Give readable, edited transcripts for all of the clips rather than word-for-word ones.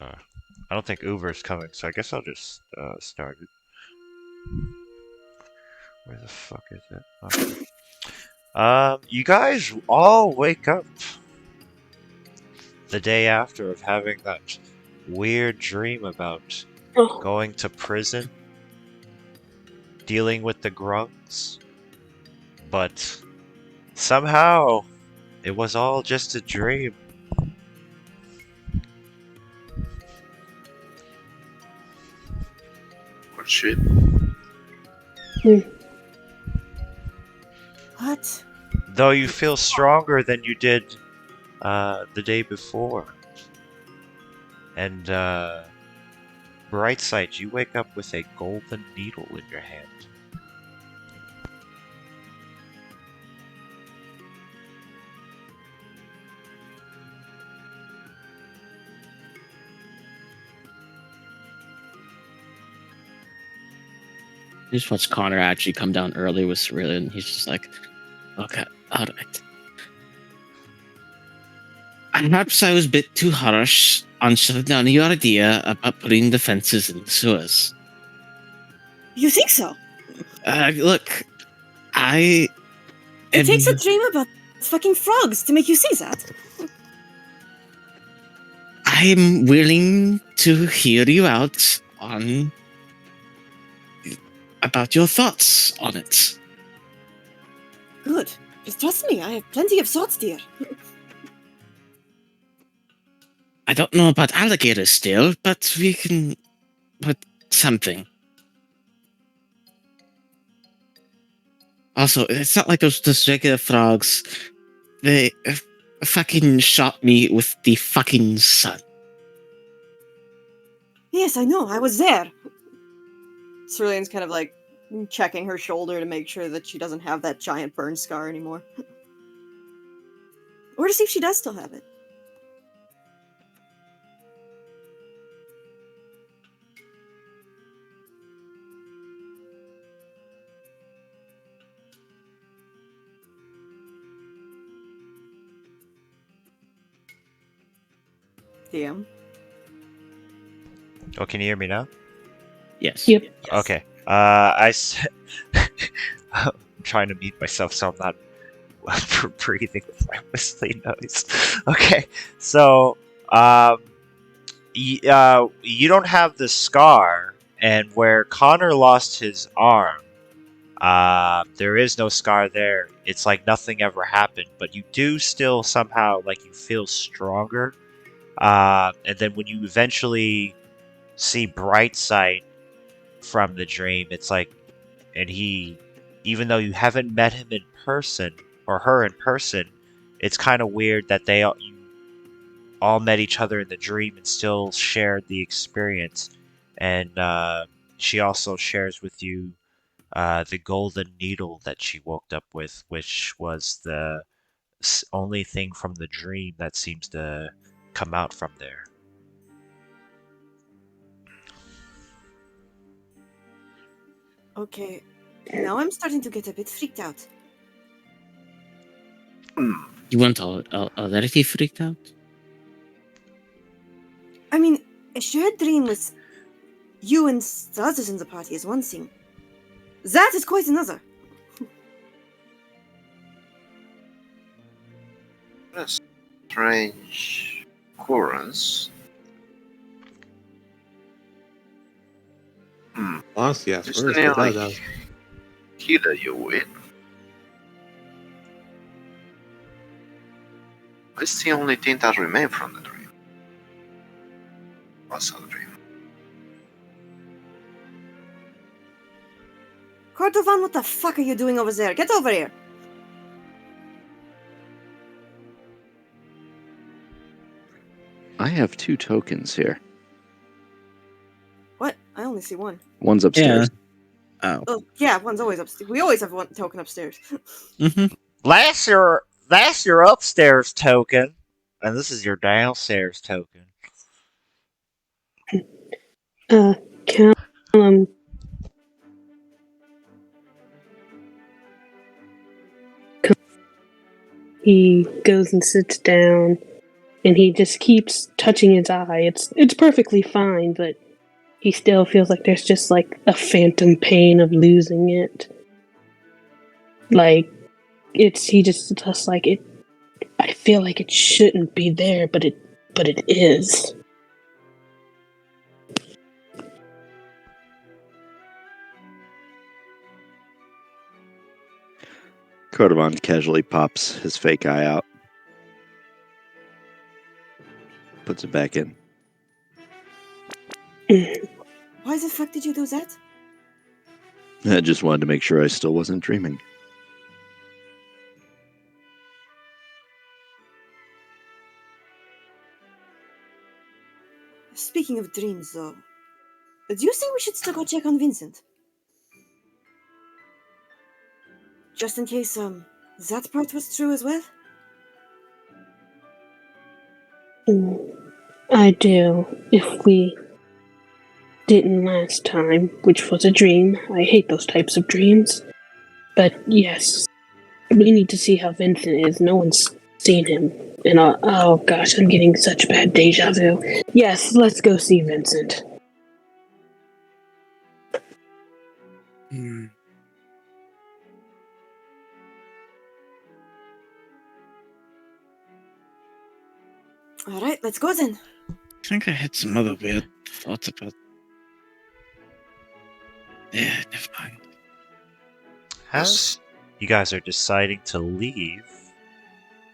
Uh, I don't think Uber's coming, so I guess I'll just start it. Where the fuck is it? Okay. You guys all wake up the day after of having that weird dream about Oh, going to prison, dealing with the grunts, but somehow it was all just a dream. Or shit. What? Though you feel stronger than you did the day before. And bright side, you wake up with a golden needle in your hand. I just watched Connor actually come down early with Cerulean, and he's just like, okay, alright. Perhaps I was a bit too harsh on shutting down your idea about putting the fences in the sewers. You think so? Look, I It am, takes a dream about fucking frogs to make you see that. I'm willing to hear you out on about your thoughts on it. Good. Just trust me, I have plenty of thoughts, dear. I don't know about alligators still, but we can put something. Also, it's not like those regular frogs. They fucking shot me with the fucking sun. Yes, I know, I was there. Cerulean's kind of like checking her shoulder to make sure that she doesn't have that giant burn scar anymore. Or to see if she does still have it. DM. Oh, can you hear me now? Yes. yep. Okay. I'm trying to mute myself so I'm not breathing with my whistling noise. Okay, so you don't have the scar, and where Connor lost his arm, there is no scar there. It's like nothing ever happened, but you do still somehow like you feel stronger. And then when you eventually see Brightside from the dream, it's like, and even though you haven't met him in person or her in person, it's kind of weird that you all met each other in the dream and still shared the experience. And she also shares with you the golden needle that she woke up with, which was the only thing from the dream that seems to come out from there. Okay, now I'm starting to get a bit freaked out. You weren't already freaked out? I mean, a shared dream with you and others in the party is one thing. That is quite another. A strange occurrence. Honestly, at Just first, nearly without that. killed you with. It's the only thing that remained from the dream. What's the dream? Cordovan, what the fuck are you doing over there? Get over here! I have 2 tokens here. What? I only see one. One's upstairs. Oh. Oh, yeah, one's always upstairs. We always have one token upstairs. Mm-hmm. That's your upstairs token, and this is your downstairs token. Callum he goes and sits down and he just keeps touching his eye. It's perfectly fine, but he still feels like there's just like a phantom pain of losing it. Like he just like it. I feel like it shouldn't be there, but it is. Cordovon casually pops his fake eye out. Puts it back in. Why the fuck did you do that? I just wanted to make sure I still wasn't dreaming. Speaking of dreams, though, do you think we should still go check on Vincent? Just in case, that part was true as well? I do. If we didn't last time, which was a dream. I hate those types of dreams. But yes, we need to see how Vincent is. No one's seen him. And oh gosh, I'm getting such bad deja vu. Yes, let's go see Vincent. Alright, let's go then. I think I had some other weird thoughts about. Yeah, never mind. As you guys are deciding to leave,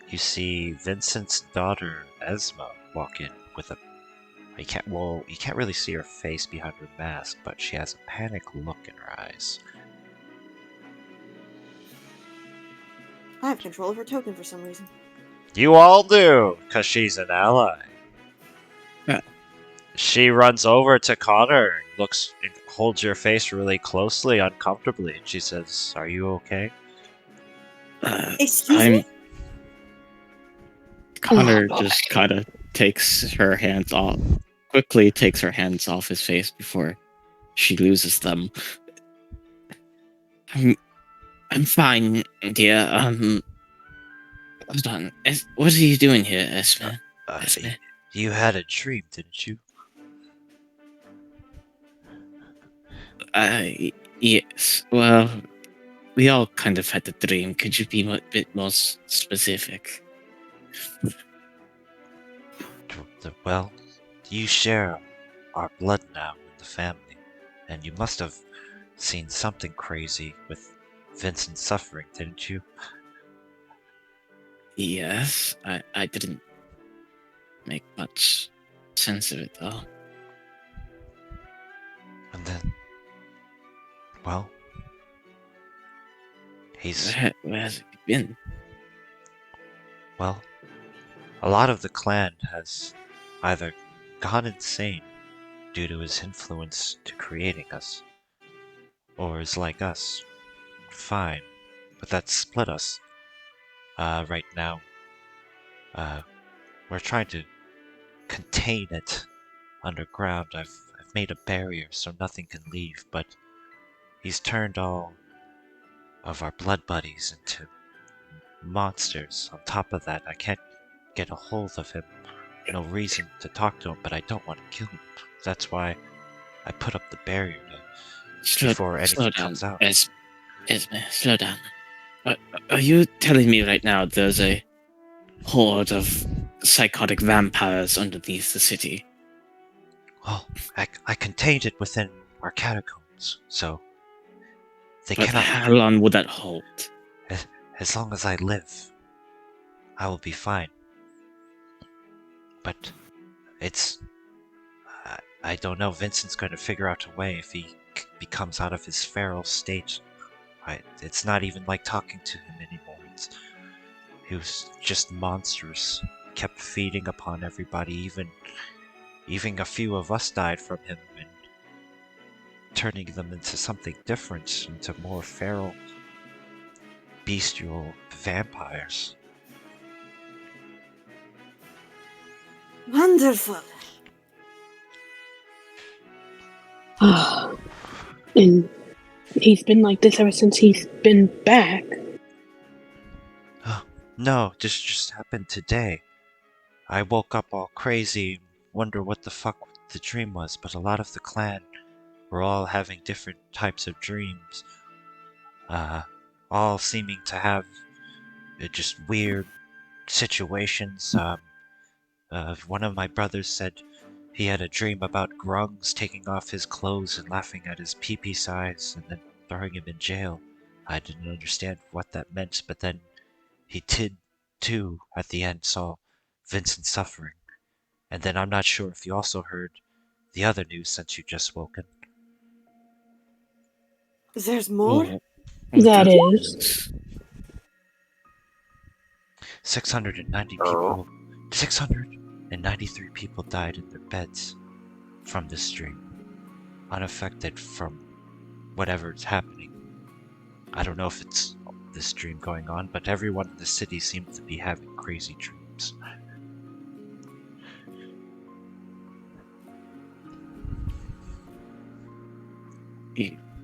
you see Vincent's daughter Esma walk in with a. You can't really see her face behind her mask, but she has a panicked look in her eyes. I have control of her token for some reason. You all do, because she's an ally. Yeah. She runs over to Connor, looks, and holds your face really closely, uncomfortably, and she says, "Are you okay?" Excuse me? Connor just kind of takes her hands off, quickly takes her hands off his face before she loses them. I'm fine, dear. Hold on. What are you doing here, Esme? Esme? You had a dream, didn't you? Yes. Well, we all kind of had the dream. Could you be a bit more specific? Well, you share our blood now in the family, and you must have seen something crazy with Vincent suffering, didn't you? Yes. I didn't make much sense of it, though. And then, well, Where has he been? Well, a lot of the clan has either gone insane due to his influence to creating us, or is like us, fine, but that's split us. Right now, we're trying to contain it underground. I've made a barrier so nothing can leave, but he's turned all of our blood buddies into monsters. On top of that, I can't get a hold of him. No reason to talk to him, but I don't want to kill him. That's why I put up the barrier before anything comes out. Esme, slow down. Are you telling me right now there's a horde of psychotic vampires underneath the city? Well, I contained it within our catacombs, so they But cannot. how long will that hold? As long as I live, I will be fine. But it's. I don't know. Vincent's going to figure out a way if he becomes out of his feral state. It's not even like talking to him anymore. He was just monstrous. Kept feeding upon everybody. Even a few of us died from him, and turning them into something different, into more feral, bestial vampires. Wonderful. And he's been like this ever since he's been back. Oh, no, this just happened today. I woke up all crazy, wonder what the fuck the dream was, but a lot of the clan were all having different types of dreams. All seeming to have just weird situations. One of my brothers said he had a dream about Grungs taking off his clothes and laughing at his pee-pee size and then throwing him in jail. I didn't understand what that meant, but then he did, too, at the end, saw Vincent suffering. And then I'm not sure if you also heard the other news since you just woken. There's more? That does is. 690 Oh. people, 693 people died in their beds from this dream, unaffected from whatever's happening. I don't know if it's this dream going on, but everyone in the city seems to be having crazy dreams.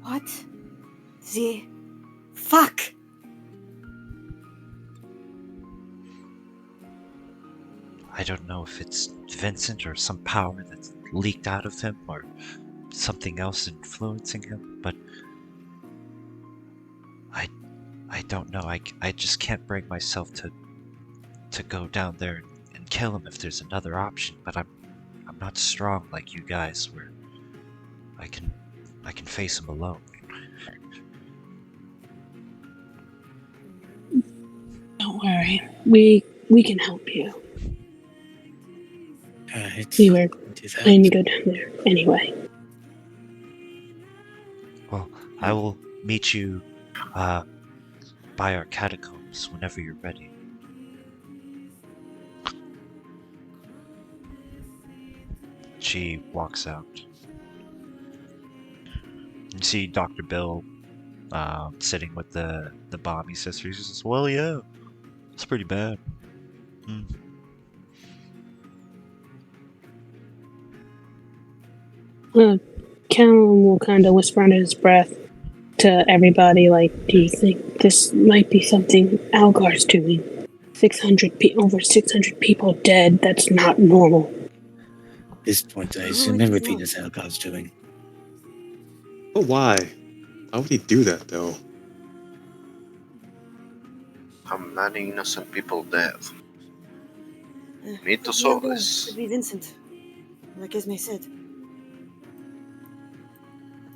What? The fuck? I don't know if it's Vincent or some power that's leaked out of him or something else influencing him, but I don't know. I just can't bring myself to go down there and kill him if there's another option, but I'm not strong like you guys where I can face him alone. Don't worry. We can help you. We were planning to go down there anyway. Well, I will meet you by our catacombs whenever you're ready. She walks out. You see Dr. Bill sitting with the Bobby sisters. He says, well, yeah, it's pretty bad. Callum will kind of whisper under his breath to everybody, like, do you think this might be something Algar's doing? Over 600 people dead, that's not normal. At this point, I No, assume it is everything not. is Elgar's doing. But why? Why would he do that, though? How many innocent people dead? Need to Could be solve Algar, this. Could be Vincent. Like Esme said.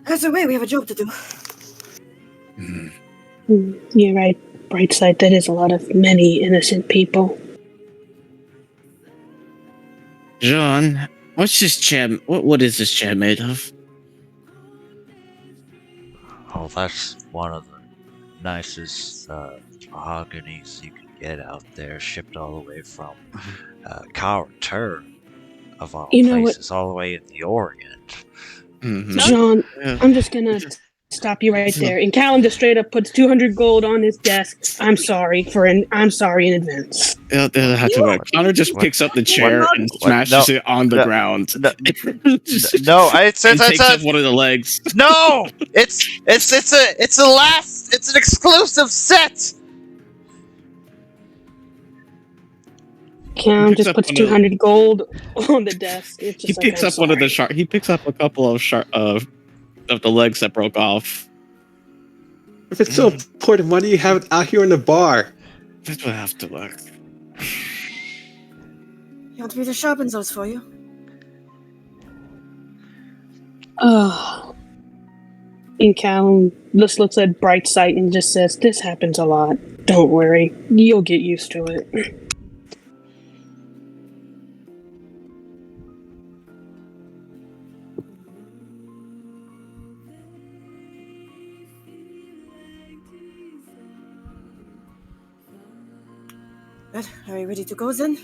Either way, we have a job to do. You're right, Brightside, that is a lot of many innocent people. John, what's this chair? What is this chair made of? Oh, that's one of the nicest mahoganies you can get out there, shipped all the way from Tur, of all You know what? places, all the way in the Orient. John, I'm just gonna stop you right there. And Callum just straight up puts 200 gold on his desk. I'm sorry in advance. They'll have to work. Connor just picks up the chair and smashes it on the ground. No, it's and takes up one of the legs. No, it's an exclusive set. Cam just puts 200 gold on the desk. It's just he picks up one of the He picks up a couple of of the legs that broke off. If it's so important, why do you have it out here in the bar? That will have to work. You want me to sharpen those for you? And Callum just looks at Brightside and just says, this happens a lot. Don't worry. You'll get used to it. Good. Are we ready to go then?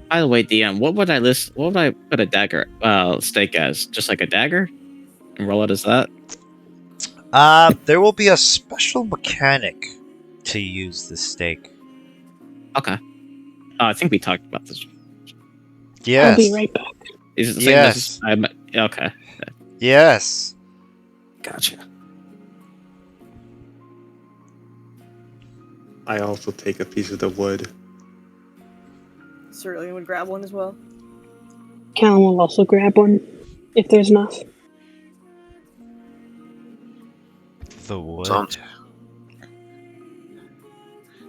By the way, DM, what would I put a dagger stake as? Just like a dagger? And roll it as that? There will be a special mechanic to use the stake. Okay. I think we talked about this. Yes. I'll be right back. Is it the same Yes. okay. Yes. Gotcha. I also take a piece of the wood. Cerulean would grab one as well. Callum will also grab one if there's enough. The wood. Sounds-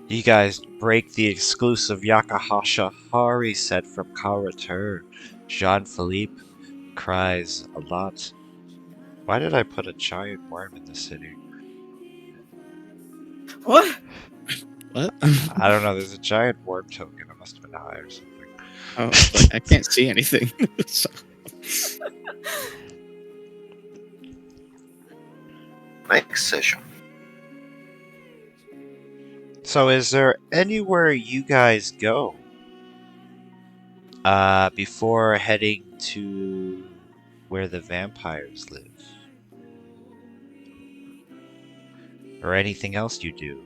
You guys break the exclusive Yakahasha Hari set from Karatur. Jean-Philippe cries a lot. Why did I put a giant worm in the city? What? What? I don't know, there's a giant worm token. It must have been high or something. Oh, but I can't see anything. So- Next session. So is there anywhere you guys go? Before heading to where the vampires live? Or anything else you do?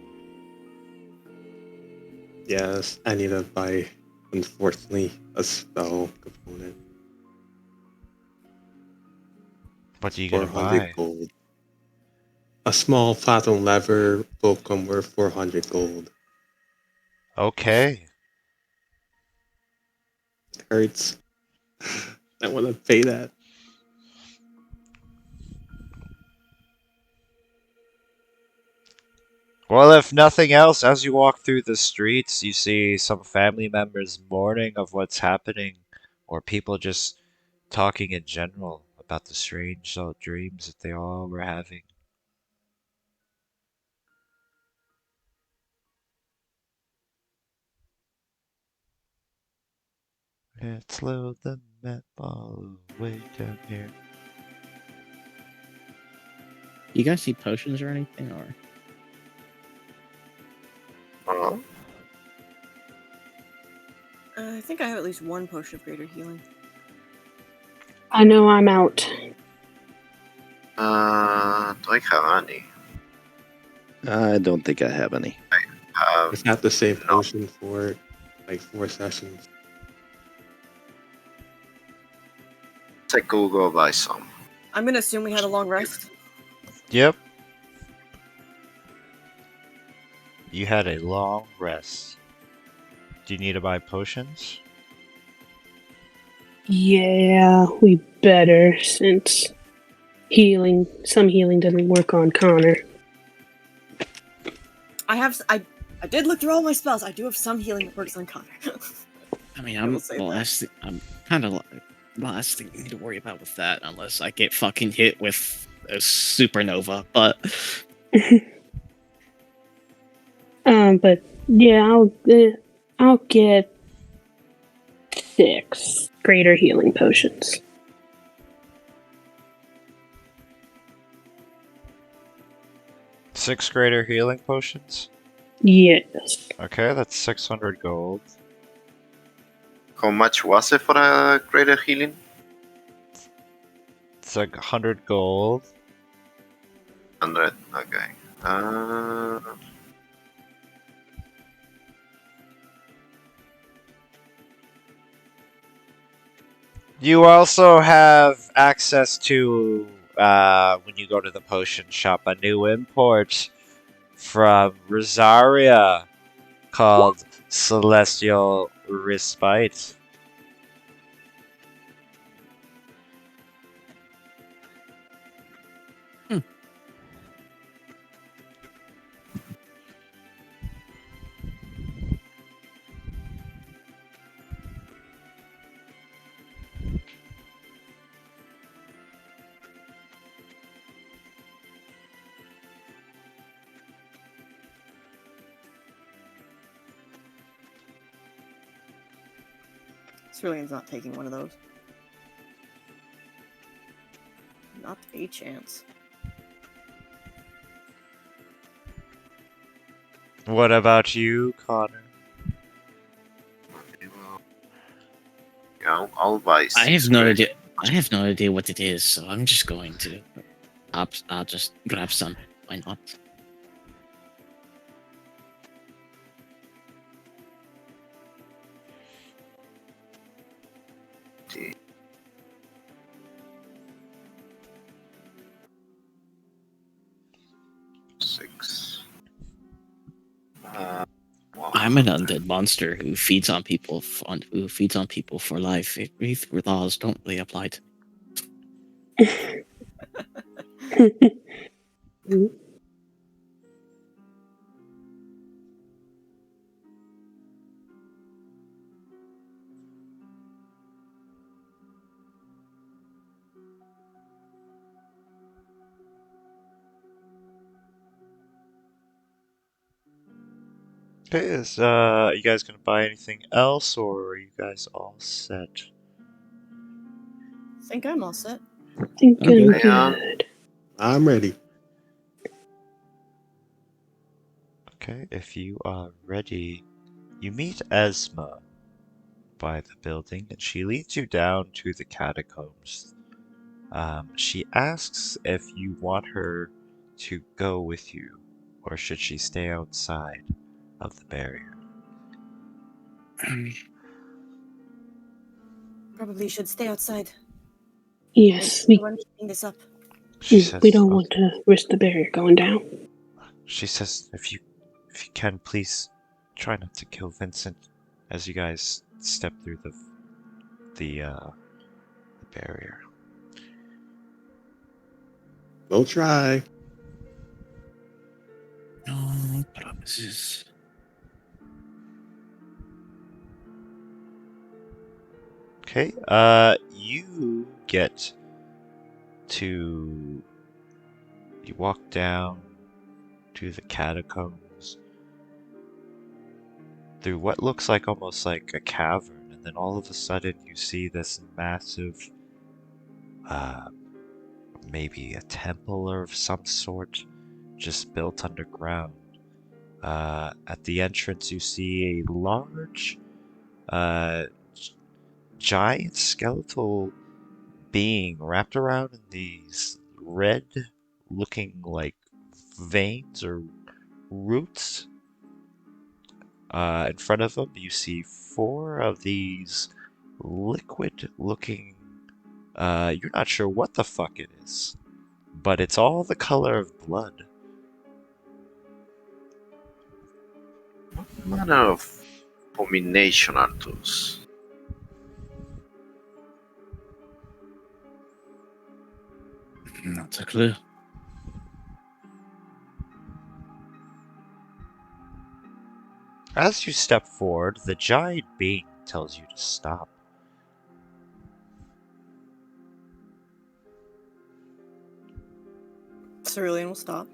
Yes, I need to buy, unfortunately, a spell component. What are you gonna 400 buy? gold. A small platinum lever will come worth 400 gold. Okay. Hurts. I want to pay that. Well, if nothing else, as you walk through the streets, you see some family members mourning of what's happening, or people just talking in general about the strange dreams that they all were having. It's low the met all way down here. You guys see potions or anything, or Uh, I think I have at least one potion of greater healing. I know I'm out. do I have any? I don't think I have any. It's not the same No. potion for like 4 sessions. Let's go buy some. I'm gonna assume we had a long rest. Yep. You had a long rest. Do you need to buy potions? Yeah, we better, since some healing doesn't work on Connor. I did look through all my spells. I do have some healing that works on Connor. I mean, I will say that. I'm kind of last thing you need to worry about with that, unless I get fucking hit with a supernova. But But yeah, I'll get 6 greater healing potions. Six greater healing potions? Yes. Okay, that's 600 gold. How much was it for a greater healing? It's like 100 gold. 100. Okay. You also have access to, when you go to the potion shop, a new import from Rosaria called Celestial Respite. Cerulean's not taking one of those. Not a chance. What about you, Connor? Yeah, I'll buy. I have 6 no greater- idea. I have no idea what it is, so I'm just going to. I'll just grab some. Why not? Six. I'm an undead monster who feeds on people for life. These laws don't really apply to Okay, you guys gonna buy anything else, or are you guys all set? I think I'm all set. think I'm I'm good. good. I'm ready. Okay, if you are ready, you meet Esma by the building, and she leads you down to the catacombs. She asks if you want her to go with you, or should she stay outside of the barrier. Probably should stay outside. Yes, Everyone keeping this up. She we says, don't want to risk the barrier going down. She says, if you can, please try not to kill Vincent as you guys step through the barrier. We'll try. No promises. Okay, you get to... You walk down to the catacombs through what looks like almost like a cavern, and then all of a sudden you see this massive, maybe a temple of some sort, just built underground. At the entrance you see a large, giant skeletal being wrapped around in these red looking like veins or roots. In front of him you see 4 of these liquid looking, you're not sure what the fuck it is, but it's all the color of blood. What manner of abomination are those? Not a clue. As you step forward, the giant being tells you to stop. Cerulean will stop.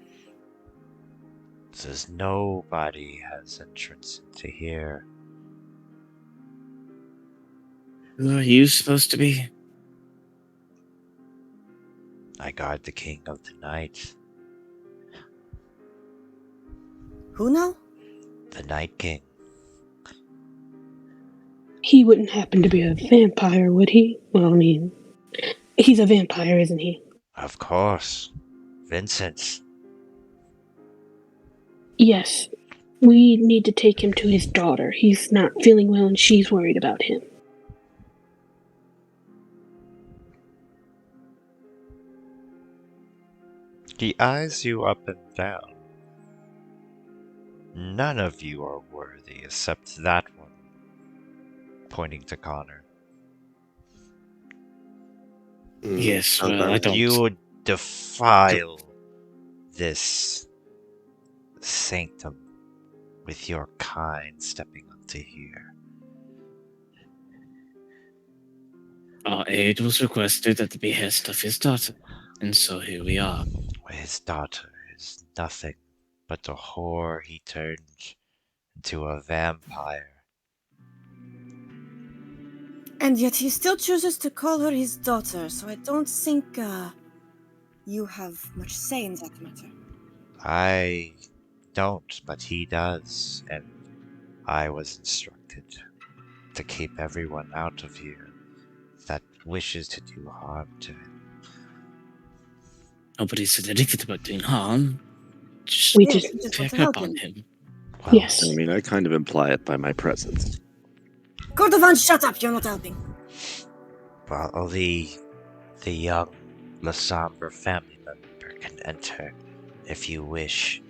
Says nobody has entrance into here. Who are you supposed to be? I guard the king of the night, Who now? the Night King. He wouldn't happen to be a vampire, would he? Well, I mean, he's a vampire, isn't he? Of course, Vincent. Yes. We need to take him to his daughter. He's not feeling well and she's worried about him. He eyes you up and down. None of you are worthy except that one, pointing to Connor. Yes, sounds well, about I right. don't. You would defile this sanctum with your kind stepping onto here. Our aid was requested at the behest of his daughter, and so here we are. His daughter is nothing but a whore he turned into a vampire. And yet he still chooses to call her his daughter, so I don't think you have much say in that matter. I don't, but he does, and I was instructed to keep everyone out of here that wishes to do harm to him. Nobody said anything about doing harm. Just We Yes, just, you just want to check help up on him. him. Well, yes. I mean, I kind of imply it by my presence. Cordovan, shut up! You're not helping. well, the young Lasambre family member can enter if you wish.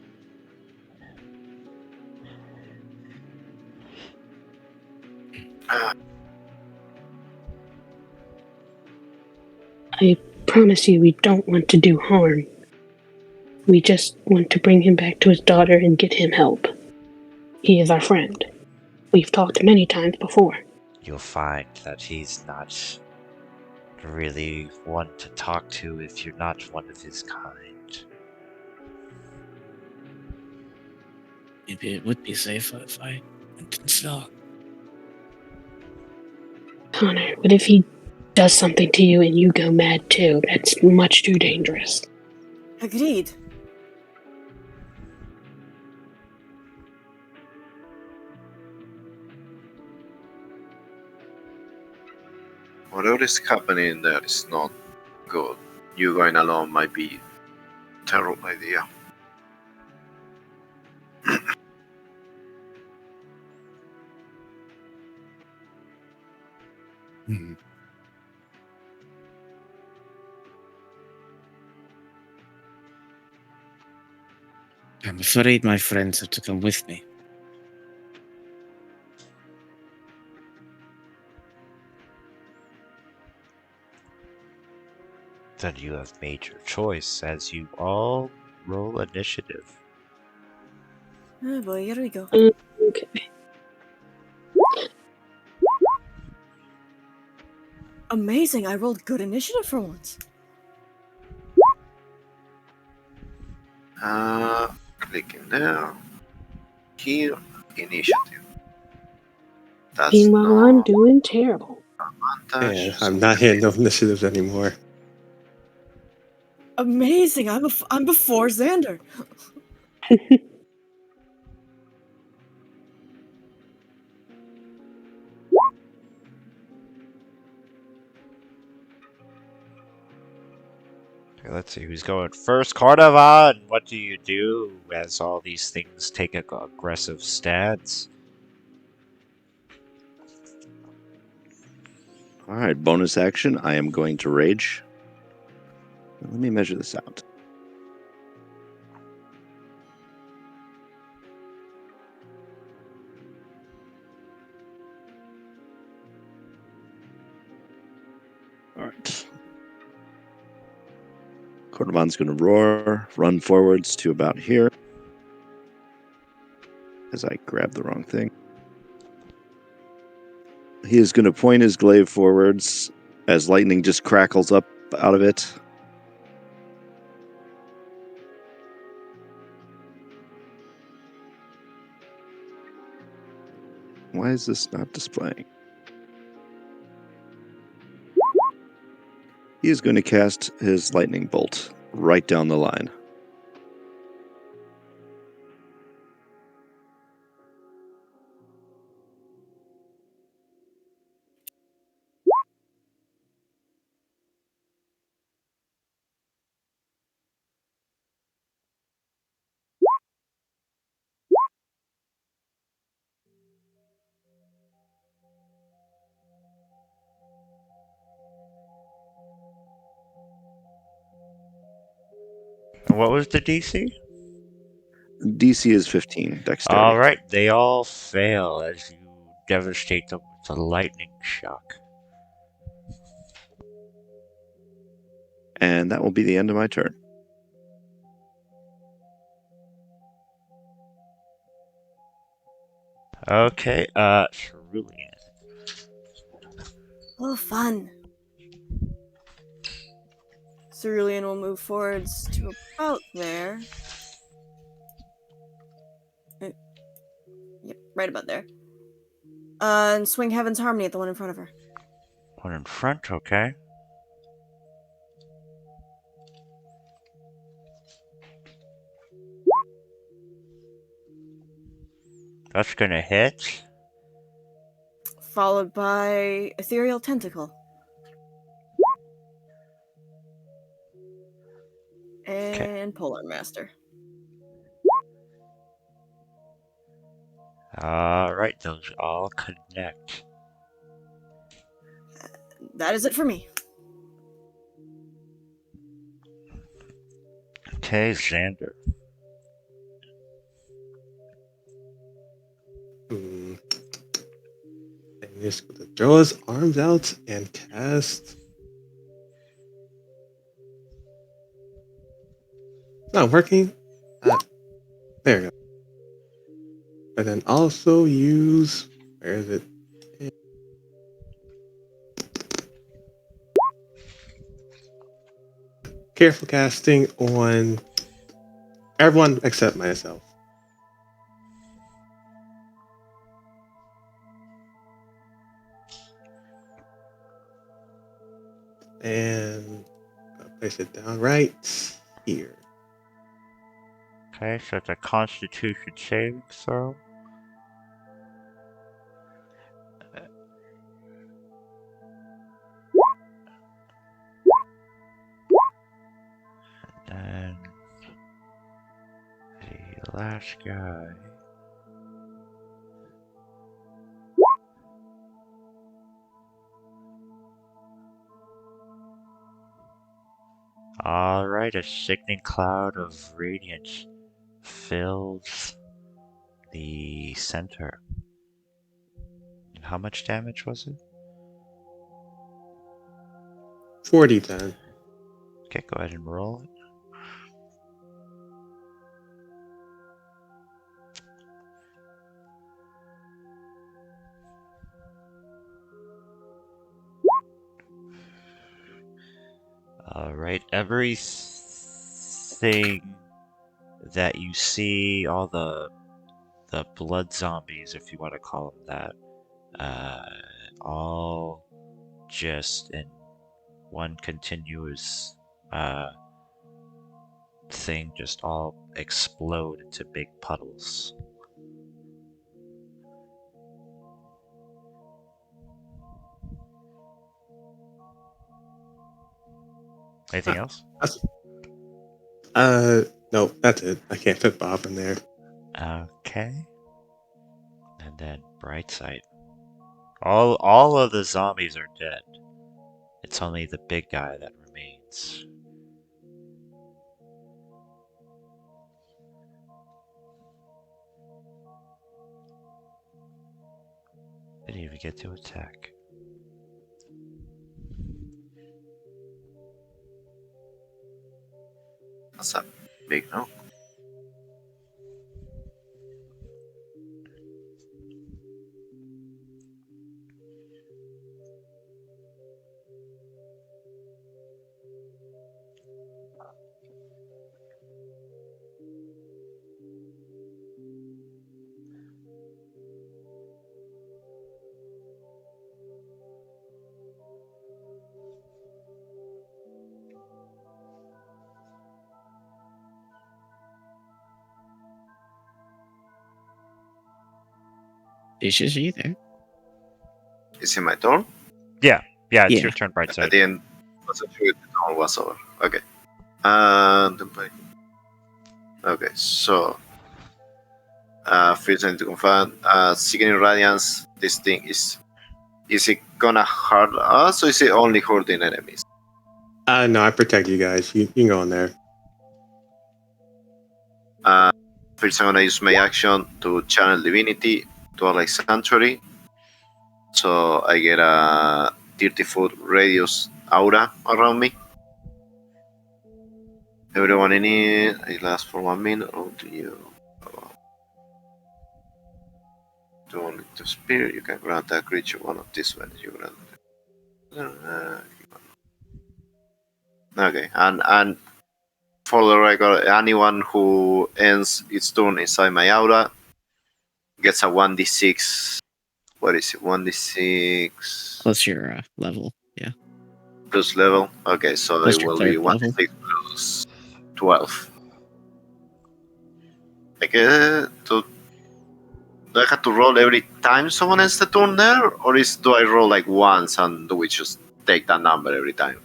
I promise you we don't want to do harm. We just want to bring him back to his daughter and get him help. He is our friend. We've talked many times before. You'll find that he's not really one to talk to if you're not one of his kind. Maybe it would be safer if I went in slow. Connor, what if he does something to you and you go mad too? That's much too dangerous. Agreed. Whatever is happening there is not good. You going alone might be a terrible idea. Hmm. I'm afraid my friends have to come with me. Then you have made your choice as you all roll initiative. Oh boy, here we go. Okay. Amazing, I rolled good initiative for once. Clicking there. Here, initiative. That's Meanwhile, I'm no doing terrible. advantage. And I'm not hitting no initiatives anymore. Amazing, I'm before Xander. Okay, let's see who's going first. Cardavan, what do you do as all these things take an aggressive stance? All right, bonus action. I am going to rage. Let me measure this out. All right. Cordovan's going to roar, run forwards to about here. As I grab the wrong thing. He is going to point his glaive forwards as lightning just crackles up out of it. Why is this not displaying? He is going to cast his lightning bolt right down the line. And what was the DC? DC is 15, dexterity. Alright, they all fail as you devastate them with a lightning shock. And that will be the end of my turn. Okay, Cerulean. Oh, fun. Cerulean will move forwards to about there. Yep, right about there. And swing Heaven's Harmony at the one in front of her. One in front, okay. That's gonna hit. Followed by Ethereal Tentacle. And Polar Master. Alright, those all connect. That is it for me. Okay, Xander. Hmm. And he's going to throw his arms out and cast Not working. There we go. And then also use, where is it? Careful casting on everyone except myself. And I'll place it down right here. Okay, so it's a Constitution saving throw. And the last guy. Alright, a sickening cloud of radiance fills the center. And how much damage was it? 40 then. Okay, go ahead and roll it. Alright, everything that you see, all the blood zombies, if you want to call them that, all just in one continuous thing, just all explode into big puddles. Anything else? No, that's it. I can't fit Bob in there. Okay. And then Brightside. All of the zombies are dead. It's only the big guy that remains. Didn't even get to attack. That's a big no. Dishes, are you there? Is it my turn? Yeah, it's Yeah. your turn, I Brightside. didn't wasn't sure if the turn was over. Okay. And okay, so first I need to confirm Sickening Radiance, this thing is it gonna hurt us or is it only hurting enemies? No, I protect you guys. You can go in there. First I'm gonna use my action to channel divinity to a like sanctuary. So I get a 30-foot radius aura around me. Everyone in it, it lasts for 1 minute. Oh, do you? Do only to spirit, you can grant that creature one of these when you grant. Okay, and for the record, anyone who ends its turn inside my aura gets a 1d6. What is it? 1d6 Plus your level. Yeah. plus level. Okay, so Plus it your will be cleric level. 1d6 plus 12. Okay, do I have to roll every time someone ends the turn there, or do I roll like once and do we just take that number every time?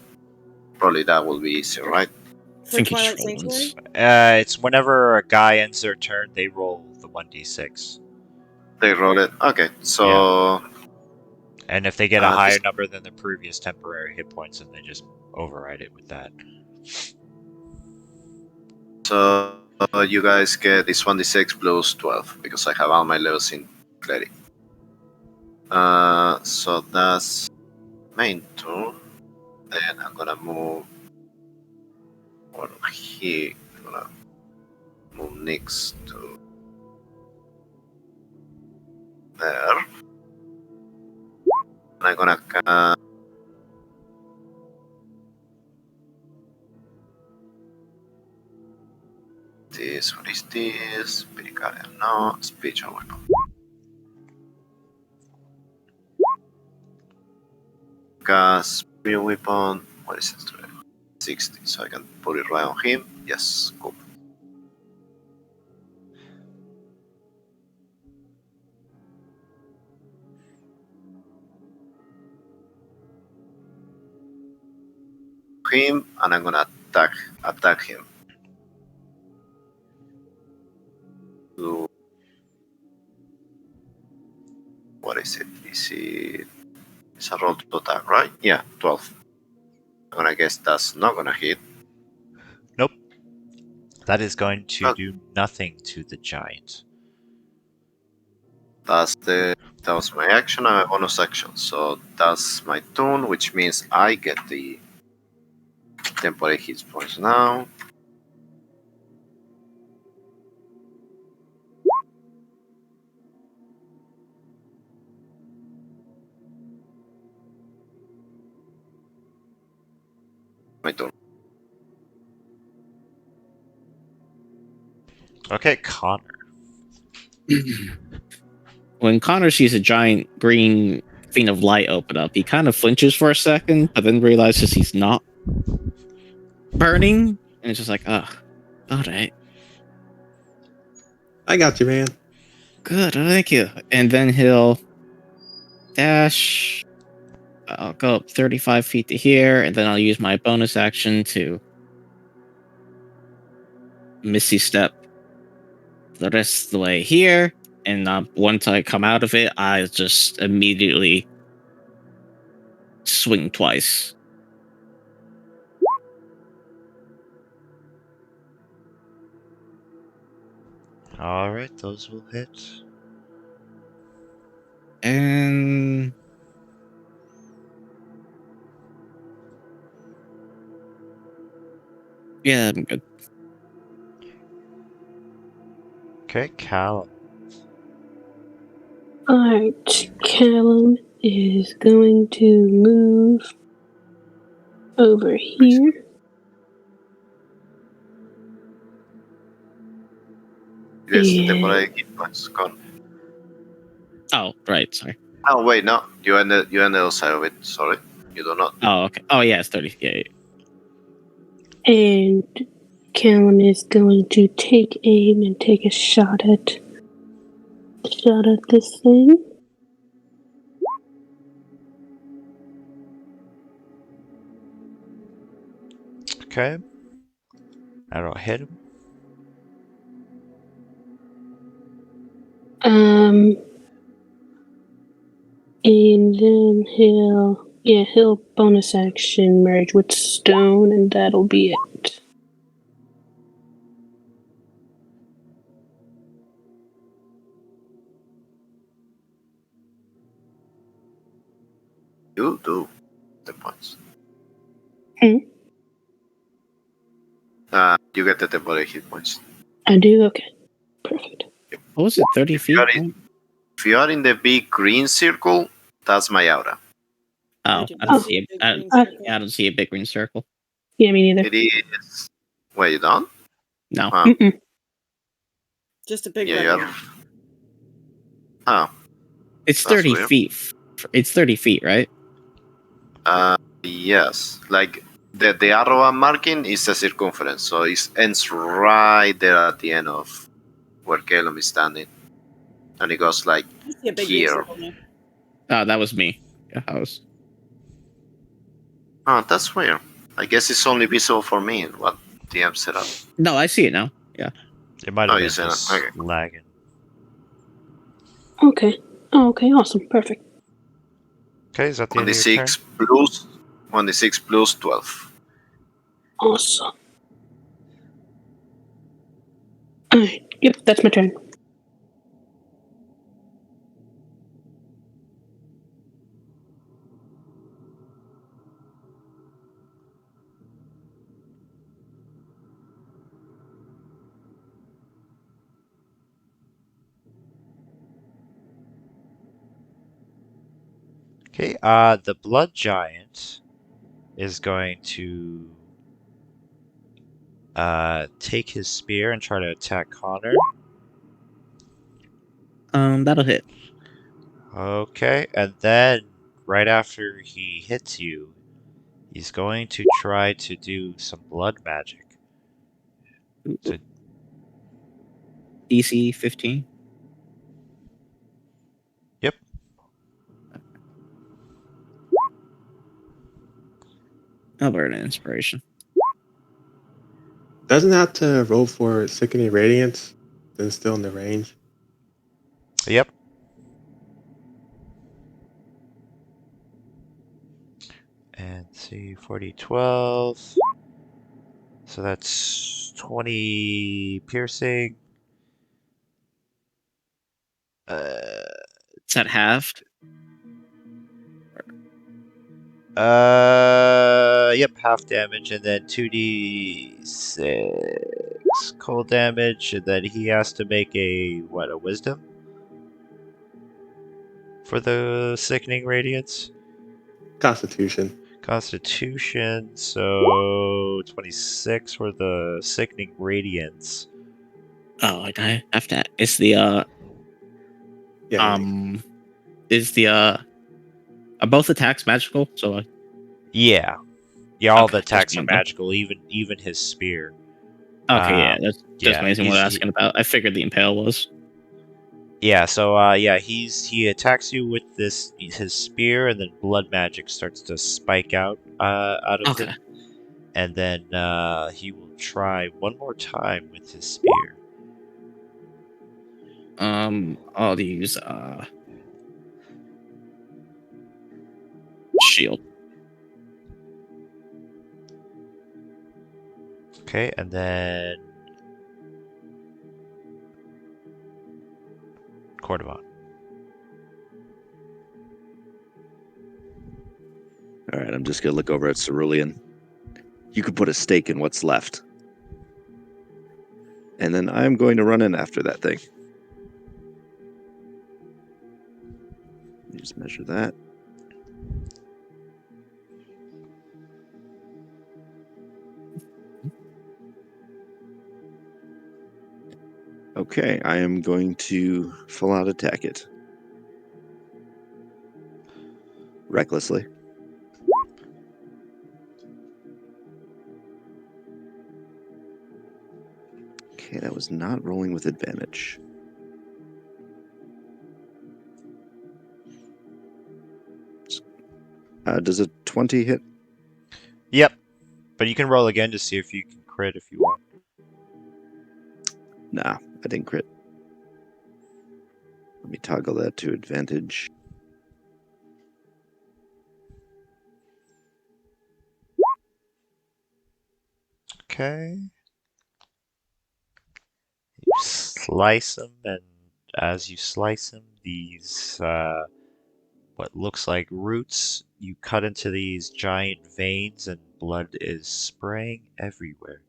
Probably that will be easier, right? I For think you Twilight just roll Sanctuary? once. It's whenever a guy ends their turn, they roll the 1d6. They roll it. Okay, so And if they get a this higher number than the previous temporary hit points, then they just override it with that. So you guys get this 1d6 plus 12 because I have all my levels in cleric. So that's main turn. Then I'm gonna move over here. gonna move next to there. And I'm gonna this, what is this? Pericardial, no. Spiritual weapon. Gas, spirit weapon. What is it? 60, so I can put it right on him. Yes, cool. Him, and I'm gonna attack him. So, what is it? It's a roll to attack, right? Yeah, 12. I'm gonna guess that's not gonna hit. Nope. That is going to Oh. do nothing to the giant. That was my action and my bonus action. So that's my turn, which means I get the temporary hit points now. My turn. Okay, Connor. When Connor sees a giant green thing of light open up, he kind of flinches for a second, but then realizes he's not burning, and it's just like, ugh, all right, I got you, man. good, thank you. And then he'll dash. I'll go up 35 feet to here, and then I'll use my bonus action to Misty Step the rest of the way here. And once I come out of it, I just immediately swing twice. Alright, those will hit. And yeah, I'm good. Okay, Callum. Alright, Callum is going to move over here. Yes, Yeah. temporary hit points gone. Oh, right, sorry. Oh wait, no, you're on the other side of it. Sorry, you do not. Oh, okay. Oh, yeah, it's 30. Yeah, yeah. And Callum is going to take aim and take a shot at this thing. Okay. That'll hit him. And then he'll bonus action merge with stone, and that'll be it. You do the points. Hmm? You get the temporary hit points. I do? Okay. Perfect. What was it, 30 If you feet? are If you are in the big green circle, that's my aura. Oh, do I not don't Oh. see a it. big I, green I- circle. I don't see a big green circle. Yeah, me neither. It is. Wait, you don't? No. Oh, Mm-mm. Just a big yeah, red you're. arrow. Oh, It's That's 30 weird. feet. It's 30 feet, right? yes. Like the arrow I'm marking is the circumference, so it ends right there at the end of where Caleb is standing, and it goes like I see a big green here. circle now. Oh, that was me. Yeah, I was. Oh, that's weird. I guess it's only visible for me in what DM set up. No, I see it now. Yeah. It might Oh, have you been said it. just Okay. lagging. Okay. Oh, okay. Awesome. Perfect. Okay, is that the end of your turn? 1d6 plus 12. Awesome. Alright. Yep, that's my turn. Okay, the blood giant is going to take his spear and try to attack Connor. That'll hit. Okay, and then right after he hits you, he's going to try to do some blood magic. So, DC 15. yep. I'll burn an inspiration. Doesn't have to roll for sickening radiance, then still in the range. Yep. And see, 40, 12. So that's 20 piercing. Is that halved? Yep, half damage, and then 2d6 cold damage, and then he has to make a wisdom for the sickening radiance. Constitution. Constitution, so 26 for the sickening radiance. Oh, I have to. It's the Yeah. is the are both attacks magical? So Yeah, all the okay, just attacks are one though. magical, even his spear. Okay, yeah, that's Yeah, amazing. What I'm asking about. I figured the impale was. Yeah, so he attacks you with his spear, and then blood magic starts to spike out of Okay. him, and then he will try one more time with his spear. I'll use shield. Okay, and then Cordovan. All right, I'm just gonna look over at Cerulean. You could put a stake in what's left, and then I'm going to run in after that thing. Let me just measure that. Okay, I am going to full out attack it. Recklessly. Okay, that was not rolling with advantage. Does a 20 hit? Yep, but you can roll again to see if you can crit if you want. Nah, I didn't crit. Let me toggle that to advantage. Okay. You slice him, and as you slice him, these what looks like roots, you cut into these giant veins, and blood is spraying everywhere.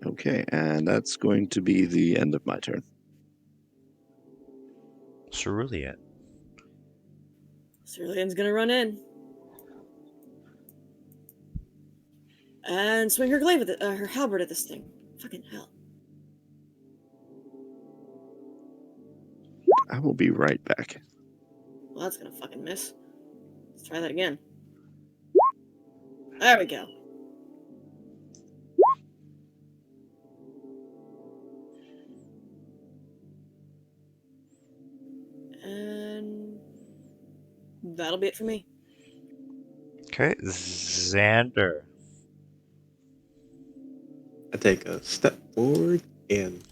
Okay, and that's going to be the end of my turn. Cerulean. Cerulean's gonna run in. And swing her glaive at her halberd at this thing. Fucking hell. I will be right back. Well, that's gonna fucking miss. Let's try that again. There we go. And that'll be it for me. Okay, Xander. I take a step forward and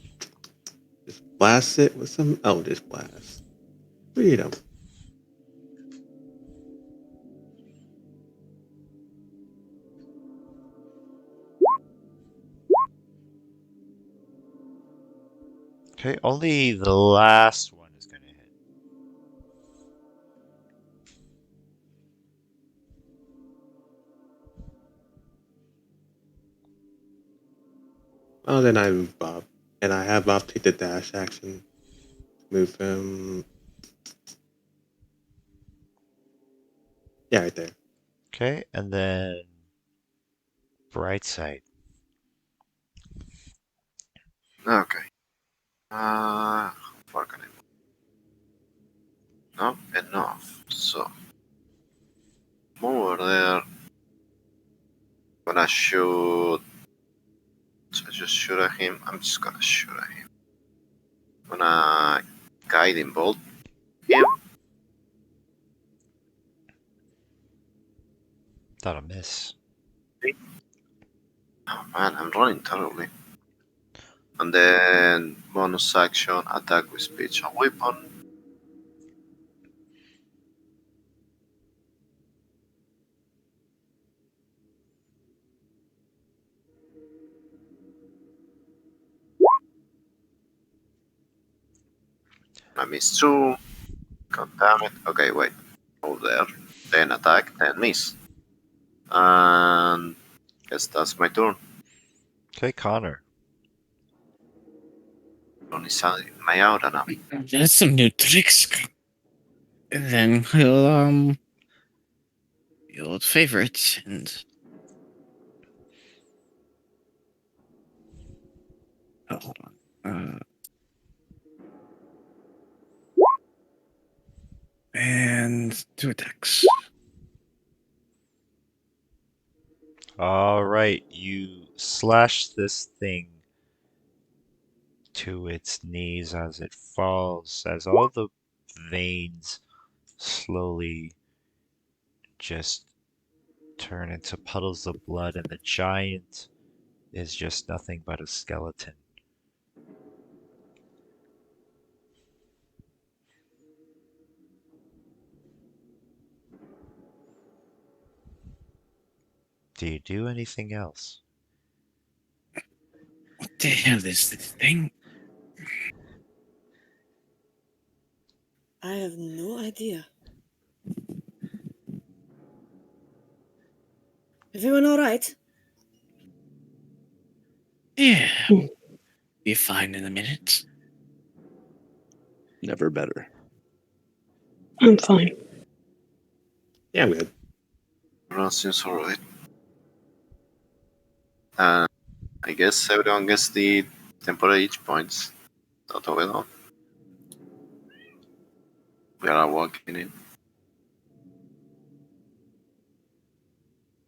just blast it with some Eldritch Blast. Freedom. Okay, only the last one is gonna hit. Well, then I move Bob. And I have Bob take the dash action. move him. Yeah, right there. Okay, and then bright side. Okay. How far can I move? Not enough. So move over there. Gonna shoot. So just shoot at him. I'm just gonna shoot at him. Gonna guiding bolt him. Not a miss. Oh man, I'm running terribly. And then bonus action, attack with speech and weapon. I miss 2. God damn it. Okay, wait. Move there. Then attack, then miss. And guess that's my turn. Okay, Connor. Only my aura now. That's some new tricks. And then he'll your old favorite and hold on. And 2 attacks. All right, you slash this thing to its knees as it falls, as all the veins slowly just turn into puddles of blood, and the giant is just nothing but a skeleton. Do you do anything else? What the hell is this thing? I have no idea. Everyone all right? Yeah, be fine in a minute. Never better. I'm fine. Yeah, I'm good. Everyone seems alright. And I guess everyone gets the temporary itch points. Not over now. We are walking in.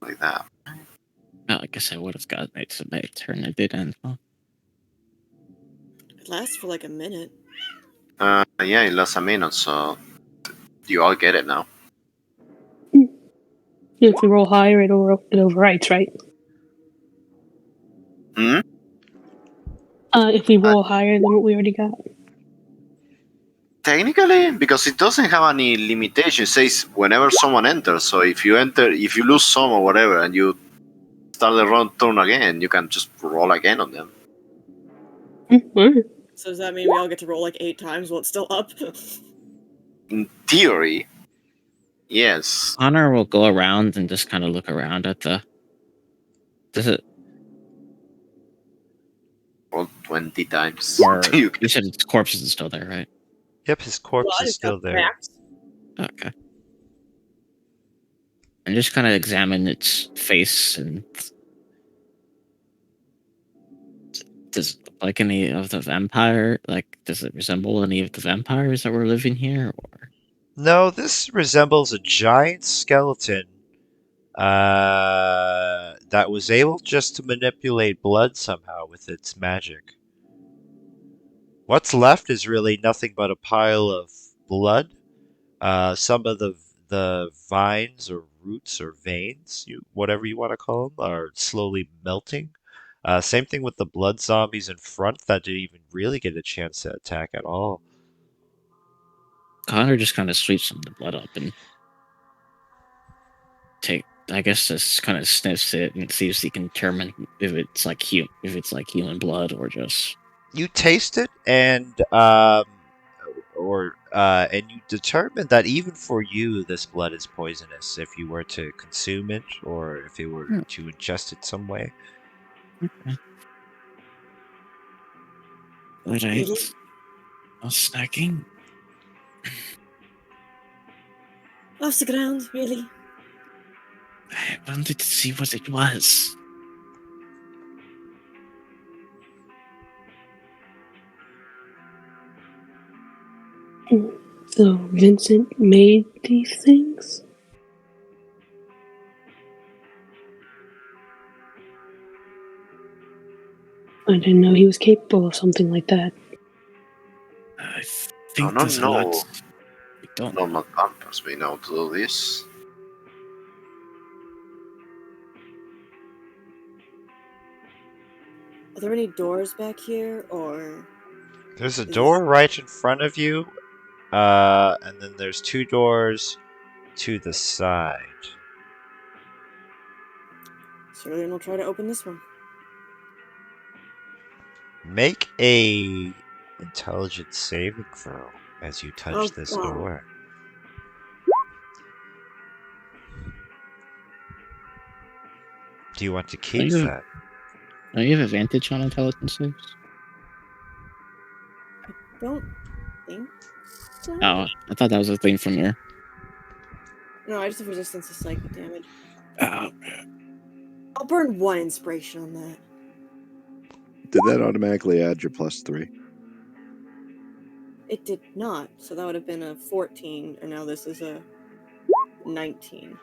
Like that. Well, I guess I would have gotten it to my turn. I didn't. Huh? It lasts for like a minute. Yeah, it lasts a minute, so you all get it now. If we roll higher, it overwrites, right? Hmm? If we roll higher than what we already got. Technically, because it doesn't have any limitation, it says whenever someone enters. So if you lose some or whatever, and you start the turn again, you can just roll again on them. Alright. So does that mean we all get to roll like 8 times while it's still up? In theory, yes. Connor will go around and just kind of look around at the. Does it? Roll 20 times. Or You you said its corpse is still there, right? Yep, his corpse Blood is still got there. cracked. Okay. And just kind of examine its face and does it look like any of the vampire? Like, does it resemble any of the vampires that were living here? Or No, this resembles a giant skeleton that was able just to manipulate blood somehow with its magic. What's left is really nothing but a pile of blood. Some of the vines or roots or veins, whatever you want to call them, are slowly melting. Same thing with the blood zombies in front that didn't even really get a chance to attack at all. Connor just kind of sweeps some of the blood up and I guess just kind of sniffs it and sees if he can determine if it's like human blood or just. You taste it, and and you determine that even for you, this blood is poisonous if you were to consume it or if you were to ingest it some way. Okay. All right. No snacking? Off the ground, really. I wanted to see what it was. So Vincent made these things? I didn't know he was capable of something like that. I think No, there's a lot no. we don't. Normal vampires may know to do this. Are there any doors back here, or There's a Is- door right in front of you, and then there's 2 doors to the side. Cerulean will try to open this one? Make a intelligence saving throw as you touch Oh, this God. door. Do you want to keep you- that? Don't you have advantage on intelligence saves? Don't think so. Oh, I thought that was a thing from your. No, I just have resistance to psychic damage. Oh, I'll burn 1 inspiration on that. Did that automatically add your +3? It did not, so that would have been a 14, and now this is a 19.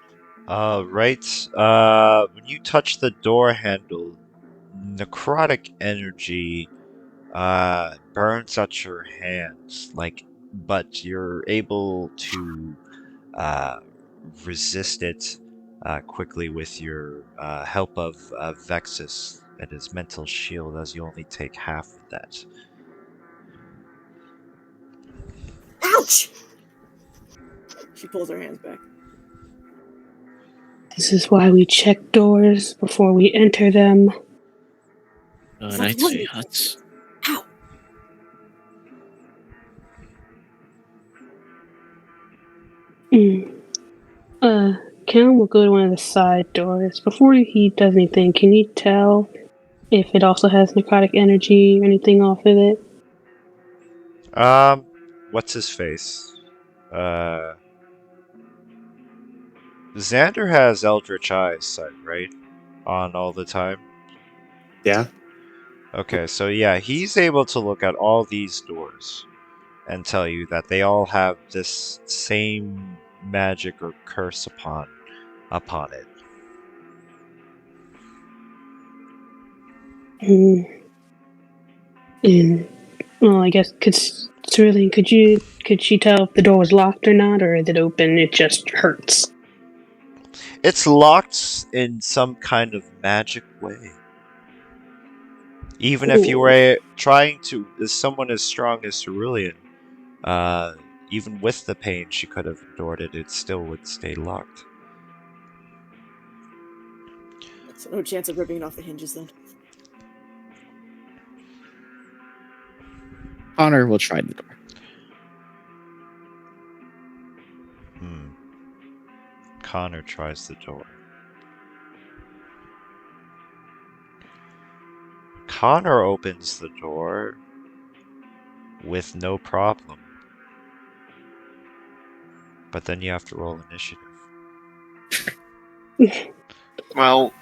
Right. When you touch the door handle, necrotic energy burns out your hands, but you're able to resist it quickly with your help of Vexus and his mental shield, as you only take half of that. Ouch! She pulls her hands back. This is why we check doors before we enter them. alright, sweethearts. Ow! Cam will go to one of the side doors. Before he does anything, can you tell if it also has necrotic energy or anything off of it? What's his face? Xander has Eldritch Eyesight, right? On all the time. Yeah. Okay, so yeah, he's able to look at all these doors and tell you that they all have this same magic or curse upon it. Well, I guess Cerulean, could she tell if the door was locked or not, or is it open? It just hurts. It's locked in some kind of magic way. Even if you were trying to, as someone as strong as Cerulean, even with the pain she could have endured it, it still would stay locked. So no chance of ripping it off the hinges then. Connor will try the door. Connor tries the door. Connor opens the door with no problem. But then you have to roll initiative. Well,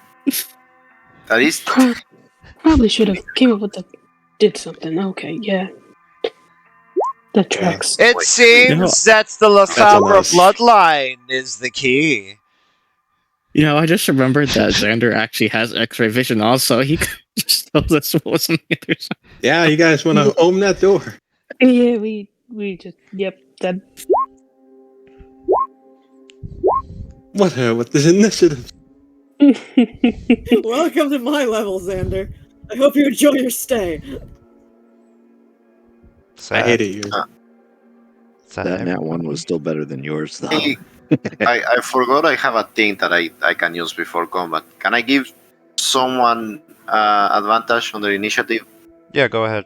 that is. Probably should have came up with did something. Okay, yeah. That tracks. It seems that the Lasabra nice. bloodline is the key. You know, I just remembered that Xander actually has X-ray vision also. He could just told us what was on the other side. Yeah, you guys want to open that door? Yeah, we just that. What with this initiative? Welcome to my level, Xander. I hope you enjoy your stay. I hated you. That nat one was still better than yours, though. Hey, I forgot I have a thing that I can use before combat. Can I give someone advantage on their initiative? Yeah, go ahead.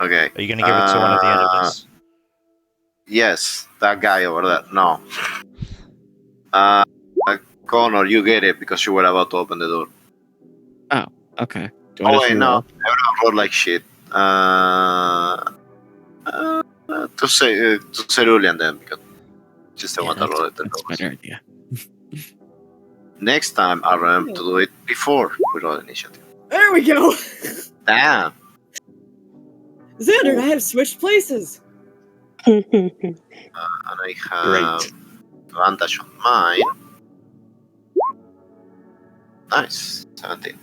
Okay. Are you gonna give it to one of the enemies? Yes, that guy over there. No. Connor, you get it because you were about to open the door. Okay. Oh wait, no. Everyone rolled like shit. To Cerulean then, because she's the Yeah, one that rolled the that's a lowest. better idea. Next time, I'll remember to do it before we roll initiative. There we go. Damn. Xander and I have switched places. And I have Great. advantage on mine. Nice. 17.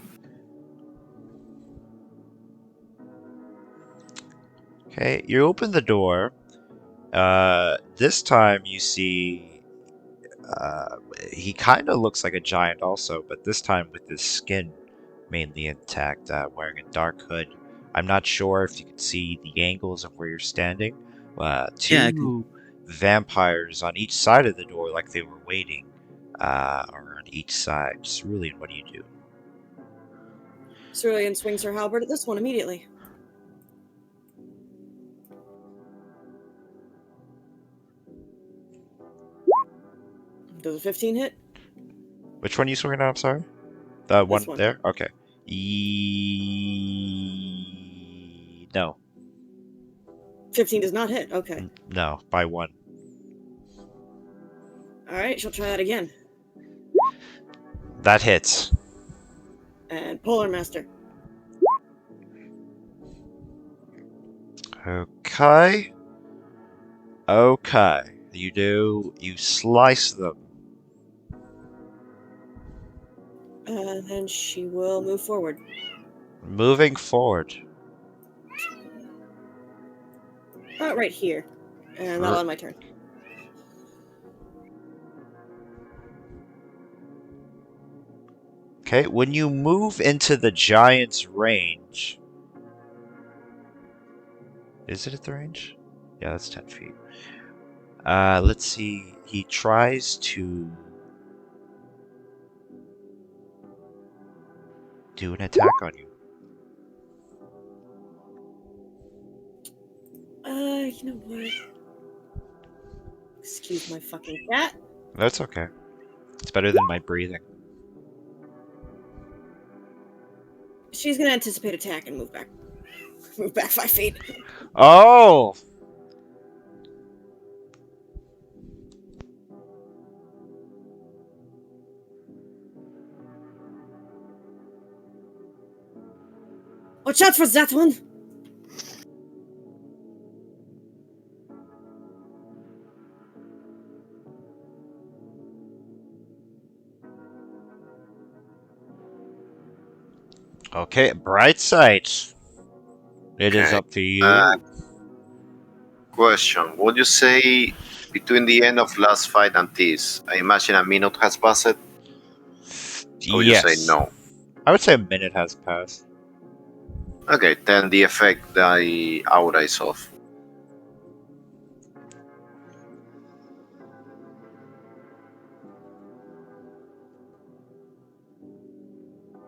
Okay, you open the door. This time you see he kind of looks like a giant also, but this time with his skin mainly intact, wearing a dark hood. I'm not sure if you can see the angles of where you're standing. Yeah, I Two vampires on each side of the door, like they were waiting, are on each side. Cerulean, what do you do? Cerulean swings her halberd at this one immediately. Does a 15 hit? Which one are you swinging at? I'm sorry. The one one. there. Okay. No. 15 does not hit. Okay. No, by one. All right, she'll try that again. That hits. And Polar Master. Okay. Okay. You slice them. And then she will move forward. Moving forward. Right here. And that'll end my turn. Okay, when you move into the giant's range... Is it at the range? Yeah, that's 10 feet. Let's see. He tries to... do an attack on you. You know what? Excuse my fucking cat. That's okay. It's better than my breathing. She's gonna anticipate attack and move back. Move back 5 feet. Oh! Watch out for that one! Okay, bright sight. It is Okay. up to you. Question. Would you say between the end of last fight and this, I imagine a minute has passed? Or would you say no? I would say a minute has passed. Okay, then the effect, the aura is off.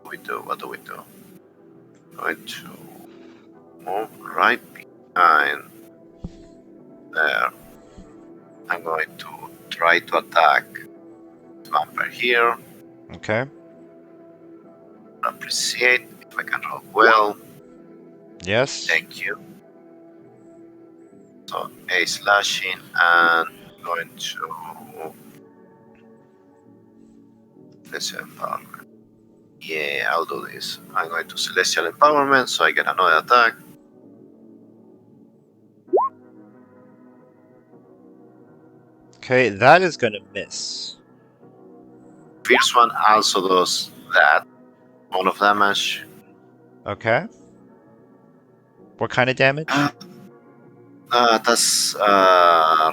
What do we do? Going to move right behind there. I'm going to try to attack the vampire here. Okay. Appreciate if I can roll well. Yes. Thank you. So a slashing and going to celestial empowerment. Yeah, I'll do this. I'm going to celestial empowerment so I get another attack. Okay, that is gonna miss. First one also does that. Amount of damage. Okay. What kind of damage? That's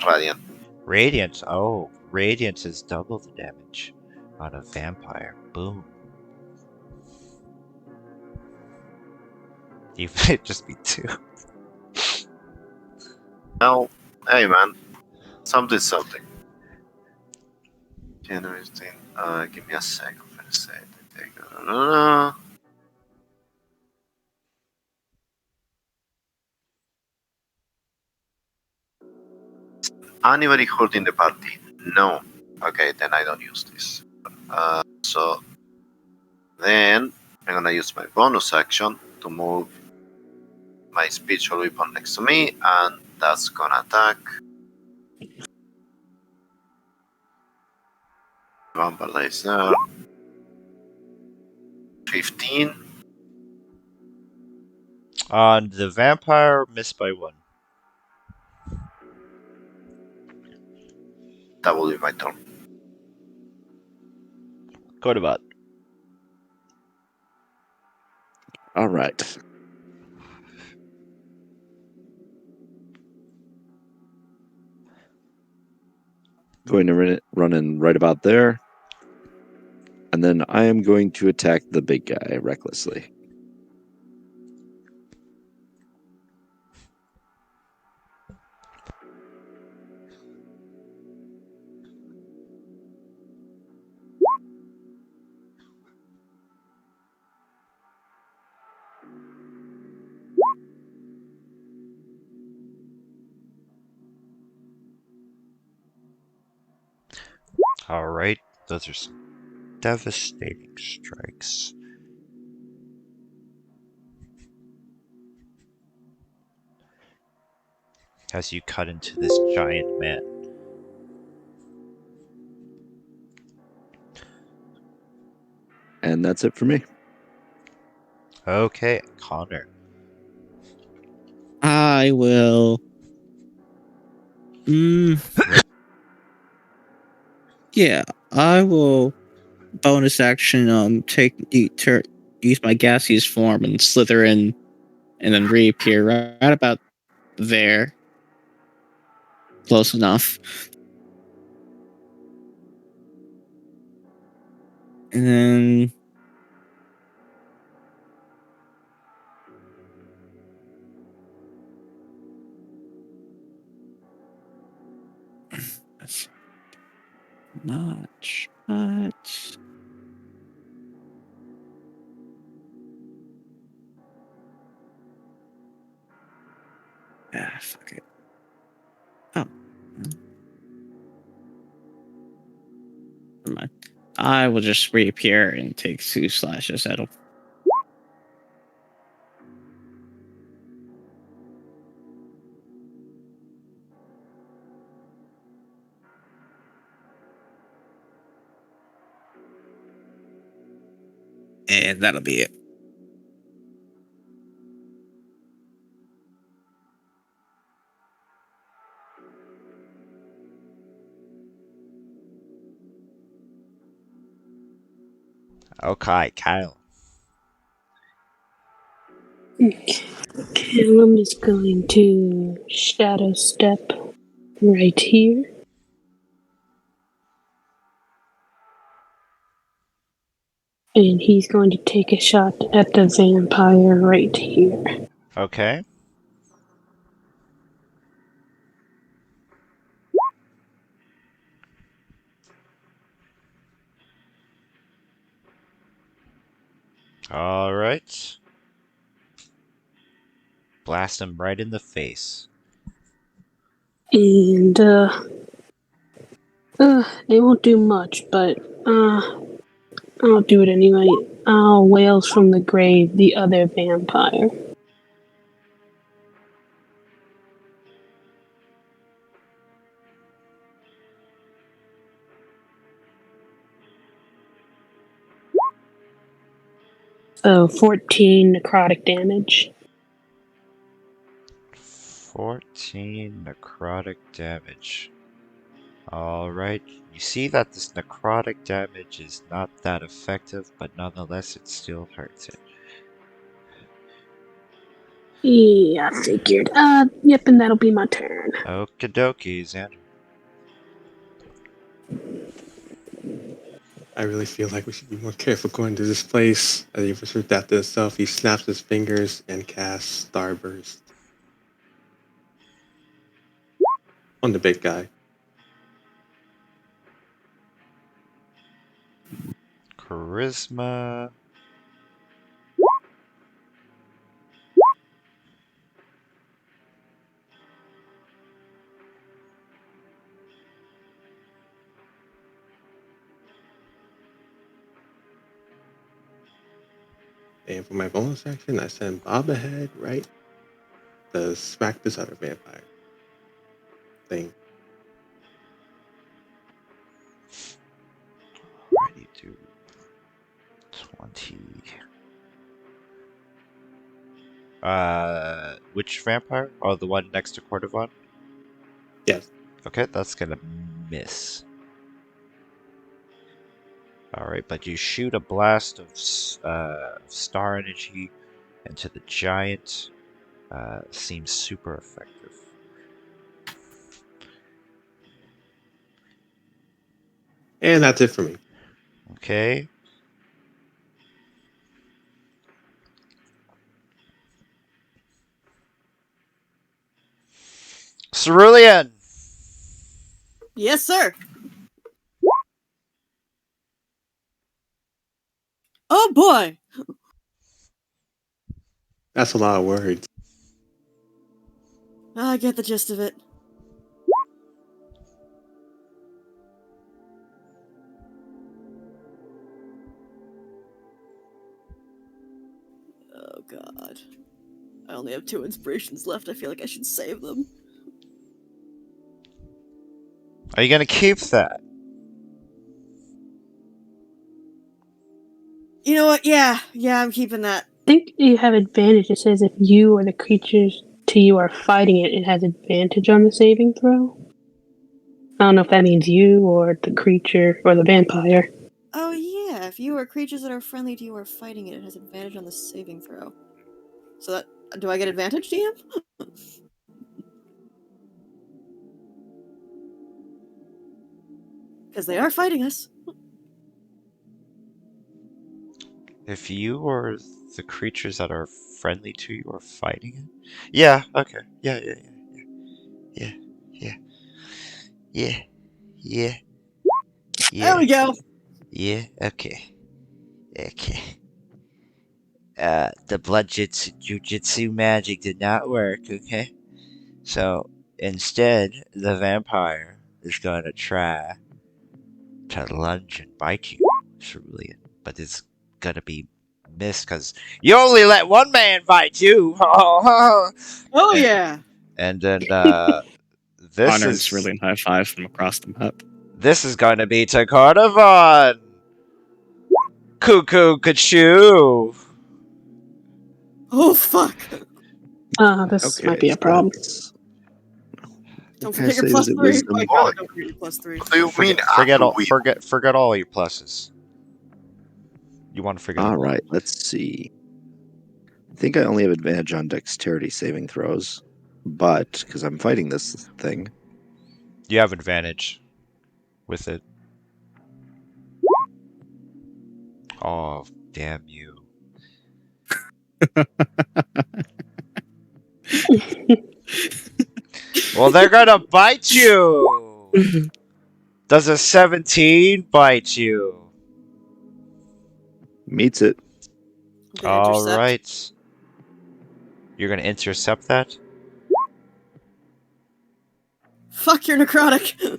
radiant. Radiant. Oh, radiant is double the damage on a vampire. Boom. You might just be two. Well, hey man, something. Generating. Give me a second for a second. Anybody holding the party? No. Okay, then I don't use this. So then I'm gonna use my bonus action to move my spiritual weapon next to me and That's gonna attack. Vampire lies there. 15. On the vampire, missed by 1. That will be my turn. Go to bot. All right. Going to run in right about there. And then I am going to attack the big guy recklessly. Alright, those are some devastating strikes. As you cut into this giant man. And that's it for me. Okay, Connor. I will. Yeah, I will bonus action use my gaseous form and slither in, and then reappear right about there. Close enough. And then that's much, but fuck it. Oh, never mind. I will just reappear and take 2 slashes at him. And that'll be it. Okay, Kyle. Callum is going to shadow step right here. And he's going to take a shot at the vampire right here. Okay. Alright. Blast him right in the face. And, it won't do much, but, I'll do it anyway. I'll wails from the grave the other vampire. So 14 necrotic damage. 14 necrotic damage. Alright, you see that this necrotic damage is not that effective, but nonetheless it still hurts it. Yeah, I figured. Yep, and that'll be my turn. Okie dokie, Xander. I really feel like we should be more careful going to this place. As he pursues after himself, he snaps his fingers and casts Starburst on the big guy. Charisma. And for my bonus action, I send Bob ahead, right, to smack this other vampire. thing. Alrighty, do 20. Which vampire? Oh, the one next to Cordovon? Yes. Okay, that's gonna miss. Alright, but you shoot a blast of star energy into the giant. Seems super effective. And that's it for me. Okay. Cerulean! Yes, sir. Oh boy. That's a lot of words. I get the gist of it. Oh god. I only have 2 inspirations left. I feel like I should save them. Are you gonna keep that? You know what? Yeah, I'm keeping that. I think you have advantage. It says if you or the creatures to you are fighting it, it has advantage on the saving throw. I don't know if that means you or the creature or the vampire. Oh yeah, if you or creatures that are friendly to you are fighting it, it has advantage on the saving throw. So that do I get advantage, DM? Because they are fighting us. If you or the creatures that are friendly to you are fighting it? Yeah, okay. Yeah. Yeah. Yeah. There Yeah. we go. Yeah, okay. Okay. The blood jujitsu magic did not work, okay? So instead, the vampire is gonna try to lunge and bite you, Cerulean. But it's gonna be missed because you only let one man bite you. Oh and, yeah. and then this Honor and is Cerulean high five from across the map. this is gonna be to Cordovon. Cuckoo Cachoo. Oh fuck. This might Okay, be a so problem. that's. Don't Can I forget your say, plus is it 3. wisdom? My Boy, god, don't forget your plus 3. what do you mean? Forget all your pluses. You want to forget All them all. right, let's see. I think I only have advantage on dexterity saving throws, but because I'm fighting this thing, You have advantage with it. Oh, damn you. Well, they're gonna bite you! Does a 17 bite you? meets it. I'm gonna intercept. Alright. You're gonna intercept that? Fuck, you're necrotic.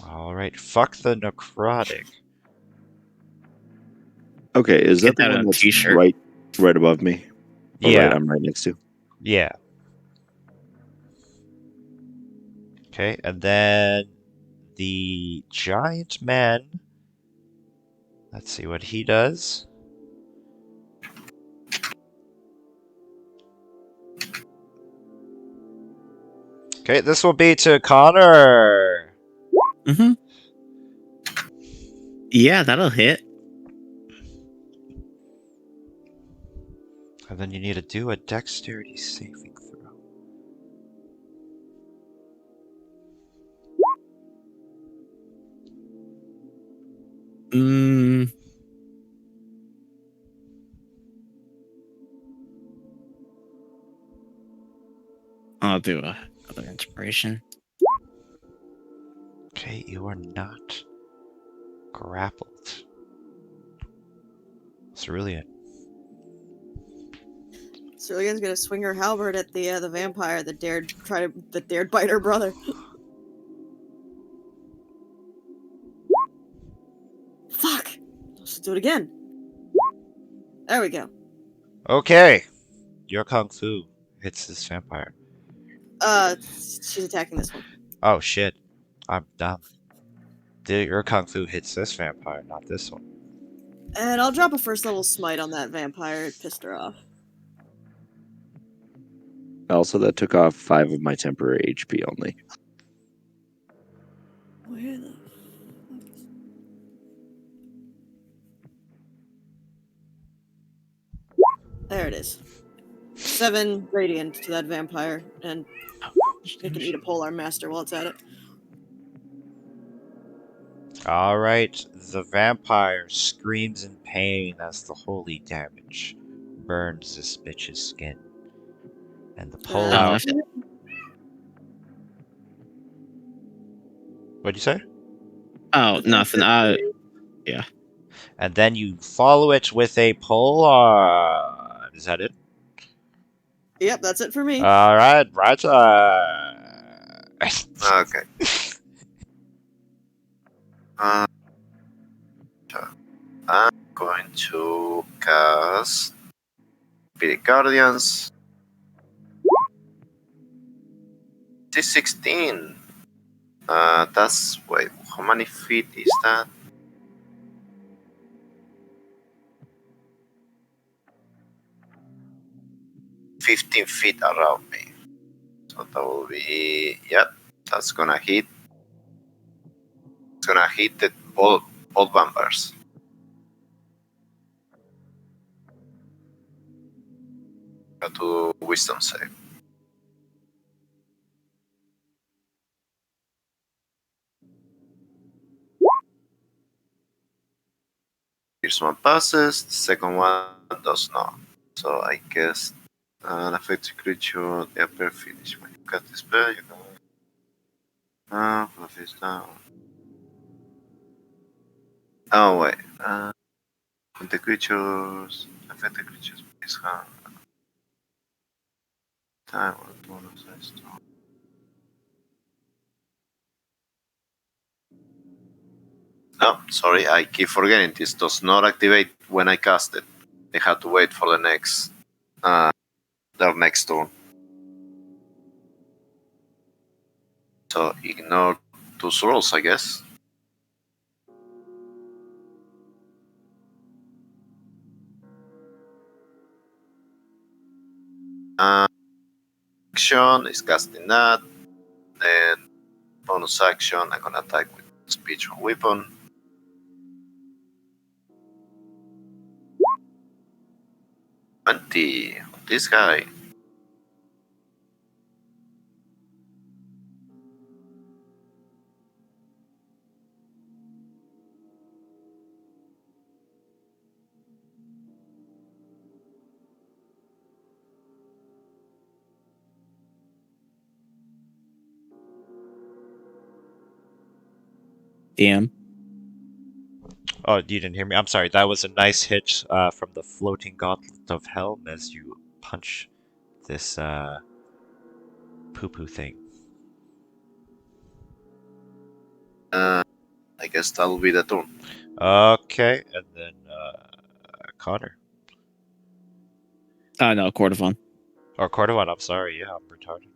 Alright, fuck the necrotic. Okay, is Get that the that on one a that's t-shirt. right above me? Or Yeah, right, I'm right next to. yeah. Okay, and then the giant man. Let's see what he does. Okay, this will be to Connor. Mm-hmm. Yeah, that'll hit. And then you need to do a dexterity saving throw. Mm. I'll do another inspiration. Okay, you are not grappled. Cerulean. Cerulean's gonna swing her halberd at the vampire that dared bite her brother. Fuck! Let's do it again. There we go. Okay, your kung fu hits this vampire. She's attacking this one. Oh shit. I'm dumb. Your kung fu hits this vampire, not this one. And I'll drop a first level smite on that vampire. It pissed her off. Also, that took off 5 of my temporary HP only. Where the fuck is... There it is. 7 radiant to that vampire, and it can eat a polearm master while it's at it. Alright, the vampire screams in pain as the holy damage burns this bitch's skin. And the pullout. What'd you say? Oh, nothing. Yeah. And then you follow it with a pullout. Is that it? Yep, that's it for me. Alright, Raja. Okay. I'm going to cast Spirit Guardians. D16. That's wait. How many feet is that? $15 feet around me. So that will be that's gonna hit. It's gonna hit the both vampires. Got to wisdom save. First one passes, the second one does not. So I guess an affected creature, the upper finish. When you cast this spell, you can put a face down. Oh wait. When the creatures affected creatures is harm. Time or bonus size stone. No, sorry, I keep forgetting this does not activate when I cast it. They have to wait for the next their next turn. So ignore those rolls, I guess. Action is casting that. Then bonus action, I'm gonna attack with speech or weapon. 20. This guy. DM. Oh, you didn't hear me? I'm sorry. That was a nice hit from the floating gauntlet of Helm as you punch this poo-poo thing. I guess that'll be the turn. Okay, and then Connor. No, Cordovon. Or Cordovan, I'm sorry. Yeah, I'm retarded.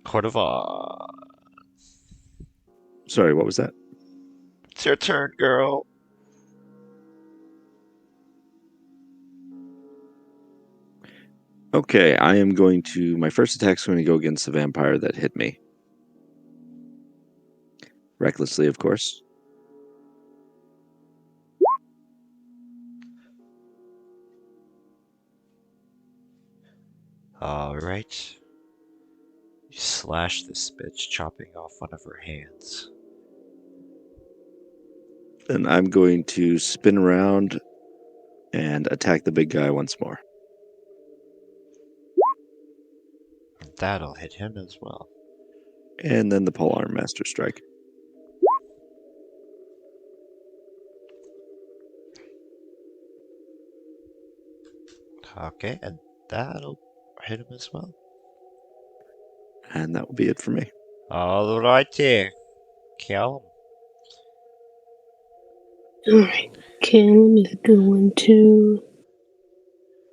Cordovan. Sorry, what was that? It's your turn, girl. Okay, I am going to. My first attack's going to go against the vampire that hit me. Recklessly, of course. Alright. You slash this bitch, chopping off one of her hands. Then I'm going to spin around and attack the big guy once more. That'll hit him as well. And then the polearm master strike. Okay, and that'll hit him as well. And that will be it for me. Alrighty. Kill him. Alright. Caleb is going to.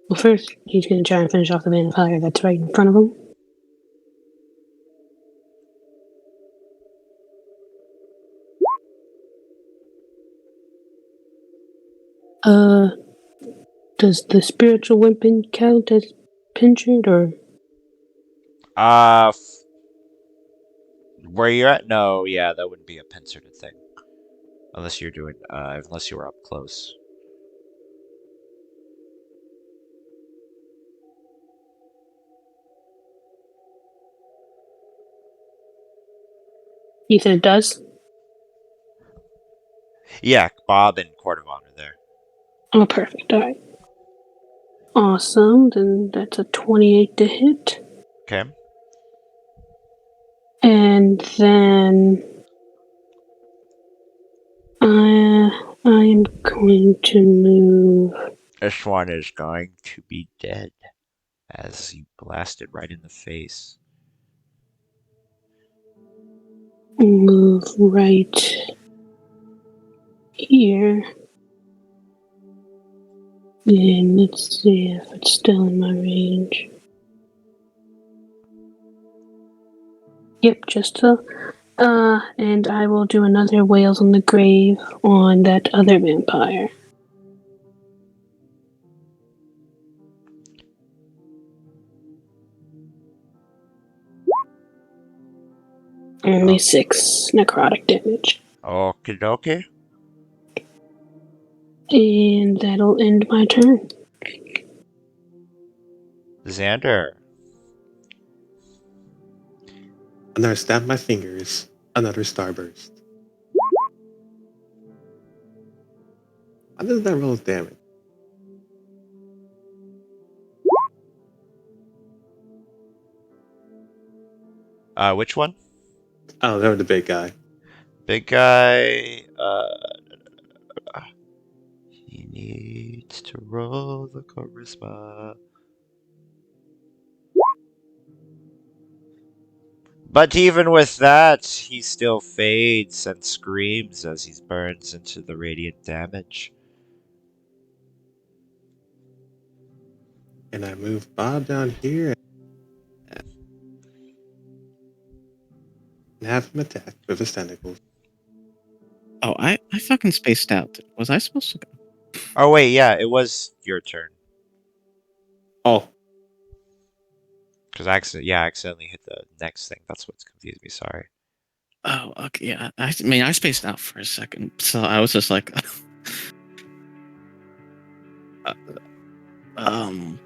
Well, first, he's going to try and finish off the vampire that's right in front of him. Does the spiritual weapon count as pinchered, or? Uh, f- where you're at? No, yeah, that wouldn't be a pincered thing. Unless you're doing, unless you were up close. You said it does? Yeah, Bob and Court of Honor there. Oh, perfect. Alright. Awesome. Then that's a 28 to hit. Okay. And then I am going to move. This one is going to be dead as you blasted right in the face. Move right here. And let's see if it's still in my range. Yep, just so. And I will do another Whales on the Grave on that other vampire. Only 6 necrotic damage. Okie dokie. And that'll end my turn. Xander. Another snap my fingers. Another starburst. How does that roll damage? Which one? Oh, that was the big guy. Big guy, he needs to roll the charisma. But even with that, he still fades and screams as he burns into the radiant damage. And I move Bob down here and have him attack with his tentacles. Oh, I fucking spaced out. Was I supposed to go? Oh wait, yeah, it was your turn. Oh, Because I accidentally hit the next thing. That's what's confused me, sorry. Oh, okay. Yeah. I mean, I spaced out for a second, so I was just like, um.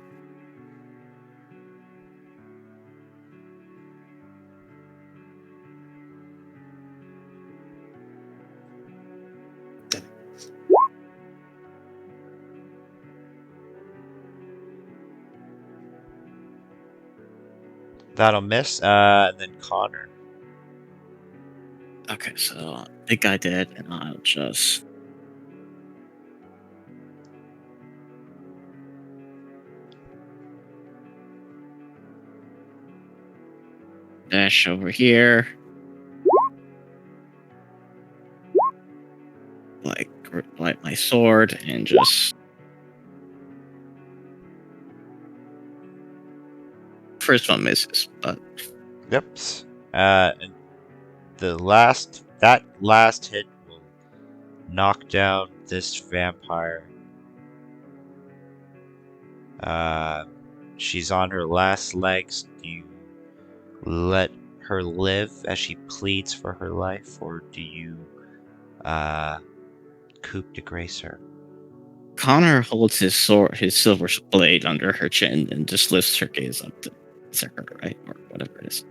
That'll miss, and then Connor. Okay, so I think I did, and I'll just dash over here, like light my sword, and just first one misses, but Yep. And that last hit will knock down this vampire. She's on her last legs. Do you let her live as she pleads for her life, or do you coup de grace her? Connor holds his sword, his silver blade under her chin, and just lifts her gaze up to her, right, or whatever it is.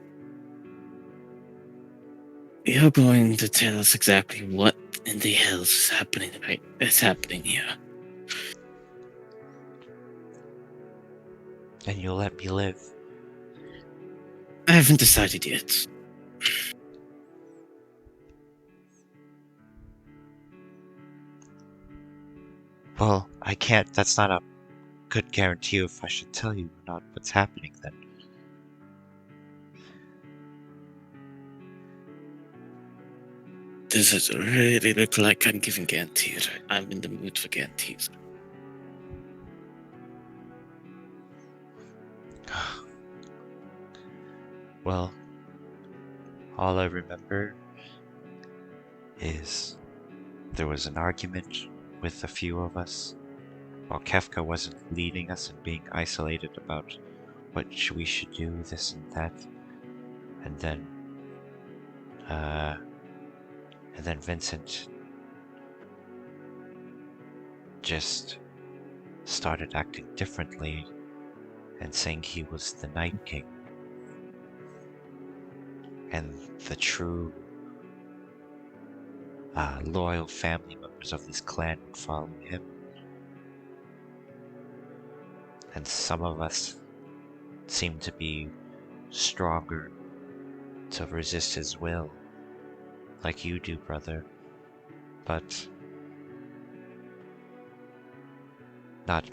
You're going to tell us exactly what in the hell is happening, right? It's happening here. And you'll let me live. I haven't decided yet. Well, I can't. That's not a good guarantee if I should tell you not what's happening then. Does it really look like I'm giving guarantees? I'm in the mood for guarantees. Well, all I remember is there was an argument with a few of us while Kefka wasn't leading us and being isolated about what we should do, this and that. And then Vincent just started acting differently and saying he was the Night King. And the true loyal family members of this clan would follow him. And some of us seemed to be stronger to resist his will, like you do, brother. But not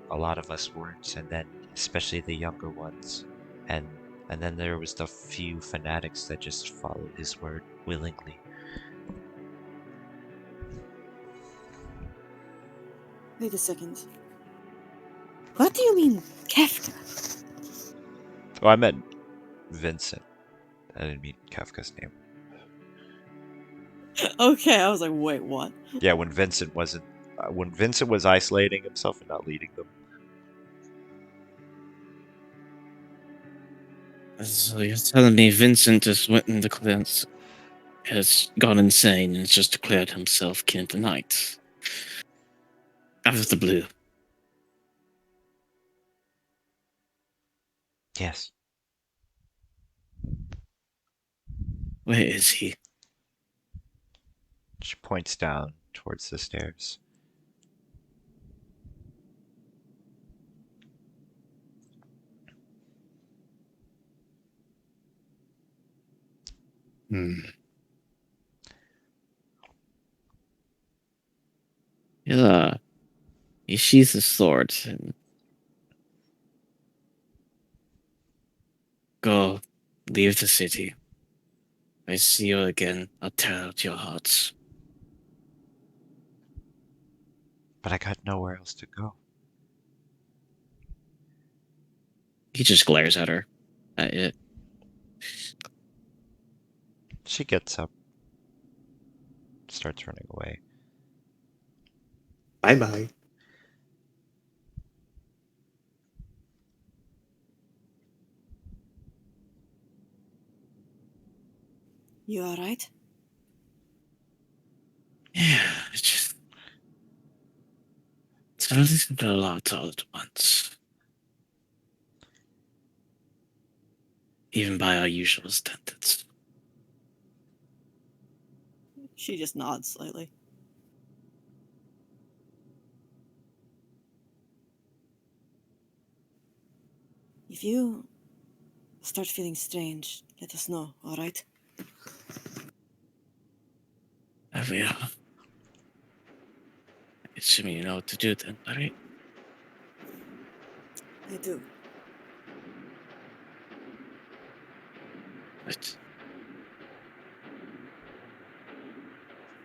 a lot of us weren't, and then especially the younger ones. And then there was the few fanatics that just followed his word willingly. Wait a second. What do you mean, Kefka? Oh, I meant Vincent. I didn't mean Kafka's name. Okay, I was like, wait, what? Yeah, when Vincent was isolating himself and not leading them. So you're telling me Vincent just went in the clans, has gone insane and just declared himself king of the night? Out of the blue. Yes. Where is he? She points down towards the stairs. Yeah. He sheathes his sword and go, leave the city. If I see you again, I'll tear out your hearts. But I got nowhere else to go. He just glares at her. At it. She gets up, starts running away. Bye bye. You alright? Yeah, it's a little lot all at once. Even by our usual standards. She just nods slightly. If you start feeling strange, let us know, alright? I will. Assuming you know what to do then, alright? I do. But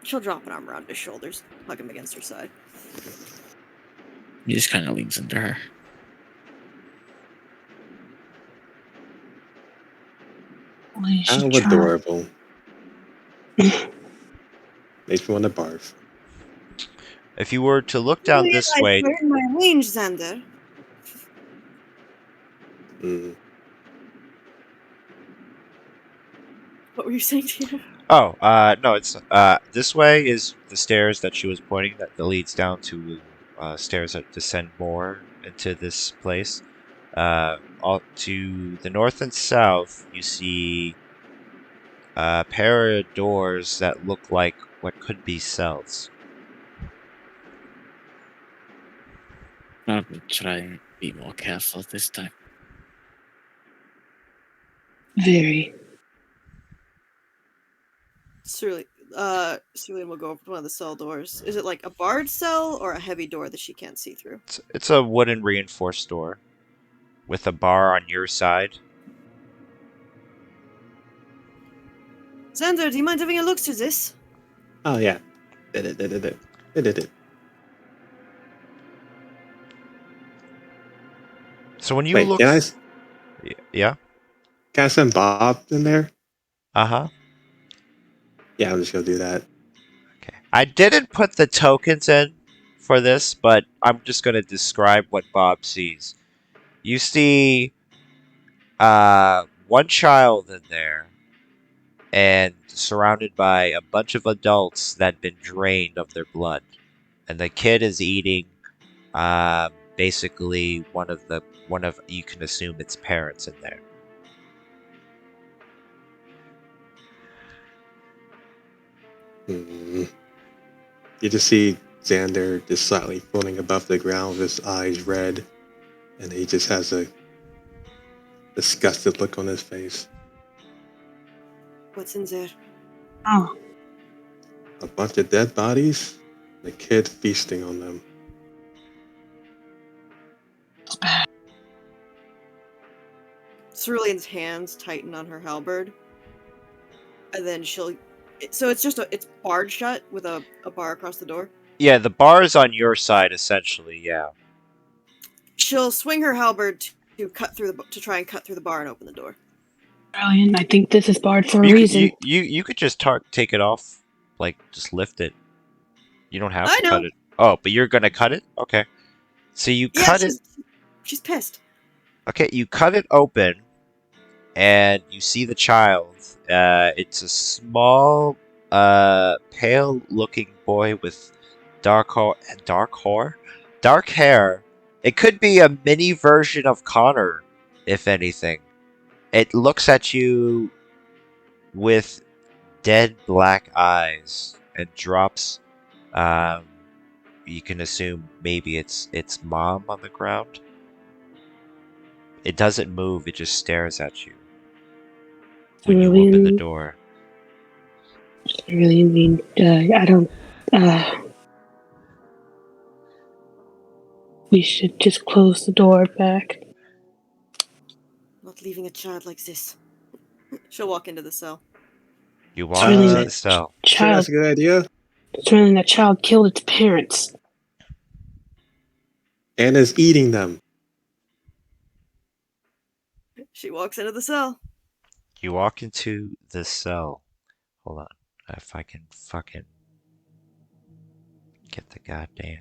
She'll drop an arm around his shoulders, hug him against her side. he just kind of leans into her. How adorable. Makes me want to barf. If you were to look down this way, We're in my range, Xander. Mm. What were you saying to you? oh, no, it's this way is the stairs that she was pointing that leads down to stairs that descend more into this place. All to the north and south, you see a pair of doors that look like what could be cells. I will try and be more careful this time. Very. Cerulean will go over to one of the cell doors. Is it like a barred cell or a heavy door that she can't see through? It's a wooden reinforced door with a bar on your side. Xander, do you mind having a look through this? Oh yeah. Did it. So when you Wait, look, yeah, can I send Bob in there? uh-huh. Yeah, I'm just gonna do that. Okay. I didn't put the tokens in for this, but I'm just going to describe what Bob sees. You see one child in there and surrounded by a bunch of adults that had been drained of their blood. And the kid is eating basically one of you can assume its parents in there. Hmm. You just see Xander just slightly floating above the ground with his eyes red, and he just has a disgusted look on his face. What's in there? Oh, A bunch of dead bodies, and a kid feasting on them. Cerulean's hands tighten on her halberd. And then she'll... So it's barred shut with a bar across the door? Yeah, the bar is on your side, essentially, yeah. She'll swing her halberd to try and cut through the bar and open the door. brilliant. I think this is barred for a You could, reason. you could just take it off, like, just lift it. You don't have I to know. cut it. Oh, but you're gonna cut it? Okay. So you Yeah, cut it. she's pissed. Okay, you cut it open, and you see the child. It's a small, pale-looking boy with dark hair. It could be a mini version of Connor, if anything. It looks at you with dead black eyes and drops. You can assume maybe it's mom on the ground. It doesn't move. It just stares at you when you open the door. Really mean. I don't. We should just close the door back. Not leaving a child like this. She'll walk into the cell. You walk really into that the cell. Sure, child. that's a good idea. It's really that child killed its parents. And is eating them. She walks into the cell. You walk into the cell. Hold on. If I can fucking get the goddamn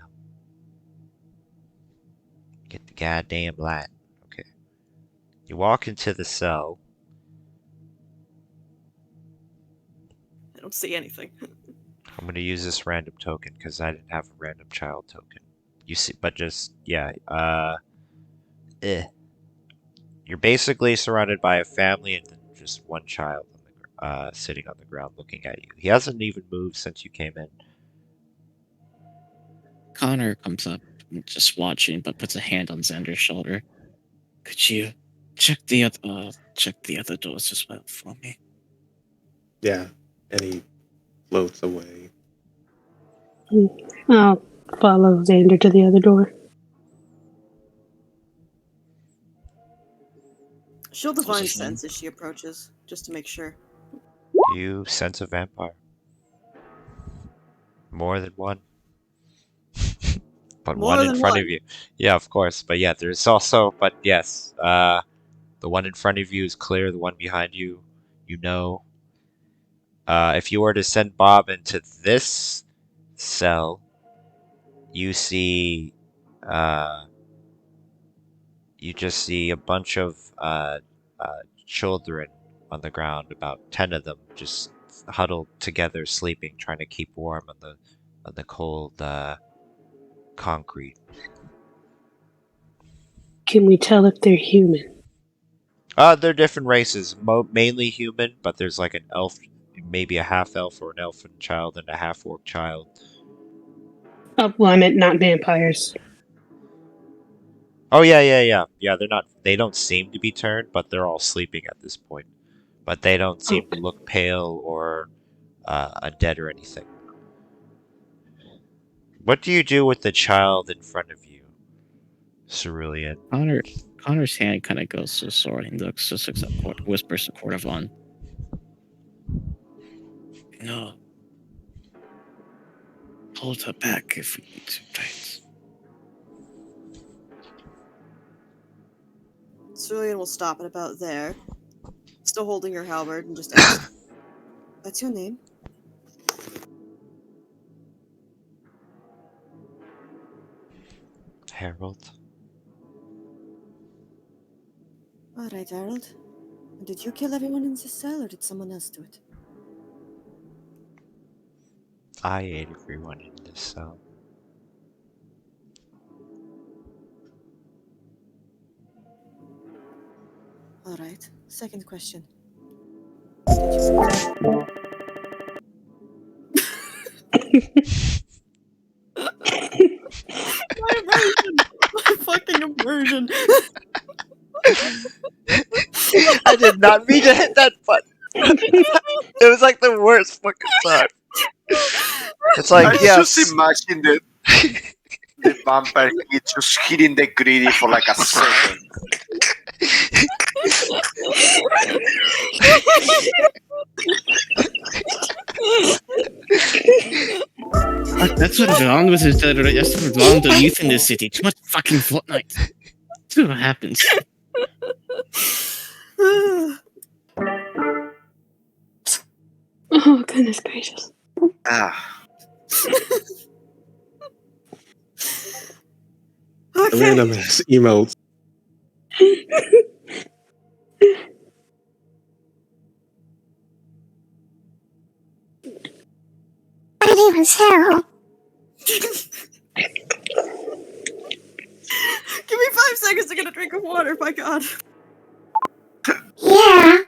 light. Okay. You walk into the cell. I don't see anything. I'm gonna use this random token because I didn't have a random child token. You see, but just yeah. You're basically surrounded by a family and then just one child on sitting on the ground looking at you. He hasn't even moved since you came in. Connor comes up, just watching, but puts a hand on Xander's shoulder. Could you check the other doors as well for me? Yeah, and he floats away. I'll follow Xander to the other door. She'll divine Closes them. sense as she approaches, just to make sure. You sense a vampire. More than one. But More one in than front one. of you. Yeah, of course. But yeah, there's also, but yes, the one in front of you is clear. The one behind you, you know. If you were to send Bob into this cell, you see, you just see a bunch of children on the ground, about 10 of them, just huddled together, sleeping, trying to keep warm on the cold concrete. Can we tell if they're human? They're different races, mainly human, but there's like an elf, maybe a half elf or an elfin child and a half orc child. Oh, well, I meant not vampires. Oh yeah. They don't seem to be turned, but they're all sleeping at this point. But they don't seem to look pale or undead or anything. What do you do with the child in front of you, Cerulean? Connor's hand kind of goes to the sword and whispers to Cordovon. No. Hold her back if we need to, right? Cerulean will stop at about there, still holding her halberd, and just ask, "That's your name?" Harold. All right, Harold. Did you kill everyone in this cell, or did someone else do it? I ate everyone in this cell. All right. Second question. My immersion! My fucking immersion! I did not mean to hit that button. It was like the worst fucking time. It's I like, just yes. imagine the vampire kid just hitting the greedy for like a second. That's what's wrong with it. That's what's wrong with the youth in this city. Too much fucking Fortnite. That's what happens. Oh, goodness gracious. Ah, Okay. Random ass emotes. My name is Harold. Give me 5 seconds to get a drink of water, my god. Yeah.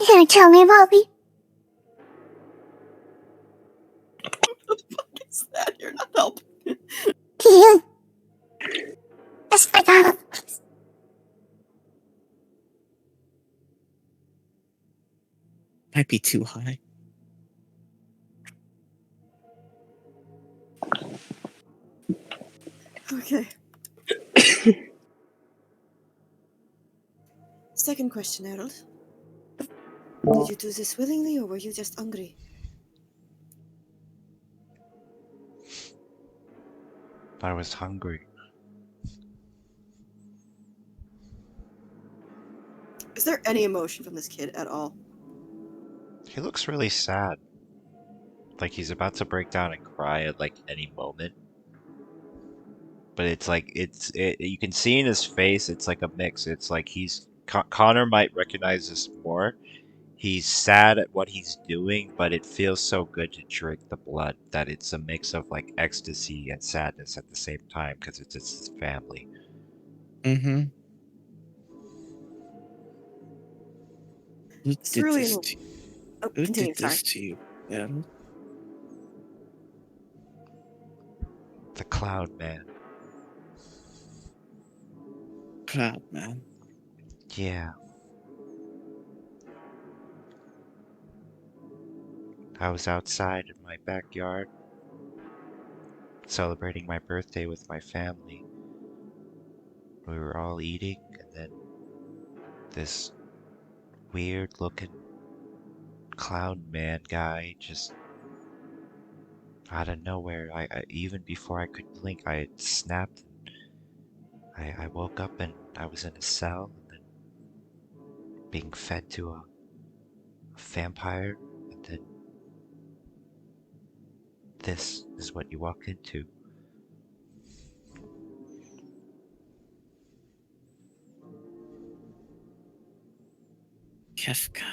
You gonna tell me about me? What's that? You're not helping. Yeah. That's my dad. Might be too high. Okay. Second question, Harold. Did you do this willingly, or were you just hungry? I was hungry. Is there any emotion from this kid at all? He looks really sad. Like he's about to break down and cry at like any moment. But it's like you can see in his face it's like a mix. It's like Connor might recognize this more. He's sad at what he's doing, but it feels so good to drink the blood that it's a mix of like ecstasy and sadness at the same time because it's his family. Mm-hmm. Who did Cerulean this will... to you? Oh, Who continue, did sorry. this to you? Yeah. The Cloud Man. Proud man. Yeah. I was outside in my backyard celebrating my birthday with my family. We were all eating, and then this weird looking clown man guy just out of nowhere. I even before I could blink, I had snapped. I woke up and I was in a cell, and then being fed to a vampire, and then this is what you walk into. Kefka.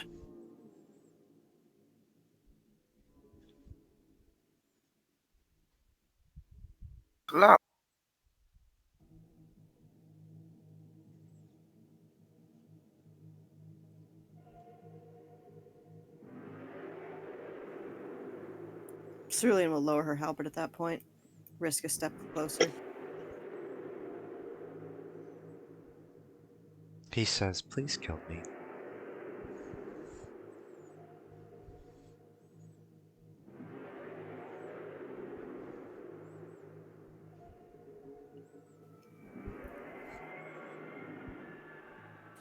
claro. Cerulean will lower her halberd at that point. Risk a step closer. He says, "Please kill me."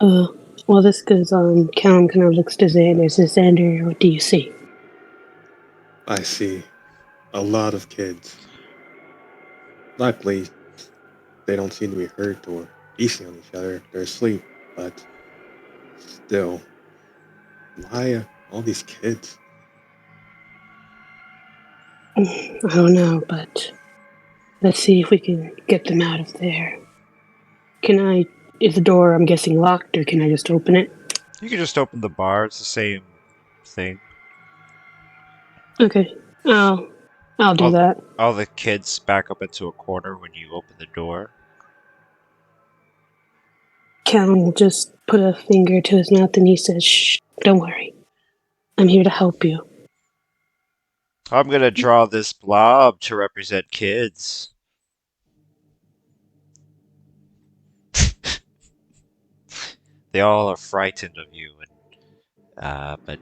While this goes on, Callum kind of looks to Xander. Says, Xander, what do you see? I see a lot of kids. Luckily, they don't seem to be hurt or feasting on each other. They're asleep, but still, why all these kids? I don't know, but let's see if we can get them out of there. Is the door, I'm guessing, locked, or can I just open it? You can just open the bar. It's the same thing. Okay, I'll do All, that. all the kids back up into a corner when you open the door. Callum will just put a finger to his mouth and he says, shh, don't worry. I'm here to help you. I'm gonna draw this blob to represent kids. They all are frightened of you, but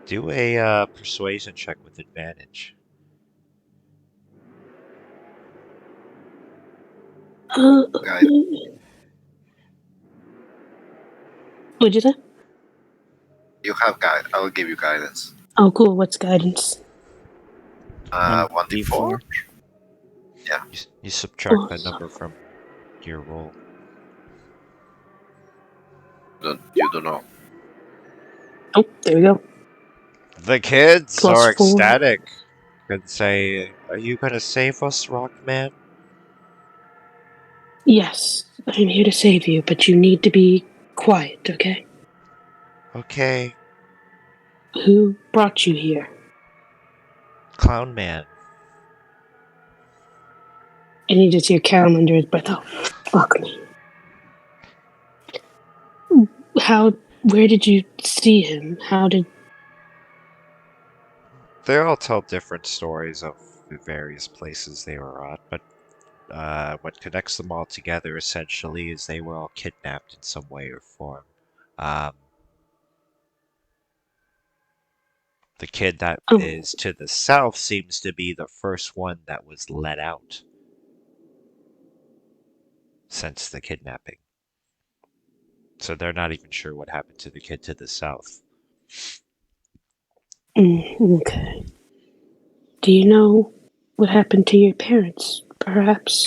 do a persuasion check with advantage. Guide. What'd you say? You have guide. I will give you guidance. Oh, cool. What's guidance? 1d4? You subtract Oh, that number from your roll. You don't know. Oh, there we go. The kids Plus are 4. ecstatic. Could say, "Are you gonna save us, Rockman?" Yes, I'm here to save you, but you need to be quiet, okay? Okay, Who brought you here? Clown Man. And you just hear Callum under his breath. Oh, fuck me. Where did you see him? They all tell different stories of the various places they were at, but what connects them all together essentially is they were all kidnapped in some way or form. Um, the kid that Oh, is to the south seems to be the first one that was let out since the kidnapping. So they're not even sure what happened to the kid to the south. okay. Do you know what happened to your parents, perhaps?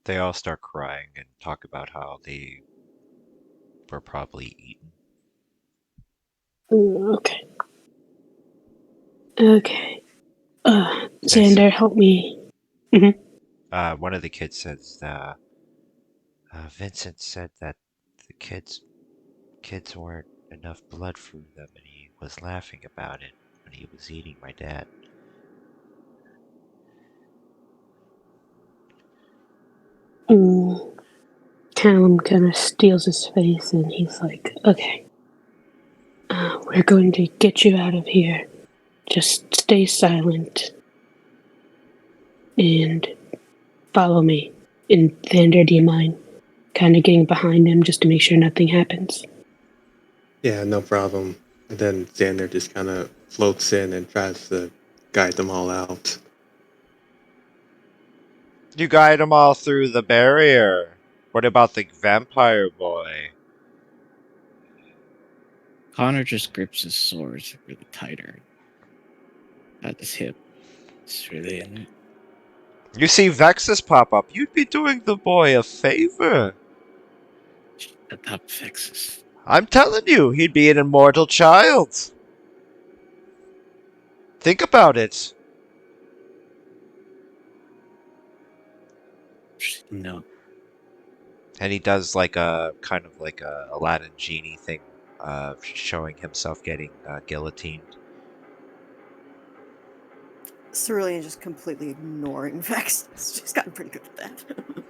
They all start crying and talk about how they were probably eaten. Okay. Okay. Says, Xander, help me. one of the kids says, Vincent said that the kids weren't enough blood for them, and he was laughing about it when he was eating my dad. Callum kind of steals his face and he's like, okay, we're going to get you out of here. Just stay silent and follow me. And Xander, do you mind kind of getting behind him just to make sure nothing happens? Yeah, no problem. And then Xander just kind of floats in and tries to guide them all out. You guide them all through the barrier. What about the vampire boy? Connor just grips his sword really tighter at his hip. It's really You see Vexus pop up. You'd be doing the boy a favor. shut up, Vexus. I'm telling you, he'd be an immortal child. Think about it. No. And he does like a kind of like a Aladdin genie thing, showing himself getting guillotined. Cerulean just completely ignoring Vex. She's gotten pretty good at that.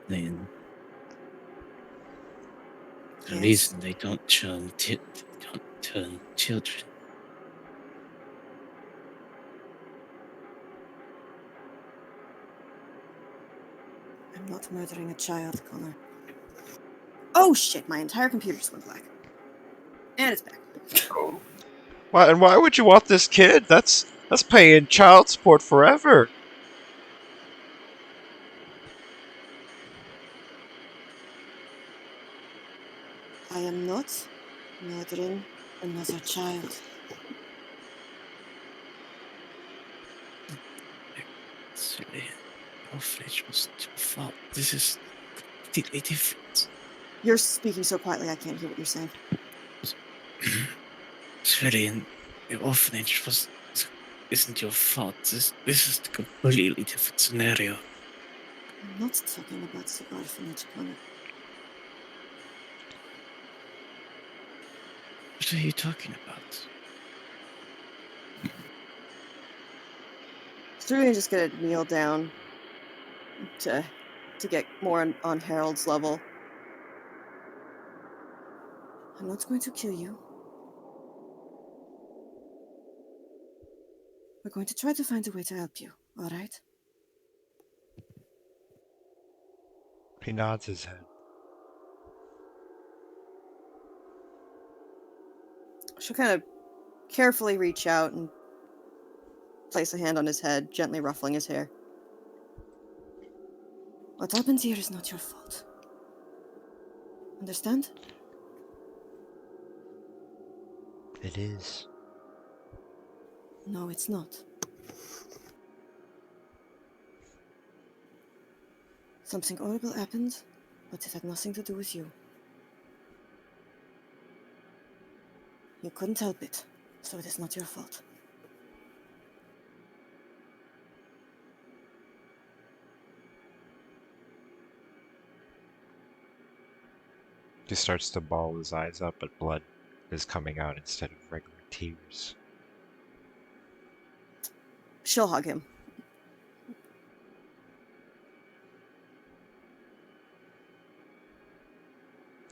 Then the Yes. reason they don't turn children. I'm not murdering a child, Connor. Oh shit, my entire computer just went black. And it's back. Why would you want this kid? That's paying child support forever. I am not murdering another child. Silly. The orphanage wasn't your fault. This is completely different. You're speaking so quietly I can't hear what you're saying. Silly, the orphanage isn't your fault. This is a completely different scenario. I'm not talking about the orphanage, Connor. What are you talking about? Cerulean's just gonna kneel down to get more on Harold's level. I'm not going to kill you. We're going to try to find a way to help you, alright? He nods his head. She'll kind of carefully reach out and place a hand on his head, gently ruffling his hair. What happened here is not your fault. Understand? It is. No, it's not. Something horrible happened, but it had nothing to do with you. You couldn't help it, so it is not your fault. He starts to ball his eyes up, but blood is coming out instead of regular tears. She'll hug him.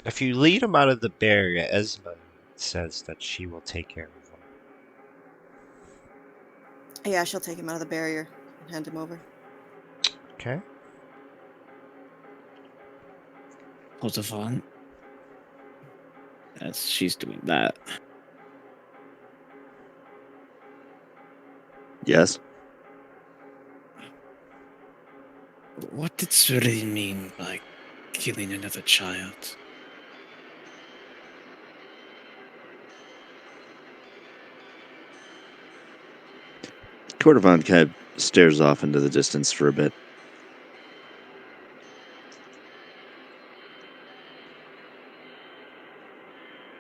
If you lead him out of the barrier, Esma says that she will take care of him. Yeah, she'll take him out of the barrier and hand him over. Okay. Potafan, as she's doing that. Yes. What did Suri mean by killing another child? Cordovan kind of stares off into the distance for a bit.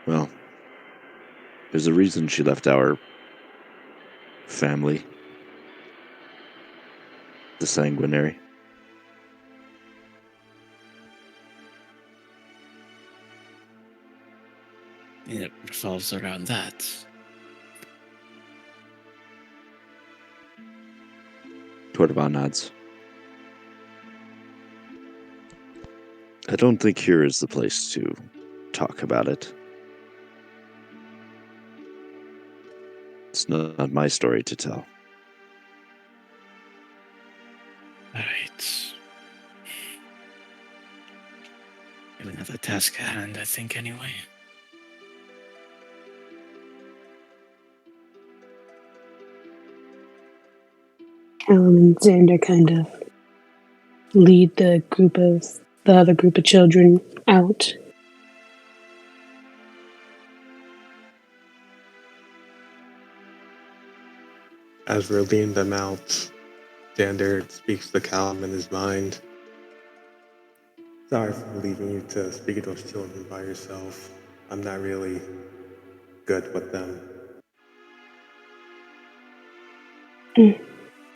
Well, there's a reason she left our family. The sanguinary. It revolves around that. Cordovan nods. I don't think here is the place to talk about it. It's not my story to tell. Alright. We have another task at hand, I think, anyway. Callum and Xander kind of lead the other group of children out. As we're leading them out, Xander speaks to Callum in his mind. Sorry for leaving you to speak to those children by yourself. I'm not really good with them.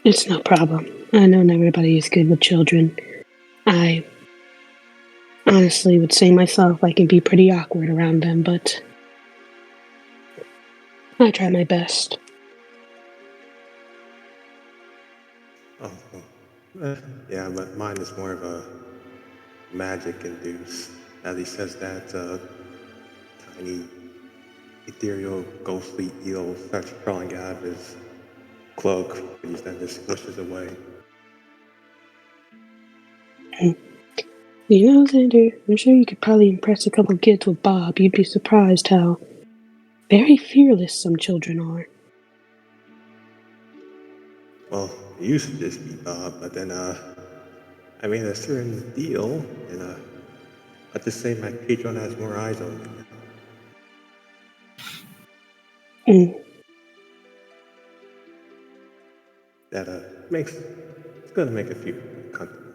It's no problem. I know not everybody is good with children. I honestly would say myself I can be pretty awkward around them, but I try my best. Oh, yeah, but mine is more of a magic induced. As he says that, tiny ethereal ghostly eel starts crawling out of his cloak, and he then just squishes away. You know, Xander, I'm sure you could probably impress a couple kids with Bob. You'd be surprised how very fearless some children are. Well, it used to just be Bob, but then I made a certain deal, and I'd just say my patron has more eyes on me now. Mm. That it's gonna make a few comfortable.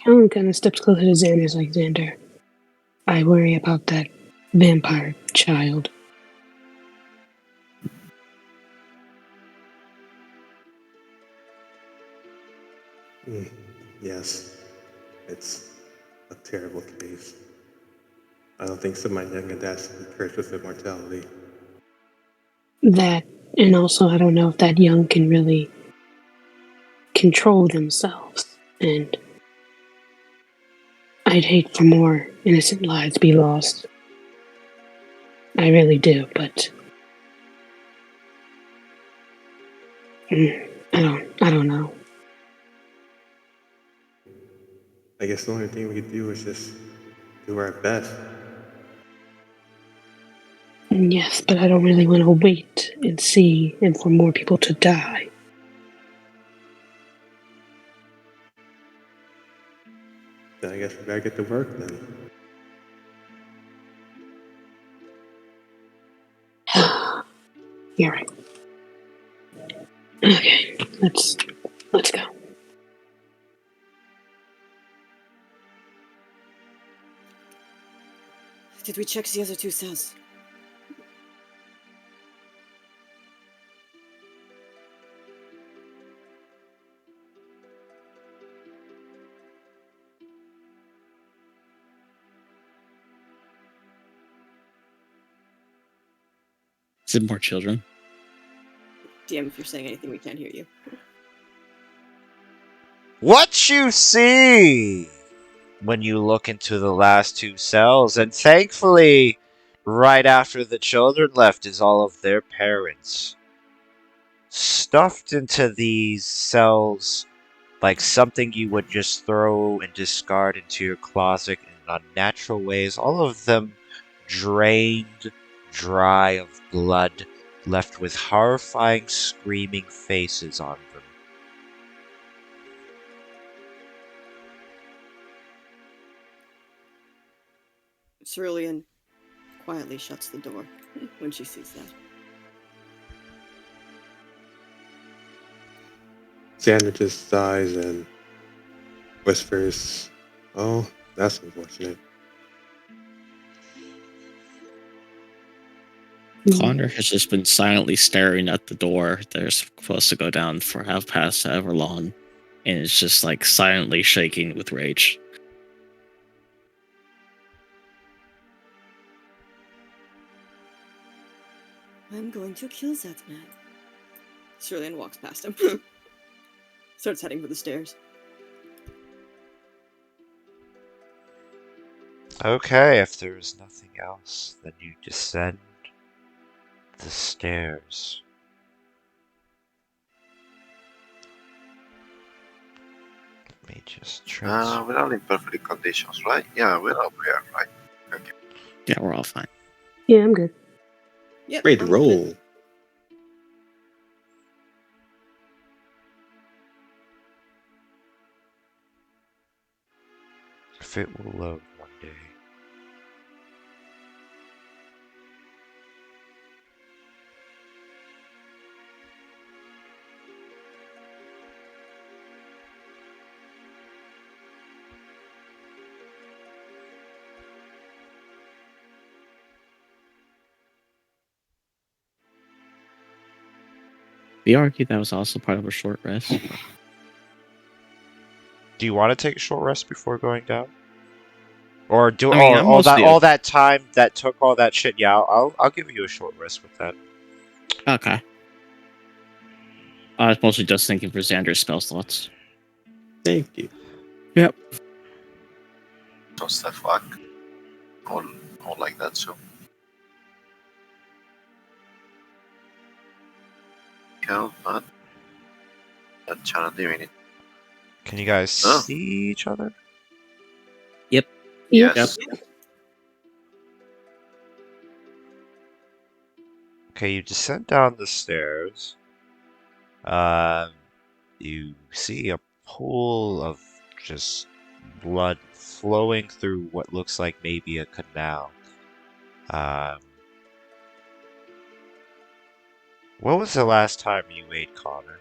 Alan kind of steps closer to Xander's like, Xander, I worry about that vampire child. Yes, it's a terrible case. I don't think somebody young and that's cursed with immortality. That, and also I don't know if that young can really control themselves. And I'd hate for more innocent lives to be lost. I really do, but I don't know. I guess the only thing we could do is just do our best. Yes, but I don't really want to wait and see and for more people to die. Then I guess we gotta get to work then. You're right. Okay, let's go. Did we check the other two cells? Is it more children? DM, if you're saying anything, we can't hear you. What you see when you look into the last two cells, and thankfully, right after the children left, is all of their parents. Stuffed into these cells like something you would just throw and discard into your closet in unnatural ways, all of them drained dry of blood, left with horrifying screaming faces on them. Cerulean quietly shuts the door when she sees that. Xander just sighs and whispers, "Oh, that's unfortunate." Connor has just been silently staring at the door they're supposed to go down for half past however long, and it's just like silently shaking with rage. I'm going to kill that man. Cerulean walks past him. Starts heading for the stairs. Okay, if there is nothing else, then you descend the stairs. Let me just transfer. We're all in perfect conditions, right? Yeah, we're all here, right? Okay. Yeah, we're all fine. Yeah, I'm good. Yep. Great I'm roll. good. If it will load one day. We argue that was also part of a short rest. Do you want to take a short rest before going down? Or do I mean, I'm all mostly that time that took all that shit? Yeah, I'll give you a short rest with that. okay. I was mostly just thinking for Xander's spell slots. Thank you. Yep. So stuff fuck. All like that, so. Count, but that channel doing it. Can you guys Oh. see each other? Yes. Okay, you descend down the stairs. You see a pool of just blood flowing through what looks like maybe a canal. What was the last time you ate, Connor?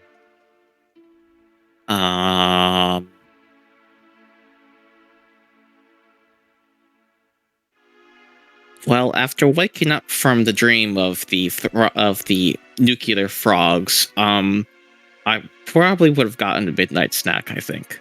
Well, after waking up from the dream of the nuclear frogs, I probably would have gotten a midnight snack, I think.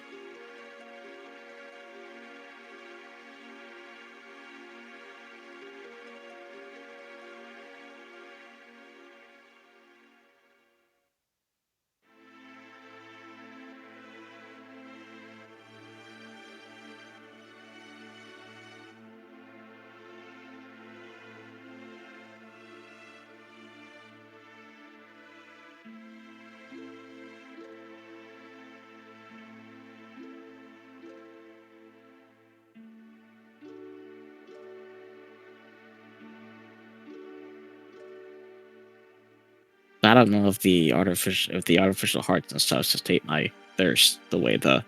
I don't know if the artificial hearts and stuff sustain my thirst the way the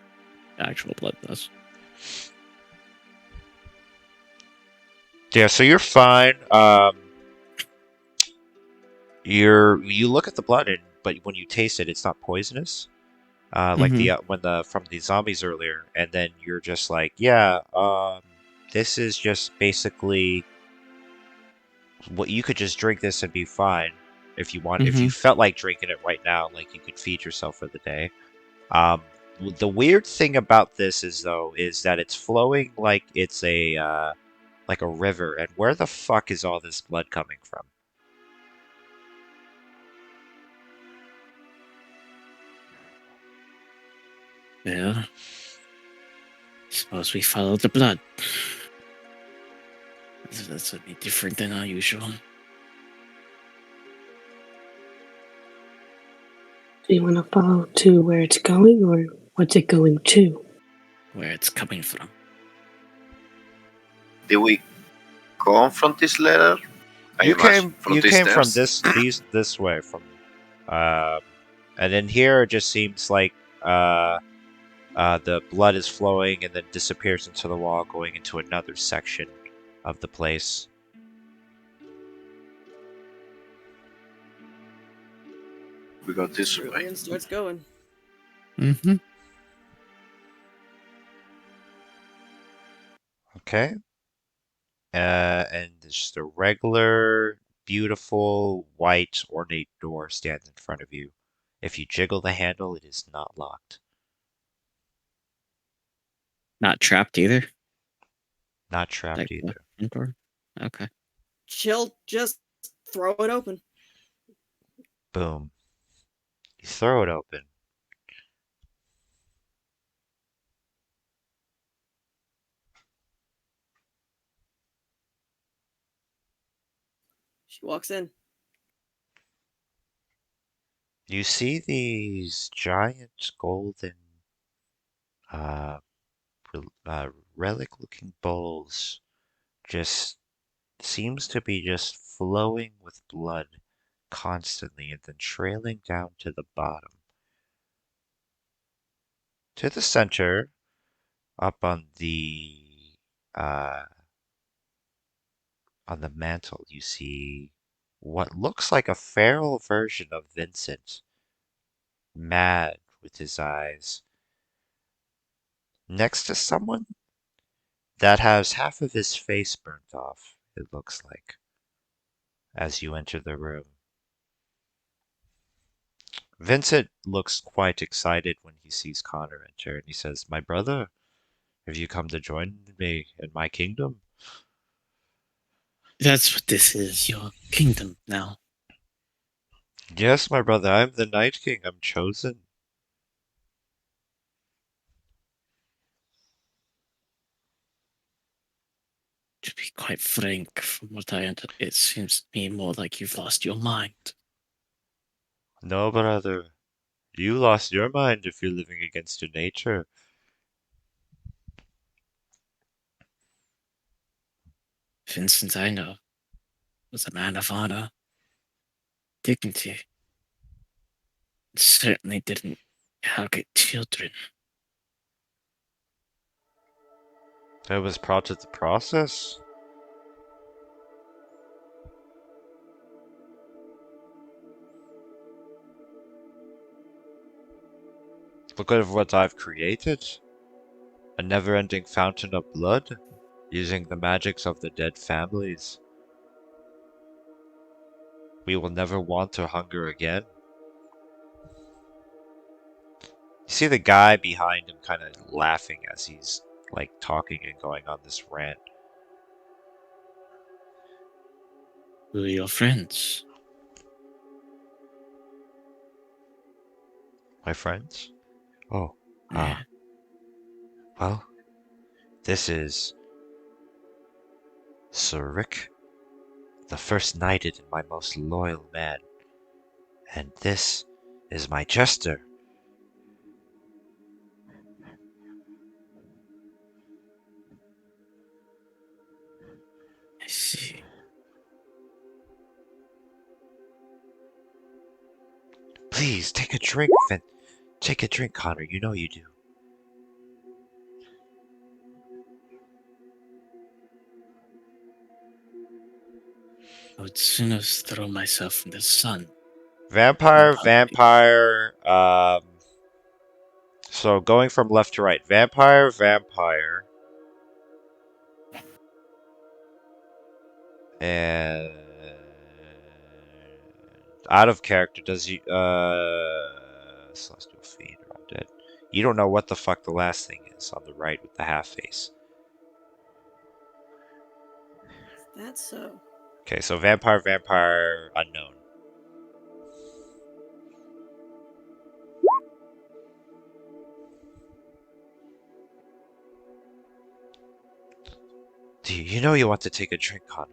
actual blood does. Yeah, so you're fine. You look at the blood, but when you taste it, it's not poisonous. Like Mhm. when the from the zombies earlier, and then you're just like, yeah, this is just basically what you could just drink this and be fine if you want. If you Mhm. felt like drinking it right now, like you could feed yourself for the day. The weird thing about this is that it's flowing like a river, and where the fuck is all this blood coming from? Well, suppose we follow the blood. That's a bit different than our usual. Do you want to follow to where it's going, or what's it going to? Where it's coming from. Did we come from this letter? I imagine from You these came from stairs. this way from, um, and then here it just seems like the blood is flowing and then disappears into the wall, going into another section of the place. We got this way. Cerulean starts going. Mm-hmm. Okay. And just a regular, beautiful, white, ornate door stands in front of you. If you jiggle the handle, it is not locked. Not trapped either. Not trapped Like the either. front door. Okay. She'll just throw it open. Boom. You throw it open. She walks in. You see these giant golden uh, relic-looking bowls just seems to be just flowing with blood constantly and then trailing down to the bottom. To the center, up uh, on the mantle, you see what looks like a feral version of Vincent, mad with his eyes, next to someone that has half of his face burnt off, it looks like, as you enter the room. Vincent looks quite excited when he sees Connor enter, and he says, "My brother, have you come to join me in my kingdom?" That's what this is, your kingdom now. "Yes, my brother, I'm the Night King. I'm chosen." To be quite frank, from what it seems to me more like you've lost your mind. "No, brother. You lost your mind if you're living against your nature." Vincent, I know, was a man of honor, dignity. Certainly didn't target children. That was part of the process. Look at what I've created. A never-ending fountain of blood, using the magics of the dead families. We will never want to hunger again. You see the guy behind him kind of laughing as he's like talking and going on this rant. Who are your friends? My friends? Oh, Yeah. well, this is Sir Rick, the first knighted and my most loyal man. And this is my jester. I see. Please, take a drink, Vin. Take a drink, Connor. You know you do. I would sooner throw myself in the sun. Vampire, Hungry. vampire, so going from left to right. Vampire, vampire. And out of character, does you Celestial Fiend or Undead. You don't know what the fuck the last thing is on the right with the half face. That's so. Okay, so vampire, vampire, unknown. Do you know you want to take a drink, Connor?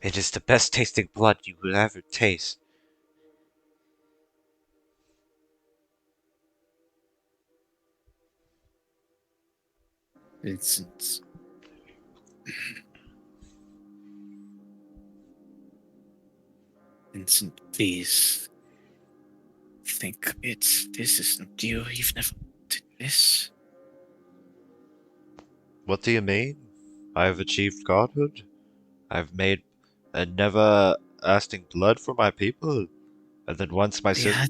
It is the best tasting blood you could ever taste. Vincent. Vincent, please. Think this isn't you. You've never did this. What do you mean? I have achieved godhood. I've made a never-lasting blood for my people. And then once my We had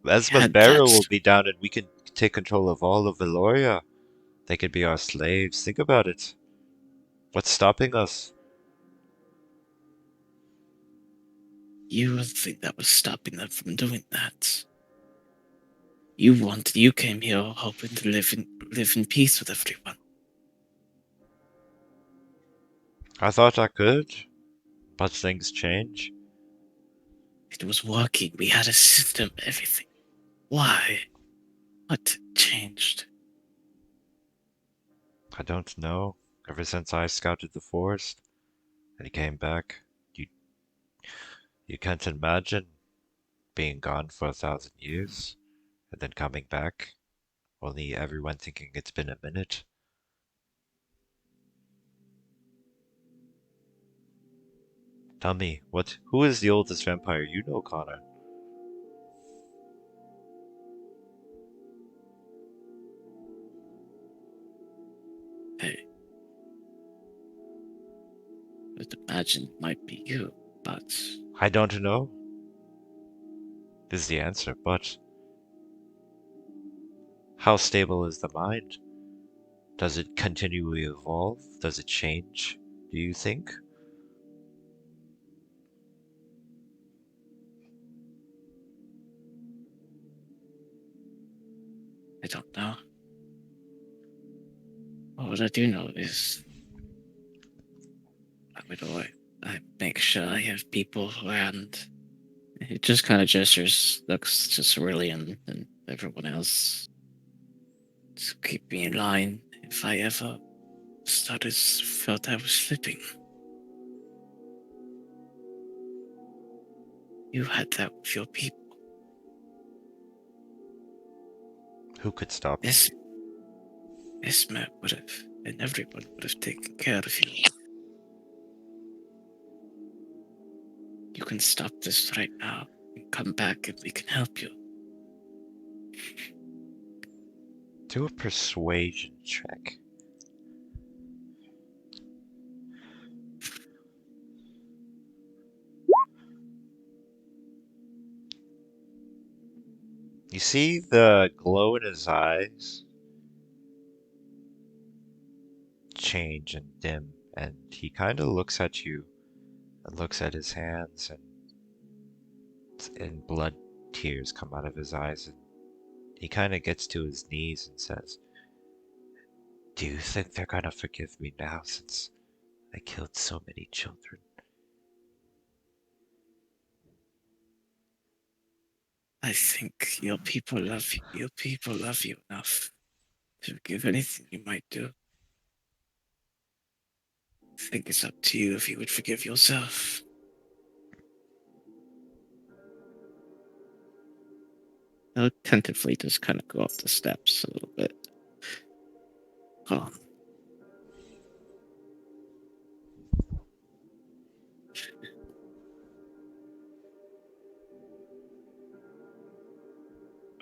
Esma's had burial that. will be done and we can take control of all of Vaeloria. They could be our slaves. Think about it. What's stopping us? You were the thing that was stopping them from doing that. You came here hoping to live in peace with everyone. I thought I could, but things change. It was working. We had a system, everything. Why? What changed? I don't know. Ever since I scouted the forest and came back, you can't imagine being gone for 1,000 years and then coming back, only everyone thinking it's been a minute. Tell me, who is the oldest vampire you know, Connor? I would imagine it might be you, but I don't know, is the answer, but how stable is the mind? Does it continually evolve? Does it change, do you think? I don't know. What I do know is I make sure I have people around. It just kind of gestures, looks to Cerulean and everyone else to keep me in line if I ever felt I was slipping. You had that with your people. Who could stop This me? Isma would have, and everyone would have taken care of you. You can stop this right now and come back and we can help you. Do a persuasion check. You see the glow in his eyes change and dim, and he kind of looks at you and looks at his hands, and blood tears come out of his eyes, and he kind of gets to his knees and says, "Do you think they're gonna forgive me now since I killed so many children?" I think your people love you. Your people love you enough to forgive anything you might do. I think it's up to you if you would forgive yourself. I'll tentatively just kind of go up the steps a little bit. Oh.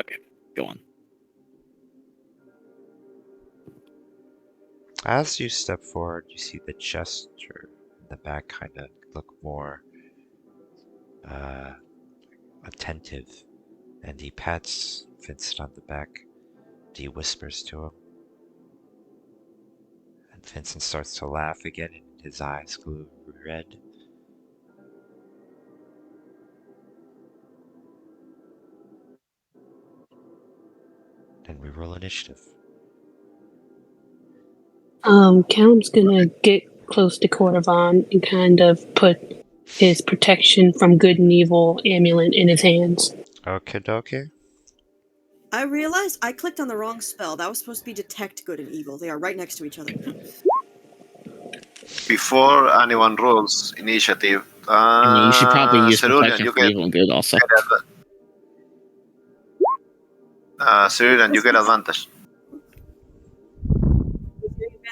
Okay, go on. As you step forward, you see the gesture in the back kind of look more attentive, and he pats Vincent on the back. He whispers to him, and Vincent starts to laugh again, and his eyes glow red. Then we roll initiative. Callum's gonna get close to Cordovan and kind of put his protection from good and evil amulet in his hands. Okie dokie. I realized I clicked on the wrong spell. That was supposed to be detect good and evil. They are right next to each other. Before anyone rolls initiative, I mean, you should probably use Cerulean, protection you for get evil and good also. Cerulean, you get advantage.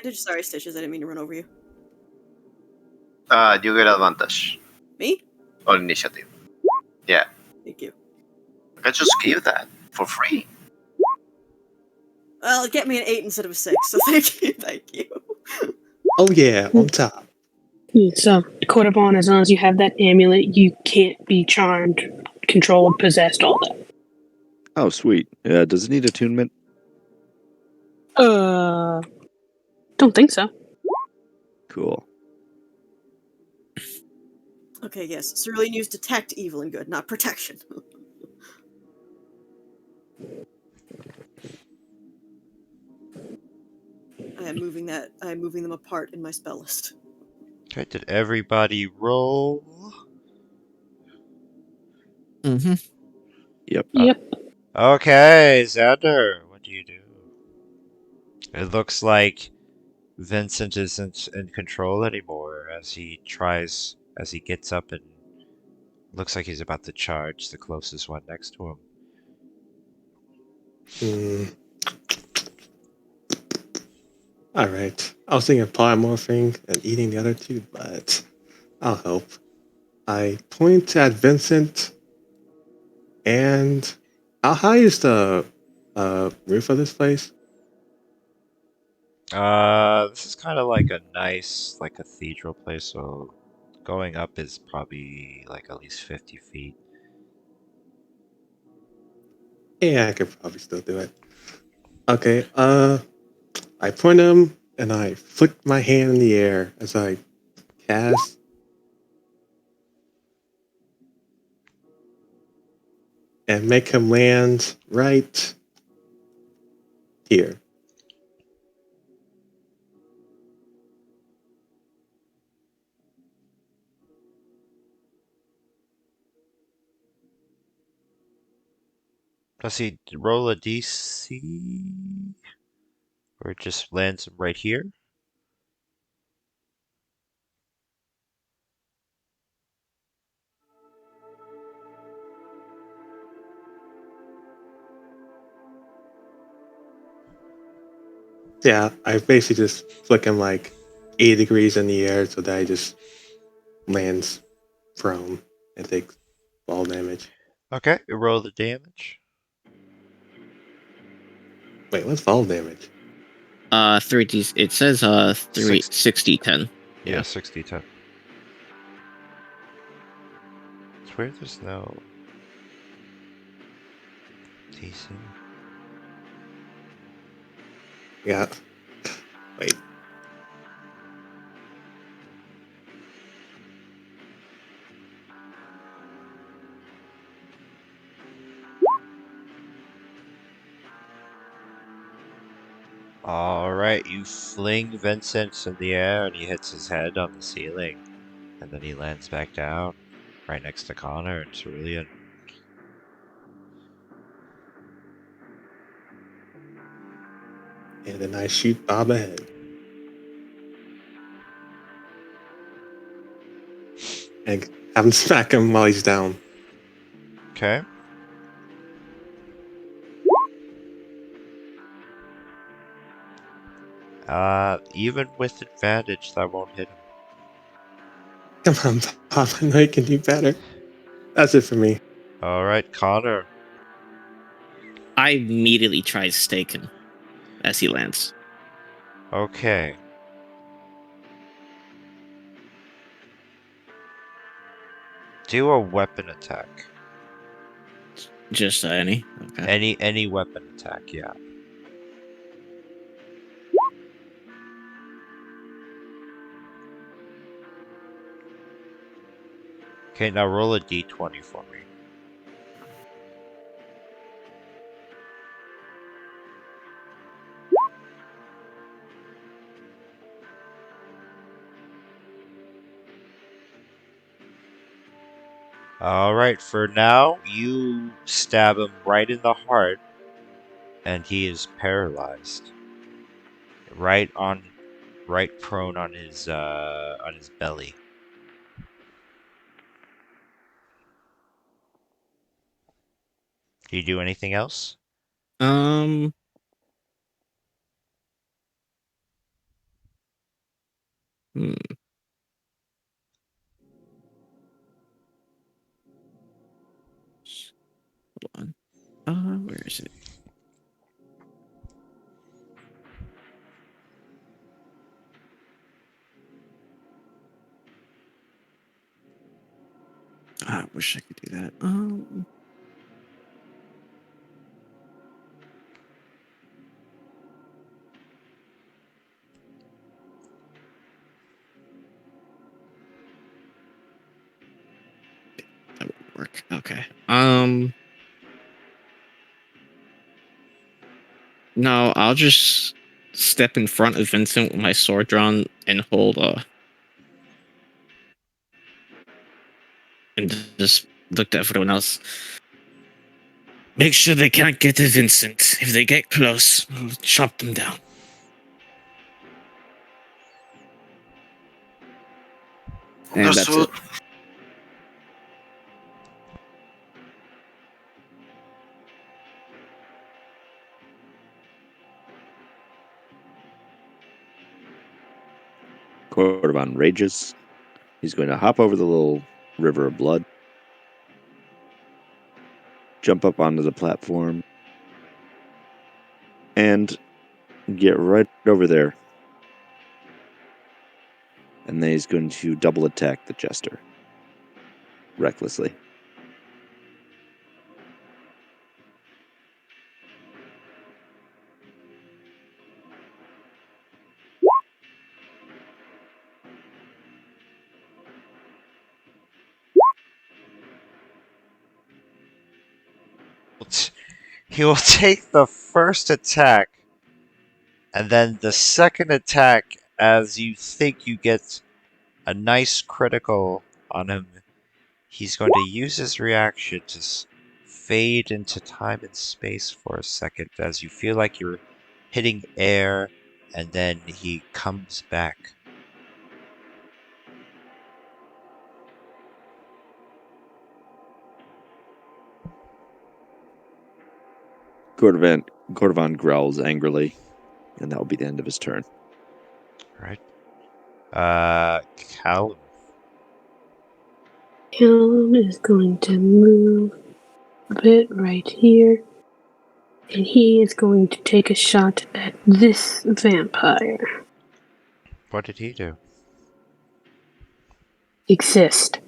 Advantage? Sorry, Stitches. I didn't mean to run over you. You get advantage Me? on initiative. Yeah, Thank you. I can just give that for free. Well, it get me an 8 instead of a 6, so thank you, thank you. Oh yeah, on top. So, Cordovan, as long as you have that amulet, you can't be charmed, controlled, possessed, all that. Oh, sweet. Does it need attunement? Don't think so. Cool. Okay, yes, Cerulean used detect evil and good, not protection. I am moving them apart in my spell list. Okay, did everybody roll? Mm-hmm. Yep. Yep. Okay, Xander, what do you do? It looks like Vincent isn't in control anymore as he gets up and looks like he's about to charge the closest one next to him. All right. I was thinking polymorphing and eating the other two, but I'll help. I point at Vincent, and how high is the roof of this place? This is kind of like a nice, like cathedral place, so going up is probably like at least 50 feet. Yeah, I could probably still do it. Okay, I point him and I flick my hand in the air as I cast. And make him land right here. Does he roll a DC? Or it just lands right here? Yeah, I basically just flick him like 80 degrees in the air so that he just lands prone and takes fall damage. Okay, roll the damage. Wait, what's fall damage? 3D. It says 60-10. Yeah, 60-10. It's weird there's no DC. Yeah. Wait. Alright, you fling Vincent in the air and he hits his head on the ceiling. And then he lands back down, right next to Connor and Cerulean. And then I shoot Bob ahead. And have him smack him while he's down. Okay. Even with advantage, that won't hit him. Come on, Bob. I know you can do better. That's it for me. Alright, Connor. I immediately try to stake him as he lands. Okay. Do a weapon attack. Just any. Okay. Any weapon attack, yeah. Okay, now roll a d20 for me. Alright, for now, you stab him right in the heart, and he is paralyzed. Right prone on his belly. Do you do anything else? Hmm. Hold on. Where is it? I wish I could do that. That wouldn't work. Okay. No, I'll just step in front of Vincent with my sword drawn and hold and just look to everyone else. Make sure they can't get to Vincent. If they get close, I'll chop them down. And that's it. Cordovan rages. He's going to hop over the little river of blood, jump up onto the platform, and get right over there. And then he's going to double attack the jester. Recklessly. He will take the first attack, and then the second attack, as you think you get a nice critical on him, he's going to use his reaction to fade into time and space for a second, as you feel like you're hitting air, and then he comes back. Cordovan growls angrily, and that will be the end of his turn. Right. Callum. Callum is going to move a bit right here And he is going to take a shot at this vampire. What did he do? Exist.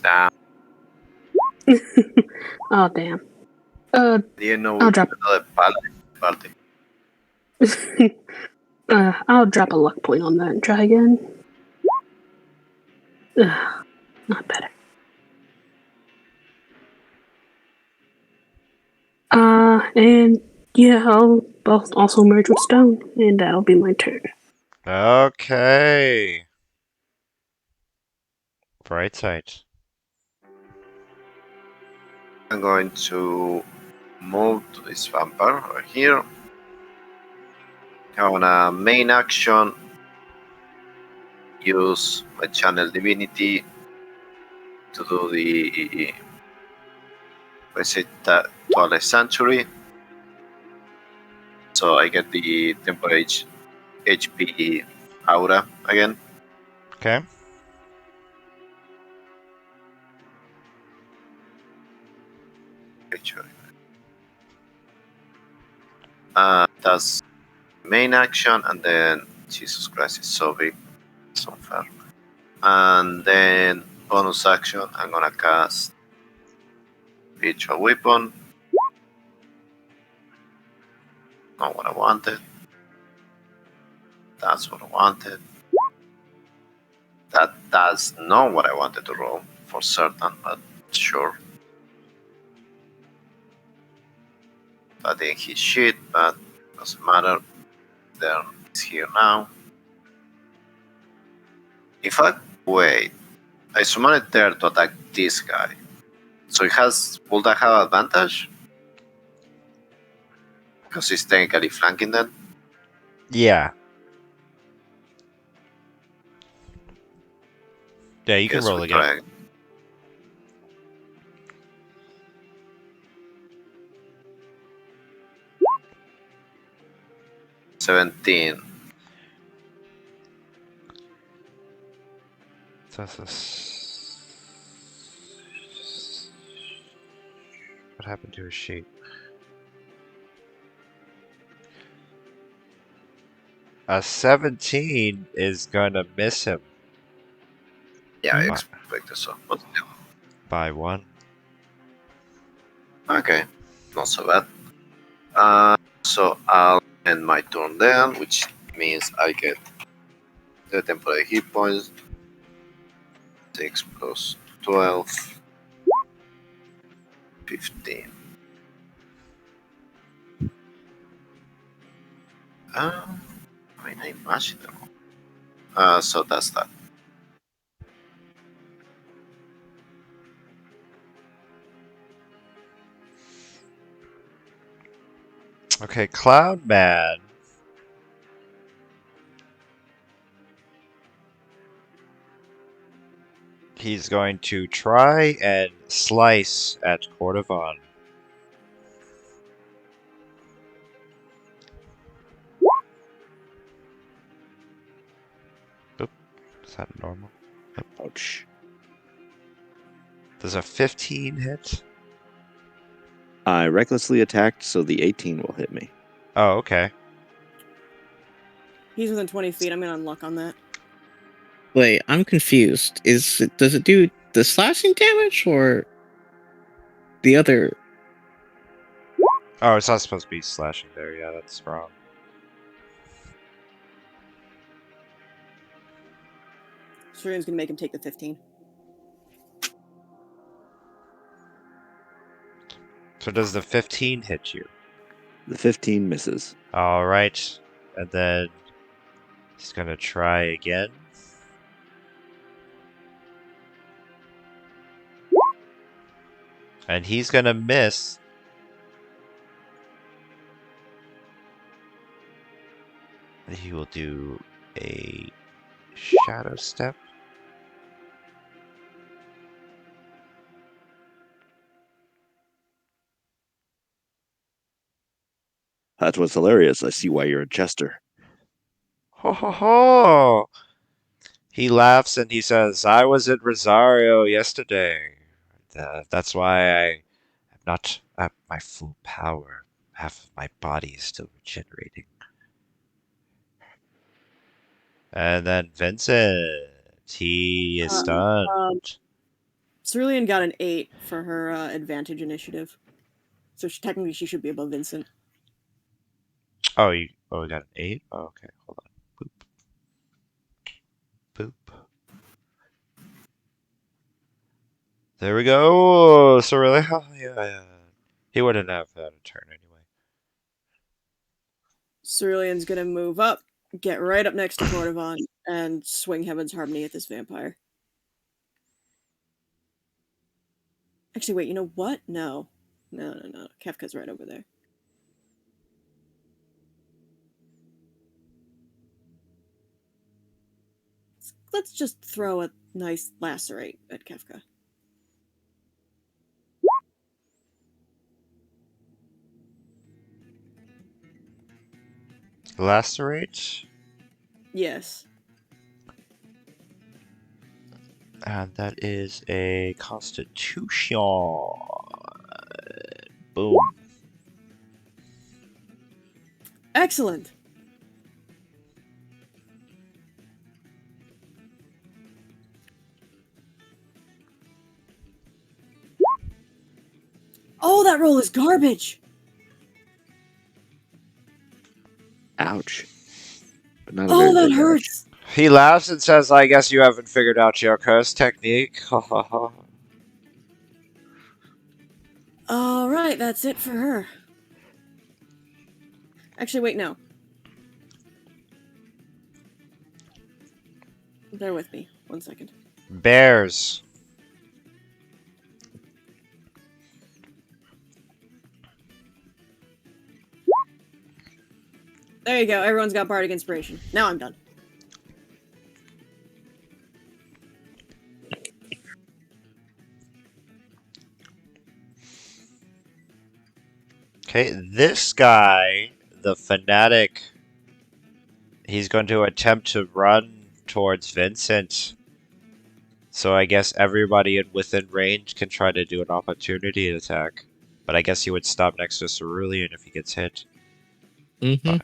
Damn. Oh, damn. You know I'll we drop. another party. I'll drop a luck point on that and try again. Not better. And yeah, I'll also merge with stone, and that'll be my turn. Okay. Bright side. I'm going to move to this vampire over here. On a main action, use my channel divinity to do the visit that Twilight Sanctuary. So I get the temporary HP aura again. Okay. That's main action, and then Jesus Christ is so big, so unfair. And then bonus action, I'm gonna cast Virtual Weapon. Not what I wanted. That's what I wanted. That's not what I wanted to roll for certain, but sure. I think he's shit, but doesn't matter. There is here now. If I wait, I summon it there to attack this guy. So it has. Will that have advantage? Because he's technically flanking them. Yeah. Yeah, you can Guess roll we again. try. 17. What happened to his sheet? A 17 is gonna miss him Yeah, I Wow. expected so. But still. by 1. Okay, not so bad. So I'll end my turn there, which means I get the temporary hit points. 6 plus 12. 15. I mean, I imagined them. So that's that. Okay, Cloud Man. He's going to try and slice at Cordovan. Oop, is that normal? Ouch. Does a 15 hit? I recklessly attacked, so the 18 will hit me. Oh, okay. He's within 20 feet. I'm gonna unlock on that. Wait, I'm confused. Does it do the slashing damage or the other? Oh, it's not supposed to be slashing there. Yeah, that's wrong. Shurian's gonna make him take the 15. So does the 15 hit you? The 15 misses. All right. And then he's going to try again. And he's going to miss. He will do a shadow step. That was hilarious. I see why you're a jester. Ho ho ho! He laughs and he says, I was at Rosario yesterday. That's why I Not at my full power. Half of my body is still regenerating. And then Vincent. He is stunned. Cerulean got an 8 for her advantage initiative. So technically she should be above Vincent. Oh, we got an 8? Oh, okay, hold on. Boop. Boop. There we go. So really, yeah. He wouldn't have that a turn anyway. Cerulean's gonna move up, get right up next to Cordovan, and swing Heaven's Harmony at this vampire. Actually, wait, you know what? No. No. Kefka's right over there. Let's just throw a nice lacerate at Kefka. Lacerate. Yes. And that is a Constitution. Boom. Excellent. Oh, that roll is garbage. Ouch. But not a Oh, very that big ouch. hurts. He laughs and says, I guess you haven't figured out your curse technique. All right, that's it for her. Actually, wait, no. Bear with me. 1 second. Bears. There you go. Everyone's got Bardic Inspiration. Now I'm done. Okay, this guy, the fanatic, he's going to attempt to run towards Vincent. So I guess everybody within range can try to do an opportunity attack. But I guess he would stop next to Cerulean if he gets hit. Mm-hmm.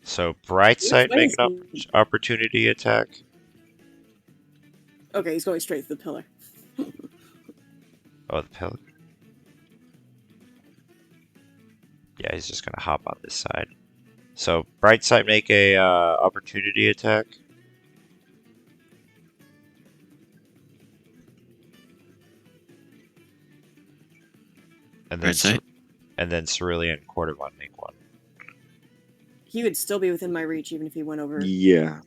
So Brightside make an opportunity attack. Okay, he's going straight to the pillar. Oh, the pillar. Yeah, he's just gonna hop on this side. So Brightside make a opportunity attack. And then Brightside? And then Cerulean and Cordovan make one. He would still be within my reach even if he went over. Yeah.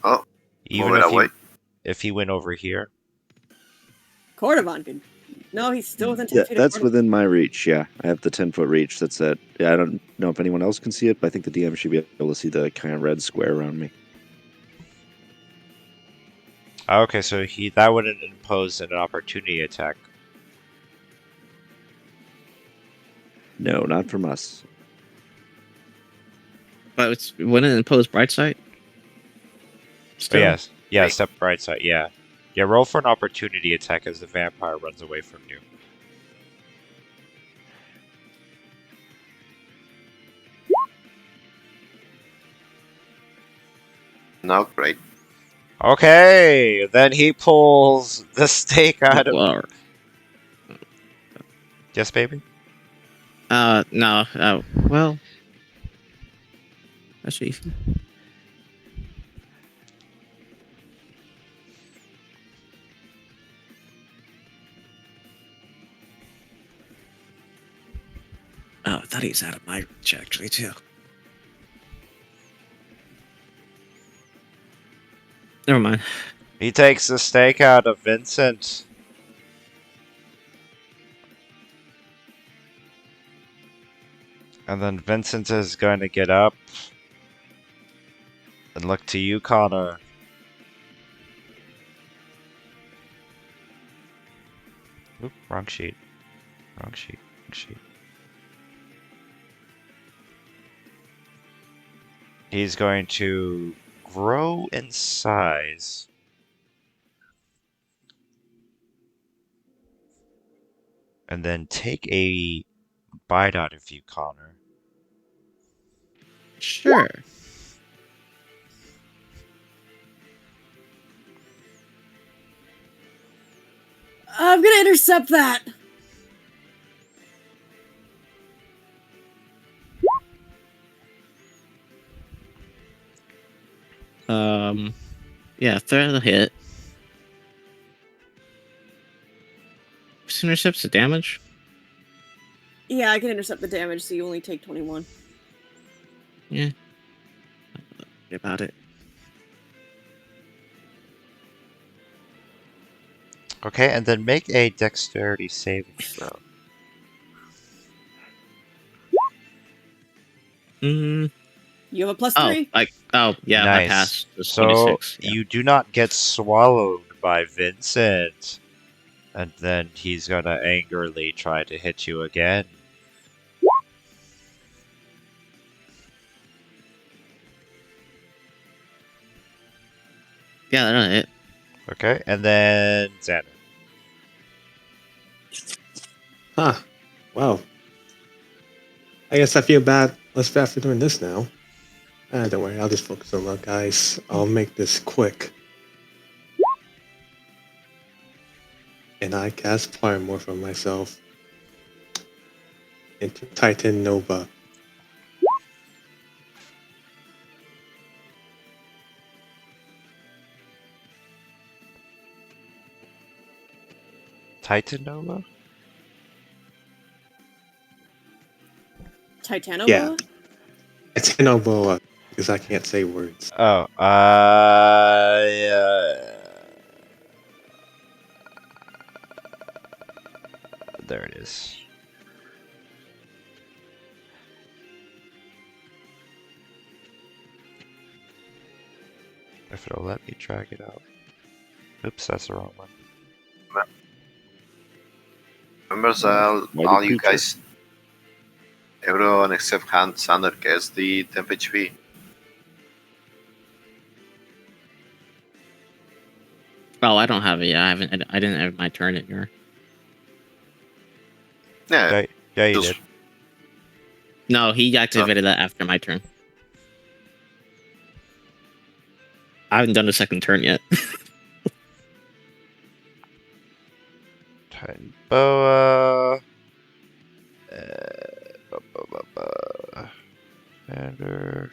Oh, Even move it if away. if he went over here. Cordovan could. No, he's still within 10 Yeah, feet that's of Cordovan. within my reach. Yeah, I have the 10-foot reach. That's it. Yeah, I don't know if anyone else can see it, but I think the DM should be able to see the kind of red square around me. Okay, so that wouldn't impose an opportunity attack. No, not from us. But wouldn't it impose bright sight? Oh, yes. Yeah, Right. step Brightside, yeah. Yeah, roll for an opportunity attack as the vampire runs away from you. No, great. Okay, then he pulls the stake out of... Or, Yes, baby? no. Well. Actually. Oh, I thought he was out of my reach, actually, too. Never mind. He takes the stake out of Vincent. And then Vincent is going to get up and look to you, Connor. Oop, wrong sheet. Wrong sheet. Wrong sheet. He's going to grow in size And then take a bite out of you, Connor. Sure. I'm gonna intercept that. Yeah, throw a hit. Just intercepts the damage. Yeah, I can intercept the damage, so you only take 21. Yeah. Forget about it. Okay, and then make a dexterity saving throw. Mm, You have a +3. yeah, my Nice. pass was So 26. Yeah. you do not get swallowed by Vincent. And then he's gonna angrily try to hit you again. Yeah, that'll hit. Okay, and then Xander. Huh. Wow. I guess I feel less bad for doing this now. Don't worry, I'll just focus on luck, guys. I'll make this quick. And I cast Polymorph on myself into Titan Nova. Titan Nova? Titanoboa? Yeah. Titanoboa, because I can't say words. Oh, yeah. There it is. If it'll let me drag it out. Oops, that's the wrong one. Remember that Mighty all you creature. guys, everyone except Hans Sander guessed the temp HP. Oh, I don't have it. Yeah, I didn't have my turn in here. Yeah, Yeah, you just did. No, he activated that after my turn. I haven't done a second turn yet. Titan Boa. Commander.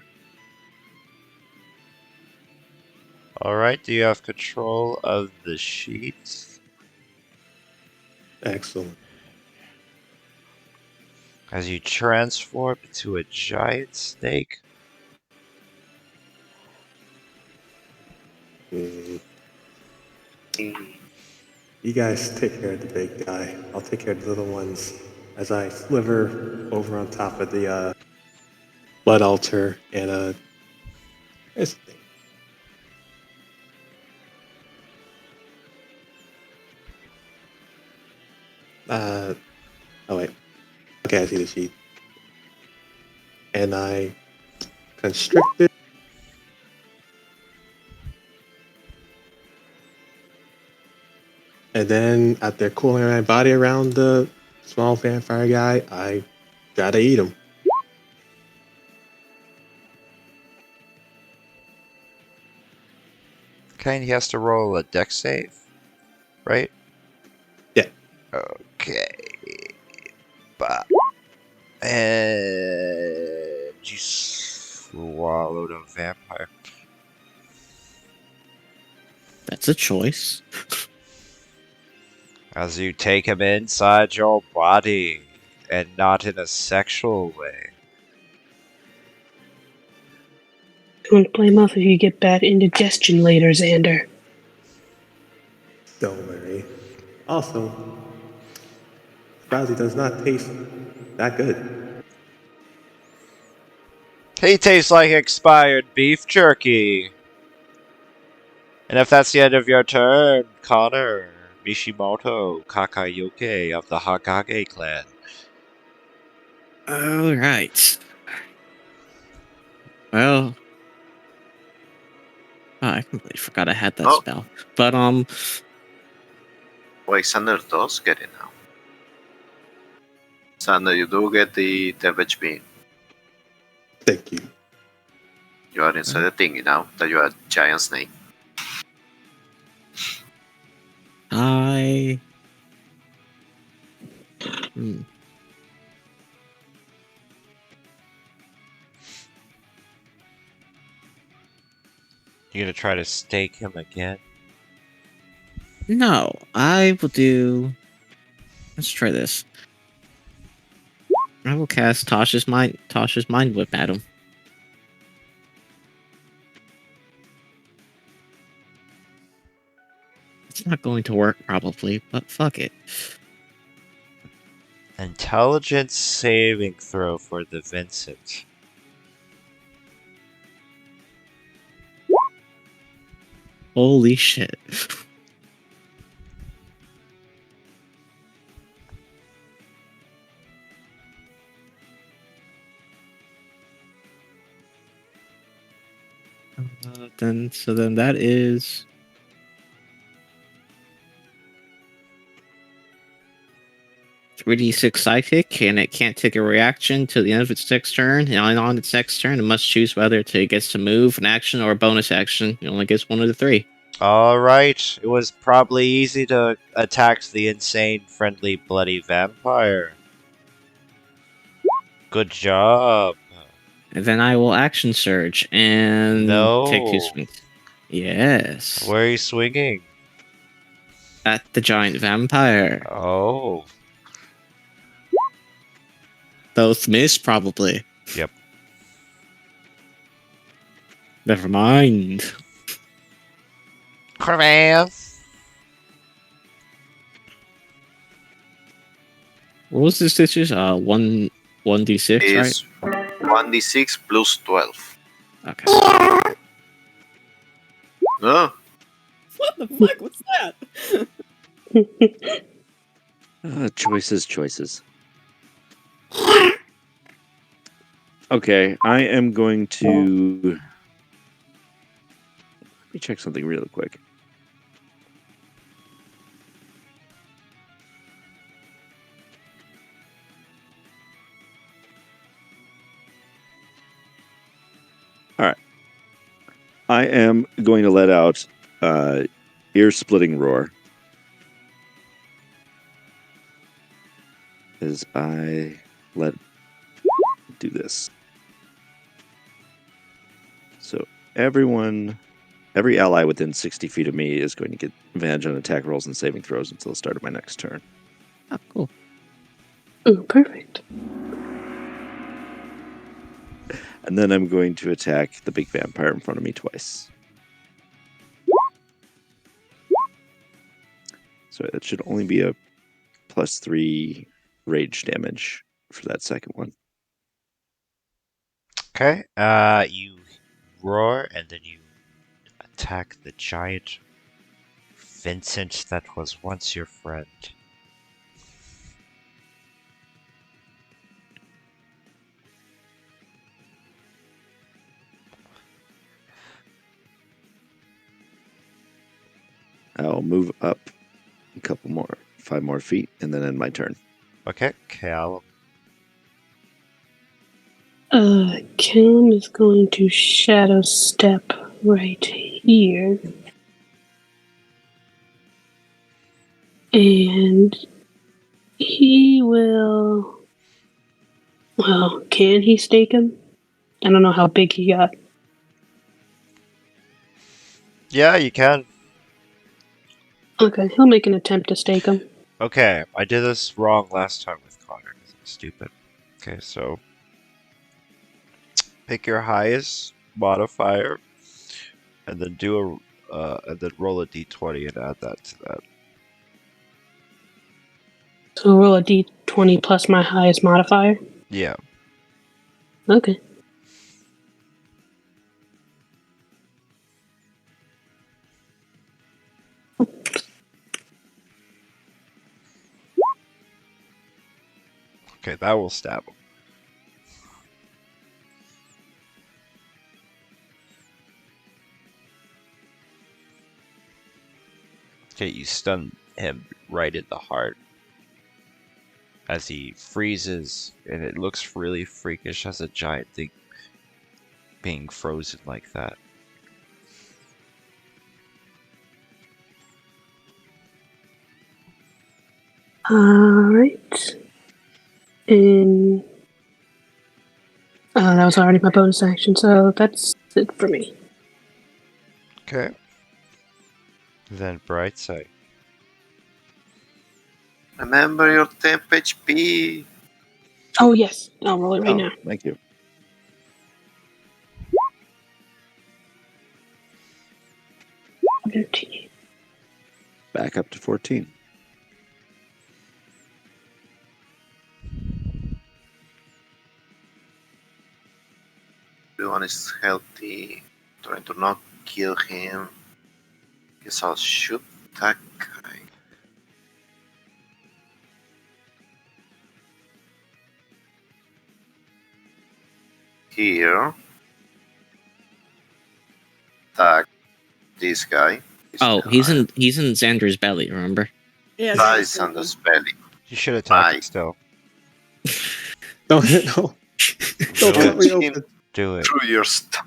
Alright, do you have control of the sheets? Excellent. As you transform into a giant snake. You guys take care of the big guy. I'll take care of the little ones as I sliver over on top of the blood altar and there's the thing. Oh wait. Okay, I see the sheet. And I constrict it. And then after cooling my body around the small vampire guy, I try to eat him. Okay, and he has to roll a dex save, right? Yeah. Okay. But and you swallowed a vampire. That's a choice. As you take him inside your body, and not in a sexual way. Don't blame us if you get bad indigestion later, Xander. Don't worry. Also, Sprouty does not taste that good. He tastes like expired beef jerky. And if that's the end of your turn, Connor, Mishimoto, Kakayoke of the Hokage clan. All right. Well, I completely forgot I had that Oh. spell. But Wait, Sander does get it now. Sander, you do get the temp HP. Thank you. You are inside the thingy now that you are a giant snake. I. You gonna try to stake him again? No, I will do. Let's try this. I will cast Tasha's mind whip at him. It's not going to work probably, but fuck it. Intelligence saving throw for the Vincent. Holy shit. Then that is 3d6 psychic, and it can't take a reaction till the end of its next turn. And on its next turn, it must choose whether it gets to move, an action, or a bonus action. It only gets one of the three. Alright, it was probably easy to attack the insane, friendly, bloody vampire. Good job. And then I will action surge and take 2 No. swings. Yes. Where are you swinging? At the giant vampire. Oh. Both miss, probably. Yep. Never mind. Crap. What was this stitches? 1d6, Is right? 1d6 plus 12. Okay. Oh, What the fuck was that? Choices. Okay, I am going to. Let me check something real quick. All right. I am going to let out ear-splitting roar as I do this. So every ally within 60 feet of me is going to get advantage on attack rolls and saving throws until the start of my next turn. Oh, cool. Oh, perfect. And then I'm going to attack the big vampire in front of me twice. So it should only be a +3 rage damage for that second one. Okay. You roar and then you attack the giant Vincent that was once your friend. I'll move up a couple more, 5 more feet, and then end my turn. Okay, Callum. Callum is going to shadow step right here. And he will. Well, can he stake him? I don't know how big he got. Yeah, you can. Okay, he'll make an attempt to stake him. Okay, I did this wrong last time with Connor because I'm stupid. Okay, so pick your highest modifier, and then and then roll a d20 and add that to that. So roll a d20 plus my highest modifier. Yeah. Okay. Okay, that will stab him. Okay, you stun him right in the heart. as he freezes, and it looks really freakish as a giant thing being frozen like that. Alright. And that was already my bonus action, so that's it for me. Okay. Then Brightside. Remember your temp HP. Oh, yes. I'll roll it right Oh, now. thank you. Back up to 14. Everyone is healthy. Trying to not kill him. Guess I'll shoot that guy. Here. Attack this guy. Oh, he's in Xander's belly. Remember? Yeah, Dice on the belly. You should attack it Nice. still. Don't cut Do me it. open. Do it. Through your stuff.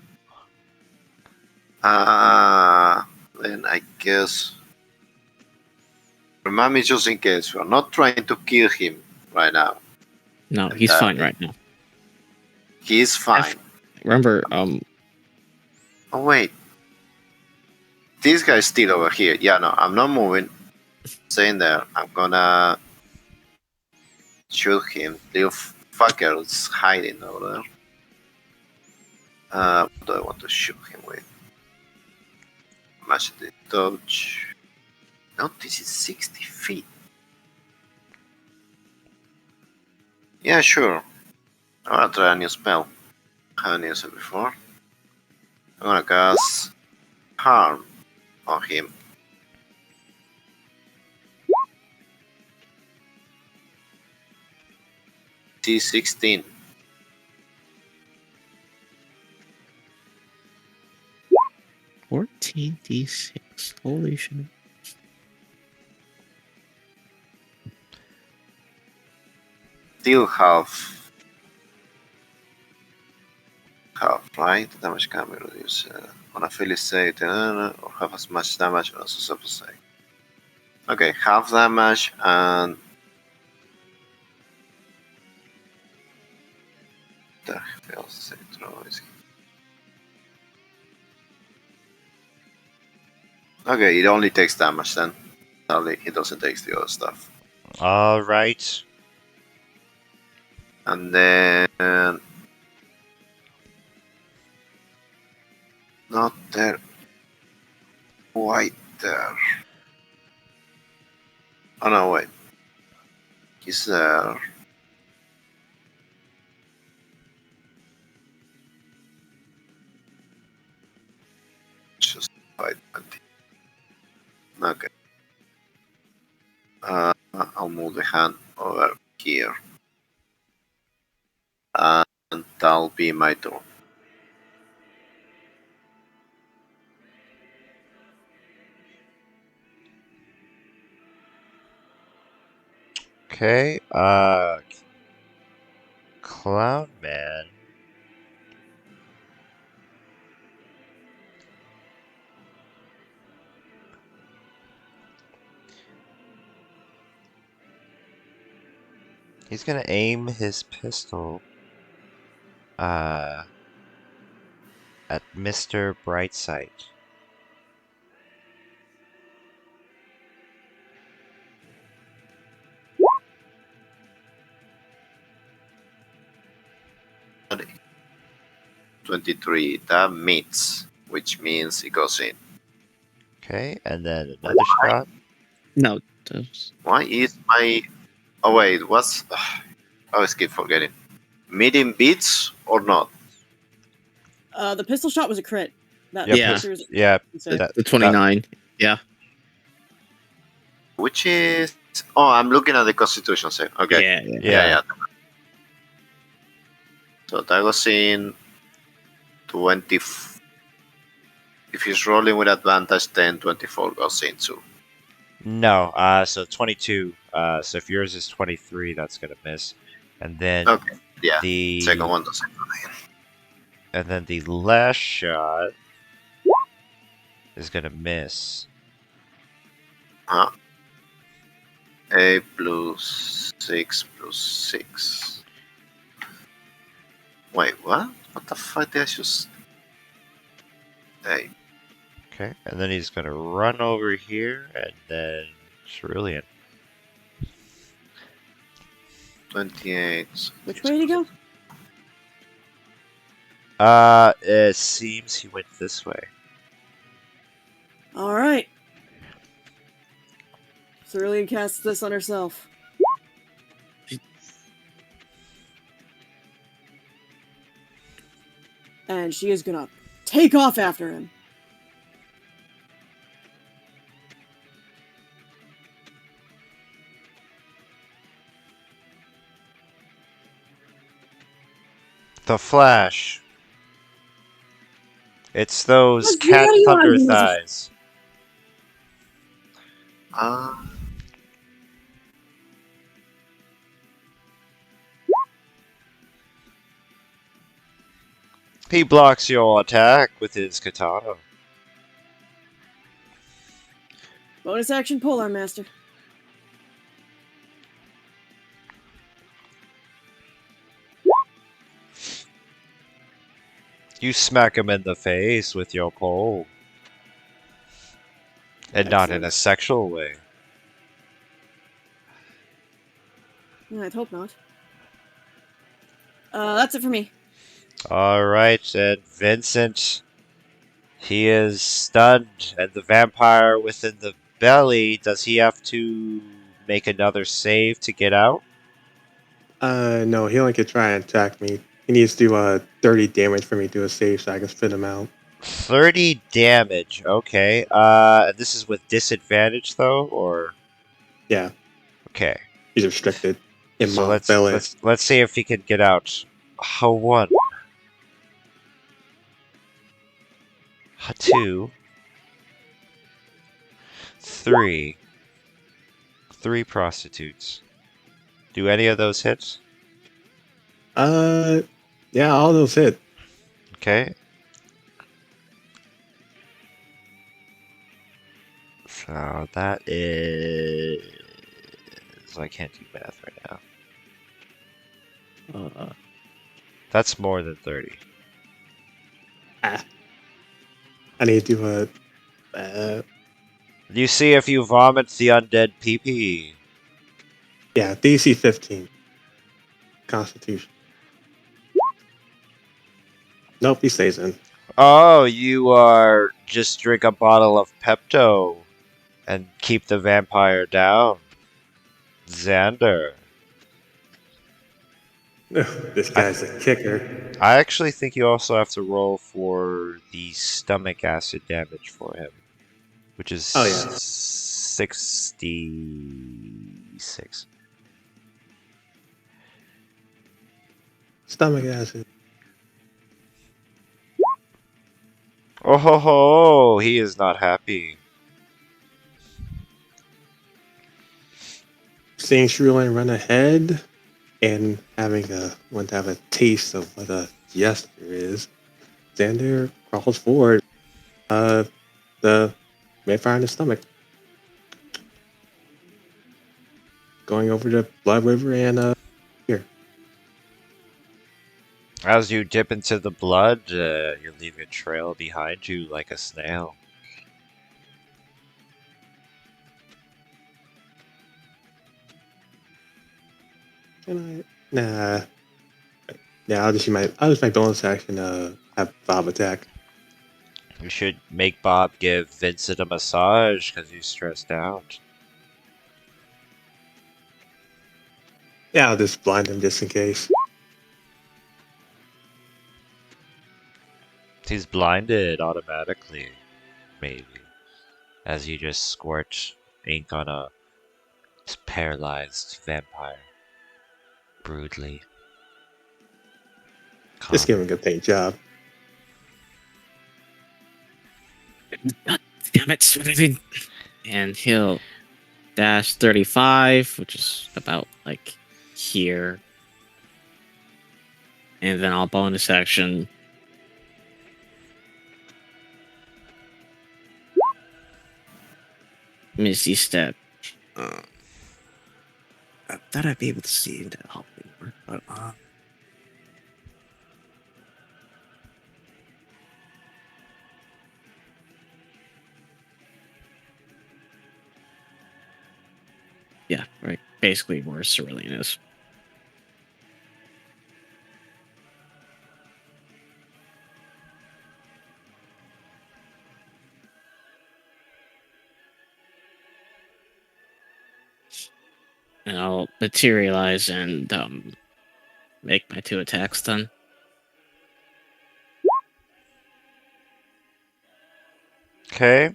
Then I guess. Remind me just in case we're not trying to kill him right now. No, he's fine right now. He's fine. Remember, Oh wait. This guy's still over here. Yeah, no, I'm not moving. Staying there. I'm gonna shoot him. Little fucker's hiding over there. What do I want to shoot him with? Match the dodge. No, this is 60 feet. Yeah, sure. I'm gonna try a new spell. I haven't used it before. I'm gonna cast Harm on him. T16. 14d6. Holy shit. Still half, right? Damage can be reduced on a failed save or have as much damage on a successful save. Okay, half damage and the failed save throw is. Okay, it only takes damage then. It doesn't take the other stuff. Alright. And then not there, quite there. Oh no, wait. He's there. Just quite 20. Okay. I'll move the hand over here. And that'll be my turn. Okay, Clown Man. He's gonna aim his pistol at Mr. Brightside. Okay. 23. That meets, which means it goes in. Okay, and then another shot. No. Those... Why is my... Oh wait, what's... I always keep forgetting. Meeting beats or not? The pistol shot was a crit. That Yeah, Yeah. Yeah, The 29. Yeah. Which is... Oh, I'm looking at the Constitution save. Okay. Yeah. Yeah. So that goes in 20. If he's rolling with advantage, then 24 goes in too. No, so 22. So if yours is 23, that's gonna miss. And then Okay, yeah. the Second one doesn't. last shot is gonna miss. Huh? 8 plus 6 plus 6. Wait, what? What the fuck did I just... 8. Okay, and then he's gonna run over here, and then Cerulean. 28. Which way did he go? It seems he went this way. All right. Cerulean casts this on herself. And she is gonna take off after him. The Flash. It's those Let's cat get thunder you out. thighs. He blocks your attack with his katana. Bonus action Polar Master. You smack him in the face with your pole. And not in a sexual way. I'd hope not. That's it for me. Alright, and Vincent. He is stunned, and the vampire within the belly, does he have to make another save to get out? No, he only could try and attack me. He needs to do 30 damage for me to do a save so I can spit him out. 30 damage, okay. This is with disadvantage though, or Yeah, okay. he's restricted in So my belly. let's see if he can get out. A 1. A 2. 3. 3 prostitutes. Do any of those hit? Yeah, all those hit. Okay. So that is... I can't do math right now. That's more than 30. I need to do You see if you vomit the undead PP. yeah, DC 15. Constitution. Nope, he stays in. Oh, you are just drink a bottle of Pepto and keep the vampire down. Xander. This guy's a kicker. I actually think you also have to roll for the stomach acid damage for him, which is Oh, yeah. 66. Stomach acid. Oh ho ho! He is not happy. Seeing Shrewland run ahead and want to have a taste of what a jester is, Xander crawls forward. The vampire in the stomach. Going over to Blood River and here. As you dip into the blood, you leave a trail behind you like a snail. Can I? Nah. Yeah, I'll just use my bonus action to have Bob attack. You should make Bob give Vincent a massage because he's stressed out. Yeah, I'll just blind him just in case. He's blinded automatically, maybe, as you just squirt ink on a paralyzed vampire. Brutally. Just give him a good paint job. God damn it, Cerulean. And he'll dash 35, which is about like here. And then I'll bonus action. Misty Step. I thought I'd be able to see it to help me more, but yeah, right. Basically where Cerulean is. And I'll materialize and make my 2 attacks then. Okay.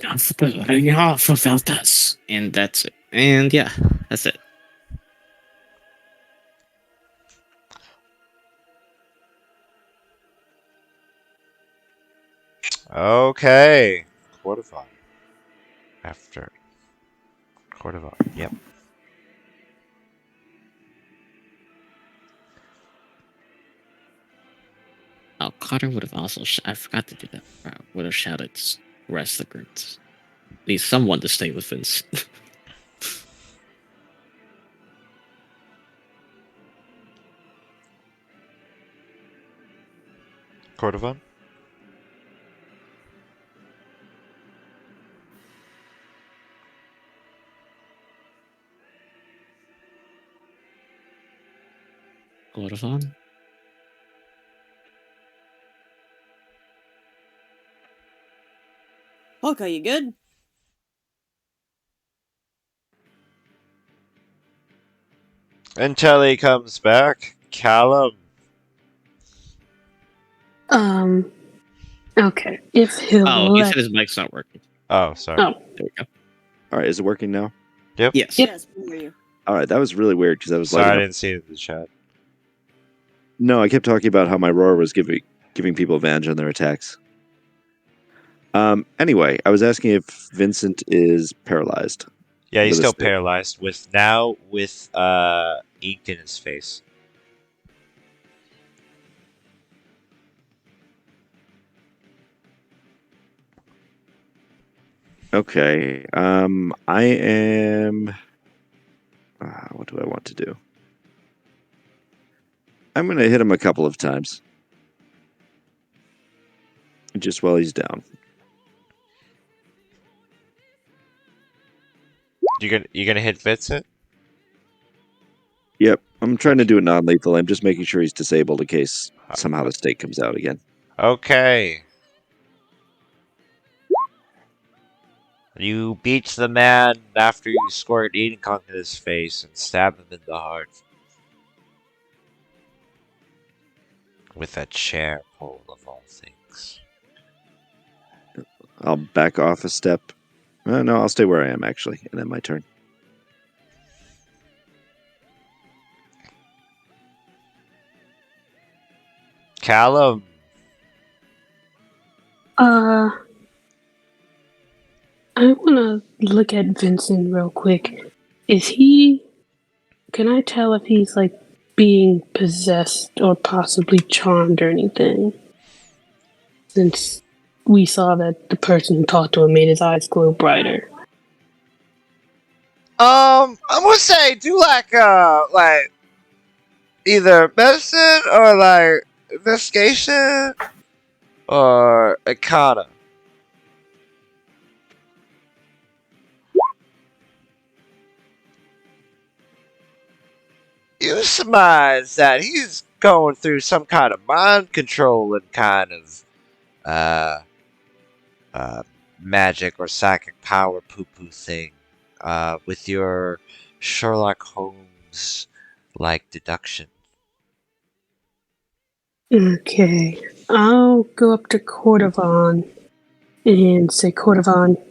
Off without this. And that's it. And yeah, that's it. Okay. Cordovan. After Cordovan. Yep. Oh, Carter would have also. I forgot to do that. Would have shouted the rest of the groups. At least someone to stay with Vince. Cordovan. Cordovan? Polka, you good? Until he comes back, Callum. Okay. If he'll Oh, he let. said his mic's not working. Oh, sorry. Oh, There we go. All right, is it working now? Yes. Yes, we hear you. All right, that was really weird because I was Sorry, I lighting up. didn't see it in the chat. No, I kept talking about how my roar was giving people advantage on their attacks. Anyway, I was asking if Vincent is paralyzed. Yeah, he's With a still stick. paralyzed with ink in his face. Okay. I am. What do I want to do? I'm going to hit him a couple of times, just while he's down. You gonna hit Vincent? Yep, I'm trying to do it non-lethal. I'm just making sure he's disabled in case somehow the stake comes out again. Okay. You beat the man after you squirt ink onto his face and stab him in the heart. With a chair pole of all things. I'll back off a step. No, I'll stay where I am, actually, and then my turn. Callum. I want to look at Vincent real quick. Is he? Can I tell if he's like being possessed or possibly charmed or anything? Since we saw that the person who talked to him made his eyes glow brighter. I'm gonna say do like either medicine or like investigation or arcana. You surmise that he's going through some kind of mind controlling kind of uh magic or psychic power poo-poo thing with your Sherlock Holmes like deduction. Okay. I'll go up to Cordovan and say, Cordovan,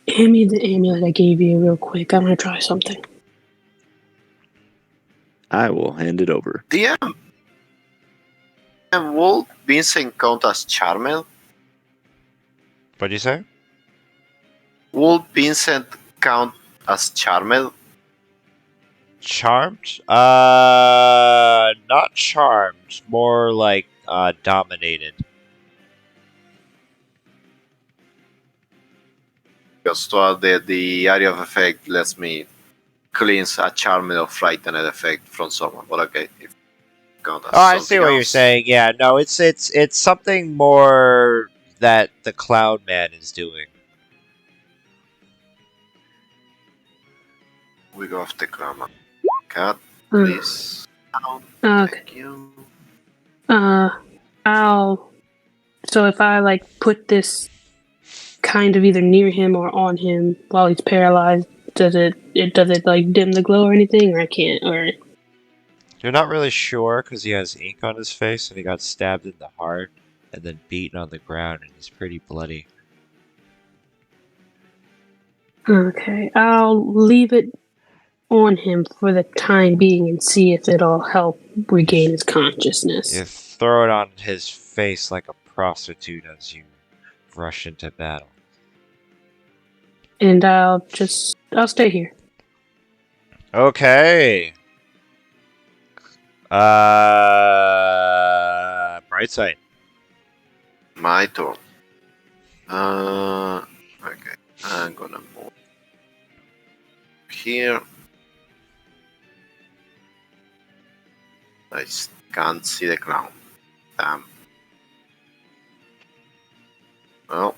hand me the amulet I gave you real quick. I'm going to try something. I will hand it over. DM. Will Vincent count as Charmel? What'd you say? Will Vincent count as charmed? Charmed? Not charmed. More like dominated. Because the area of effect lets me cleanse a charmed or frightened effect from someone. But okay, if count as Oh, I see something what you're else. saying. Yeah, no, it's something more that the Clown Man is doing. We go off the grammar. Cat, Uh, please. Count. okay. Thank you. I'll. So if I like put this kind of either near him or on him while he's paralyzed, does it like dim the glow or anything, or I can't, or You're not really sure because he has ink on his face and he got stabbed in the heart and then beaten on the ground and he's pretty bloody. okay? I'll leave it on him for the time being and see if it'll help regain his consciousness. You throw it on his face like a prostitute as you rush into battle. And I'll stay here. Okay. Bright side. My turn. Okay. I'm gonna move here. I can't see the ground. Damn. Well,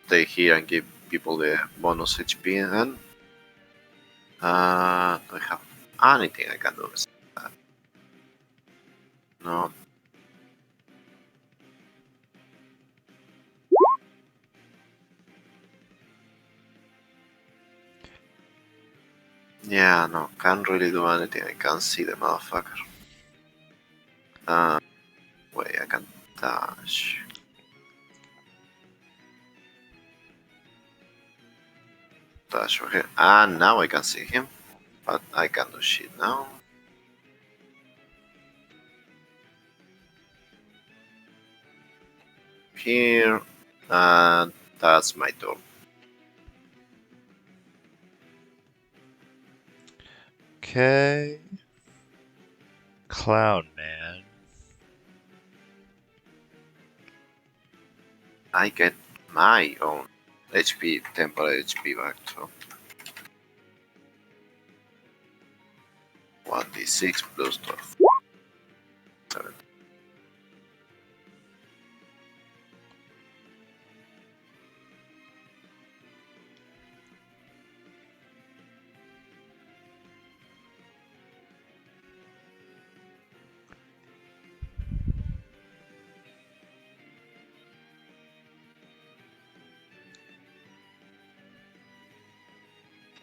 stay here and give people the bonus HP then. Do I have anything I can do with that? No. Yeah, no, can't really do anything. I can't see the motherfucker. Wait, I can dash. Dash over here. And now I can see him. But I can do shit now. Here. And that's my turn. Okay. Clown Man. I get my own HP, temporary HP back, so 1d6 plus 12. 7.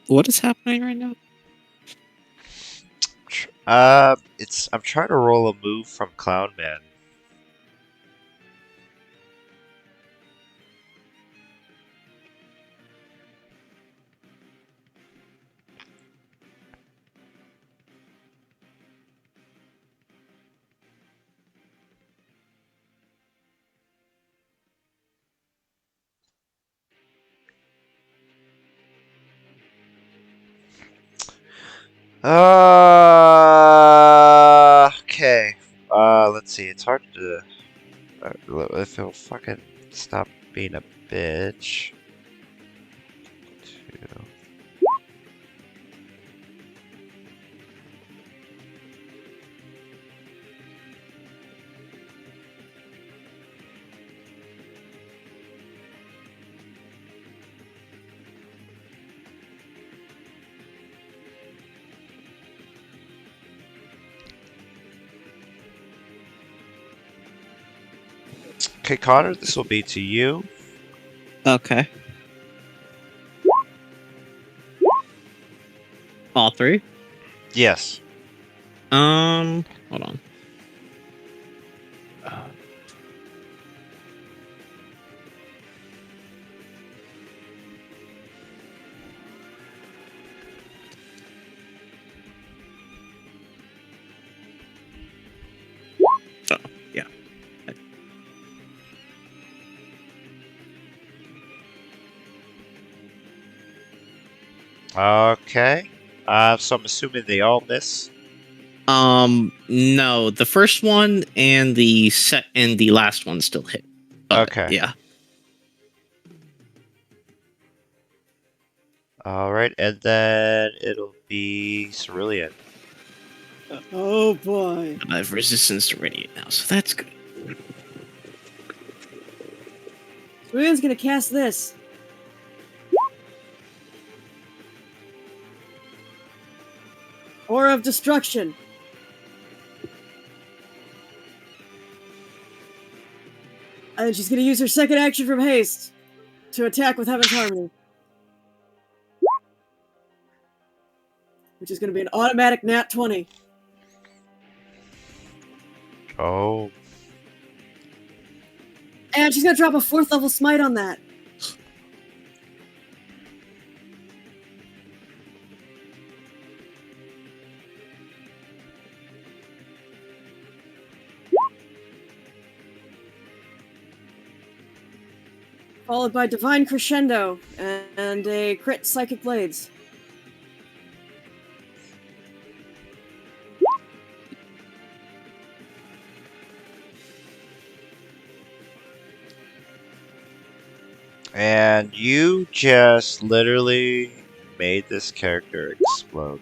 What is happening right now? I'm trying to roll a move from Clown Man. Okay. Let's see. It's hard to. If he'll fucking stop being a bitch. 2. Okay, Connor, this will be to you. Okay. All three? Yes. Hold on. Oh, yeah. Okay. So I'm assuming they all miss. No, the first one and the last one still hit. Okay. Yeah. All right, and then it'll be Cerulean. Oh boy. I have resistance to radiant now, so that's good. Cerulean's gonna cast this. Aura of Destruction. And then she's gonna use her second action from haste to attack with Heaven's Harmony. Which is gonna be an automatic nat 20. Oh. And she's gonna drop a 4th level smite on that. Followed by Divine Crescendo and a crit Psychic Blades. And you just literally made this character explode.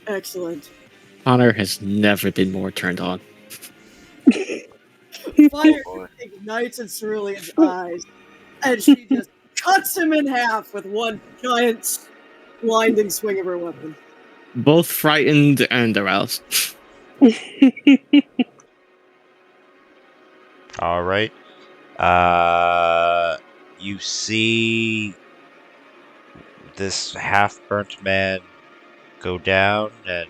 Excellent. Connor has never been more turned on. Fire Boy. ignites in Cerulean's eyes, and she just cuts him in half with one giant blinding swing of her weapon. Both frightened and aroused. All right. You see this half-burnt man go down and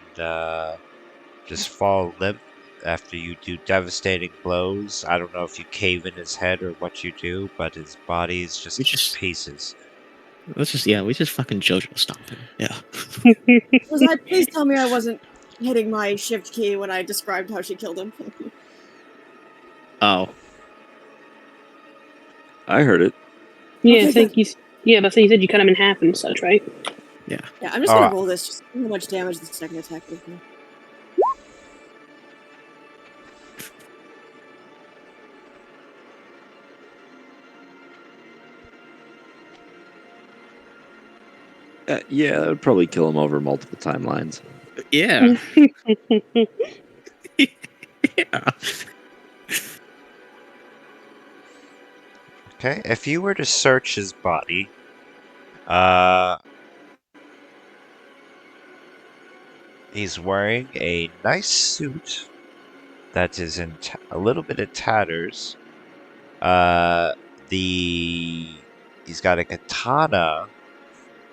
just fall limp after you do devastating blows. I don't know if you cave in his head or what you do, but his body is just We just- pieces. we just fucking JoJo stomp him. Yeah. Please tell me I wasn't hitting my shift key when I described how she killed him. Oh. I heard it. Yeah, Okay, I think he's. Yeah, that's you said you cut him in half and such, right? Yeah. Yeah, I'm just gonna roll this, just see how much damage the second attack did. Yeah, that would probably kill him over multiple timelines. Yeah. Yeah. Okay, if you were to search his body, he's wearing a nice suit that is in a little bit of tatters. He's got a katana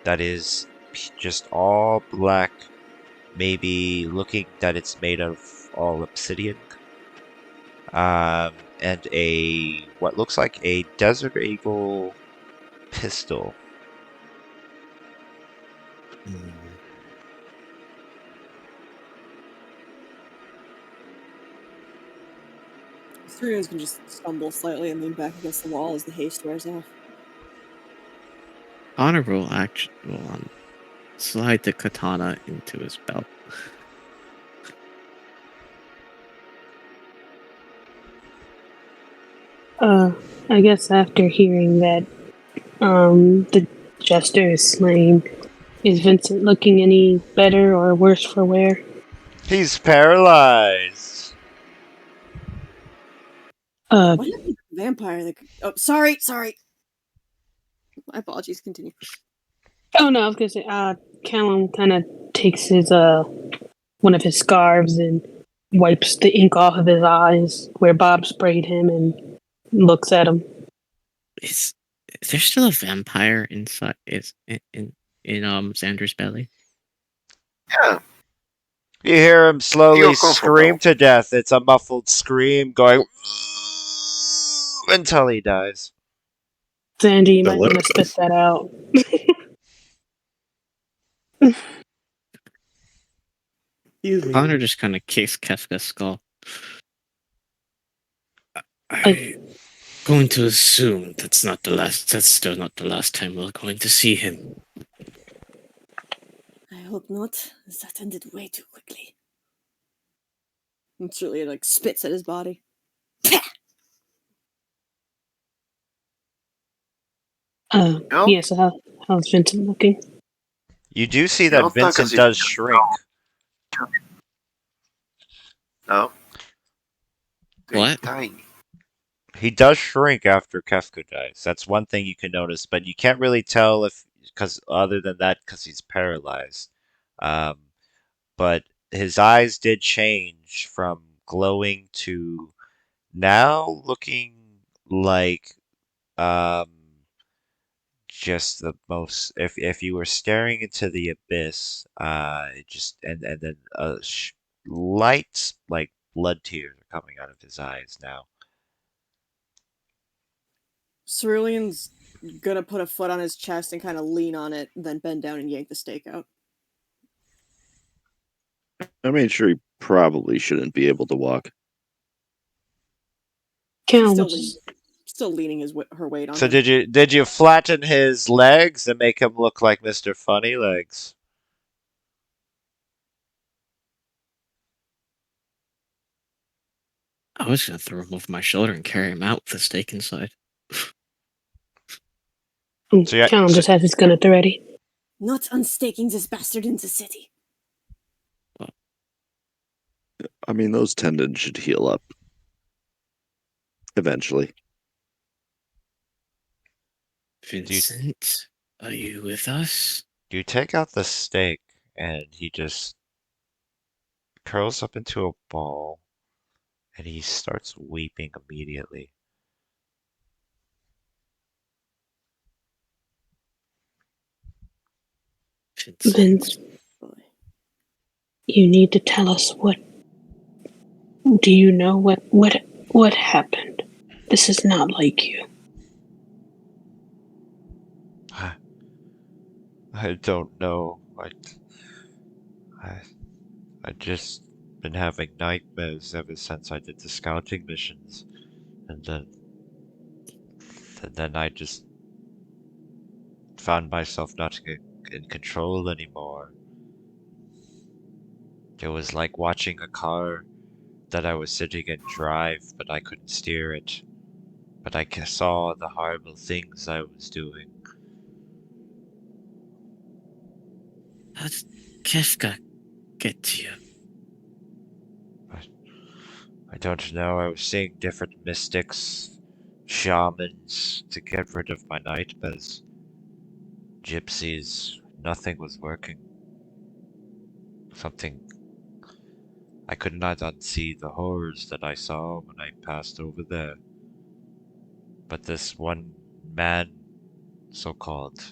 that is just all black, maybe looking that it's made of all obsidian. And what looks like a Desert Eagle pistol. Cerulean's gonna just stumble slightly and lean back against the wall as the haste wears off. Connor will slide the katana into his belt. I guess after hearing that, the jester is slain, is Vincent looking any better or worse for wear? He's paralyzed. Uh, What happened to the vampire? Oh, sorry. My apologies. Continue. oh no, I was gonna say, Callum kind of takes his, one of his scarves and wipes the ink off of his eyes where Bob sprayed him and looks at him. Is there still a vampire inside? Is in Xander's belly? Yeah. You hear him slowly Feel comfortable. scream to death. It's a muffled scream going until he dies. Sandy, you might want to spit that out. Excuse me. Connor just kind of kicks Kefka's skull. going to assume that's still not the last time we're going to see him. I hope not. That ended way too quickly. And Cerulean like spits at his body. No, Yes, how's Vincent looking? You do see you that don't talk as Vincent if does shrink. no. They're What? tiny. He does shrink after Kefka dies. That's one thing you can notice, but you can't really tell if because other than that, because he's paralyzed. Um, but his eyes did change from glowing to now looking like um just the most if you were staring into the abyss it just and then light like blood tears are coming out of his eyes now. Cerulean's gonna put a foot on his chest and kind of lean on it, then bend down and yank the stake out. I made sure he probably shouldn't be able to walk. Cal, Still, what's still leaning her weight on So him. did you flatten his legs and make him look like Mr. Funny Legs? I was gonna throw him over my shoulder and carry him out with the stake inside. So yeah, Cal so, just has his gun at the ready. Not unstaking this bastard in the city. I mean, those tendons should heal up eventually. Vincent, are you with us? you take out the stake and he just curls up into a ball and he starts weeping immediately. Vincent. Vince, Boy. you need to tell us what. Do you know what happened? This is not like you. I don't know. I I just been having nightmares ever since I did the scouting missions, and then I just found myself not in control anymore. It was like watching a car that I was sitting in drive, but I couldn't steer it. But I saw the horrible things I was doing. How did Kefka get to you? I don't know, I was seeing different mystics, shamans to get rid of my nightmares. Gypsies, nothing was working. Something I could not unsee the horrors that I saw when I passed over there. But this one man, so-called,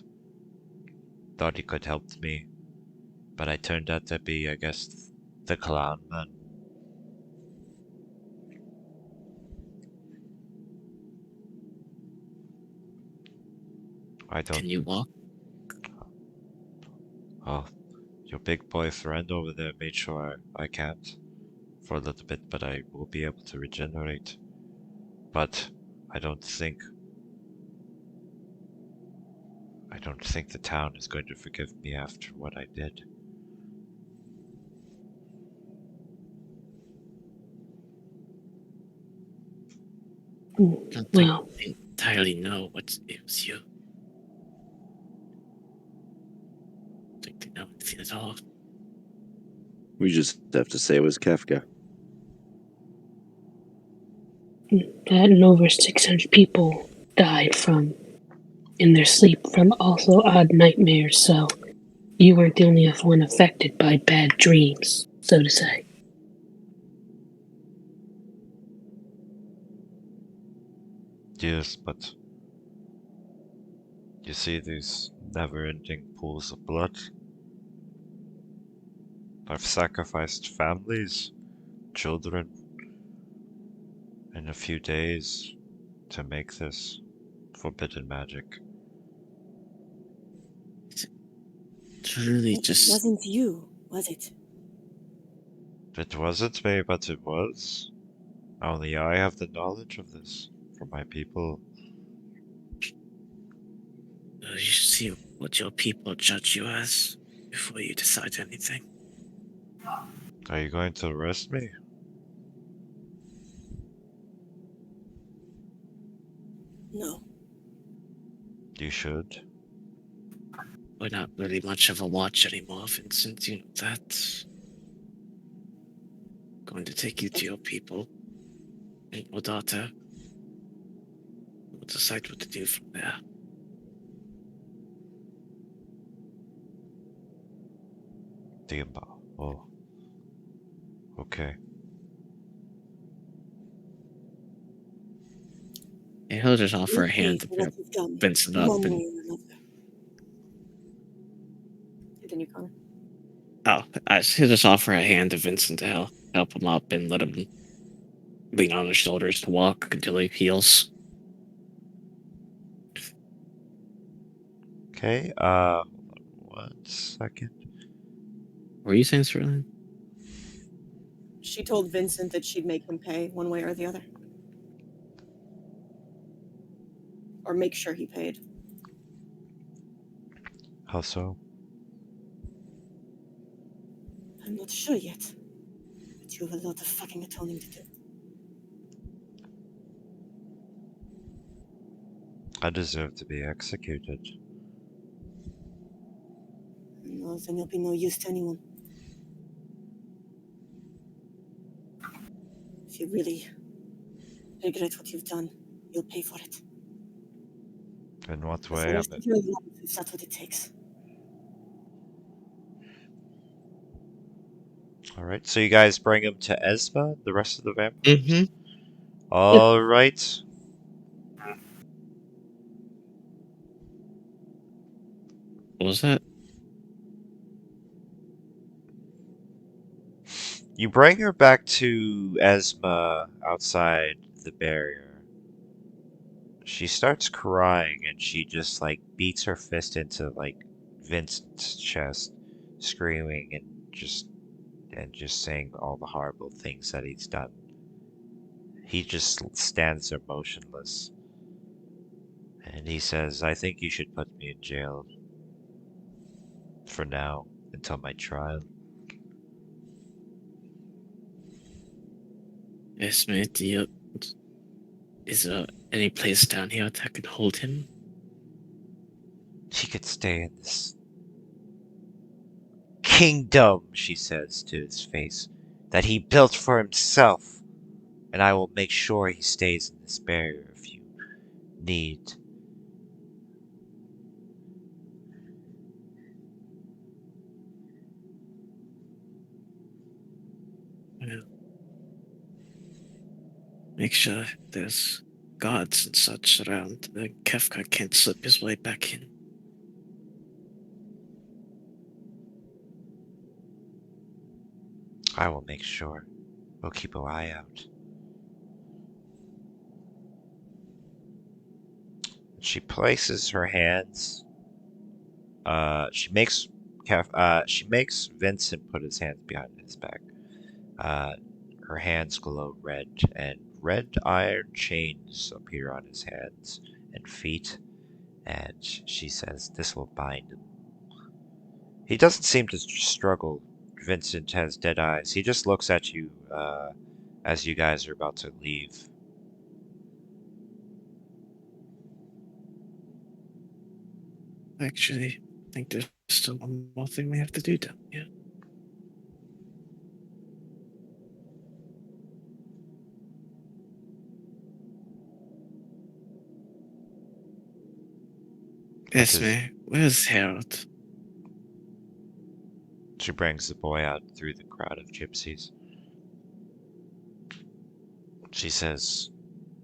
thought he could help me. But I turned out to be, I guess, the clown man. I don't. Can you walk? Oh, your big boy friend over there made sure I can't for a little bit, but I will be able to regenerate. But I don't think the town is going to forgive me after what I did. I don't think Well, they entirely know it was you. I don't think they know anything at all. We just have to say it was Kefka. that and over 600 people died in their sleep from also odd nightmares, so you weren't the only one affected by bad dreams, so to say. Yes, but you see these never-ending pools of blood? I've sacrificed families, children, in a few days to make this forbidden magic. It's really It just wasn't you, was it? It wasn't me, but it was. Only I have the knowledge of this for my people. You should see what your people judge you as before you decide anything. Are you going to arrest me? No. You should. We're not really much of a watch anymore, Vincent. You know that. Going to take you to your people and your daughter. We'll decide what to do from there. Oh. Okay. And he'll just offer You a pay hand to for what pick you've done, Vincent up one way and or another. Continue, Connor. he'll just offer a hand to Vincent to help him up and let him lean on his shoulders to walk until he heals. Okay, hold on 1 second. What were you saying, Sterling? She told Vincent that she'd make him pay one way or the other. Or make sure he paid. How so? I'm not sure yet. But you have a lot of fucking atoning to do. I deserve to be executed. No, then you'll be no use to anyone. If you really regret what you've done, you'll pay for it. In what The way? rest of your life, if that's what it takes. Alright, so you guys bring him to Esma, the rest of the vampires? Mm-hmm. Alright. What was that? You bring her back to Esma outside the barrier. She starts crying and she just like beats her fist into like Vincent's chest, screaming and just saying all the horrible things that he's done. He just stands there motionless. And he says, I think you should put me in jail. For now, until my trial. Yes, mate. Is there any place down here that could hold him? He could stay in this kingdom, she says to his face, that he built for himself. And I will make sure he stays in this barrier if you need. Well, make sure there's guards and such around. Kefka can't slip his way back in. I will make sure. We'll keep an eye out. She places her hands. She makes Vincent put his hands behind his back. Her hands glow red, and red iron chains appear on his hands and feet. And she says, "This will bind him." He doesn't seem to struggle. Vincent has dead eyes. He just looks at you as you guys are about to leave. Actually, I think there's still one more thing we have to do down here. Esme, where's Harold? She brings the boy out through the crowd of gypsies. She says,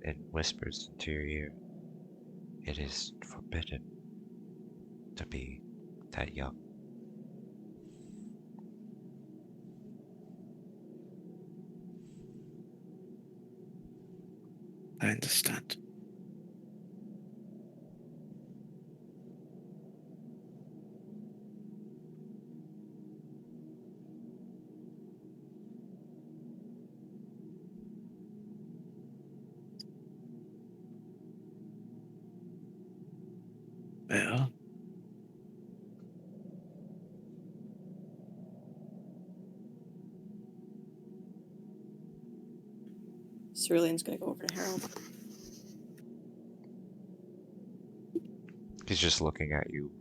and whispers into your ear, "It is forbidden to be that young." I understand. Well, Cerulean's gonna go over to Harold. He's just looking at you.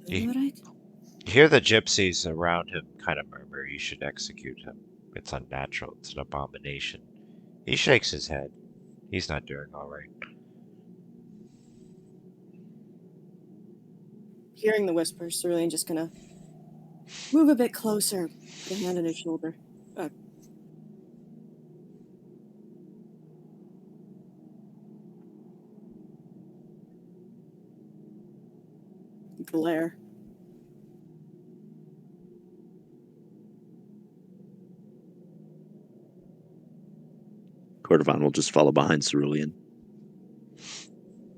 You alright? You hear the gypsies around him kind of murmur, "You should execute him. It's unnatural. It's an abomination." He shakes his head. He's not doing all right. Hearing the whispers, Cerulean's just gonna move a bit closer, put a hand on his shoulder. Glare. Cordovan will just follow behind Cerulean.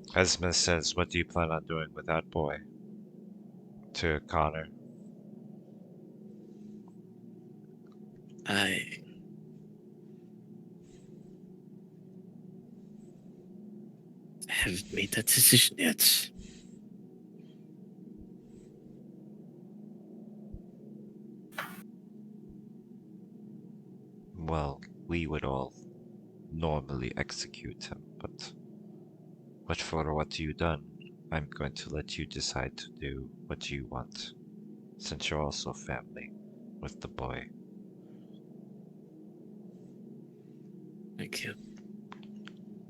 Esma says, "What do you plan on doing with that boy?" To Connor. I haven't made that decision yet. Well, we would all normally execute him, but for what you done, I'm going to let you decide to do what you want, since you're also family with the boy. Thank you.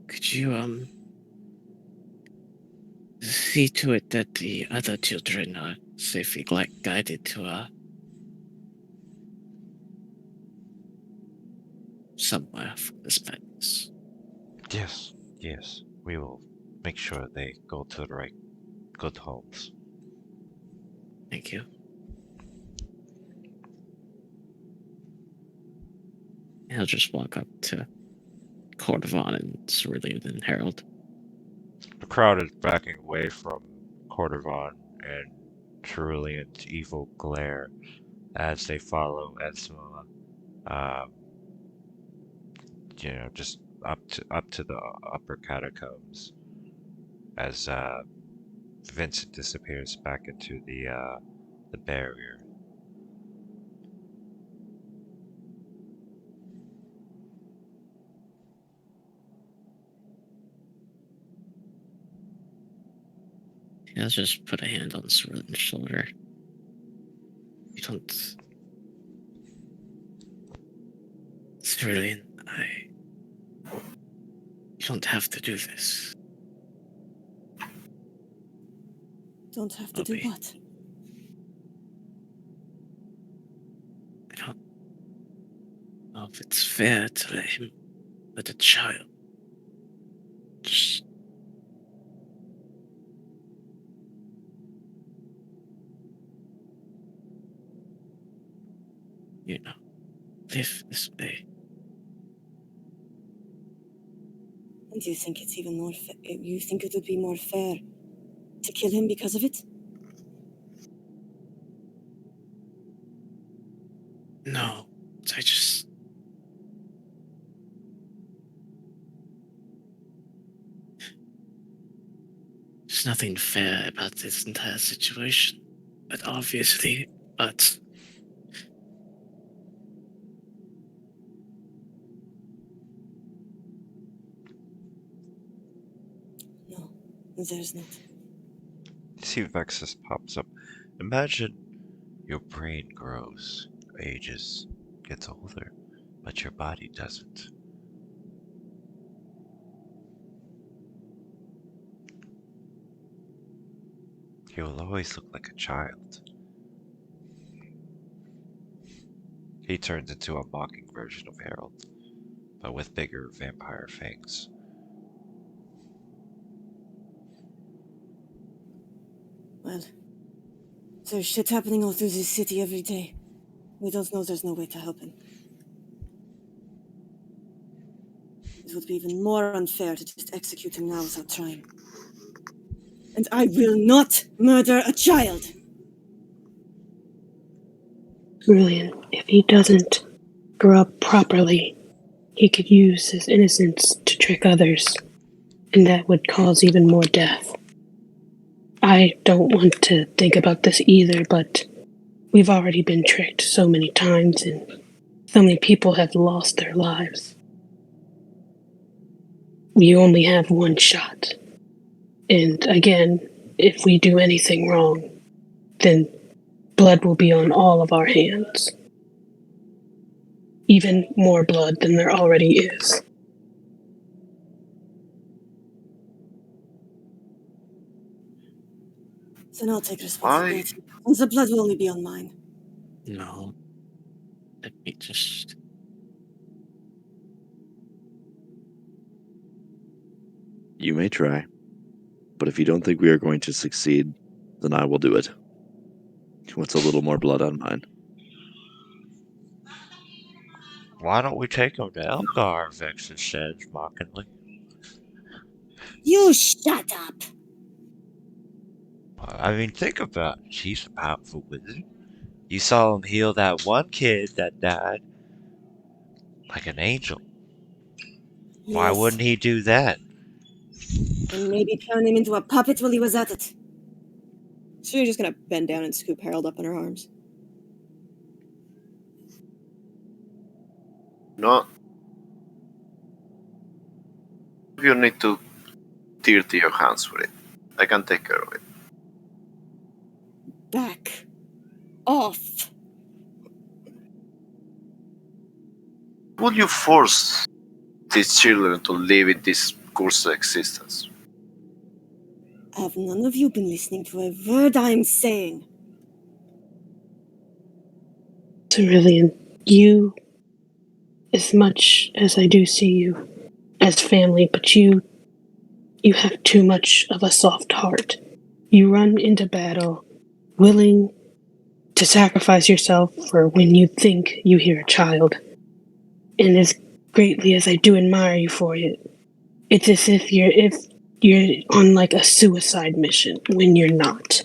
Could you, see to it that the other children are safely guided to, somewhere from this madness? Yes, yes, we will make sure they go to the right good homes. Thank you. He'll just walk up to Cordovan and Cerulean and Harold. The crowd is backing away from Cordovan and Cerulean's evil glare as they follow Esma, just up to the upper catacombs as Vincent disappears back into the barrier. He'll just put a hand on Cerulean's shoulder. You don't... Cerulean, you don't have to do this. Don't have to do Okay. what? I don't know if it's fair to let him with a child. Just... live this way. And do you think it's even more you think it would be more fair to kill him because of it? No, I just... There's nothing fair about this entire situation. But obviously, No, there's not. You see Vexus pops up. Imagine your brain grows, ages, gets older, but your body doesn't. You will always look like a child. He turns into a mocking version of Harold, but with bigger vampire fangs. Well, there's shit happening all through this city every day. We don't know there's no way to help him. It would be even more unfair to just execute him now without trying. And I will not murder a child! Cerulean, if he doesn't grow up properly, he could use his innocence to trick others, and that would cause even more death. I don't want to think about this either, but we've already been tricked so many times, and so many people have lost their lives. We only have one shot. And again, if we do anything wrong, then blood will be on all of our hands. Even more blood than there already is. Then I'll take responsibility. And the blood will only be on mine. No. Let me just. You may try, but if you don't think we are going to succeed, then I will do it. What's a little more blood on mine? Why don't we take him to Elgar? Vexen says mockingly. You shut up! I mean, think about it. He's a powerful wizard. You saw him heal that one kid that died like an angel. Why Yes. wouldn't he do that? And maybe turn him into a puppet while he was at it. So you're just gonna bend down and scoop Harold up in her arms. No. You need to dirty your hands with it. I can take care of it. Back off. Would you force these children to live in this cursed existence? Have none of you been listening to a word I'm saying? Cerulean, you, as much as I do see you as family, but you have too much of a soft heart. You run into battle willing to sacrifice yourself for when you think you hear a child. And as greatly as I do admire you for it, it's as if you're on like a suicide mission when you're not.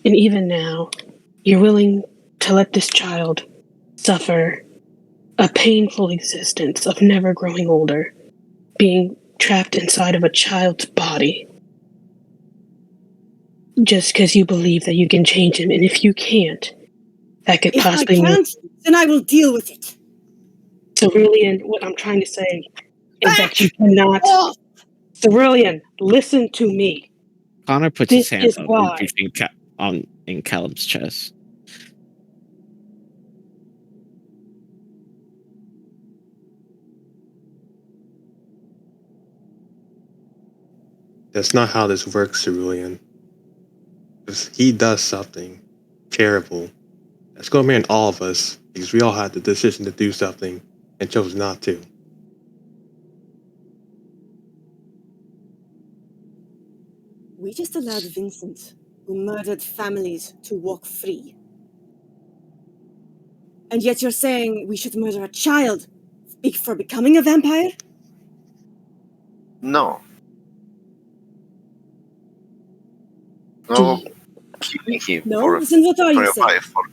And even now, you're willing to let this child suffer a painful existence of never growing older, being trapped inside of a child's body, just because you believe that you can change him. And if you can't, that could If I possibly mean. can't, then I will deal with it. Cerulean, what I'm trying to say is that you Back cannot. off! Cerulean, listen to me. Connor puts This his hand is on why. in Callum's chest. That's not how this works, Cerulean. If he does something terrible, that's going to be on all of us because we all had the decision to do something and chose not to. We just allowed Vincent, who murdered families, to walk free. And yet you're saying we should murder a child for becoming a vampire? No. Do No, you, killing him No? for Then what are you a saying? fight. For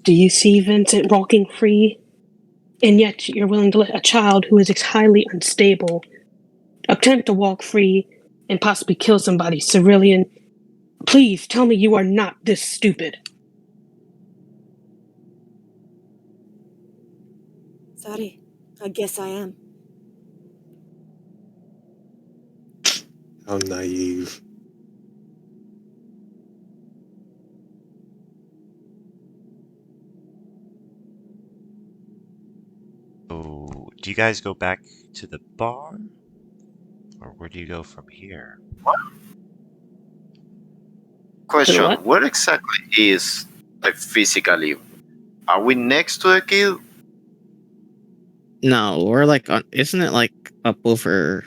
do you see Vincent walking free? And yet you're willing to let a child who is highly unstable attempt to walk free and possibly kill somebody. Cerulean, please tell me you are not this stupid. Sorry, I guess I am. How naive. Oh, do you guys go back to the bar? Or where do you go from here? question: what? where exactly is like physically? Are we next to the kid? No, we're like isn't it like up over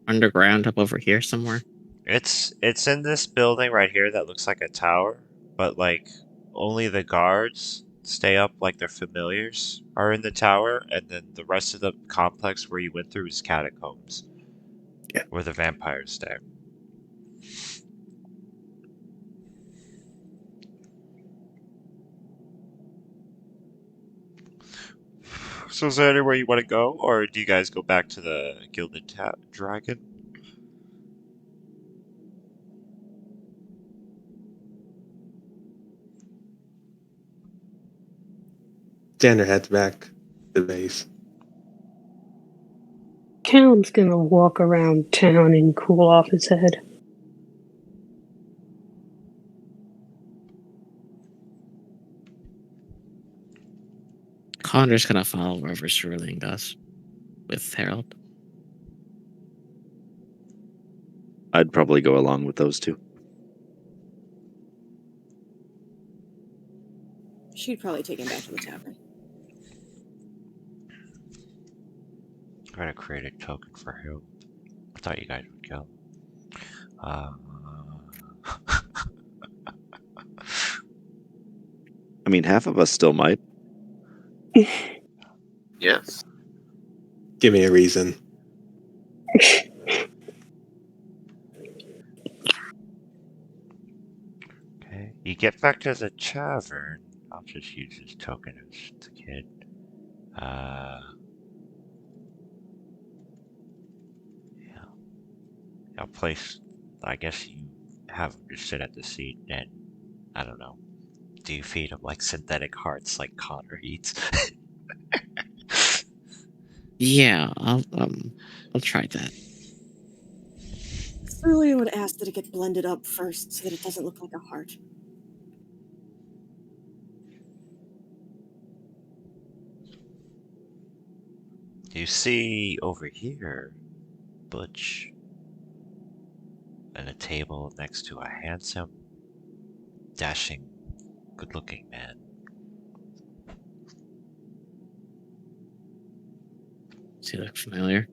underground up over here somewhere? It's in this building right here that looks like a tower, but like only the guards stay up like their familiars are in the tower, and then the rest of the complex where you went through is catacombs. Yeah. Where the vampires stay. So is there anywhere you want to go, or do you guys go back to the Gilded Dragon? Xander heads back to the base. Callum's gonna walk around town and cool off his head. Connor's gonna follow wherever Sterling goes with Harold. I'd probably go along with those two. She'd probably take him back to the tavern. I'm gonna create a token for Harold. I thought you guys would go. I mean, half of us still might. Yes. Give me a reason. Okay, you get back to the tavern. I'll just use this token as the kid. Yeah. I'll place. I guess you have him just sit at the seat, and I don't know. Do you feed him like synthetic hearts, like Connor eats? Yeah, I'll try that. Sterling would ask that it get blended up first so that it doesn't look like a heart. You see over here, Butch, and a table next to a handsome, dashing, good-looking man. Does he look familiar?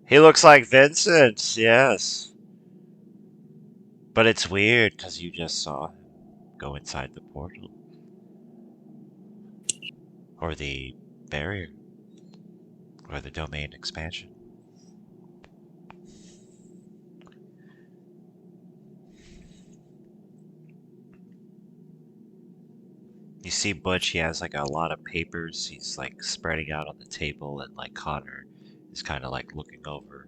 He looks like Vincent, yes. But it's weird because you just saw him go inside the portal. Or the barrier. Or the domain expansion. You see Butch, he has like a lot of papers. He's like spreading out on the table, and like Connor is kind of like looking over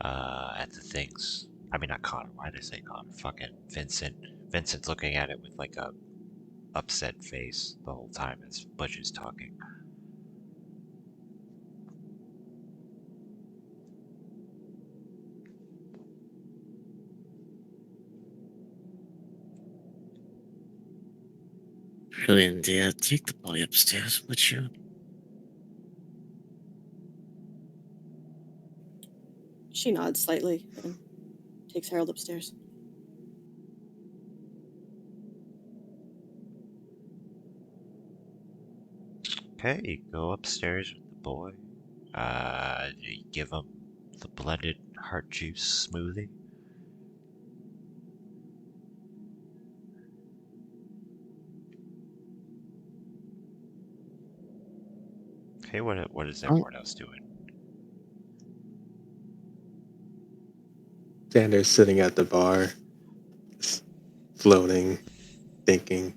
at the things. I mean, not Connor. Why did I say Connor? Fucking Vincent. Vincent's looking at it with like a upset face the whole time as Butch is talking. Brilliant, yeah. Take the boy upstairs, would you? She nods slightly and takes Harold upstairs. Okay, you go upstairs with the boy. You give him the blended heart juice smoothie. Okay, what is everyone else doing? Xander's sitting at the bar, just floating, thinking.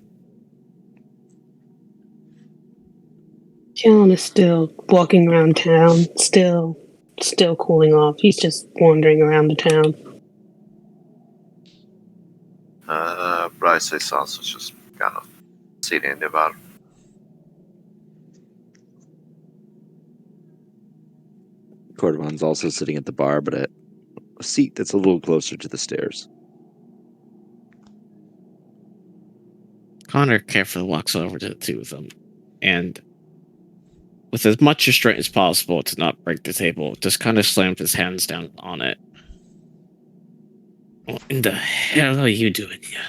Callum is still walking around town, still cooling off. He's just wandering around the town. Bryce is also just kind of sitting in the bar. Cordovan's also sitting at the bar, but at a seat that's a little closer to the stairs. Connor carefully walks over to the two of them, and with as much restraint as possible to not break the table, just kind of slams his hands down on it. What in the hell are you doing here?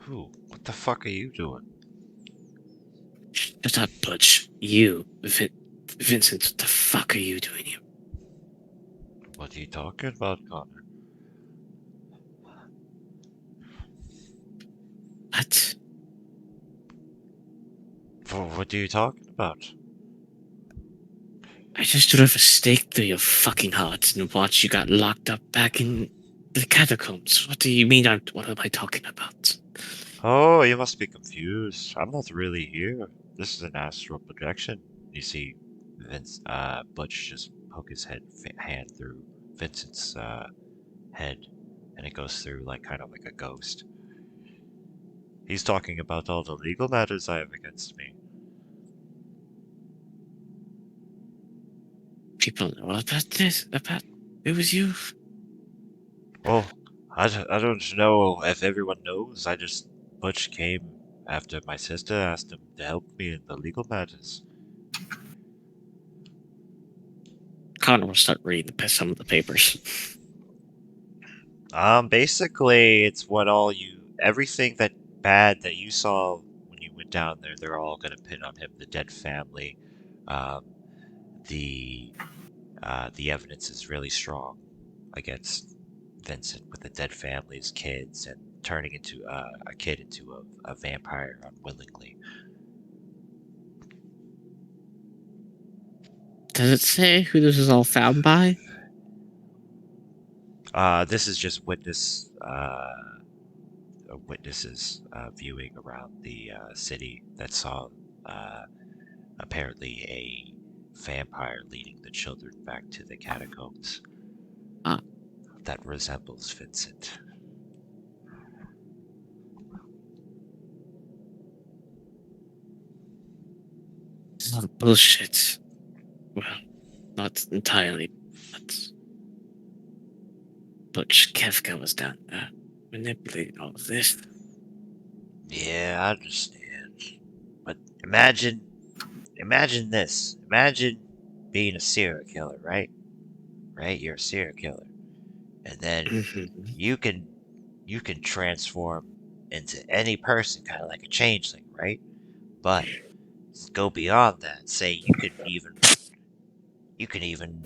Who? What the fuck are you doing? Shut up, Butch. You, Vincent, what the fuck are you doing here? What are you talking about, Connor? What? What are you talking about? I just drove a stake through your fucking heart and watched you got locked up back in the catacombs. What do you mean? What am I talking about? Oh, you must be confused. I'm not really here. this is an astral projection. You see Butch just poke his hand through Vincent's head, and it goes through like kind of like a ghost. He's talking about all the legal matters I have against me. People know about this. About it was you. Well, I don't know if everyone knows. Butch came after my sister asked him to help me in the legal matters. Connor will start reading some of the papers. Basically, it's what everything that bad that you saw when you went down there, they're all gonna pin on him. The dead family, um, the the evidence is really strong against Vincent with the dead family's kids and turning into a kid into a vampire unwillingly. Does it say who this is all found by? This is just witnesses viewing around the city that saw uh, apparently a vampire leading the children back to the catacombs. Ah. That resembles Vincent. This is all bullshit. Well, not entirely, but Butch Kefka was down there manipulating all of this. Yeah, I understand. But imagine this. Imagine being a serial killer, right? Right? You're a serial killer. And then Mm-hmm. you can transform into any person, kind of like a changeling, right? But go beyond that. Say you can even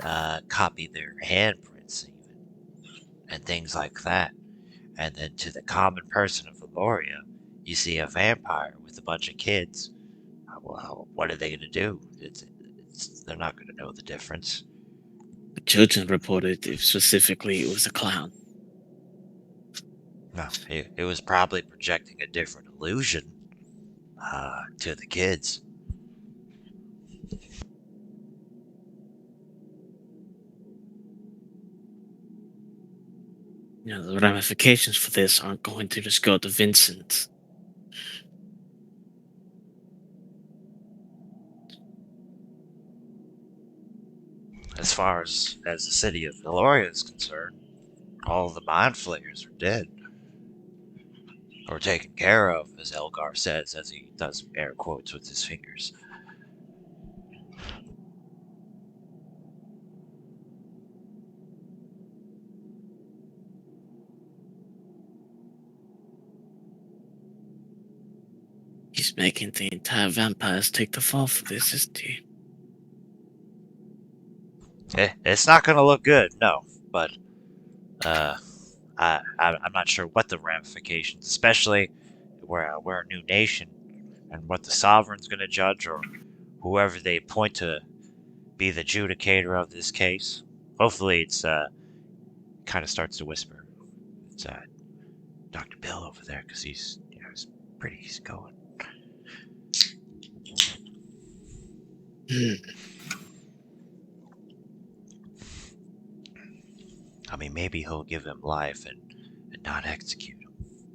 copy their handprints even, and things like that. And then to the common person of Vaeloria, you see a vampire with a bunch of kids. Well, what are they going to do? They're not going to know the difference. The children reported specifically it was a clown. No, it was probably projecting a different illusion to the kids. You know, the ramifications for this aren't going to just go to Vincent. As far as the city of Vaeloria is concerned, all of the mind flayers are dead. Or taken care of, as Elgar says, as he does air quotes with his fingers. He's making the entire vampires take the fall for this, isn't he? It's not going to look good, no. But I'm not sure what the ramifications, especially we're a new nation, and what the sovereign's going to judge, or whoever they appoint to be the adjudicator of this case. Hopefully, it's kind of starts to whisper. It's Dr. Bill over there, because he's pretty easy going. I mean, maybe he'll give him life and not execute him.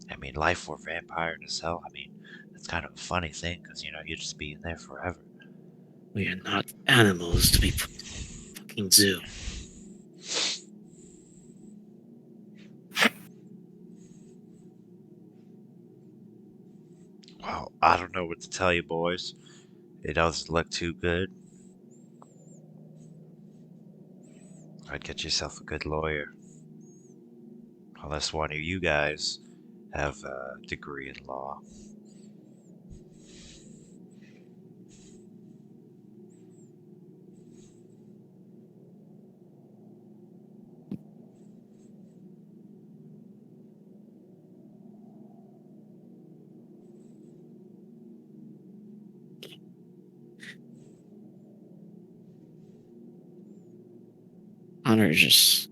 I mean, life for a vampire in a cell. I mean, that's kind of a funny thing because you'd just be in there forever. We are not animals to be put in a fucking zoo. Well, I don't know what to tell you, boys. It doesn't look too good. I'd get yourself a good lawyer. Unless one of you guys have a degree in law. Connor just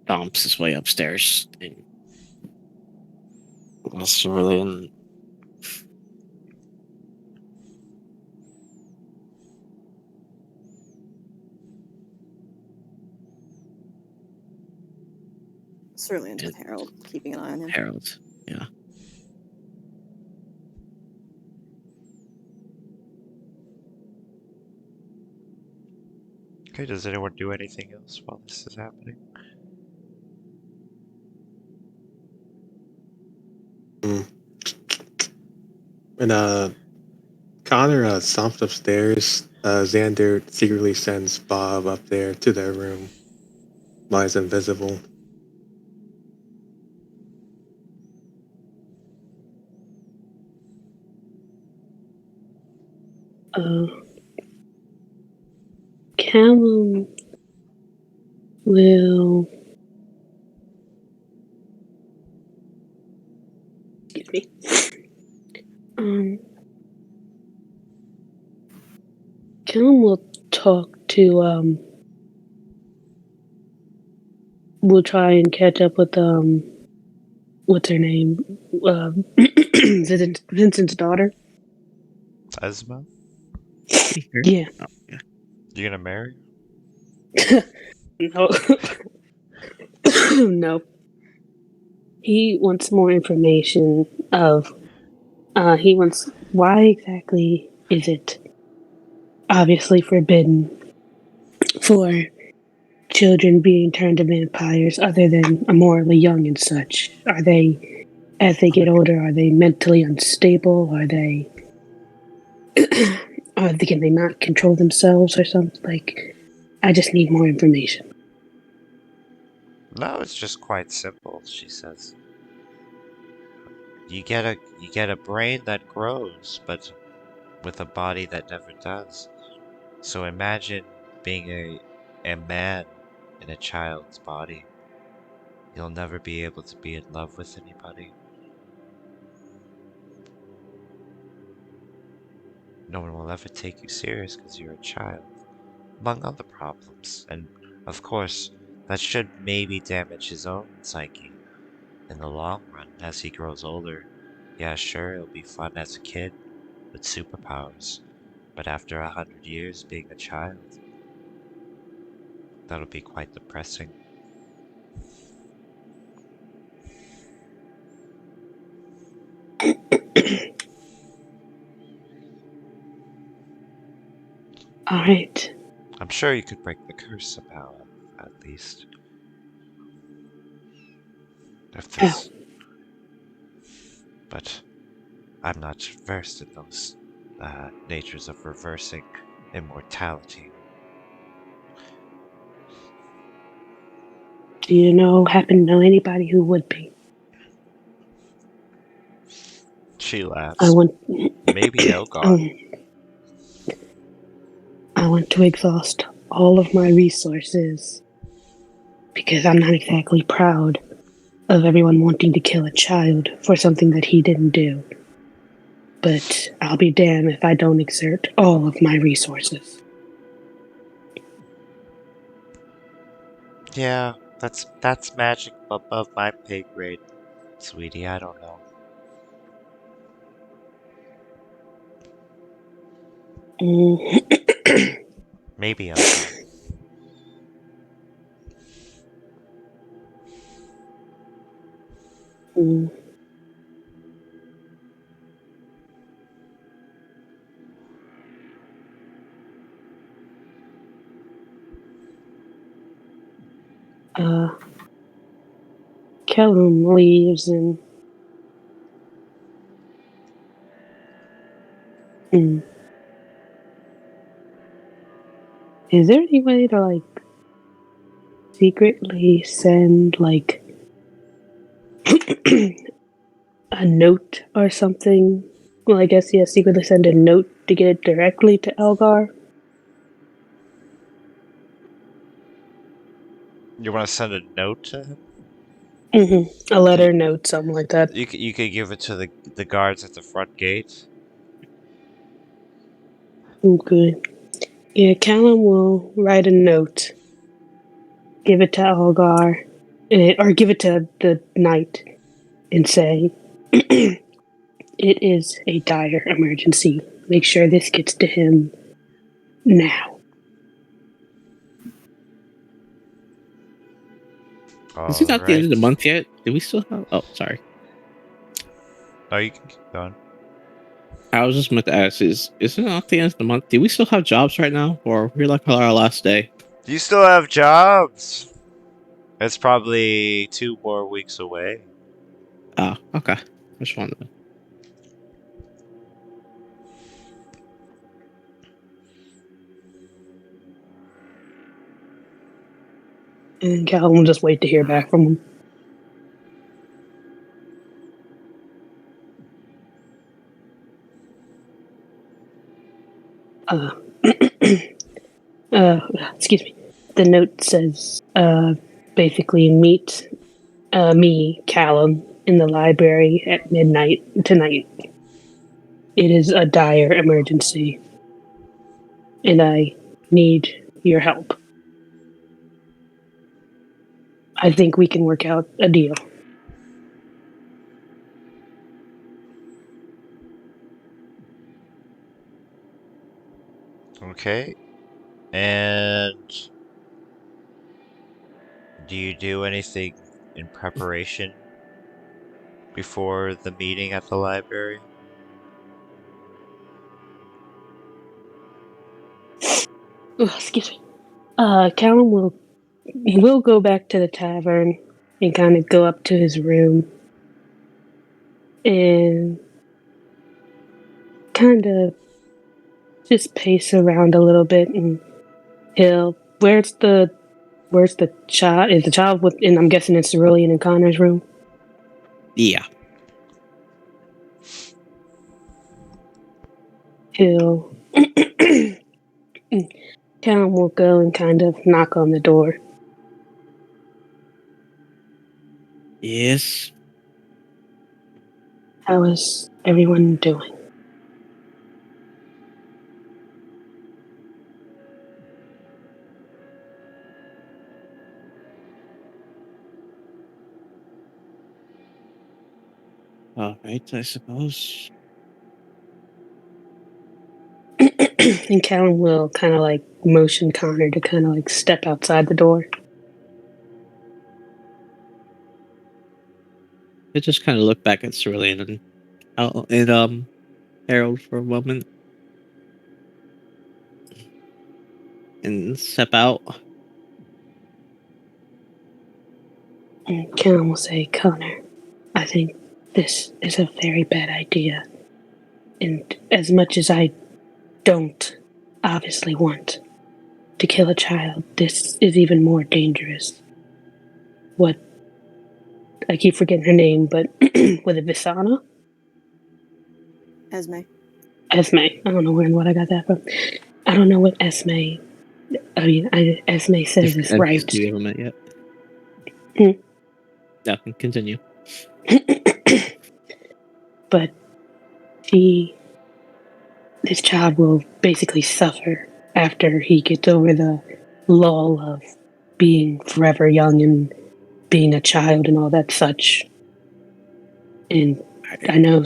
stomps his way upstairs and Cerulean. Cerulean's with Harold, keeping an eye on him. Harold. Yeah. Okay, does anyone do anything else while this is happening? When Connor stomps upstairs, Xander secretly sends Bob up there to their room while he's invisible. Callum will. Excuse me. Callum will talk to. We'll try and catch up with what's her name? Vincent's daughter. Esma? Yeah. Oh, yeah. You gonna marry? No. No. He wants more information of. He wants. Why exactly is it obviously forbidden for children being turned to vampires other than immorally young and such? Are they, as they get older, are they mentally unstable? Are they. Can they not control themselves or something? Like, I just need more information. No, it's just quite simple, she says. You get a brain that grows, but with a body that never does. So imagine being a man in a child's body. You'll never be able to be in love with anybody. No one will ever take you serious because you're a child, among other problems. And of course, that should maybe damage his own psyche in the long run as he grows older. Yeah, sure, it'll be fun as a kid with superpowers, but after 100 years being a child, that'll be quite depressing. Alright. I'm sure you could break the curse somehow, at least. If this. But I'm not versed in those natures of reversing immortality. Do you happen to know anybody who would be? She laughs. I want. Maybe Elgar. I want to exhaust all of my resources because I'm not exactly proud of everyone wanting to kill a child for something that he didn't do. But I'll be damned if I don't exert all of my resources. Yeah, that's magic above my pay grade, sweetie. I don't know. Maybe Elgar. Callum leaves and is there any way to secretly send a note or something? Well, I guess secretly send a note to get it directly to Elgar. You want to send a note to him? A letter, note, something like that. You could give it to the guards at the front gate. Okay. Yeah, Callum will write a note, give it to Elgar, or give it to the knight, and say, It is a dire emergency. Make sure this gets to him now. Is it All not the end right. of the month yet? Do we still have? Oh, sorry. No, you can keep going. I was just meant to ask: is it not the end of the month? Do we still have jobs right now, or we're like on our last day? Do you still have jobs? It's probably 2 more weeks away. Oh, okay. I just wanted to. And Calvin will just wait to hear back from him. Uh, excuse me. The note says, basically meet me, Callum, in the library at midnight tonight. It is a dire emergency, and I need your help. I think we can work out a deal. Okay. And do you do anything in preparation before the meeting at the library? Oh, excuse me. Callum will go back to the tavern and kind of go up to his room and kind of just pace around a little bit, and he'll where's the child? Is the child with? And I'm guessing it's Cerulean and Connor's room. Yeah. He'll Callum will go and kind of knock on the door. Yes. How is everyone doing? All right, I suppose. And Callum will kind of like motion Connor to kind of like step outside the door. I just kind of look back at Cerulean and Harold for a moment and step out. And Callum will say, Connor, I think this is a very bad idea. And as much as I don't obviously want to kill a child, this is even more dangerous. What? I keep forgetting her name, but was it Visana? Esme. Esme. I don't know what I got that from. I don't know what Esme. Esme says is Different right. NPC we haven't met yet. Hmm. Yeah, continue. But this child will basically suffer after he gets over the lull of being forever young and being a child and all that such. And I know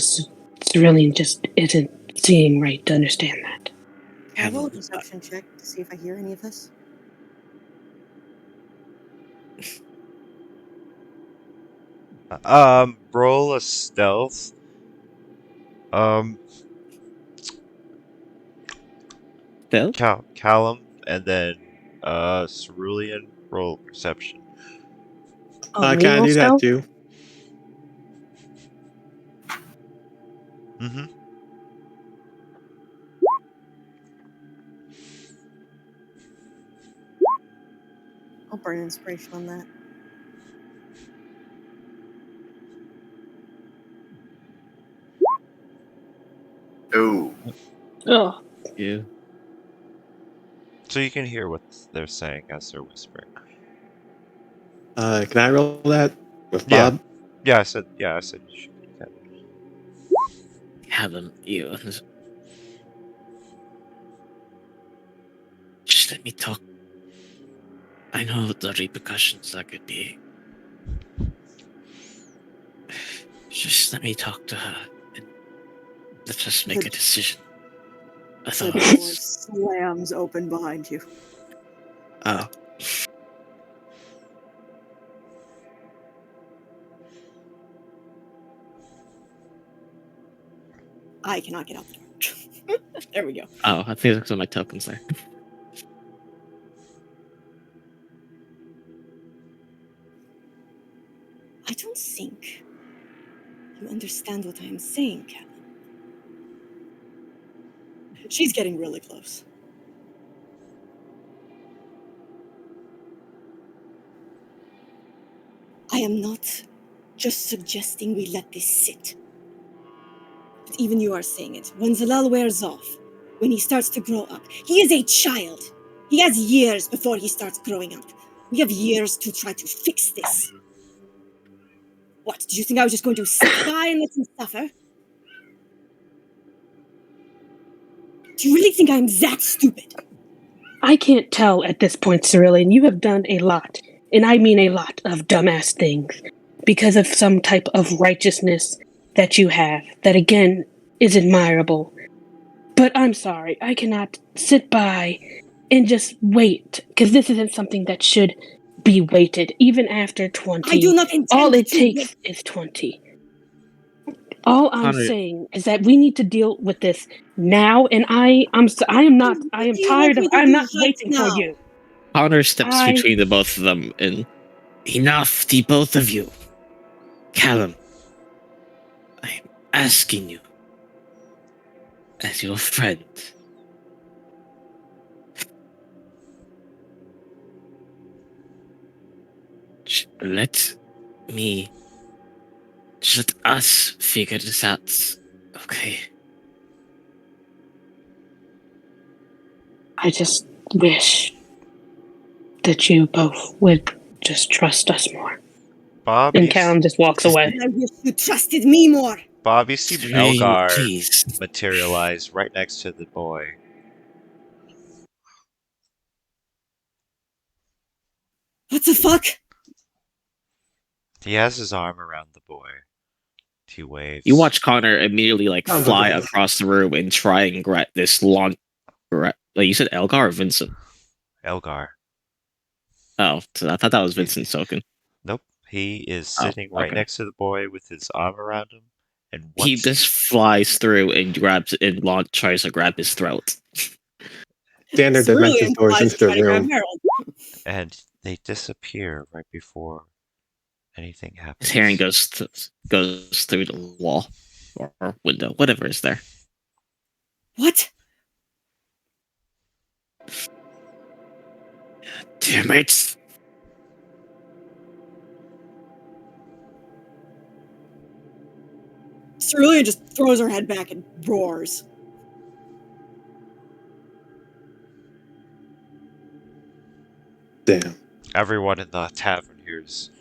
Cerulean just isn't seeing right to understand that. Can I roll a Callum, perception check to see if I hear any of this? Roll a stealth. Still? Callum, and then Cerulean, roll perception. Oh, me Can I do that also? too? Mm-hmm. I'll burn inspiration on that. Oh, Oh, Yeah. So you can hear what they're saying as they're whispering. Can I roll that with Yeah. Bob? Yeah, I said you should. You can. Callum, you. Just let me talk. I know the repercussions that could be. Just let me talk to her. And let's just make The- a decision. I The thought. door slams open behind you. Oh. I cannot get out the door. There we go. Oh, I think that's one of my tokens there. I don't think you understand what I'm saying, Callum. She's getting really close. I am not just suggesting we let this sit. But even you are saying it. When Zalal wears off, when he starts to grow up, he is a child. He has years before he starts growing up. We have years to try to fix this. What, did you think I was just going to sit by and let him suffer? Do you really think I'm that stupid? I can't tell at this point, Cerulean. You have done a lot, and I mean a lot of dumbass things because of some type of righteousness that you have that, again, is admirable. But I'm sorry, I cannot sit by and just wait because this isn't something that should be waited. Even after 20, I do not all intend it to wait. takes is 20. All I'm Connor, saying is that we need to deal with this now, and I am What do you want tired of. me to I'm do not right waiting for now? you. Connor steps I between the both of them and enough, the both of you. Callum, I'm asking you, as your friend, let me, just let us figure this out, okay? I just wish that you both would just trust us more. Bob, And you, Callum just walks away. I wish you trusted me more. Bob, you see Strange, Elgar please. materialize right next to the boy. What the fuck? He has his arm around the boy. He waves. You watch Connor immediately Sounds fly like a- across the room and try and grab this long. Like you said, Elgar or Vincent? Elgar. Oh, so I thought that was Vincent's token. Nope. He is Oh, sitting right okay. next to the boy with his arm around him. And He once just flies through and grabs and tries to grab his throat. Standard dimensions Cerulean doors flies into to the try to grab room. Harold. and they disappear right before anything happens. His hearing goes through the wall or window, whatever is there. What? Damn it! Cerulean just throws her head back and roars. Damn. Everyone in the tavern hears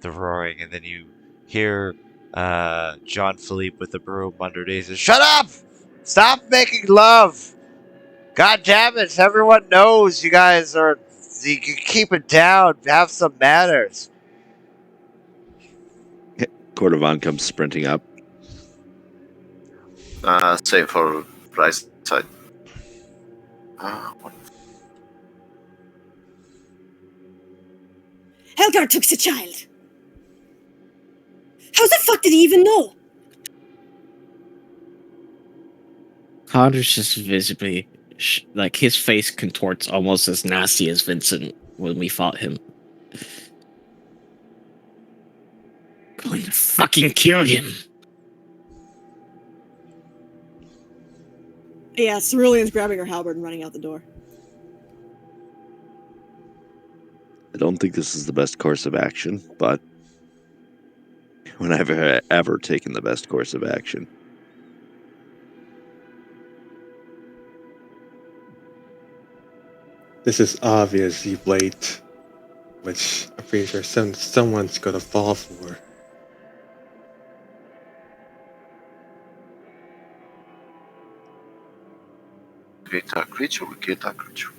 the roaring, and then you hear John Philippe with the broom underneath. Says, "Shut up! Stop making love! God damn it! Everyone knows you guys are. You can keep it down. Have some manners." Cordovan comes sprinting up. Same for right side. What? Helgar took the child. How the fuck did he even know? Connor's just visibly his face contorts almost as nasty as Vincent when we fought him. Going to fucking kill him. Yeah, Cerulean's grabbing her halberd and running out the door. I don't think this is the best course of action, but when I've ever taken the best course of action. This is obviously late, which I'm pretty sure someone's gonna fall for. Get a creature, get a creature.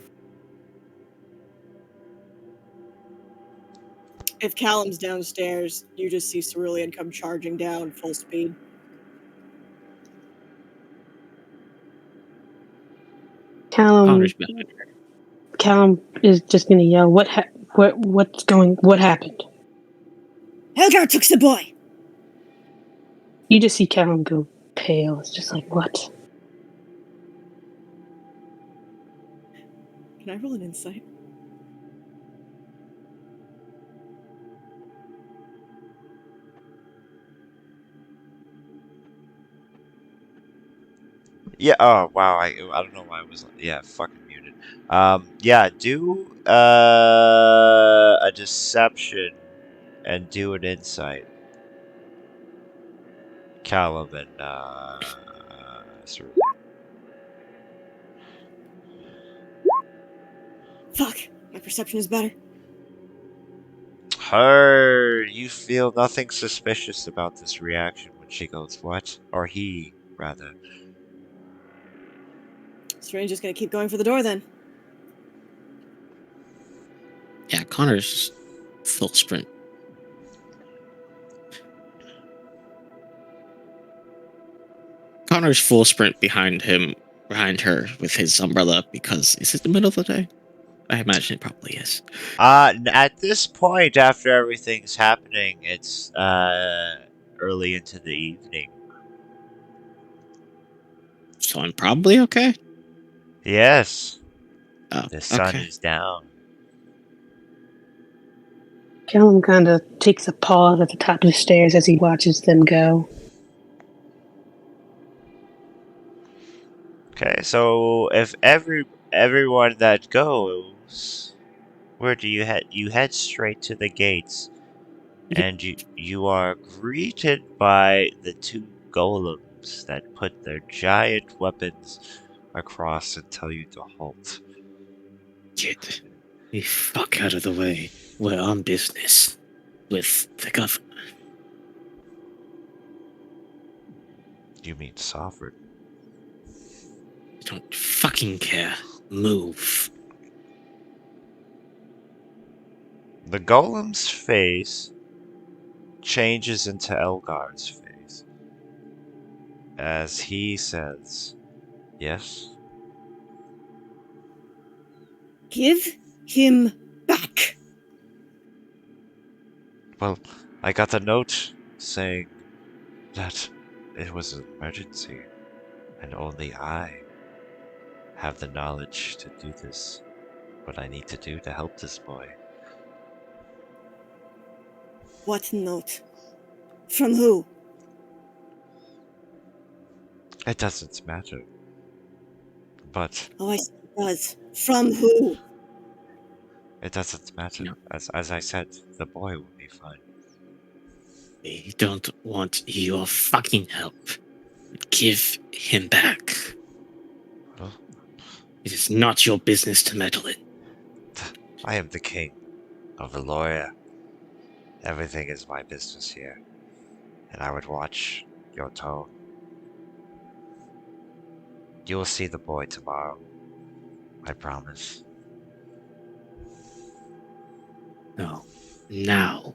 If Callum's downstairs, you just see Cerulean come charging down full speed. Connor's behind her. Callum is just gonna yell, what happened? Helgar took the boy! You just see Callum go pale. It's just like, what? Can I roll an insight? Yeah. Oh wow. I don't know why I was fucking muted. Yeah. Do a deception and do an insight. Callum and Cerulean. Fuck! My perception is better. You feel nothing suspicious about this reaction when she goes, what? Or he, rather. Cerulean's just gonna keep going for the door then. Yeah, Connor's full sprint. Connor's full sprint behind her with his umbrella because is it the middle of the day? I imagine it probably is. At this point, after everything's happening, it's, early into the evening. So I'm probably okay. Yes. Oh, The sun okay. is down. Callum kind of takes a pause at the top of the stairs as he watches them go. Okay, so if everyone that goes, where do you head? You head straight to the gates, Yep. and you are greeted by the two golems that put their giant weapons across and tell you to halt. Get the fuck out of the way. We're on business with the governor. You mean sovereign? I don't fucking care. Move. The golem's face changes into Elgar's face as he says, "Yes." Give him back! Well, I got a note saying that it was an emergency, and only I have the knowledge to do this. What I need to do to help this boy. What note? From who? It doesn't matter. But Oh, I see it does. From who? it doesn't matter. No. As I said, the boy will be fine. We don't want your fucking help. Give him back. Well, It is not your business to meddle in. I am the king of Vaeloria. Everything is my business here, and I would watch your tone. You will see the boy tomorrow. I promise. No. Now.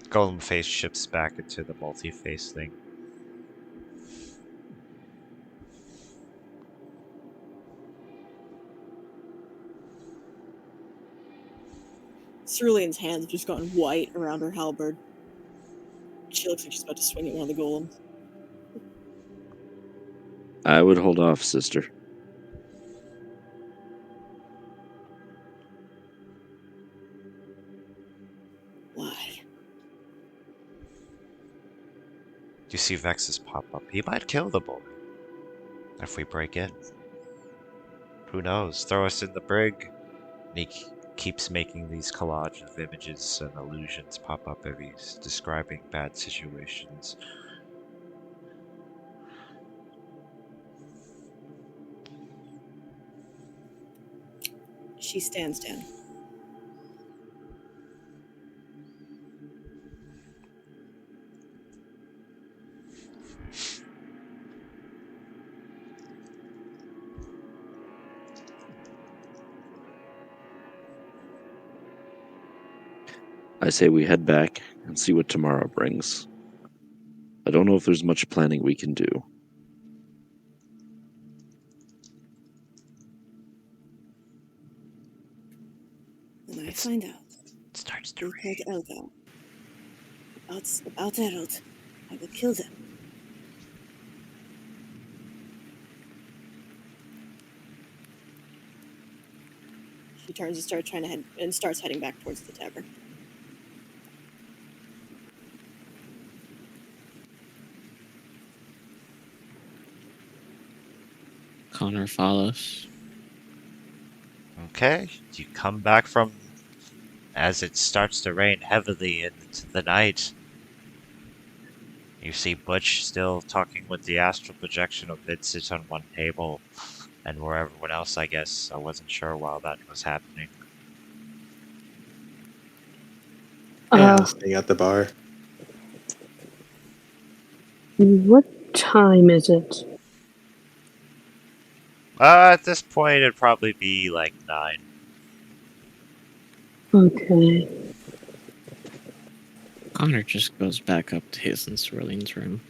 Golem face shifts back into the multi-face thing. Cerulean's hands have just gone white around her halberd. She looks like she's about to swing at one of the golems. I would hold off, sister. Why? You see Vexus pop up. He might kill the boy if we break in. Who knows? Throw us in the brig. And he keeps making these collage of images and illusions pop up as he's describing bad situations. She stands down. I say we head back and see what tomorrow brings. I don't know if there's much planning we can do. When I find out It starts to they rain. told Elgar about Errol, I will kill them. She turns and starts heading back towards the tavern. Connor follows. Okay, you come back from as it starts to rain heavily into the night. You see Butch still talking with the astral projection of Vid sits on one table, and where everyone else, I guess, I wasn't sure while that was happening. Yeah, I was staying at the bar. What time is it? At this point, it'd probably be like 9. Okay. Connor just goes back up to his and Cerulean's room.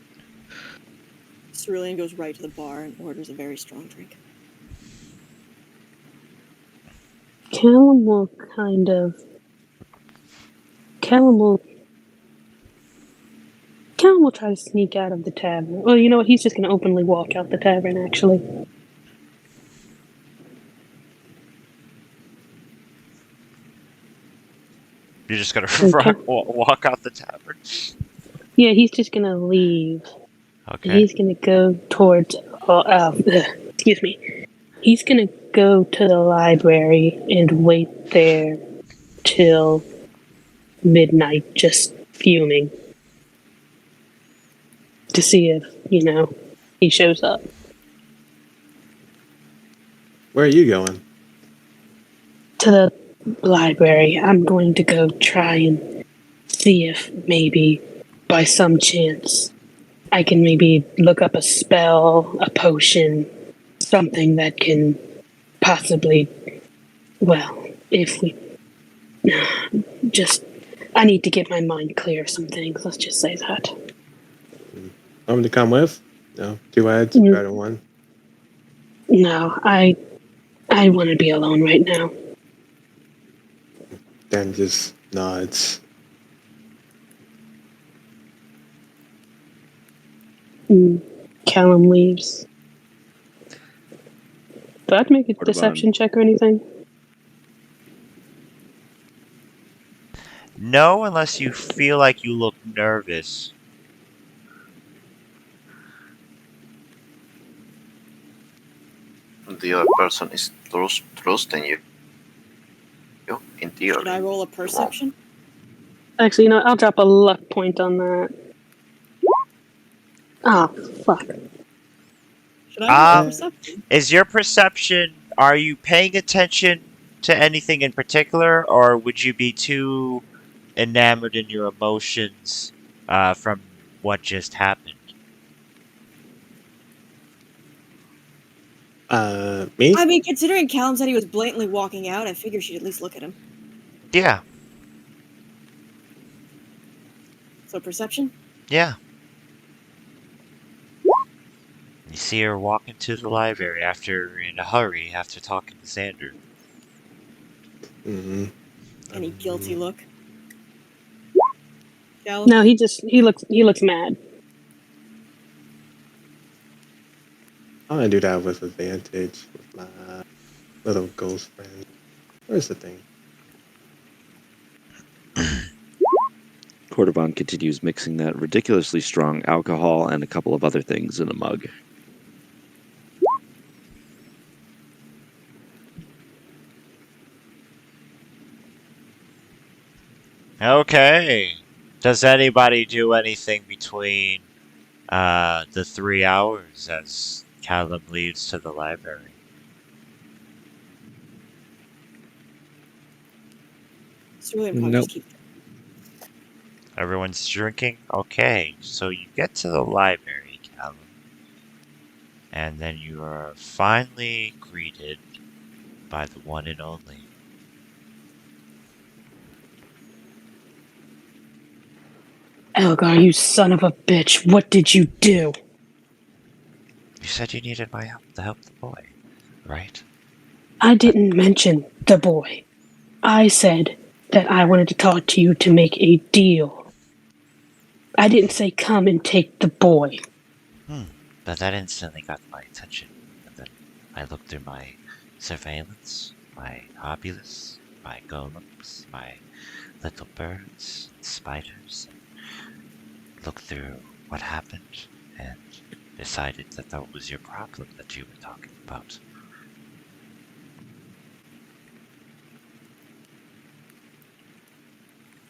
Cerulean goes right to the bar and orders a very strong drink. Callum will kind of. Callum will try to sneak out of the tavern. Well, you know what? He's just going to openly walk out the tavern, actually. You're just gonna Okay. walk out the tavern. Yeah, he's just going to leave. And Okay. he's going to go towards. Excuse me. He's going to go to the library and wait there till midnight, just fuming. To see if, he shows up. Where are you going? To the library. I'm going to go try and see if maybe by some chance I can maybe look up a spell, a potion, something that can possibly, well, if we just, I need to get my mind clear of some things, let's just say that. Want me to come with? No, 2 heads, Mm. better than 1. No, I want to be alone right now. Dan just nods. Callum leaves. Do I have to make a What deception about- check or anything? No, unless you feel like you look nervous. The other person is trusting you. In theory. Should I roll a perception? Actually, I'll drop a luck point on that. Oh, fuck. Should I roll Um, perception? Is your perception, are you paying attention to anything in particular, or would you be too enamored in your emotions from what just happened? Me? I mean, considering Callum said he was blatantly walking out, I figured she'd at least look at him. Yeah, So perception? yeah. You see her walk into the library in a hurry after talking to Xander. Mm-hmm. Any guilty look? Callum? No, he looks mad. I'm gonna do that with advantage with my little ghost friend. Where's the thing? Cordovan continues mixing that ridiculously strong alcohol and a couple of other things in a mug. Okay. Does anybody do anything between the 3 hours as Callum leads to the library? Cerulean probably Nope. just keep. Everyone's drinking? Okay, so you get to the library, Callum. And then you are finally greeted by the one and only. Elgar, you son of a bitch, what did you do? You said you needed my help to help the boy, right? I didn't mention the boy. I said that I wanted to talk to you to make a deal. I didn't say come and take the boy. But that instantly got my attention. And then I looked through my surveillance, my obulisk, my golems, my little birds, spiders, and looked through what happened and decided that that was your problem that you were talking about.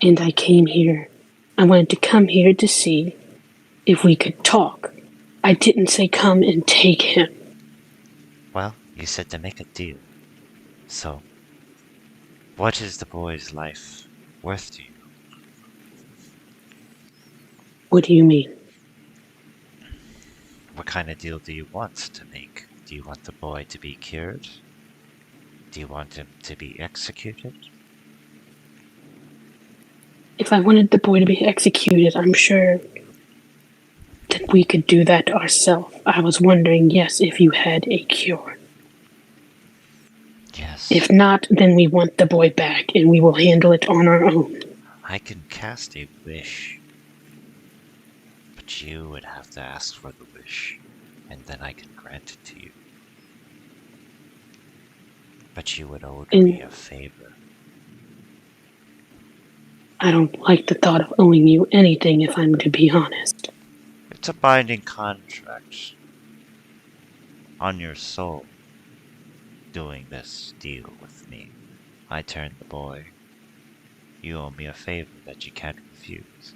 And I came here. I wanted to come here to see if we could talk. I didn't say come and take him. Well, you said to make a deal. So, what is the boy's life worth to you? What do you mean? What kind of deal do you want to make? Do you want the boy to be cured? Do you want him to be executed? If I wanted the boy to be executed, I'm sure that we could do that ourselves. I was wondering, yes, if you had a cure. Yes. If not, then we want the boy back and we will handle it on our own. I can cast a wish. But you would have to ask for the wish, and then I can grant it to you. But you would owe me a favor. I don't like the thought of owing you anything, if I'm to be honest. It's a binding contract on your soul doing this deal with me. I turn the boy. You owe me a favor that you can't refuse.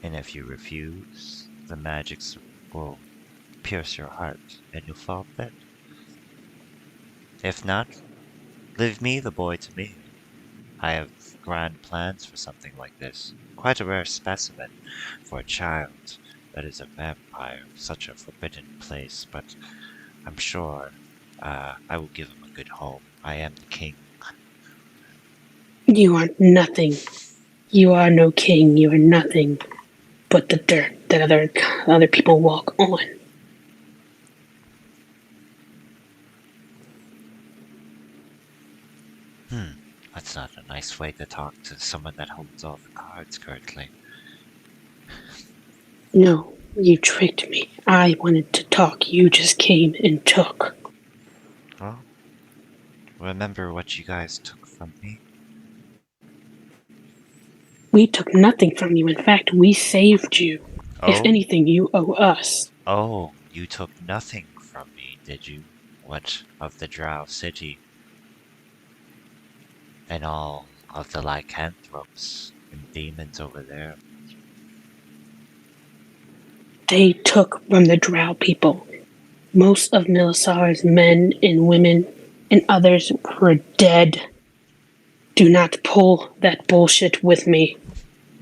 And if you refuse, the magics will pierce your heart and you'll fall dead. If not, leave me the boy to me. I have grand plans for something like this. Quite a rare specimen for a child that is a vampire. Such a forbidden place, but I'm sure I will give him a good home. I am the king. You are nothing. You are no king. You are nothing but the dirt that other people walk on. That's not a nice way to talk to someone that holds all the cards currently. No, you tricked me. I wanted to talk. You just came and took. Well, remember what you guys took from me? We took nothing from you. In fact, we saved you. If Oh? anything, you owe us. Oh, you took nothing from me, did you? What of the Drow City? And all of the lycanthropes and demons over there? They took from the Drow people. Most of Milasar's men and women and others were dead. Do not pull that bullshit with me.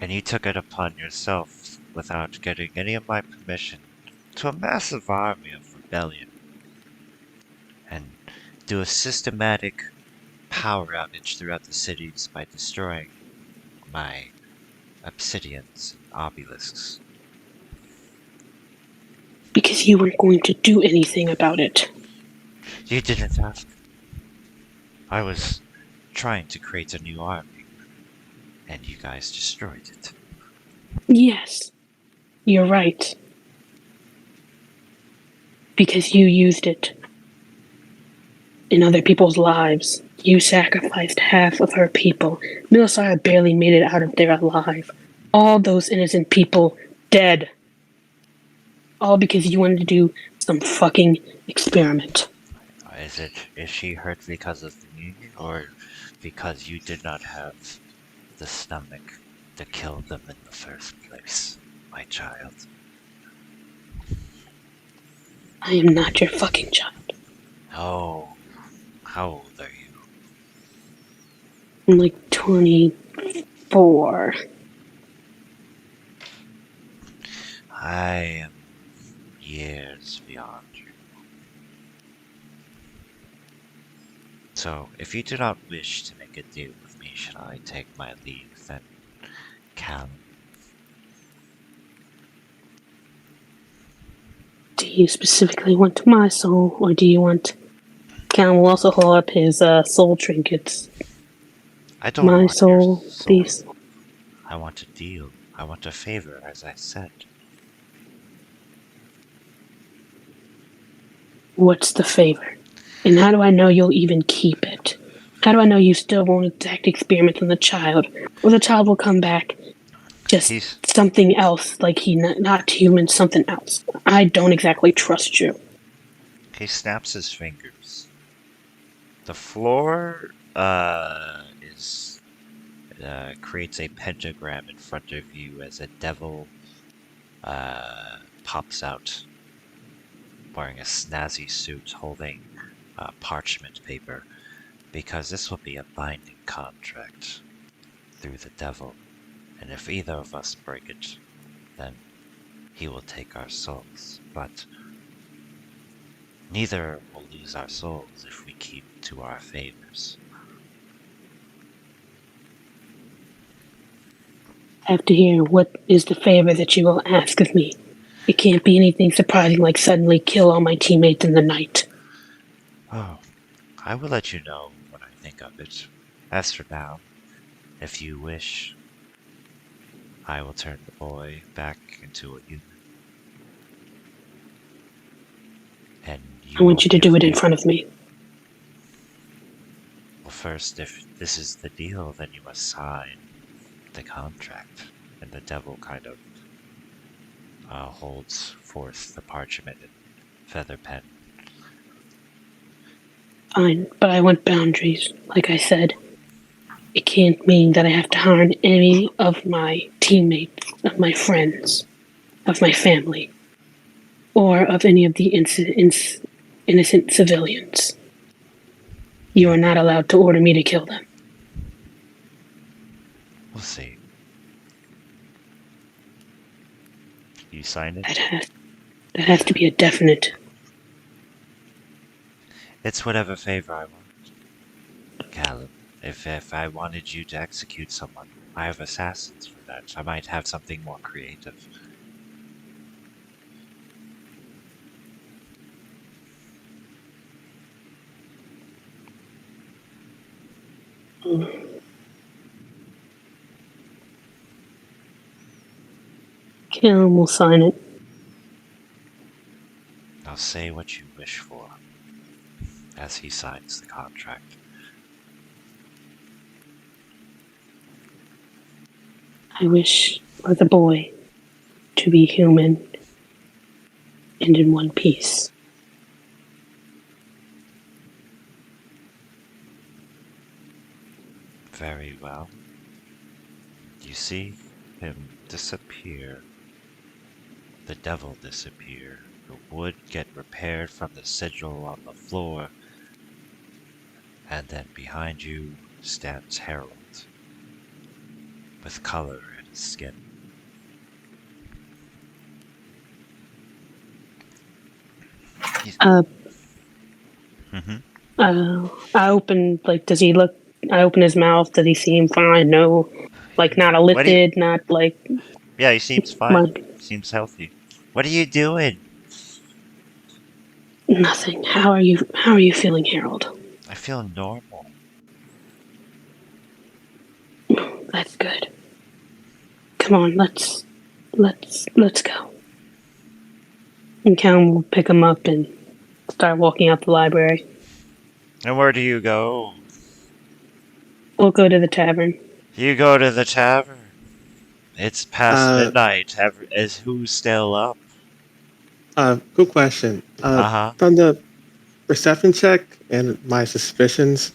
And you took it upon yourself, without getting any of my permission, to a massive army of rebellion. And do a systematic power outage throughout the cities by destroying my obsidians and obelisks. Because you weren't going to do anything about it. You didn't ask. I was trying to create a new army, and you guys destroyed it. Yes, you're right. Because you used it in other people's lives. You sacrificed half of her people. Milasar barely made it out of there alive. All those innocent people dead. All because you wanted to do some fucking experiment. Is she hurt because of me, or because you did not have the stomach to kill them in the first place, my child? I am not your fucking child. Oh, how old are you? I'm like 24. I am years beyond you. So, if you do not wish to make a deal with me, shall I take my leave and Callum. Do you specifically want my soul, or do you want... Callum will also hold up his soul trinkets. I don't My want your soul, soul. please. I want a deal. I want a favor, as I said. What's the favor? And how do I know you'll even keep it? How do I know you still won't exact experiments on the child? Or the child will come back just He's something else, like not human, something else. I don't exactly trust you. he snaps his fingers. The floor is creates a pentagram in front of you as a devil pops out, wearing a snazzy suit, holding parchment paper, because this will be a binding contract through the devil, and if either of us break it, then he will take our souls. But neither will lose our souls if we keep to our favors. I have to hear what is the favor that you will ask of me. It can't be anything surprising like suddenly kill all my teammates in the night. Oh, I will let you know when I think of it. As for now, if you wish, I will turn the boy back into a human. And you I will want you to give do it in me... front of me. Well, first, if this is the deal, then you must sign the contract. And the devil kind of holds forth the parchment and feather pen. Fine, but I want boundaries. Like I said, it can't mean that I have to harm any of my teammates, of my friends, of my family, or of any of the innocent civilians. You are not allowed to order me to kill them. We'll see. You sign it? That has to be a definite. It's whatever favor I want. Callum, if I wanted you to execute someone, I have assassins for that. I might have something more creative. Callum will sign it. Now say what you wish for, as he signs the contract. I wish for the boy to be human and in one piece. Very well. You see him disappear. The devil disappear. The wood get repaired from the sigil on the floor. And then behind you stands Harold, with color in his skin. Mm-hmm. I open, like, does he look, I open his mouth, does he seem fine? No, like, not a What do you... lifted, not like, Yeah, he seems fine. like, Seems healthy. What are you doing? nothing. How are you feeling, Harold? I feel normal. That's good. Come on, let's go. And Callum will pick him up and start walking out the library. And where do you go? We'll go to the tavern. You go to the tavern. It's past Uh, midnight. Is who's still up? Good question. Uh-huh. From the perception check and my suspicions,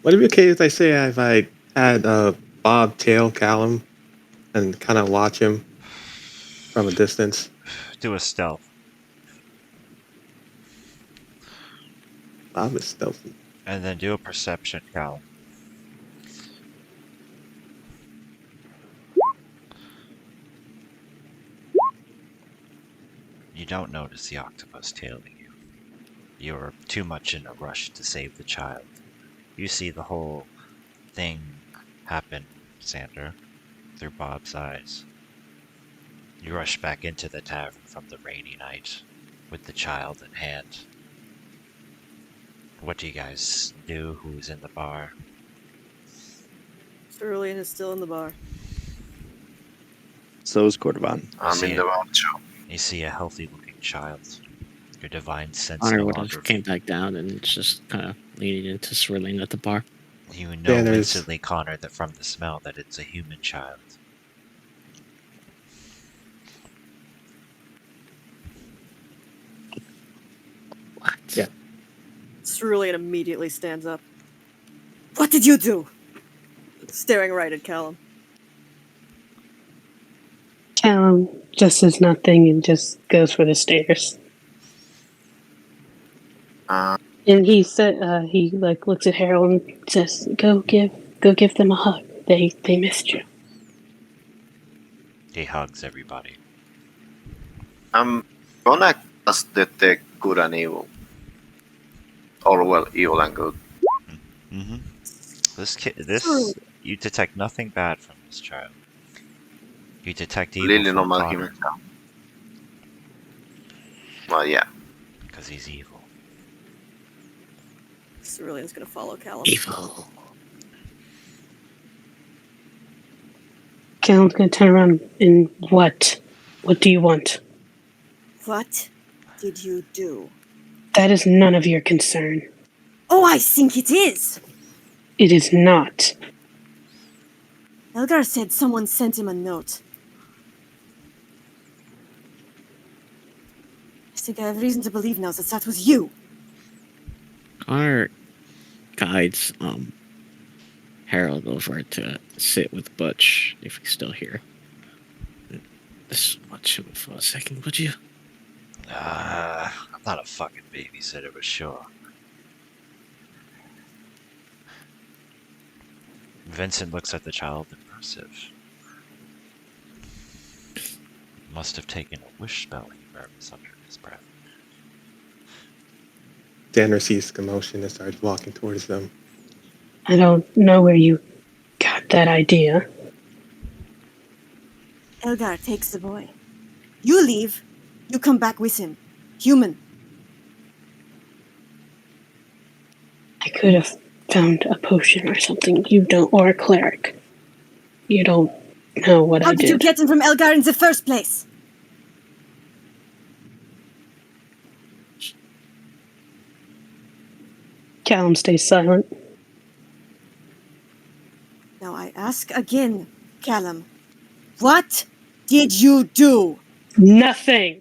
would it be okay if I say if I had Bob tail Callum and kind of watch him from a distance? Do a stealth. Bob is stealthy. And then do a perception, Cal. You don't notice the octopus tailing you. You're too much in a rush to save the child. You see the whole thing happen, Sander, through Bob's eyes. You rush back into the tavern from the rainy night with the child in hand. What do you guys do? Who's in the bar? Cerulean is still in the bar. So is Cordovan. I'm in the bar too. You see a healthy-looking child. Your divine sense Connor no would longer. have came back down and just kind of leaning into Cerulean at the bar. You know There's- instantly, Connor, that from the smell that it's a human child. What? Yeah. Cerulean immediately stands up. What did you do? Staring right at Callum. Callum just says nothing and just goes for the stairs. Uh, And he said, he like looks at Harold and says, go give them a hug. They missed you." He hugs everybody. I'm gonna cast detect good and evil. Or well, evil and good. Mm-hmm. Cerulean. You detect nothing bad from this child. You detect evil Lily from normal Connor, human child. Well, yeah. because he's evil. Cerulean's gonna follow Callum. Evil. Callum's gonna turn around and what? What do you want? What did you do? That is none of your concern. Oh, I think it is! It is not. Elgar said someone sent him a note. I think I have reason to believe now that was you. Connor guides Harold over to sit with Butch if he's still here. Just watch him for a second, would you? I'm not a fucking babysitter, but sure. Vincent looks at the child impressive. Must have taken a wish spell, he murmurs under his breath. Danner sees commotion and starts walking towards them. I don't know where you got that idea. Elgar takes the boy. You leave. You come back with him. Human. I could have found a potion or something. You don't, or a cleric. You don't know what How I did you did. get him from Elgar in the first place? Callum stays silent. Now I ask again, Callum. What did you do? Nothing.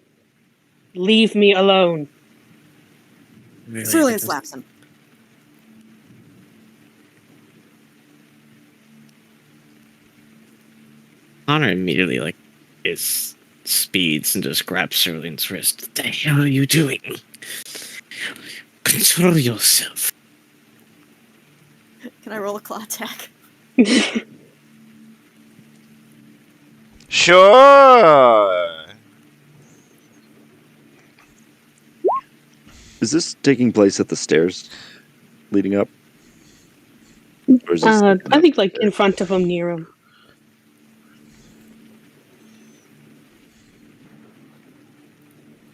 Leave me alone. Really, Cerulean because slaps him. Connor immediately is speeds and just grabs Cerulean's wrist. What the hell are you doing? Control yourself. Can I roll a claw attack? Sure! Is this taking place at the stairs leading up? Or is this I think like in front of him, near him.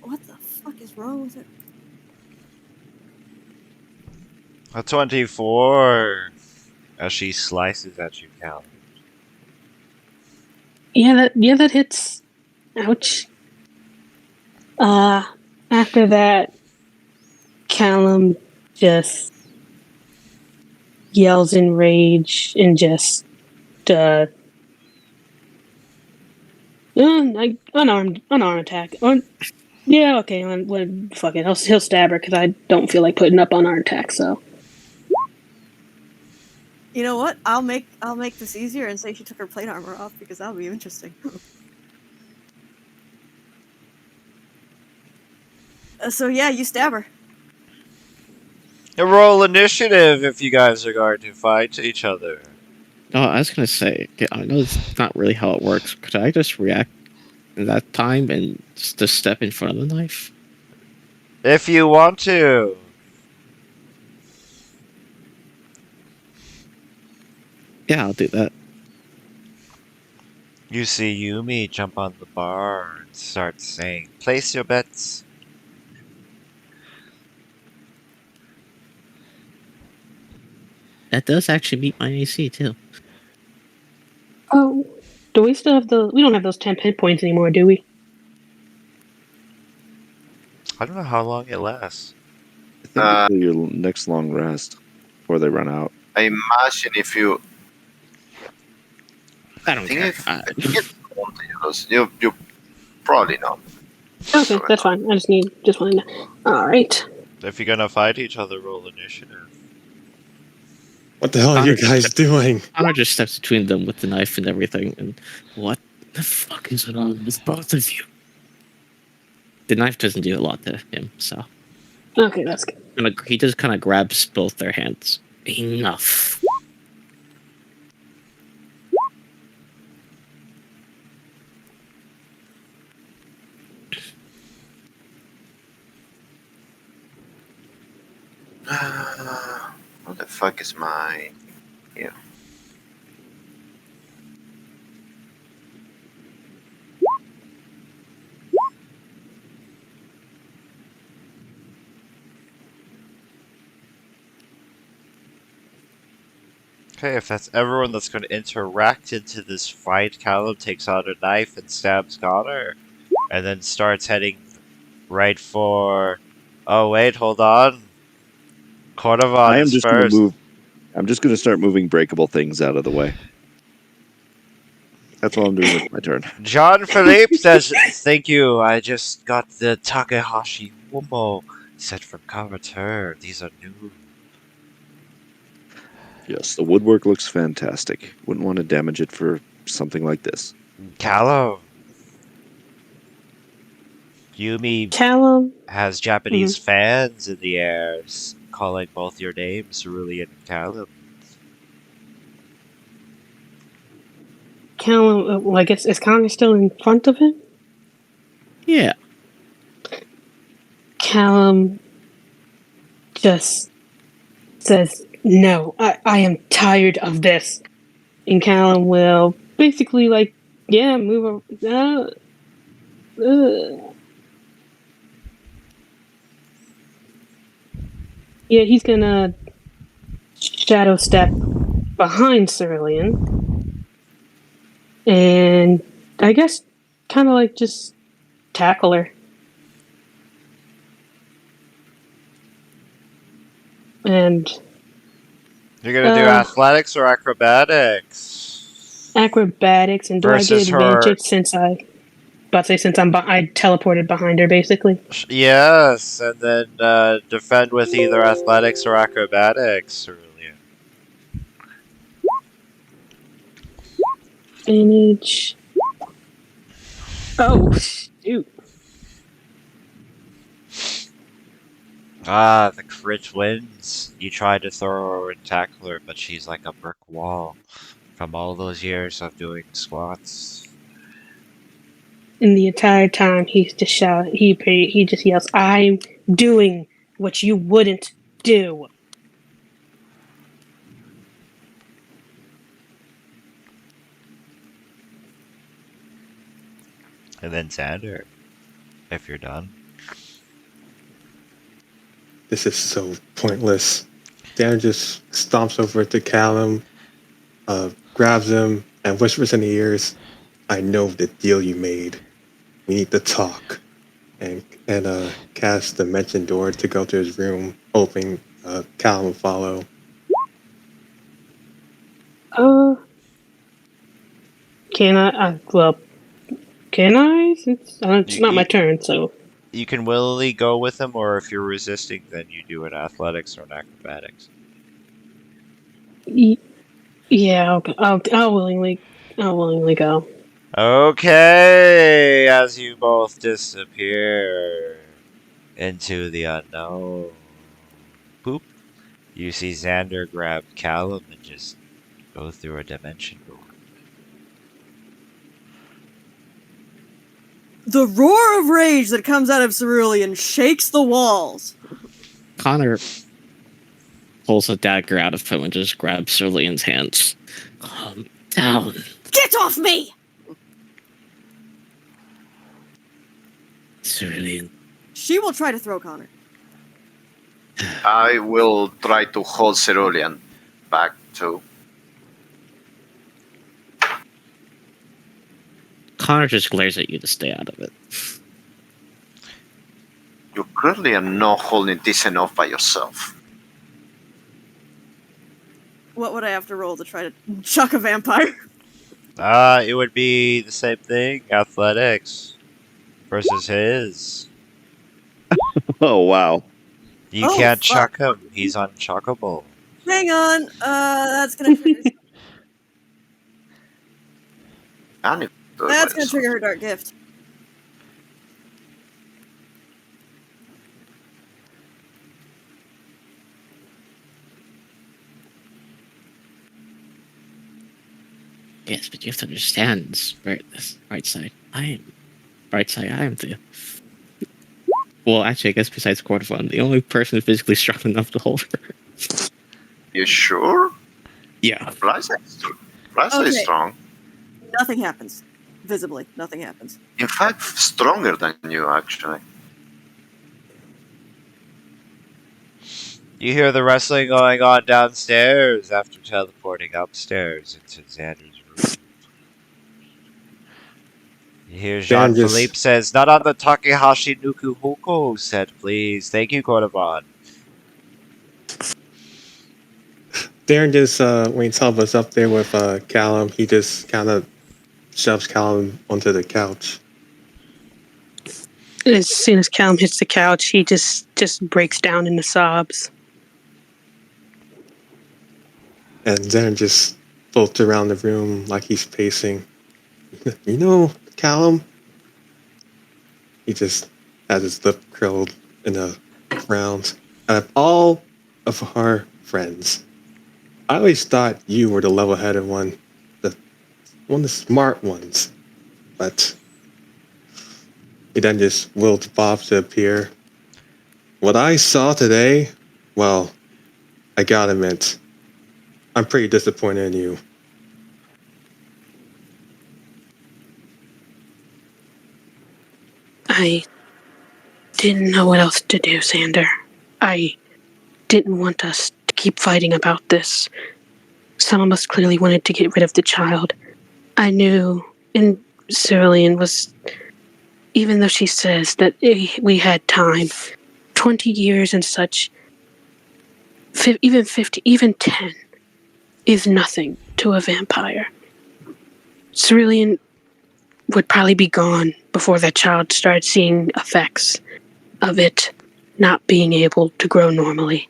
What the fuck is wrong with it? A 24! As she slices at you, Cal. Yeah, that hits. Ouch. After that, Callum just yells in rage and just like unarmed attack. Yeah, okay. Fuck it. He'll stab her because I don't feel like putting up unarmed attack. So You know what? I'll make this easier and say she took her plate armor off because that'll be interesting. So yeah, you stab her. Roll initiative if you guys are going to fight each other. No, I was gonna say, I know it's not really how it works. Could I just react in that time and just step in front of the knife? If you want to. Yeah, I'll do that. You see Yumi jump on the bar and start saying, "Place your bets." That does actually beat my AC too. Oh, do we still have we don't have those 10 hit points anymore, do we? I don't know how long it lasts. I think until your next long rest before they run out. I imagine if you. I don't care. I think it's contagious. You probably not. Okay, that's fine. I just wanted to. Alright. If you're gonna fight each other, roll initiative. What the hell are you guys doing? Connor just steps between them with the knife and everything. And what the fuck is wrong with both of you? The knife doesn't do a lot to him, so. Okay, that's good. He just kind of grabs both their hands. Enough. What the fuck is my. Yeah. Okay, if that's everyone that's going to interact into this fight, Callum takes out a knife and stabs Connor, and then starts heading right for. Oh wait, hold on. Cordovan I am is just going to first. move. I'm just going to start moving breakable things out of the way. That's all I'm doing with my turn. John Philippe says, "Thank you. I just got the Takahashi Wumo set from Coverteur. These are new." Yes, the woodwork looks fantastic. Wouldn't want to damage it for something like this. Callum. Yumi Callum. has Japanese fans in the air calling both your names, Cerulean and Callum. Callum, well, I guess, is Connor still in front of him? Yeah. Callum just says, "No, I am tired of this." And Callum will basically, like, yeah, move over. Yeah, he's gonna shadow step behind Cerulean. And I guess kind of like just tackle her. And You're gonna do athletics or acrobatics? Acrobatics, and do I get advantage since I teleported behind her, basically? Yes, and then defend with either athletics or acrobatics, Cerulean. Advantage. Oh, shoot. Ah, the crit wins. You tried to throw her and tackle her, but she's like a brick wall from all those years of doing squats. And the entire time he's just shouting, he just yells, "I'm doing what you wouldn't do." And then Xander, if you're done. This is so pointless. Dan just stomps over to Callum, grabs him, and whispers in the ears, "I know the deal you made. We need to talk." And casts the mentioned door to go to his room, hoping Callum will follow. Can I? Can I? It's not my turn, so. You can willingly go with him, or if you're resisting, then you do an athletics or an acrobatics. Yeah, I'll willingly go. Okay, as you both disappear into the unknown. Poop. You see Xander grab Callum and just go through a dimension door. The roar of rage that comes out of Cerulean shakes the walls. Connor pulls a dagger out of him and just grabs Cerulean's hands. Calm down. Get off me! Cerulean. She will try to throw Connor. I will try to hold Cerulean back too. Connor just glares at you to stay out of it. You clearly are not holding this enough by yourself. What would I have to roll to try to chuck a vampire? It would be the same thing. Athletics versus his. Oh, wow. You Oh, can't fuck. chuck him. He's unchuckable. Hang on. That's gonna trigger. And if you do it by That's gonna yourself. trigger her dark gift. Yes, but you have to understand this right side. I am the. Well, actually, I guess besides Quarterful, I'm the only person physically strong enough to hold her. You sure? Yeah. Raisa is Okay. strong. Nothing happens. Visibly, nothing happens. In fact, stronger than you, actually. You hear the wrestling going on downstairs after teleporting upstairs into Xander's room. You hear Dan just- Jean-Philippe says, "Not on the Takehashi Nuku Hoko set, please. Thank you, Kordovan." Darren just, when Talbot's up there with Callum, he just kind of shoves Callum onto the couch. As soon as Callum hits the couch, he just breaks down into sobs. And Darren just floats around the room like he's pacing. You know, Callum? He just has his lip curled in a frown. Out of all of our friends, I always thought you were the level-headed one, one of the smart ones. But he then just wills Bob to appear. What I saw today, well, I gotta admit, I'm pretty disappointed in you. I didn't know what else to do, Xander. I didn't want us to keep fighting about this. Some of us clearly wanted to get rid of the child. I knew, and Cerulean was, even though she says that we had time, 20 years and such, even 50, even 10, is nothing to a vampire. Cerulean would probably be gone before that child started seeing effects of it not being able to grow normally.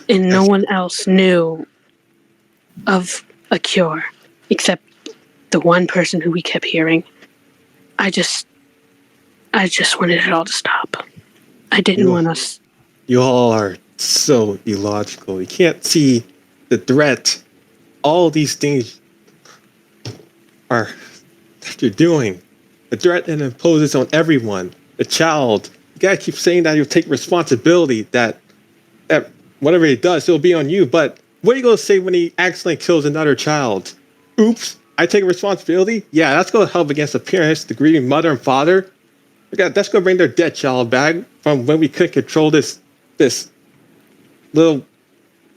And no one else knew of a cure except the one person who we kept hearing. I just wanted it all to stop. I didn't want us. You all are so illogical. You can't see the threat. All these things are that you're doing. The threat that imposes on everyone. The child. You gotta keep saying that you'll take responsibility. That whatever he does, it'll be on you. But what are you gonna say when he accidentally kills another child? Oops, I take responsibility? Yeah, that's gonna help against the parents, the grieving mother and father. That's gonna bring their dead child back from when we couldn't control this little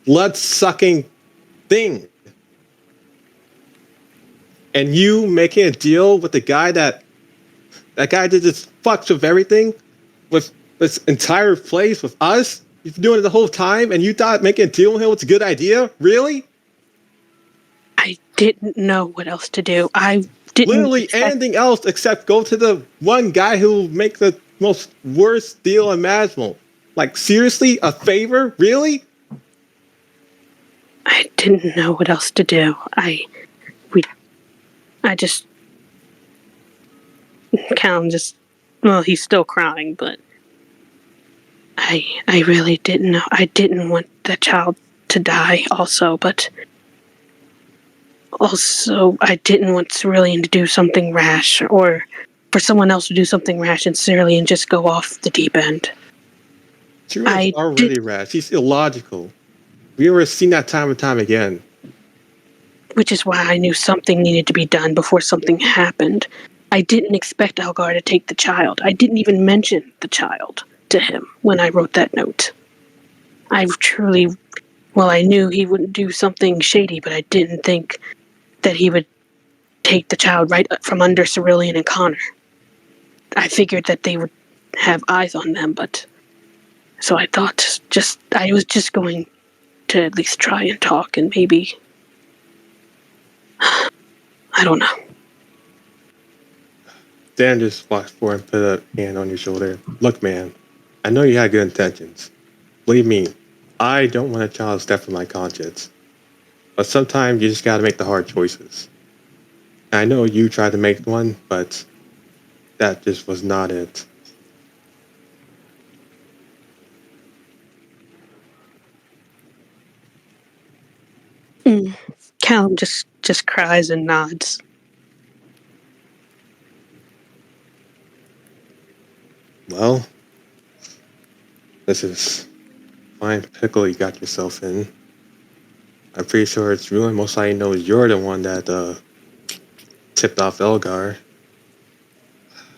blood-sucking thing. And you making a deal with the guy that guy did just fucks with everything, with this entire place, with us. You've been doing it the whole time, and you thought making a deal with him was a good idea? Really? I didn't know what else to do. I didn't. Literally anything else except go to the one guy who will make the most worst deal imaginable. Like, seriously? A favor? Really? I didn't know what else to do. Callum just, well, he's still crying, but I really didn't know. I didn't want that child to die also, but also I didn't want Cerulean to do something rash, or for someone else to do something rash and Cerulean just go off the deep end. Cerulean's already rash. He's illogical. We were seen that time and time again. Which is why I knew something needed to be done before something happened. I didn't expect Algar to take the child. I didn't even mention the child to him when I wrote that note. I truly, well, I knew he wouldn't do something shady, but I didn't think that he would take the child right from under Cerulean and Connor. I figured that they would have eyes on them, but so I thought I was just going to at least try and talk and maybe, I don't know. Dan just walked forward and put a hand on your shoulder. Look, man, I know you had good intentions. Believe me, I don't want a child step on my conscience. But sometimes you just gotta make the hard choices. And I know you tried to make one, but that just was not it. Callum just cries and nods. Well, this is fine pickle you got yourself in. I'm pretty sure it's really most likely knows you're the one that tipped off Elgar.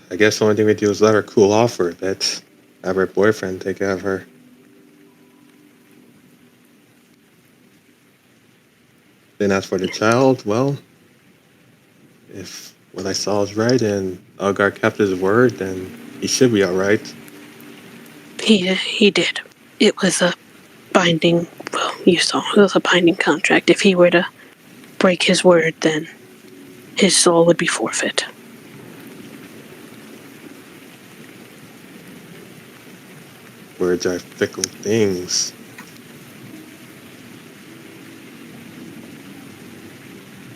I guess the only thing we do is let her cool off for a bit. Have her boyfriend take care of her. Then as for the child, well, if what I saw is right and Elgar kept his word, then he should be alright. He did. It was a binding, well, you saw, it was a binding contract. If he were to break his word, then his soul would be forfeit. Words are fickle things.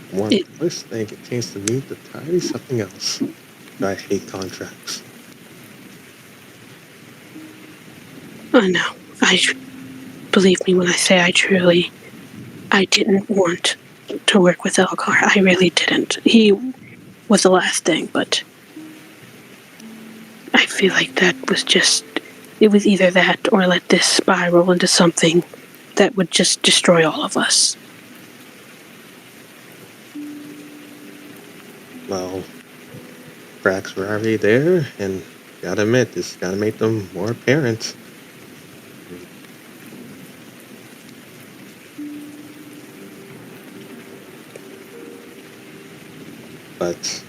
One first thing it seems to me to entirely something else. I hate contracts. I know. Believe me when I say I didn't want to work with Elgar. I really didn't. He was the last thing, but I feel like that was it was either that or let this spiral into something that would just destroy all of us. Well, cracks were already there, and gotta admit, this gotta make them more apparent. But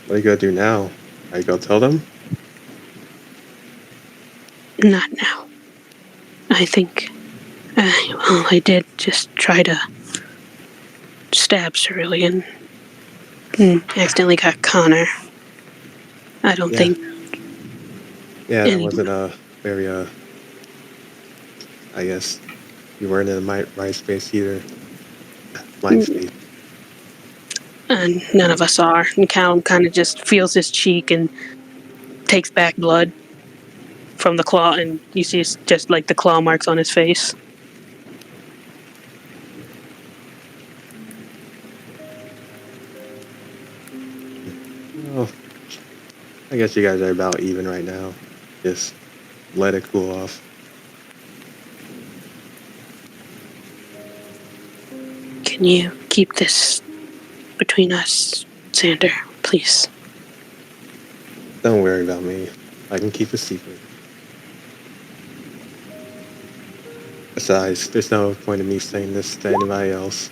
what are you gonna do now? Are you gonna tell them? Not now. I think, well, I did just try to stab Cerulean and accidentally got Connor. I don't think. Yeah, that wasn't a very, I guess you weren't in the right space either. Mind space. And none of us are. And Callum kind of just feels his cheek and takes back blood from the claw, and you see just like the claw marks on his face. Well, I guess you guys are about even right now. Just let it cool off. Can you keep this between us, Xander, please? Don't worry about me. I can keep a secret. Besides, there's no point in me saying this to anybody else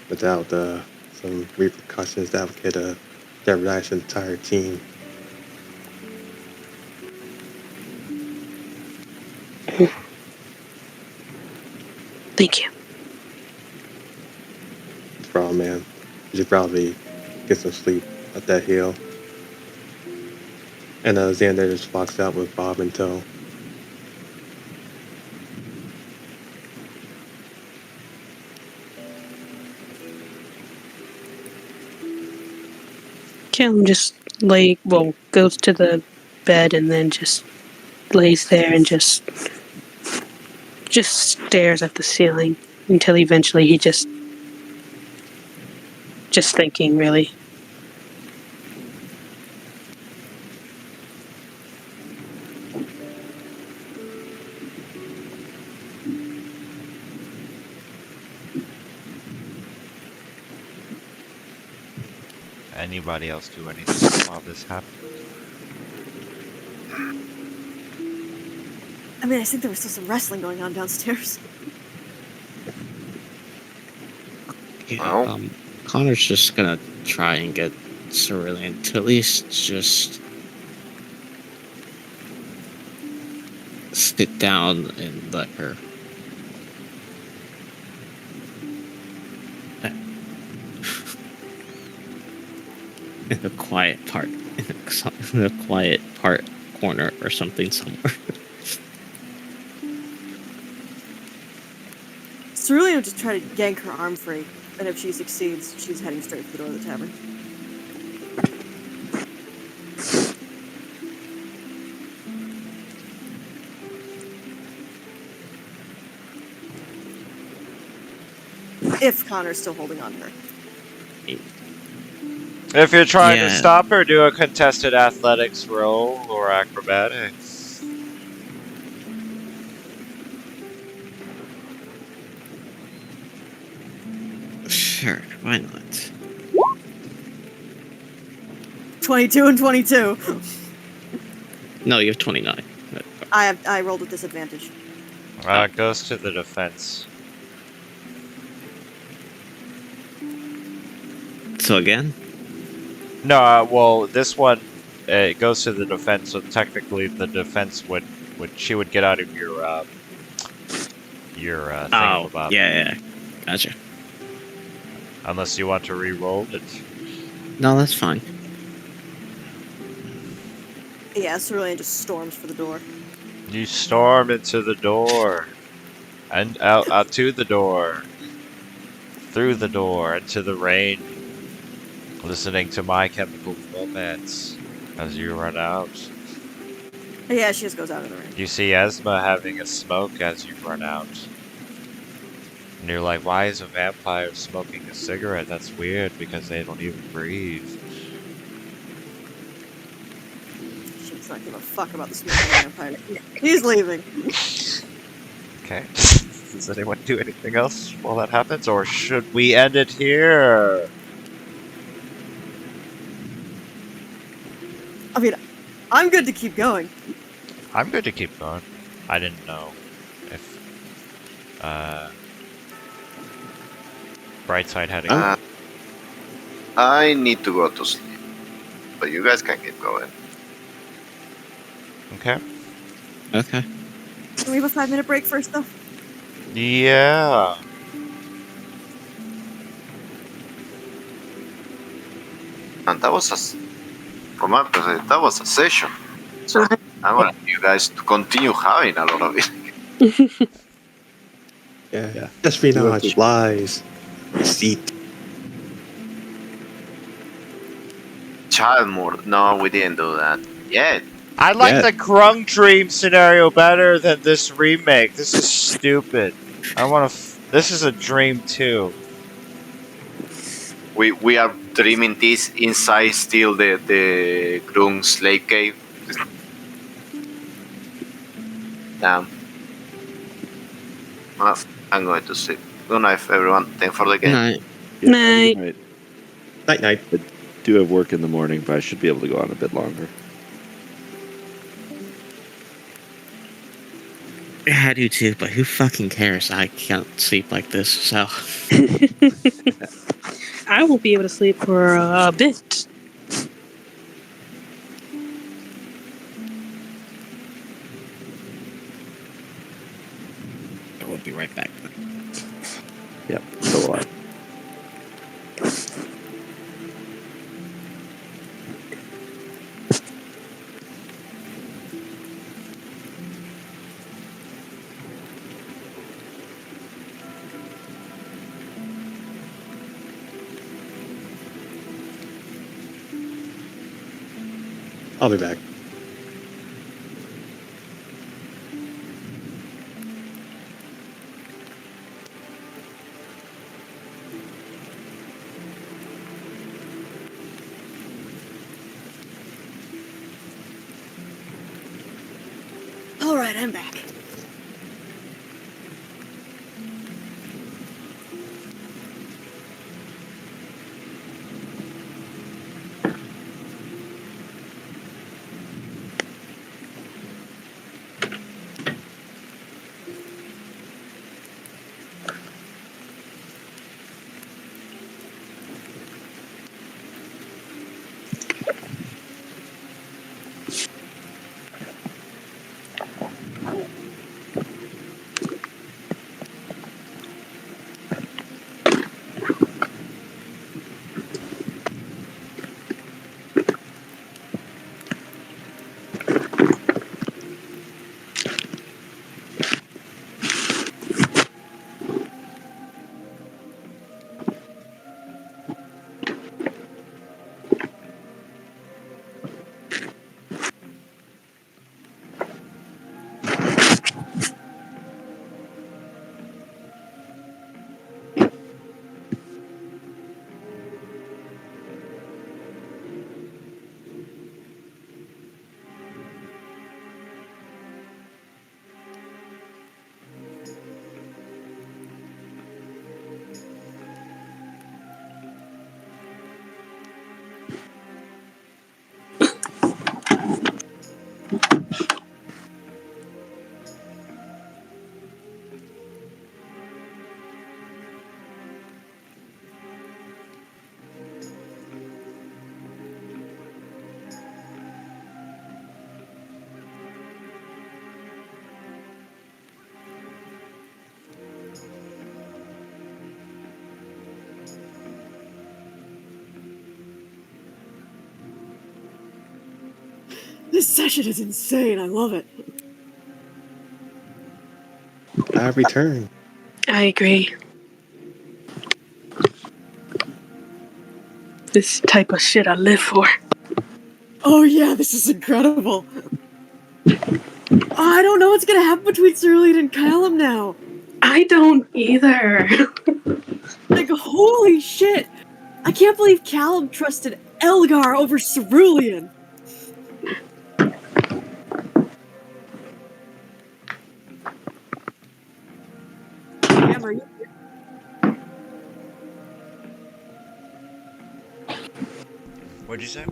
without some repercussions that could jeopardize the entire team. Thank you. No problem, man. You should probably get some sleep at that hill. And Xander just walks out with Bob in tow. Callum just goes to the bed and then just lays there and just stares at the ceiling until eventually he just thinking, really. anybody else do anything while this happens? I mean, I think there was still some wrestling going on downstairs. Yeah, Well. Connor's just gonna try and get Cerulean to at least just sit down and let her. In a quiet part, in a quiet part corner or something somewhere. Cerulean will just try to yank her arm free, and if she succeeds, she's heading straight for the door of the tavern. If Connor's still holding on to her. If you're trying to Yeah. stop her, do a contested athletics roll or acrobatics. Sure, why not? 22 and 22. No, you have 29. I rolled with disadvantage. It goes to the defense. So again? No, well, this one it goes to the defense. So technically, the defense would she would get out of your thingamabob. Yeah, gotcha. Unless you want to re-roll it. No, that's fine. Yeah, Cerulean just storms for the door. You storm into the door, and out to the door, through the door, into the rain, listening to My Chemical Romance as you run out. Yeah, she just goes out of the rain. You see Esma having a smoke as you run out. And you're like, why is a vampire smoking a cigarette? That's weird, because they don't even breathe. She's not giving a fuck about the smoking vampire. He's leaving. Okay. Does anyone do anything else while that happens? Or should we end it here? I mean, I'm good to keep going. I'm good to keep going. I didn't know if Brightside had a I need to go to sleep, but you guys can keep going. Okay. Okay. Can we have a 5-minute break first, though? Yeah. And that was from my perspective, that was a session. So I want you guys to continue having a lot of it. Yeah. Espionage, lies, deceit. Child murder. No, we didn't do that yet. I like Yeah. the Grung Dream scenario better than this remake. This is stupid. I want to. This is a dream too. We are dreaming this inside still the Grung slave cave. Damn. Well, I'm going to sleep. Good night, everyone. Thanks for the game. Night. Yeah, Night. good night. Night. I do have work in the morning, but I should be able to go on a bit longer. Yeah, I do too, but who fucking cares? I can't sleep like this, so. I won't be able to sleep for a bit. I will be right back. Yep, so will I. I'll be back. All right, I'm back. This session is insane. I love it. I return. I agree. This type of shit I live for. Oh yeah, this is incredible. I don't know what's gonna happen between Cerulean and Callum now. I don't either. Like, holy shit! I can't believe Callum trusted Elgar over Cerulean. Cam, are you here? What'd you say?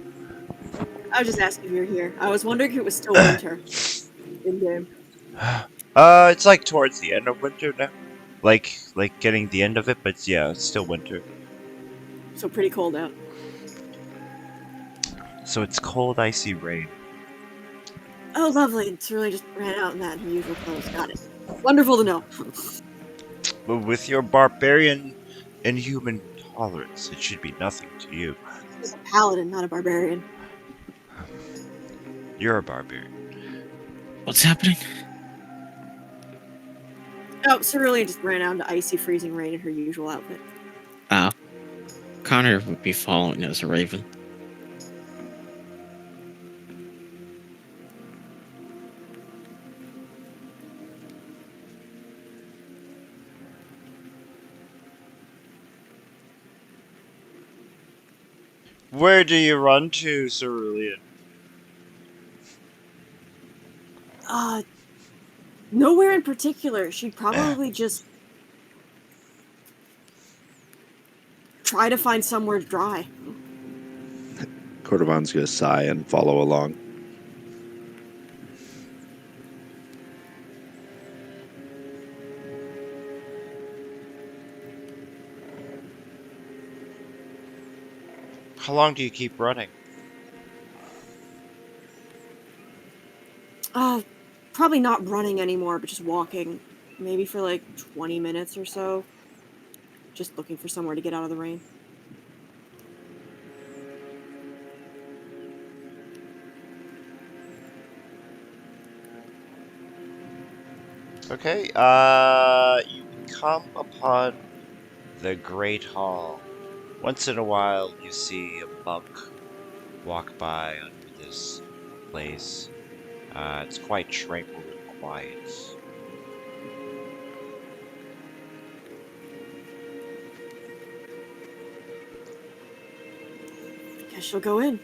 I was just asking if you're here. I was wondering if it was still winter in game. It's like towards the end of winter now. Like getting the end of it, but yeah, it's still winter. So pretty cold out. So it's cold, icy rain. Oh, lovely. And Cerulean just ran out in that in her usual clothes. Got it. Wonderful to know. But with your barbarian and human tolerance, it should be nothing to you. He's a paladin, not a barbarian. You're a barbarian. What's happening? Oh, Cerulean just ran out into icy, freezing rain in her usual outfit. Connor would be following as a raven. Where do you run to, Cerulean? Nowhere in particular. She'd probably just try to find somewhere dry. Cordovan's gonna sigh and follow along. How long do you keep running? Probably not running anymore, but just walking. Maybe for like 20 minutes or so. Just looking for somewhere to get out of the rain. Okay, you come upon the Great Hall. Once in a while, you see a monk walk by under this place. It's quite tranquil and quiet. Guess she'll go in.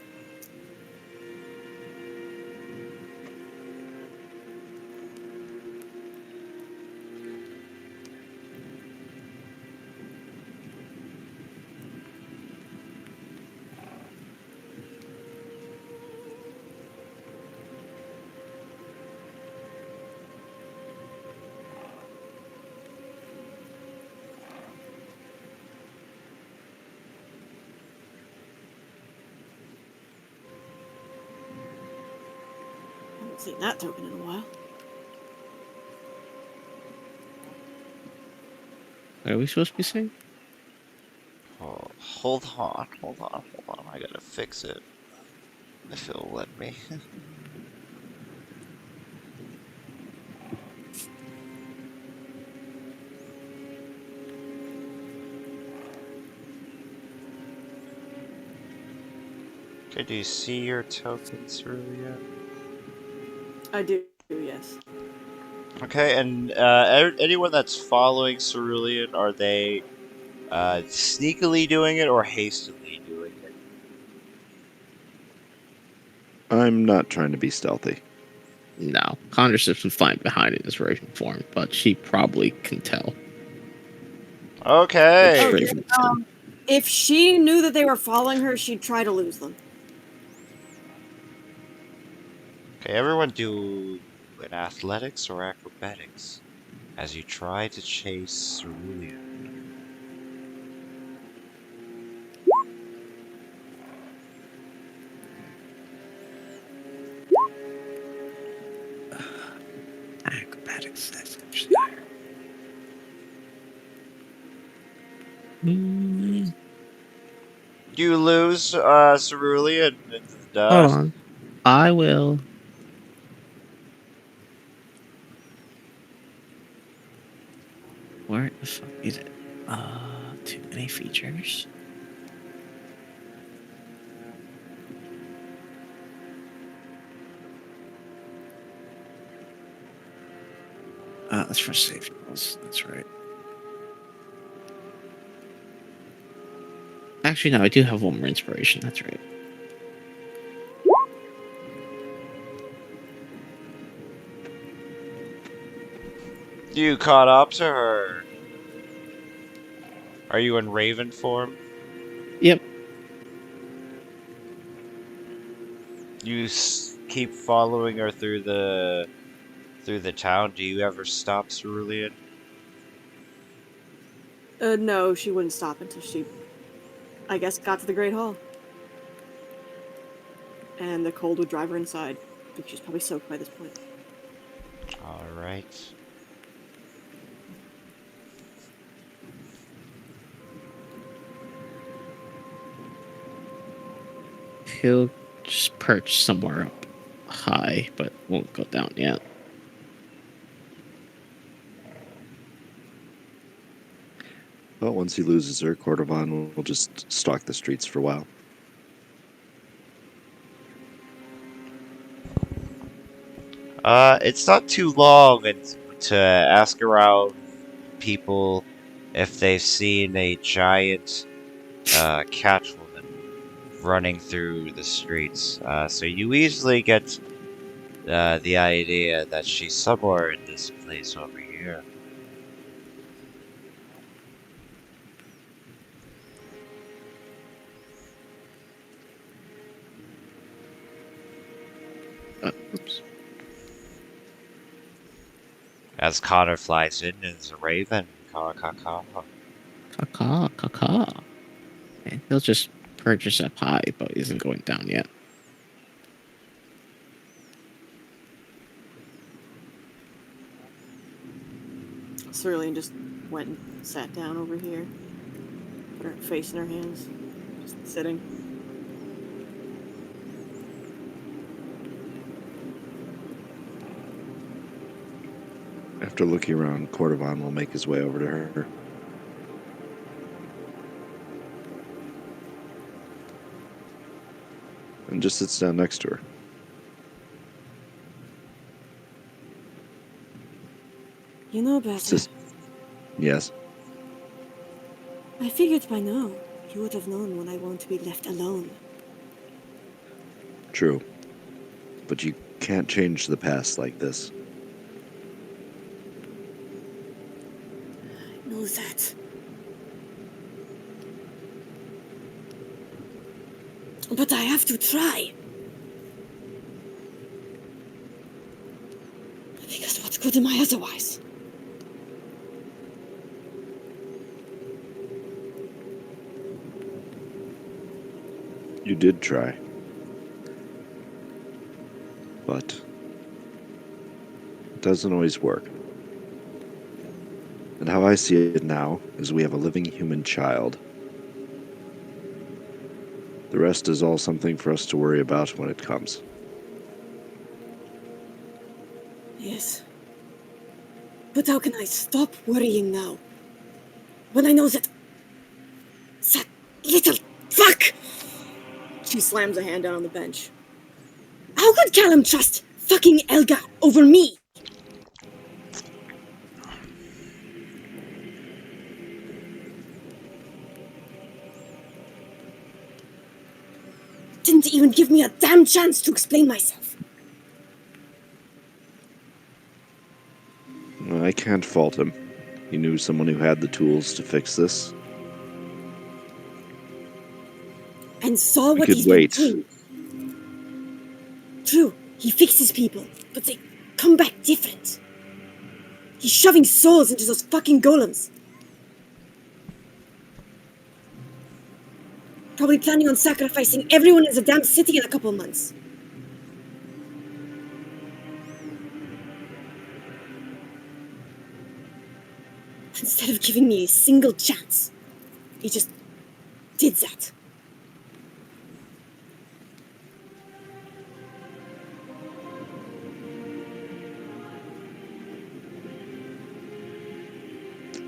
Haven't seen that token in a while. What are we supposed to be saying? Oh, hold on. I gotta fix it. If it'll let me. Okay, do you see your tokens really yet? I do, yes. Okay, and anyone that's following Cerulean, are they sneakily doing it or hastily doing it? I'm not trying to be stealthy. No. Connor's just fine behind in his raven form, but she probably can tell. Okay. Which raven form. If she knew that they were following her, she'd try to lose them. Okay, everyone do an athletics or acrobatics as you try to chase Cerulean. Acrobatics, that's actually higher. You lose Cerulean and Hold on. I will Where the fuck is it? Too many features. That's for save rules. That's right. Actually, no, I do have one more inspiration. That's right. You caught up to her. Are you in Raven form? Yep. You keep following her through the town. Do you ever stop Cerulean? No, she wouldn't stop until she, I guess, got to the Great Hall. And the cold would drive her inside. I think she's probably soaked by this point. All right. He'll just perch somewhere up high, but won't go down yet. But once he loses her, Cordovan will just stalk the streets for a while. It's not too long to ask around people if they've seen a giant catwoman running through the streets. So you easily get the idea that she's somewhere in this place over here. Oops. As Connor flies in as a raven, caw caw caw. Caw, caw, caw. And he'll just purchase up high, but isn't going down yet. Cerulean just went and sat down over here. Put her face in her hands. Just sitting. After looking around, Cordovan will make his way over to her. And just sits down next to her. You know better. Yes. I figured by now you would have known when I want to be left alone. True. But you can't change the past like this. I know that. But I have to try. Because what good am I otherwise? You did try. But it doesn't always work. And how I see it now is we have a living human child. The rest is all something for us to worry about when it comes. Yes. But how can I stop worrying now? When I know that little fuck! She slams a hand down on the bench. How could Callum trust fucking Elga over me? Didn't even give me a damn chance to explain myself. I can't fault him. He knew someone who had the tools to fix this. And saw We what could he's wait. been doing. True, he fixes people, but they come back different. He's shoving souls into those fucking golems. Probably planning on sacrificing everyone in the damn city in a couple months. Instead of giving me a single chance, he just did that.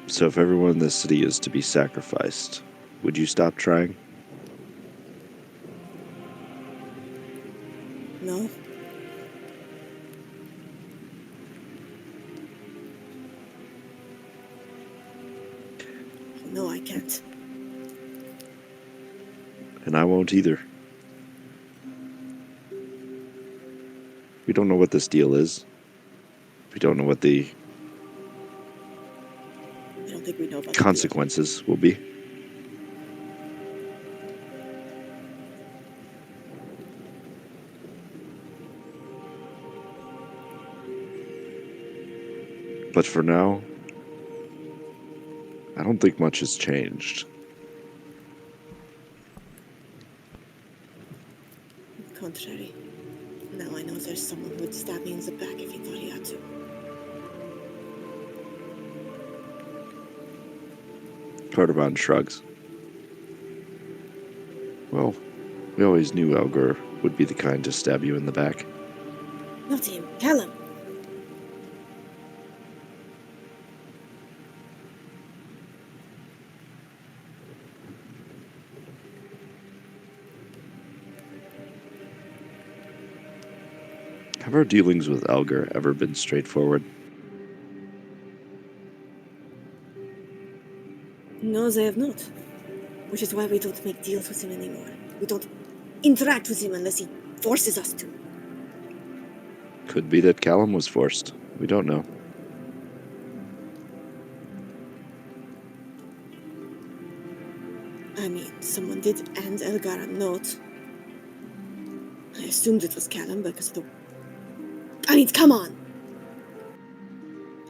So if everyone in this city is to be sacrificed, would you stop trying? No. No, I can't. And I won't either. We don't know what this deal is. We don't know what the I don't think we know about consequences will be. But for now, I don't think much has changed. the deal. On the contrary. Now I know there's someone who would stab me in the back if he thought he had to. Cardamon shrugs. Well, we always knew Elgar would be the kind to stab you in the back. Not him. Callum. Have our dealings with Elgar ever been straightforward? No, they have not. Which is why we don't make deals with him anymore. We don't interact with him unless he forces us to. Could be that Callum was forced. We don't know. I mean, someone did hand Elgar a note. I assumed it was Callum because of the... I mean, come on!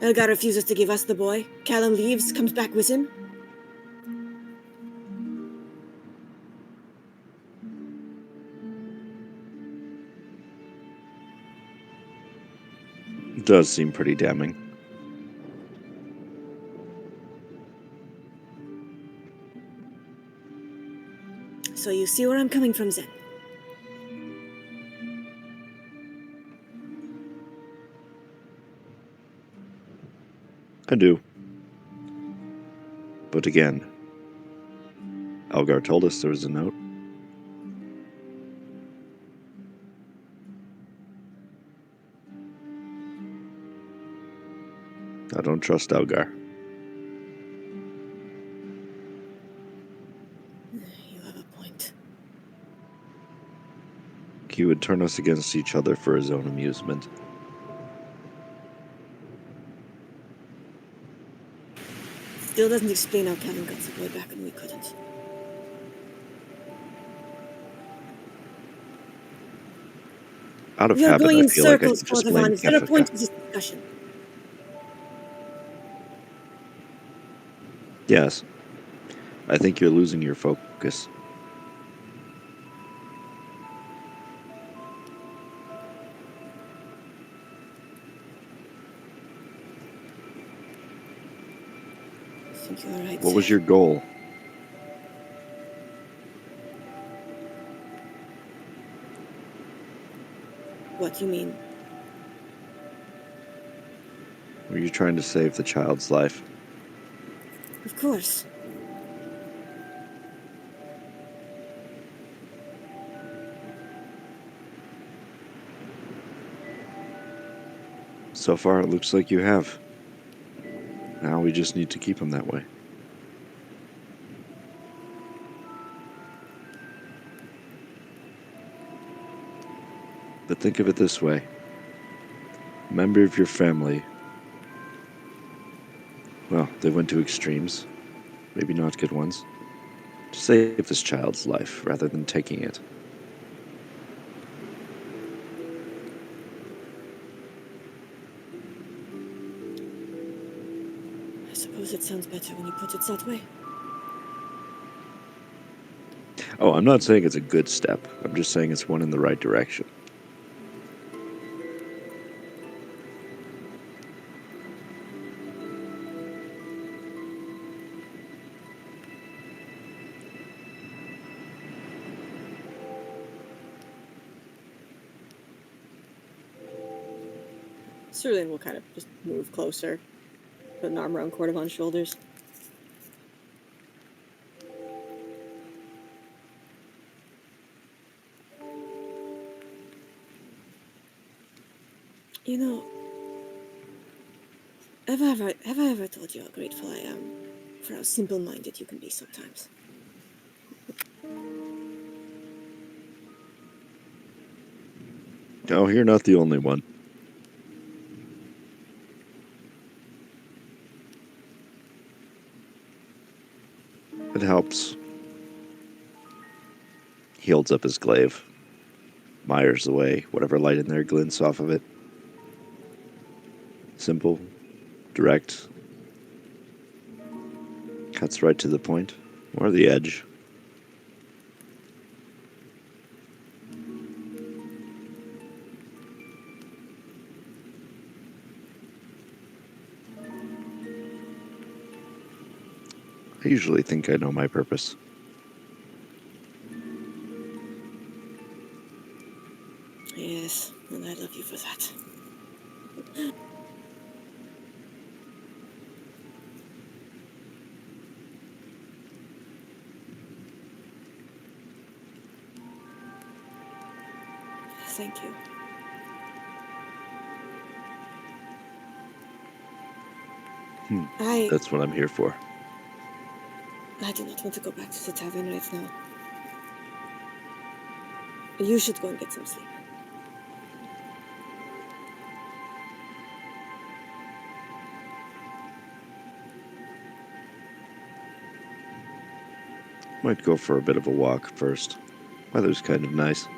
Elgar refuses to give us the boy. Callum leaves, comes back with him. It does seem pretty damning. So you see where I'm coming from, Zen. I do. But again, Elgar told us there was a note. I don't trust Elgar. You have a point. He would turn us against each other for his own amusement. Still doesn't explain how Callum got the boy back and we couldn't. Out of We are habit, going I in feel like I circles, should just blame Cordovan. Is there a point Kefka. to this discussion? Yes. I think you're losing your focus. I think you're right. What was your goal? What do you mean? Were you trying to save the child's life? Of course. So far, it looks like you have. Now we just need to keep him that way. But think of it this way. A member of your family, well, they went to extremes, maybe not good ones, to save this child's life rather than taking it. I suppose it sounds better when you put it that way. Oh, I'm not saying it's a good step. I'm just saying it's one in the right direction. Cerulean will kind of just move closer. Put an arm around Cordovan's shoulders. You know, have I ever told you how grateful I am for how simple-minded you can be sometimes? Oh, you're not the only one. It helps. He holds up his glaive. Mires away whatever light in there glints off of it. Simple, direct, cuts right to the point, or the edge. I usually think I know my purpose. Yes, and I love you for that. Thank you. That's what I'm here for. I do not want to go back to the tavern right now. You should go and get some sleep. Might go for a bit of a walk first. Weather's kind of nice.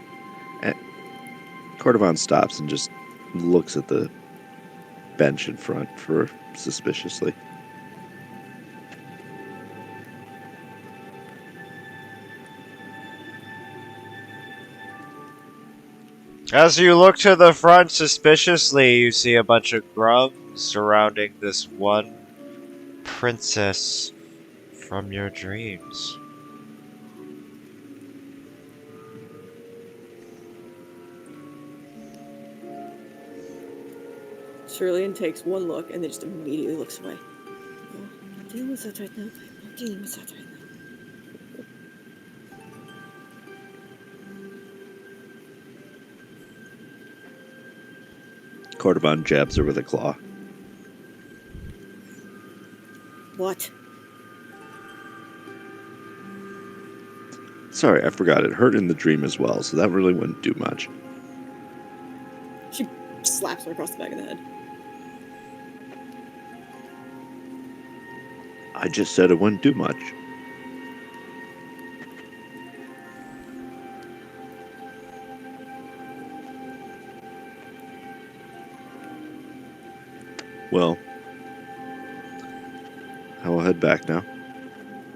Cordovan stops and just looks at the bench in front for suspiciously. As you look to the front suspiciously, you see a bunch of grunts surrounding this one princess from your dreams. Cerulean takes one look and then just immediately looks away. Oh, I'm not dealing with that right now. I'm not dealing with that right now. Cordovan jabs her with a claw. What? Sorry, I forgot. It hurt in the dream as well, so that really wouldn't do much. She slaps her across the back of the head. I just said it wouldn't do much. Well, I will head back now.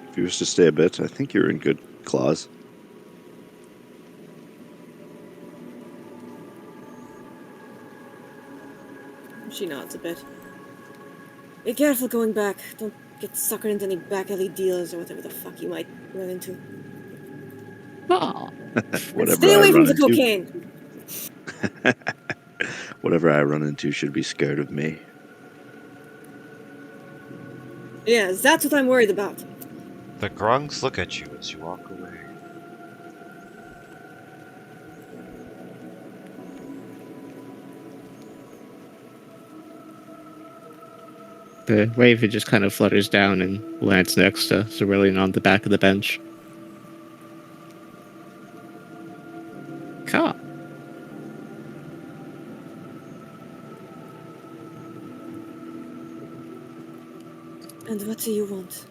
If you wish to stay a bit, I think you're in good claws. She nods a bit. Be careful going back. Don't get suckered into any back alley dealers or whatever the fuck you might run into. Oh. And stay away from the cocaine! Whatever I run into should be scared of me. Yes, that's what I'm worried about. The grunts look at you as you walk away. The raven just kind of flutters down and lands next to Cerulean on the back of the bench. Caw. And what do you want?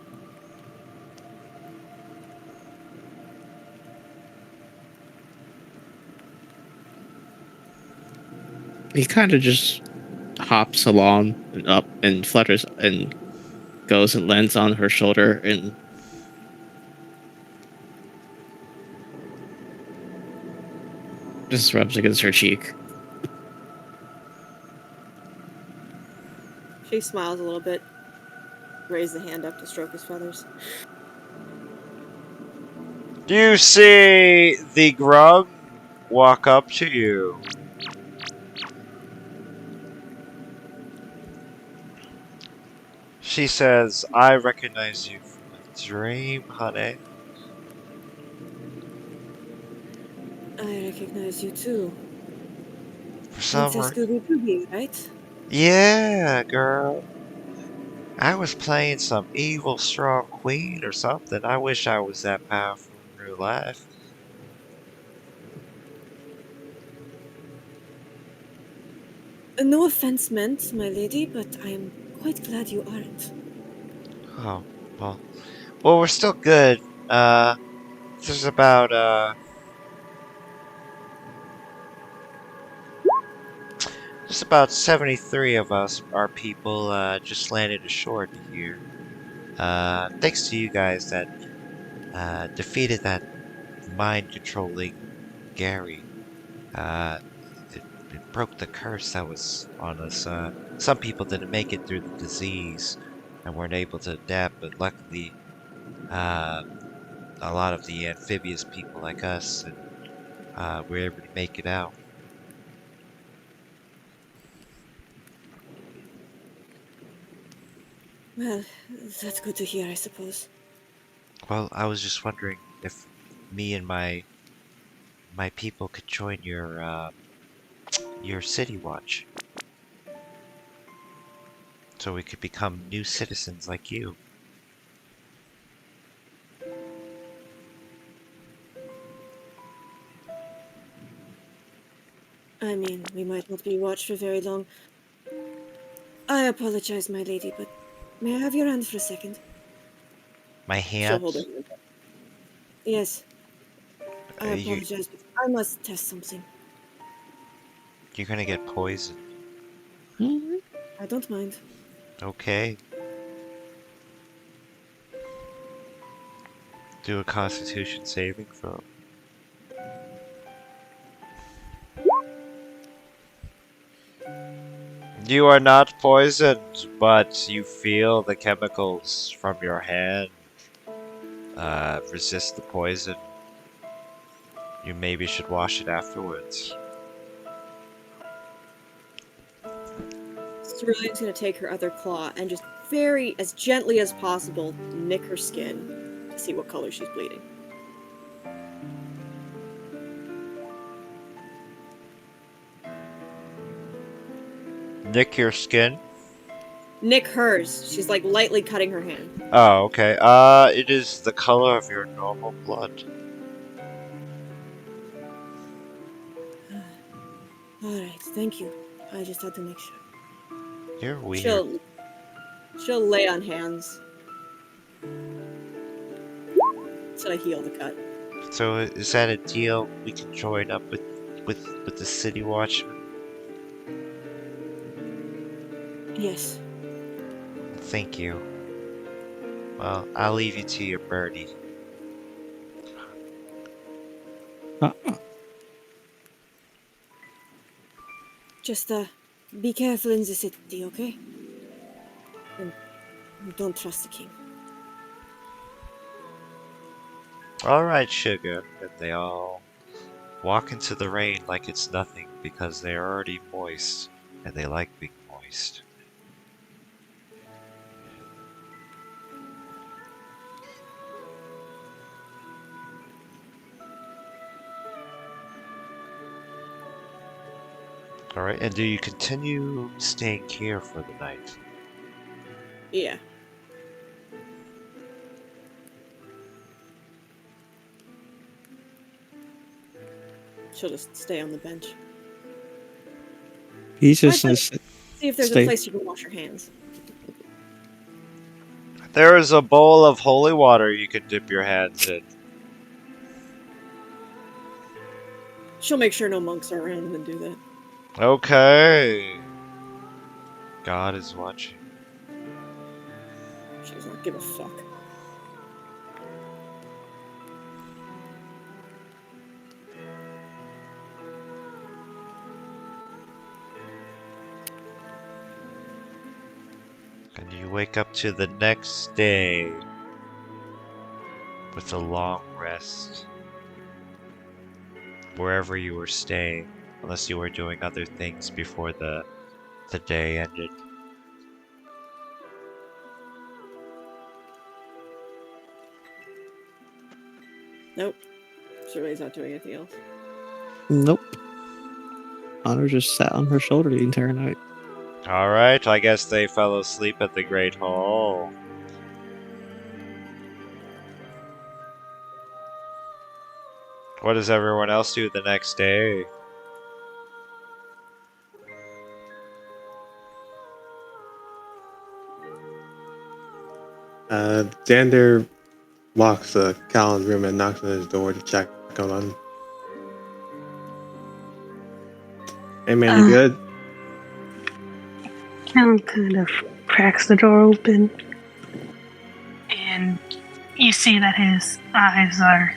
He kind of just hops along and up and flutters and goes and lands on her shoulder and just rubs against her cheek. She smiles a little bit. Raises the hand up to stroke his feathers. You see the grug walk up to you. She says, I recognize you from a dream, honey. I recognize you too. For some Princess reason. Gooby Gooby, right? Yeah, girl. I was playing some evil strong queen or something. I wish I was that powerful in real life. No offense meant, my lady, but I am quite glad you aren't. Oh, well. Well, we're still good. There's about, just about 73 of us, our people, just landed ashore here. Thanks to you guys that, defeated that mind-controlling Gary. Uh, it broke the curse that was on us. Some people didn't make it through the disease and weren't able to adapt, but luckily, uh, a lot of the amphibious people like us and were able to make it out. Well, that's good to hear, I suppose. Well, I was just wondering if me and my people could join your city watch, so we could become new citizens like you. I mean, we might not be watched for very long. I apologize, my lady, but may I have your hand for a second? My She'll hold hand, it. Yes, I you apologize, but I must test something. you're gonna get poisoned. I don't mind. Okay, do a Constitution saving throw. You are not poisoned, but you feel the chemicals from your hand resist the poison. You maybe should wash it afterwards. Cerulean's gonna take her other claw and just very, as gently as possible, nick her skin to see what color she's bleeding. Nick your skin. Nick hers. She's like lightly cutting her hand. Oh, okay. It is the color of your normal blood. Alright, thank you. I just had to make sure. You're weird. She'll lay on hands till I heal the cut. So is that a deal? We can join up with the city watchman. Yes. Thank you. Well, I'll leave you to your birdie. Just be careful in the city, okay? And don't trust the king. All right, sugar. And they all walk into the rain like it's nothing because they're already moist and they like being moist. All right, and do you continue staying here for the night? Yeah. She'll just stay on the bench. He's just Might gonna see if there's a stay. place you can wash your hands. There is a bowl of holy water you can dip your hands in. She'll make sure no monks are around and do that. Okay. God is watching. She doesn't give a fuck. And you wake up to the next day with a long rest. Wherever you were staying, unless you were doing other things before the day ended. Nope. Surely not doing anything else. Nope. Honor just sat on her shoulder the entire night. Alright, I guess they fell asleep at the Great Hall. What does everyone else do the next day? Xander walks to Callan's room and knocks on his door to check on him. Hey man, you good? Callum kind of cracks the door open, and you see that his eyes are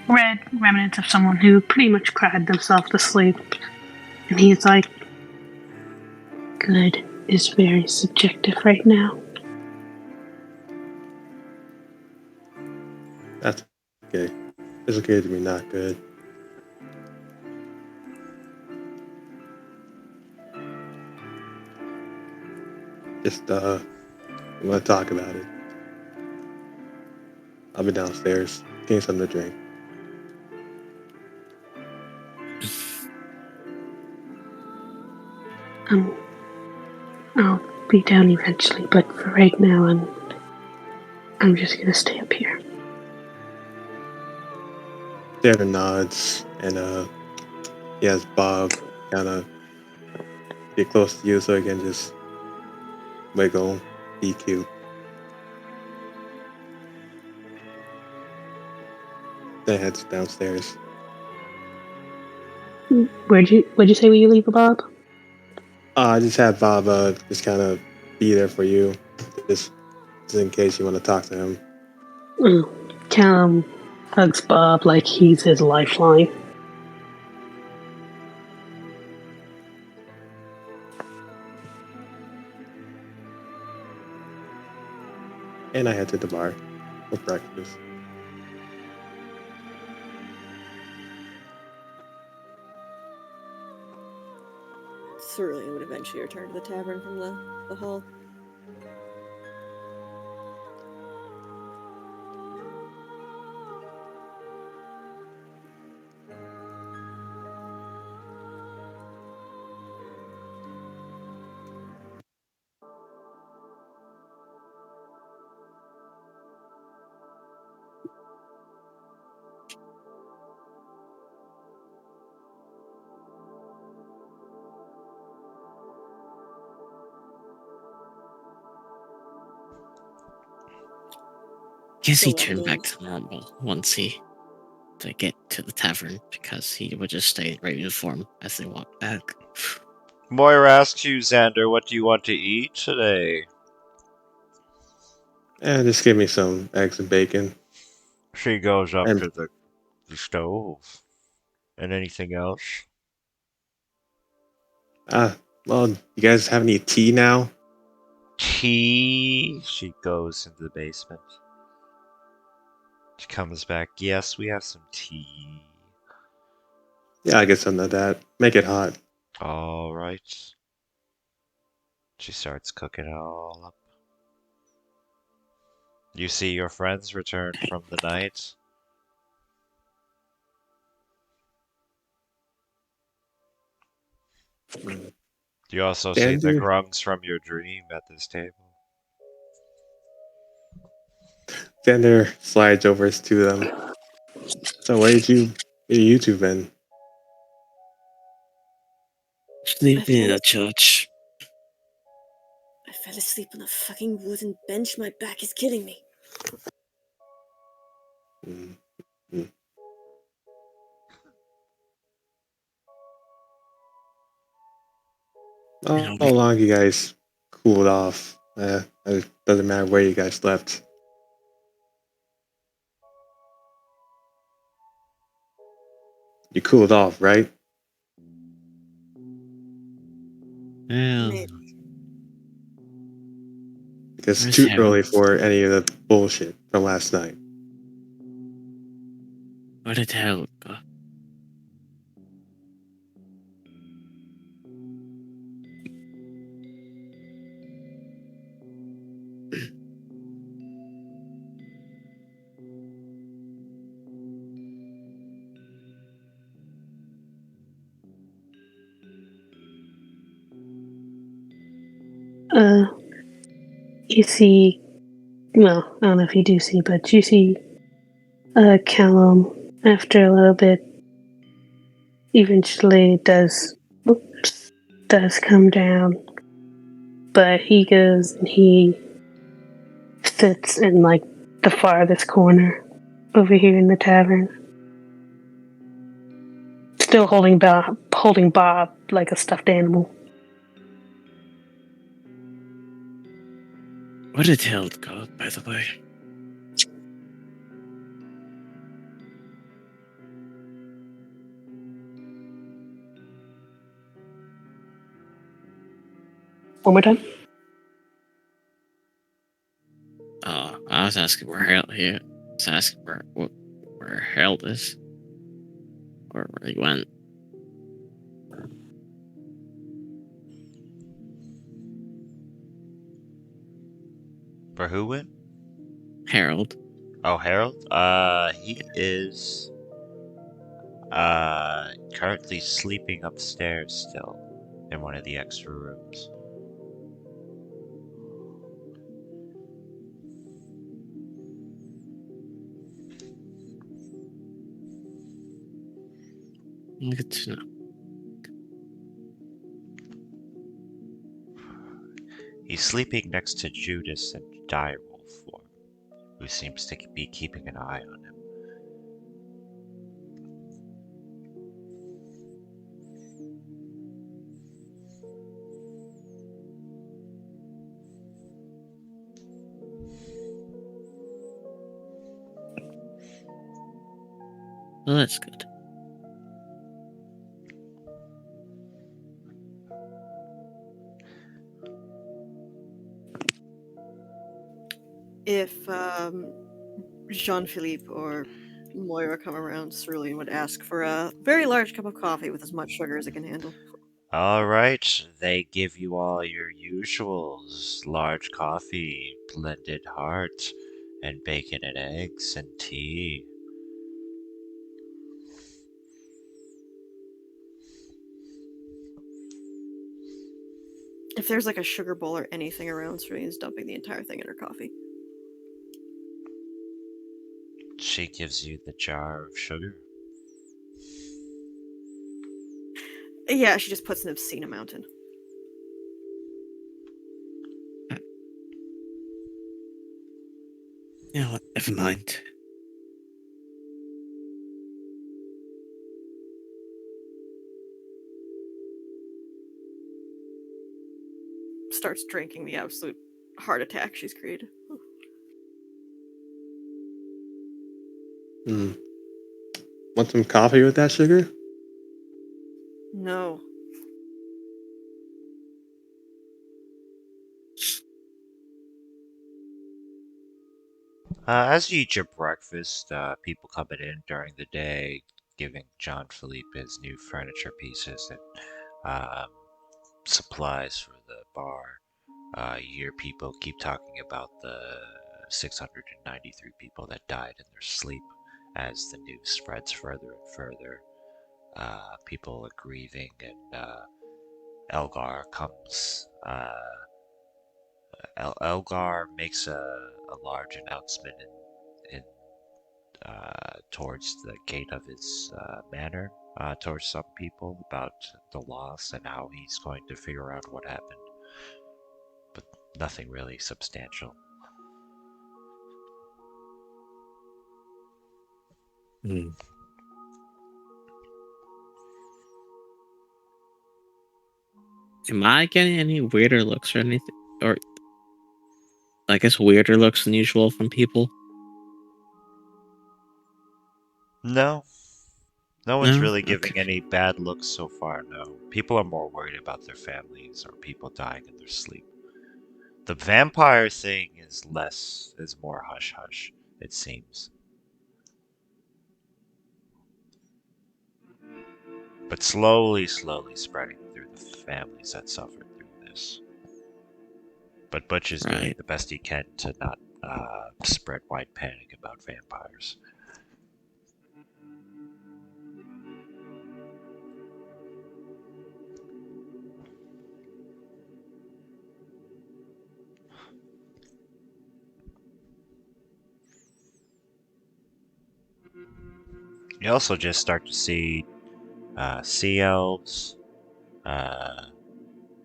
red remnants of someone who pretty much cried themselves to sleep. And he's like, good is very subjective right now. That's okay. It's okay to be not good. Just I'm gonna talk about it. I'll be downstairs getting something to drink. I'll be down eventually, but for right now, I'm just gonna stay up here. Xander nods and he has Bob kind of get close to you so he can just wiggle, be cute. Then heads downstairs. What'd you say when you leave, Bob? I just had Bob just kind of be there for you, just in case you want to talk to him. Callum hugs Bob like he's his lifeline. And I head to the bar for breakfast. Cerulean would eventually return to the tavern from the hall. Guess he So turned long, back to normal once to get to the tavern because he would just stay in red uniform as they walked back. Moira asks you, Xander, what do you want to eat today? And just give me some eggs and bacon. She goes up And to the stove. And anything else? well, you guys have any tea now? Tea? She goes into the basement. She comes back. Yes, we have some tea. Yeah, I get some of that. Make it hot. Alright. She starts cooking it all up. You see your friends return from the night. You also see the Xander, grungs from your dream at this table. Xander slides over to them. So where you two been? Sleeping in a church. I fell asleep on a fucking wooden bench. My back is killing me. Mm, mm. How long you guys cooled off? It doesn't matter where you guys slept. You cooled off, right? Yeah. Maybe. It's Where's too Harry? early for any of the bullshit from last night. Where did Harold go? Uh, you see, well, I don't know if you do see, but you see, Callum, after a little bit, eventually does come down, but he goes and he sits in like the farthest corner over here in the tavern, still holding Bob like a stuffed animal. What did Hild call, by the way? One more time. Oh, I was asking where Harold here. I was asking where Harold is, or where he went. For who went? Harold. Oh, Harold? He is currently sleeping upstairs still in one of the extra rooms. Good to know. He's sleeping next to Judas and Direwolf, who seems to be keeping an eye on him. Well, that's good. If Jean Philippe or Moira come around, Cerulean would ask for a very large cup of coffee with as much sugar as it can handle. Alright, they give you all your usuals: large coffee, blended heart, and bacon and eggs, and tea. If there's like a sugar bowl or anything around, Cerulean's dumping the entire thing in her coffee. She gives you the jar of sugar. Yeah, she just puts an obscene amount in. Yeah, what? Never mind. Starts drinking the absolute heart attack she's created. Want some coffee with that sugar? No. As you eat your breakfast, people coming in during the day, giving John Philippe his new furniture pieces and um, supplies for the bar. You hear people keep talking about the 693 people that died in their sleep as the news spreads further and further. People are grieving, and Elgar comes. Elgar makes a large announcement in towards the gate of his manor, towards some people about the loss and how he's going to figure out what happened. But nothing really substantial. Hmm. Am I getting any weirder looks or anything? Or, I guess, weirder looks than usual from people? No. No one's No? really giving Okay. any bad looks so far, no. People are more worried about their families or people dying in their sleep. The vampire thing is more hush hush, it seems. But slowly spreading through the families that suffered through this. But Butch is doing Right. the best he can to not spread white panic about vampires. You also just start to see sea elves,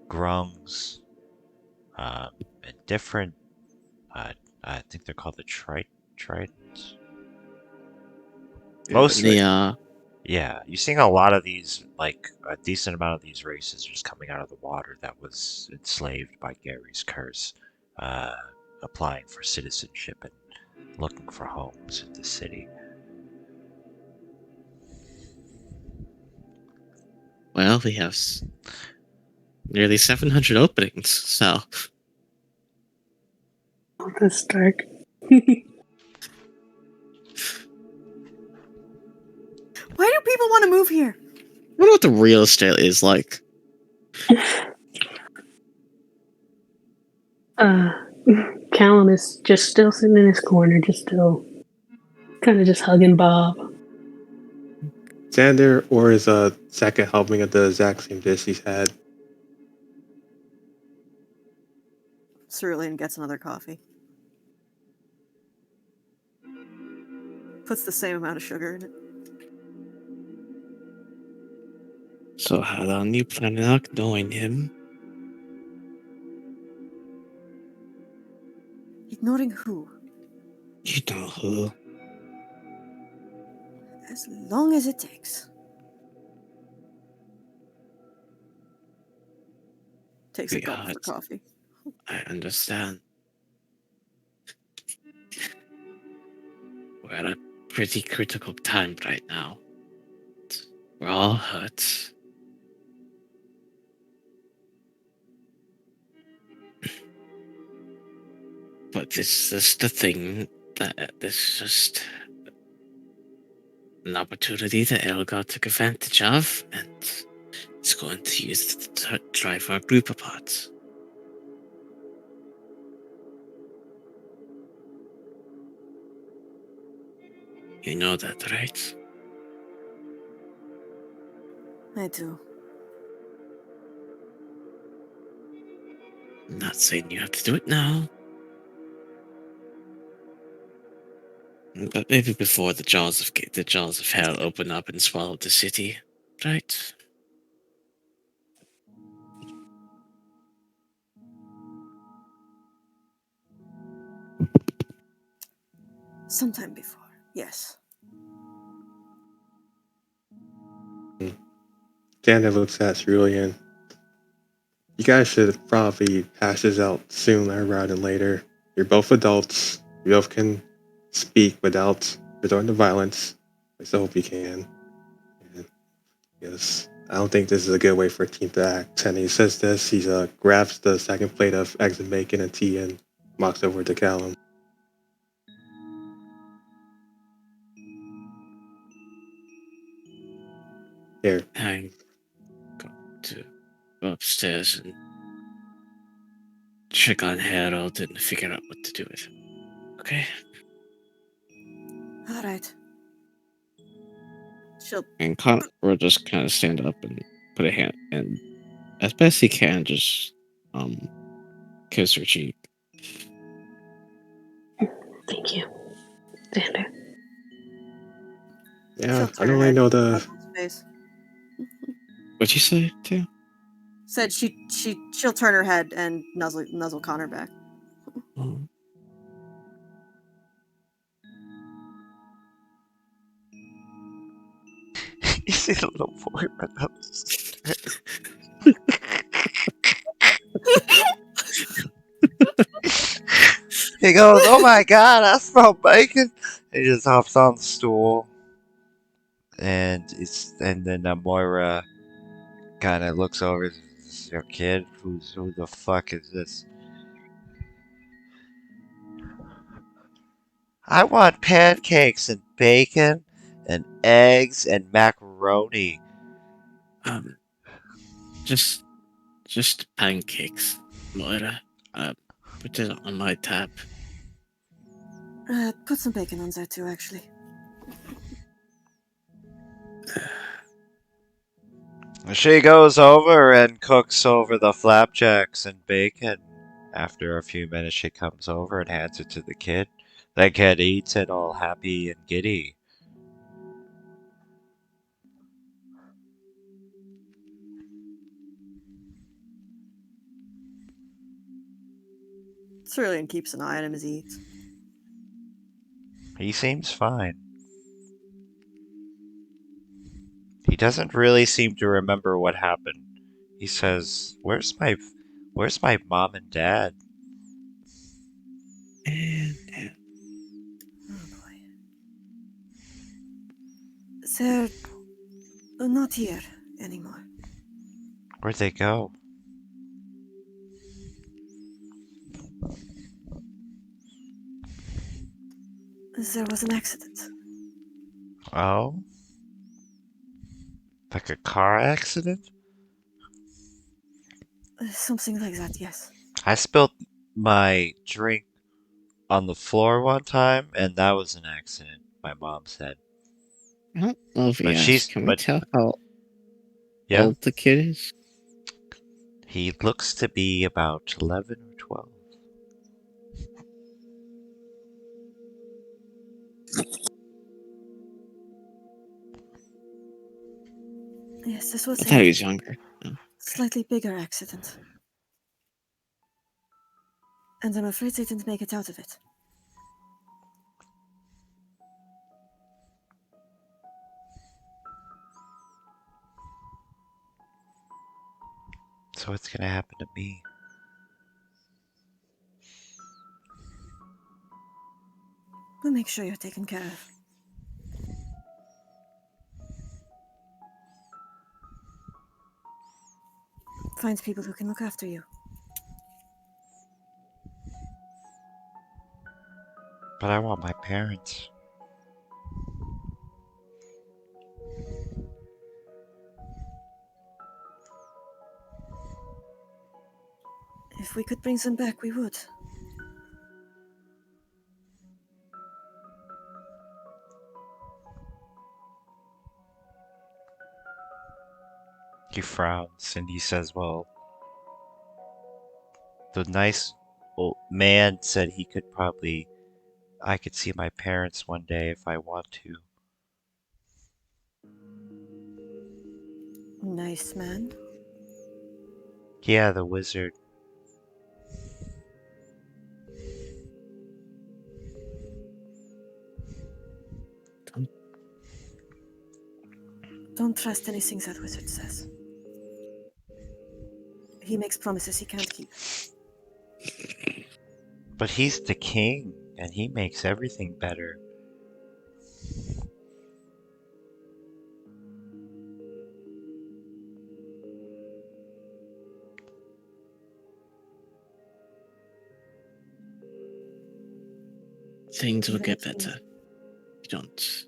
grungs, and different. I think they're called the tritons. Most, The yeah, you're seeing a lot of these, like a decent amount of these races just coming out of the water that was enslaved by Gary's curse, uh, applying for citizenship and looking for homes in the city. well, we have nearly 700 openings, so Oh, that's dark. Why do people want to move here? I wonder what the real estate is like. Callan is just still sitting in his corner, just still kind of just hugging Bob. Xander orders a second helping of the exact same dish he's had. Cerulean gets another coffee. Puts the same amount of sugar in it. So how long you planning on knowing him? Ignoring who? You know who? As long as it takes. Takes a gulp for Sweetheart, coffee. I understand. We're at a pretty critical time right now. We're all hurt. But this is the thing that this is just an opportunity that Elgar took advantage of, and is going to use it to drive our group apart. You know that, right? I do. I'm not saying you have to do it now. But maybe before the jaws of hell open up and swallow the city, right? Sometime before, yes. Xander looks at Cerulean. You guys should probably hash this out sooner rather than later. You're both adults. You both can speak without resorting to violence. I still hope you can. And yes, I don't think this is a good way for a team to act. And he says this. He grabs the second plate of eggs and bacon and tea and walks over to Callum. Here, I'm going to go upstairs and check on Harold and figure out what to do with him. Okay? Alright. She'll And Connor will just kind of stand up and put a hand, and as best he can, just kiss her cheek. Thank you, Xander. yeah, she'll I turn don't her really head know to the. Nuzzle's face. What'd you say, too? Said she'll turn her head and nuzzle Connor back. Oh. You see the little boy run up the stairs. He goes, "Oh my god, I smell bacon!" He just hops on the stool, and then Moira kind of looks over. Is this your kid? Who the fuck is this? I want pancakes and bacon and eggs and macaroni. Um, just pancakes, Moira. Put it on my tab. Put some bacon on there too, actually. She goes over and cooks over the flapjacks and bacon. After a few minutes, she comes over and hands it to the kid. The kid eats it all happy and giddy. Cerulean keeps an eye on him as he eats. He seems fine. He doesn't really seem to remember what happened. He says, "Where's my mom and dad?" And Oh boy. They're not here anymore. Where'd they go? There was an accident. Oh? Like a car accident? Something like that, yes. I spilled my drink on the floor one time, and that was an accident, my mom said. I don't know if But yes. Can we tell how yeah, old the kid is? he looks to be about 11 or 12. Yes, this was I thought he a was younger. Oh. slightly bigger accident. And I'm afraid they didn't make it out of it. So what's gonna happen to me? We'll make sure you're taken care of. Find people who can look after you. But I want my parents. If we could bring them back, we would. He frowns and he says, "Well, the nice old man said I could see my parents one day if I want to." Nice man. Yeah, the wizard. Don't trust anything that wizard says. He makes promises he can't keep. But he's the king, and he makes everything better. Things will Even get if he- better. You don't.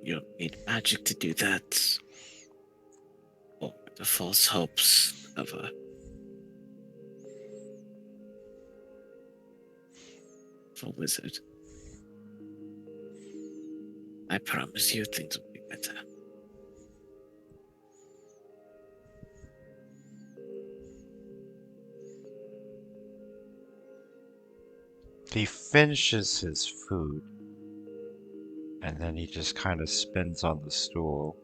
You don't need magic to do that. Or the false hopes of a wizard. I promise you things will be better. He finishes his food, and then he just kind of spins on the stool.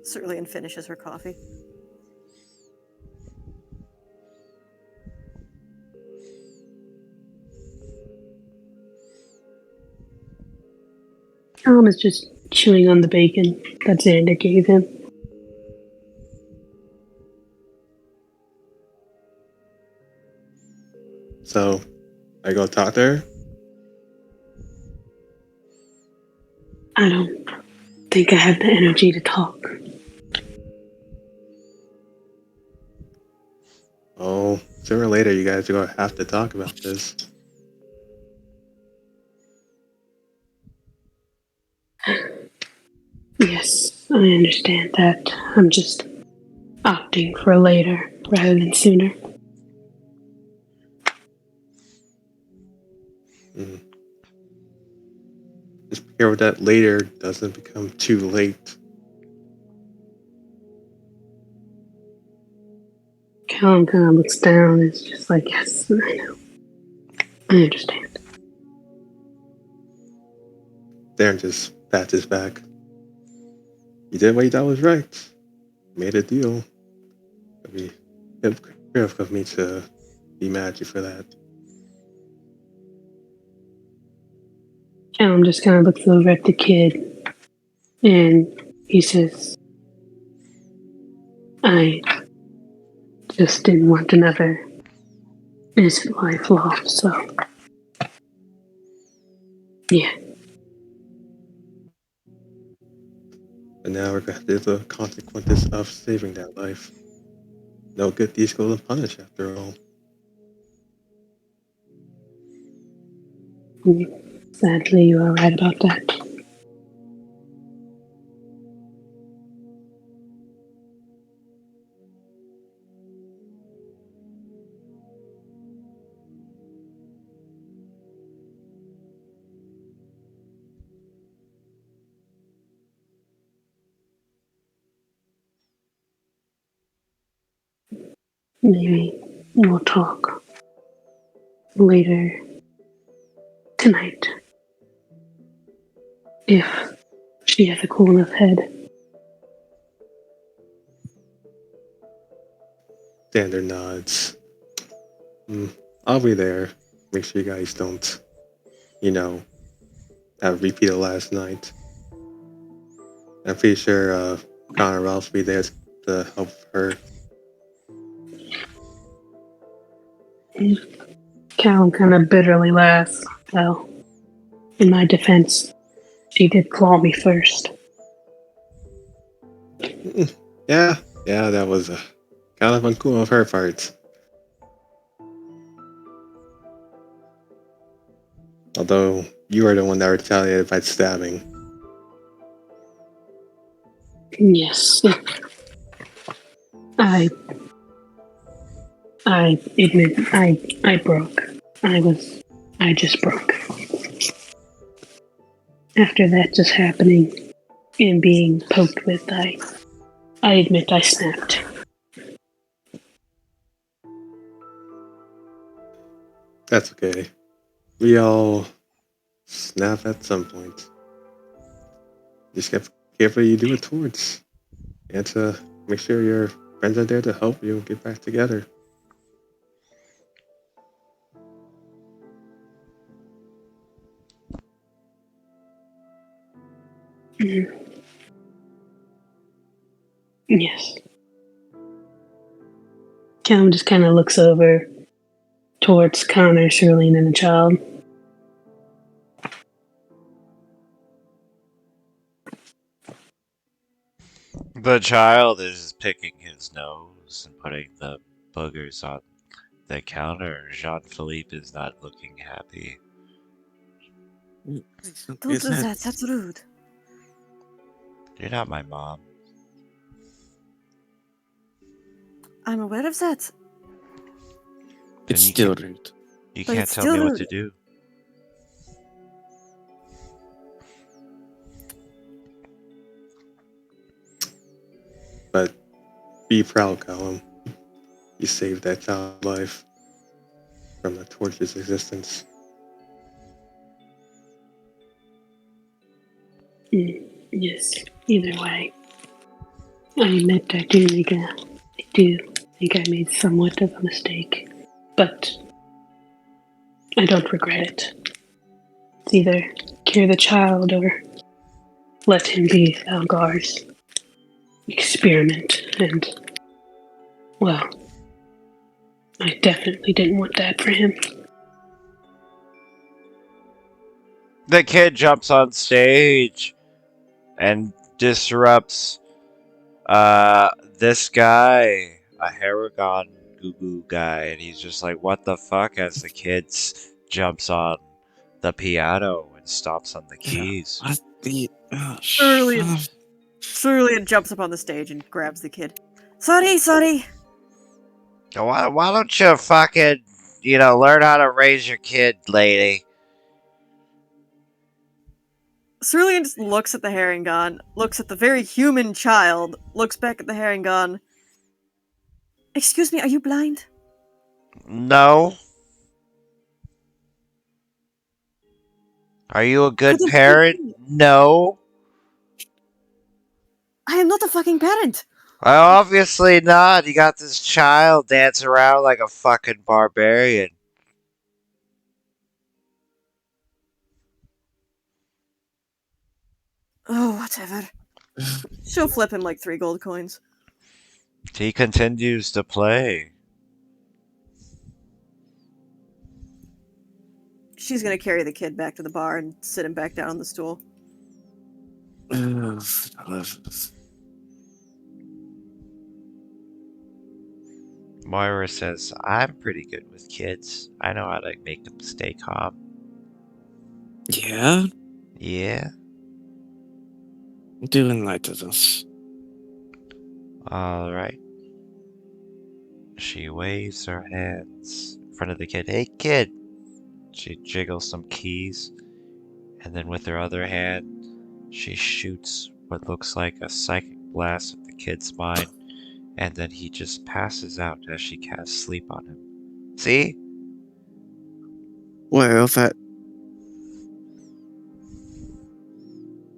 Cerulean finishes her coffee. Tom is just chewing on the bacon that Xander gave him. So, I go talk to her. I don't think I have the energy to talk. Oh, sooner or later, you guys are going to have to talk about this. Yes, I understand that. I'm just opting for later rather than sooner. Mm. Just be careful that later doesn't become too late. Callum kind of looks down and is just like, yes, I know. I understand. Darren just pats his back. You did what you thought was right. Made a deal. It'd be hypocritical of me to be mad at you for that. Callum just kind of looks over at the kid and he says, I just didn't want another innocent life lost, so. Yeah. And now we're going to live the consequences of saving that life. No good deeds go unpunished after all. Sadly, you are right about that. Maybe we'll talk later tonight. If she has a cool enough head. Xander nods. I'll be there. Make sure you guys don't, have a repeat of last night. I'm pretty sure Connor Ralph will be there to help her. Callum kind of bitterly laughs. Well, in my defense, she did claw me first. Yeah, that was kind of uncool of her part. Although you are the one that retaliated by stabbing. Yes. I admit I broke. I just broke. After that just happening and being poked with, I admit I snapped. That's okay. We all snap at some point. Just get careful you do it towards. And to make sure your friends are there to help you get back together. Yes. Callum just kind of looks over towards Connor, Shirlene, and the child. The child is picking his nose and putting the boogers on the counter. Jean-Philippe is not looking happy. Don't do that. That's rude. You're not my mom. I'm aware of that. It's Then you still can't- rude. You But can't it's tell still me what rude. to do. But be proud, Callum. You saved that child's life from the tortuous existence. Yes, either way. I admit I do think I made somewhat of a mistake. But I don't regret it. It's either cure the child or let him be Algar's experiment. And, well, I definitely didn't want that for him. The kid jumps on stage and disrupts this guy, a Haragon Goo Goo guy, and he's just like, what the fuck, as the kid jumps on the piano and stomps on the keys. What the? Oh, Cerulean jumps up on the stage and grabs the kid. Sorry. Why don't you fucking, learn how to raise your kid, lady? Cerulean just looks at the Harengon, looks at the very human child, looks back at the Harengon, Excuse me, are you blind? No. Are you a good Couldn't you parent? see? No. I am not a fucking parent. Well, obviously not. You got this child dancing around like a fucking barbarian. Oh, whatever. She'll flip him like 3 gold coins. He continues to play. She's gonna carry the kid back to the bar and sit him back down on the stool. Moira says, I'm pretty good with kids. I know how to make them stay calm. Yeah? Yeah? Do enlighten us. Alright. She waves her hands in front of the kid. Hey, kid! She jiggles some keys, and then with her other hand, she shoots what looks like a psychic blast at the kid's mind, and then he just passes out as she casts sleep on him. See? Well, that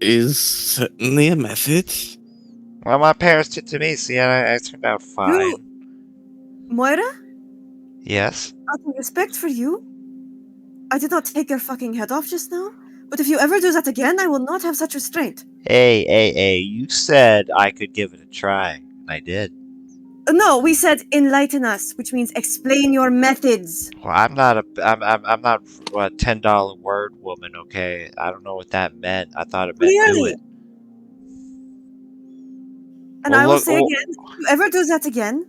is certainly a method. Well, my parents did to me. See, I turned out fine. Moira? Yes? Out of respect for you, I did not take your fucking head off just now, but if you ever do that again, I will not have such restraint. Hey, you said I could give it a try, and I did. No, we said enlighten us, which means explain your methods. Well, I'm not a $10 word woman, okay? I don't know what that meant. I thought it meant do Clearly. it. And Well, I will look. say again, if you ever do that again,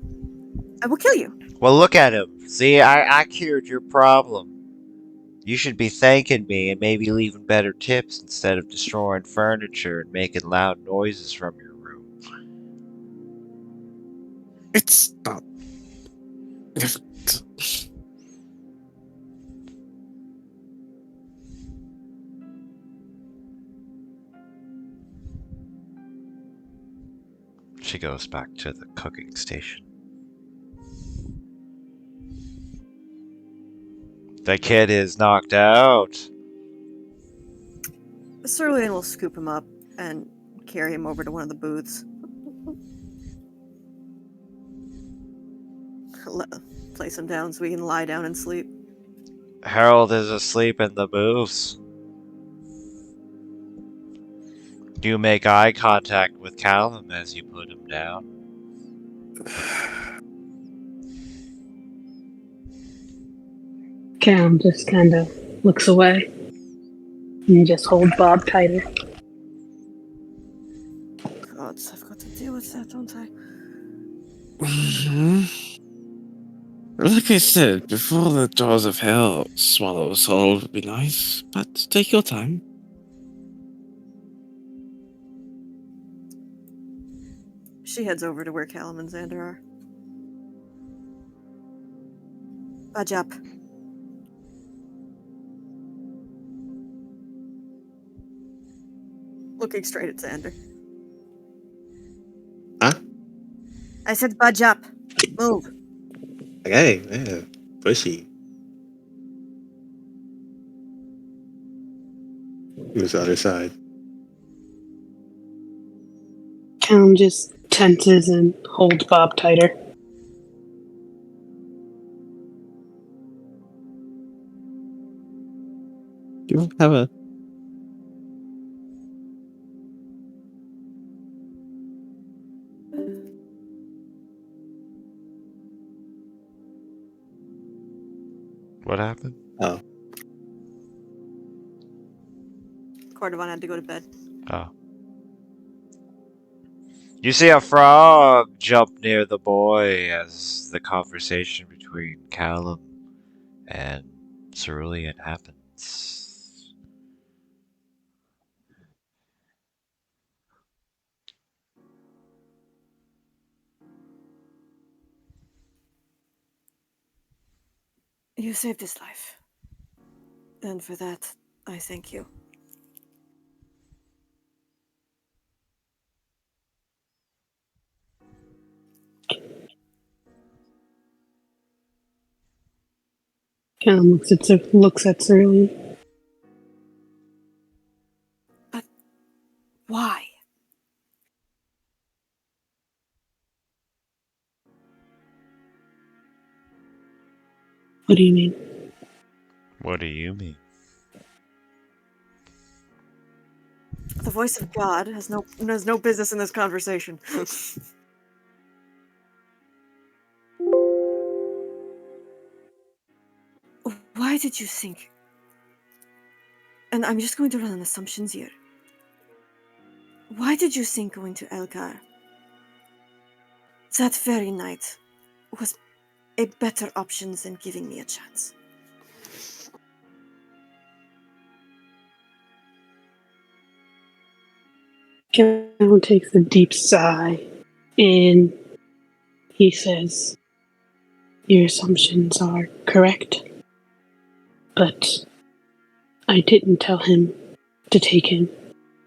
I will kill you. Well, look at him. See, I cured your problem. You should be thanking me and maybe leaving better tips instead of destroying furniture and making loud noises from your room. It's not. She goes back to the cooking station. The kid is knocked out. Cerulean will scoop him up and carry him over to one of the booths. Place him down so he can lie down and sleep. Harold is asleep in the booths. You make eye contact with Callum as you put him down. Cam just kind of looks away and just holds Bob tighter. God, I've got to deal with that, don't I? Like I said, before the jaws of hell swallow us all would be nice, but take your time. She heads over to where Callum and Xander are. Budge up. Looking straight at Xander. Huh? I said budge up. Move. Okay, yeah, pushy. Moves to the other side. Cam just tenses and holds Bob tighter. Do you have a What happened? Oh, Cordovan had to go to bed. Oh. You see a frog jump near the boy as the conversation between Callum and Cerulean happens. You saved his life. And for that, I thank you. Callum looks at Cerulean. Why? What do you mean? What do you mean? The voice of God has no business in this conversation. Why did you think? And I'm just going to run on assumptions here. Why did you think going to Elgar that very night was a better option than giving me a chance? Callum takes a deep sigh and he says, "Your assumptions are correct, but I didn't tell him to take him.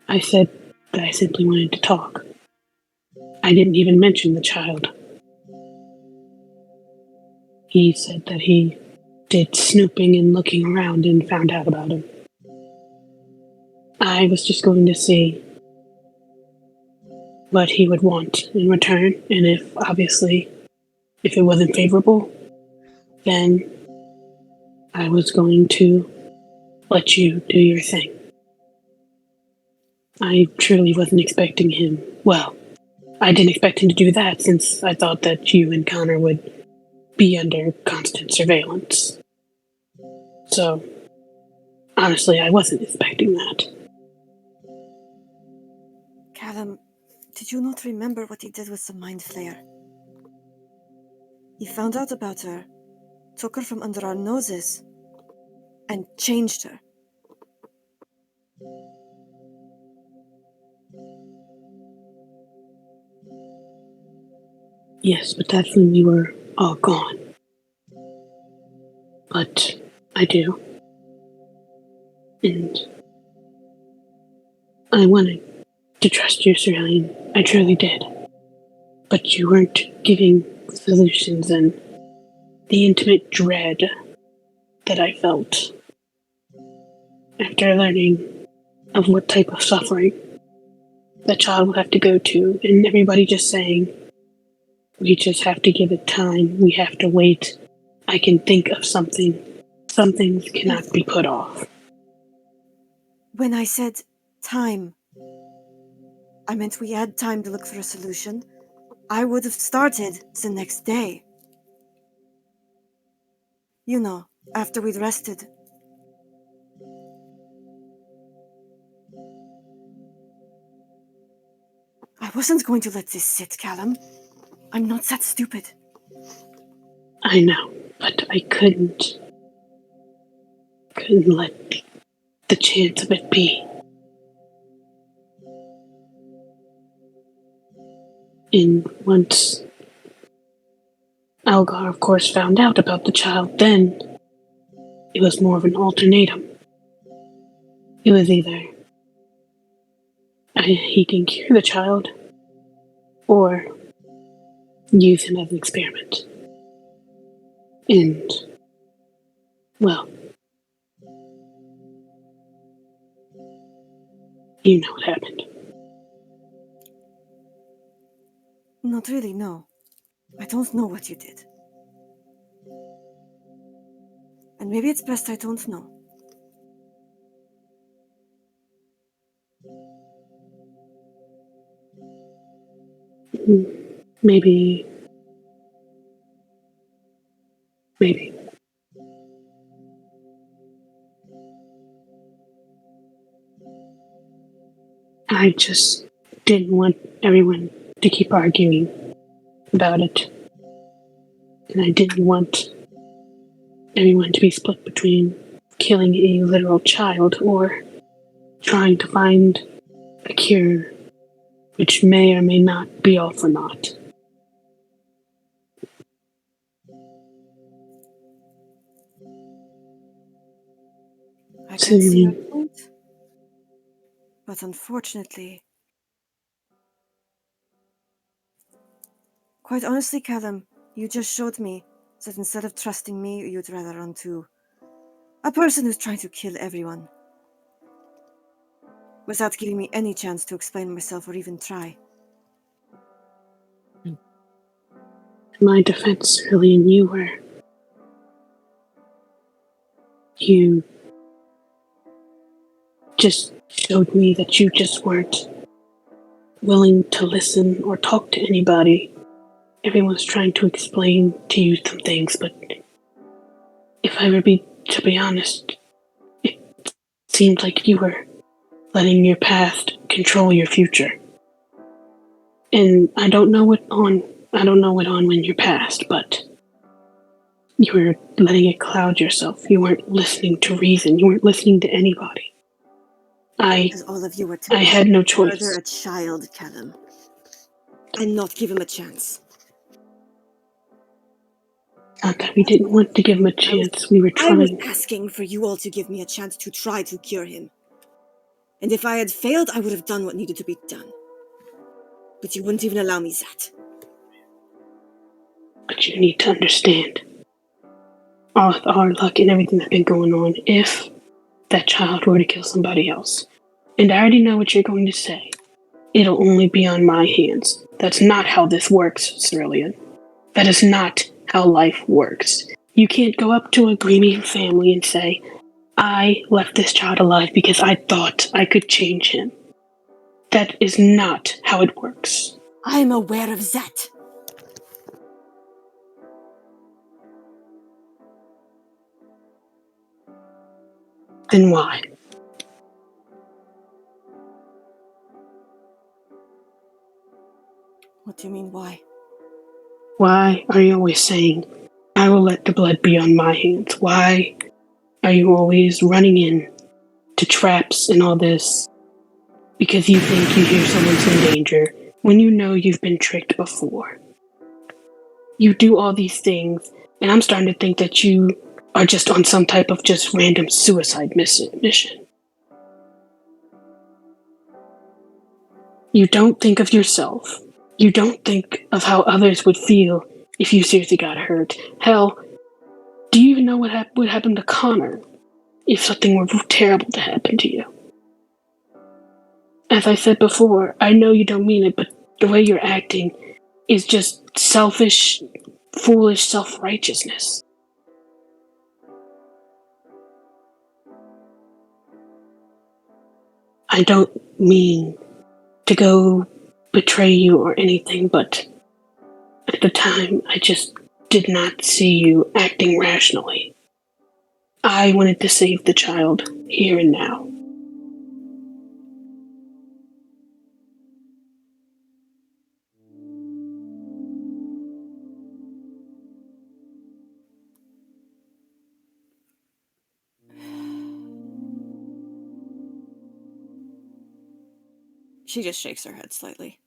I said that I simply wanted to talk. I didn't even mention the child. He said that he did snooping and looking around and found out about him. I was just going to see what he would want in return, and if it wasn't favorable, then I was going to let you do your thing. I truly wasn't expecting him. Well, I didn't expect him to do that since I thought that you and Connor would be under constant surveillance. So, honestly, I wasn't expecting that." Callum, did you not remember what he did with the Mind Flayer? He found out about her, took her from under our noses, and changed her. Yes, but that's when we were all gone. But I do. And I wanted to trust you, Cerulean. I truly did. But you weren't giving solutions, and the intimate dread that I felt after learning of what type of suffering that child will have to go to, and everybody just saying, "We just have to give it time. We have to wait. I can think of something. Some things cannot be put off." When I said time, I meant we had time to look for a solution. I would have started the next day. You know, after we'd rested. I wasn't going to let this sit, Callum. I'm not that stupid. I know, but I couldn't let the chance of it be. And once Algar, of course, found out about the child, then it was more of an ultimatum. It was either he can cure the child or use him as an experiment. And, well, you know what happened. Not really, no. I don't know what you did. And maybe it's best I don't know. Maybe. Maybe. I just didn't want everyone to keep arguing about it. And I didn't want everyone to be split between killing a literal child or trying to find a cure, which may or may not be all for naught. I So, can see your point. But unfortunately, quite honestly, Callum, you just showed me that instead of trusting me, you'd rather run too. A person who's trying to kill everyone. Without giving me any chance to explain myself or even try. In my defense, Cerulean, you just showed me that you just weren't willing to listen or talk to anybody. Everyone's trying to explain to you some things, but if I were to be honest, it seemed like you were letting your past control your future. And I don't know what on when your past, but you were letting it cloud yourself. You weren't listening to reason. You weren't listening to anybody. Because all of you were I telling had me no to murder choice. a child, Callum. And not give him a chance. Not that we didn't want to give him a chance. We were I was trying. asking for you all to give me a chance to try to cure him. And if I had failed, I would have done what needed to be done. But you wouldn't even allow me that. But you need to understand, all with our luck and everything that's been going on, if that child were to kill somebody else, and I already know what you're going to say, it'll only be on my hands. That's not how this works, Cerulean. That is not how life works. You can't go up to a grieving family and say, I left this child alive because I thought I could change him. That is not how it works. I'm aware of that. Then why? What do you mean, why? Why are you always saying, I will let the blood be on my hands? Why are you always running in to traps and all this because you think you hear someone's in danger when you know you've been tricked before? You do all these things, and I'm starting to think that you are just on some type of just random suicide mission. You don't think of yourself. You don't think of how others would feel if you seriously got hurt. Hell, do you even know what would happen to Connor if something were terrible to happen to you? As I said before, I know you don't mean it, but the way you're acting is just selfish, foolish self-righteousness. I don't mean to go betray you or anything, but at the time, I just did not see you acting rationally. I wanted to save the child here and now. She just shakes her head slightly.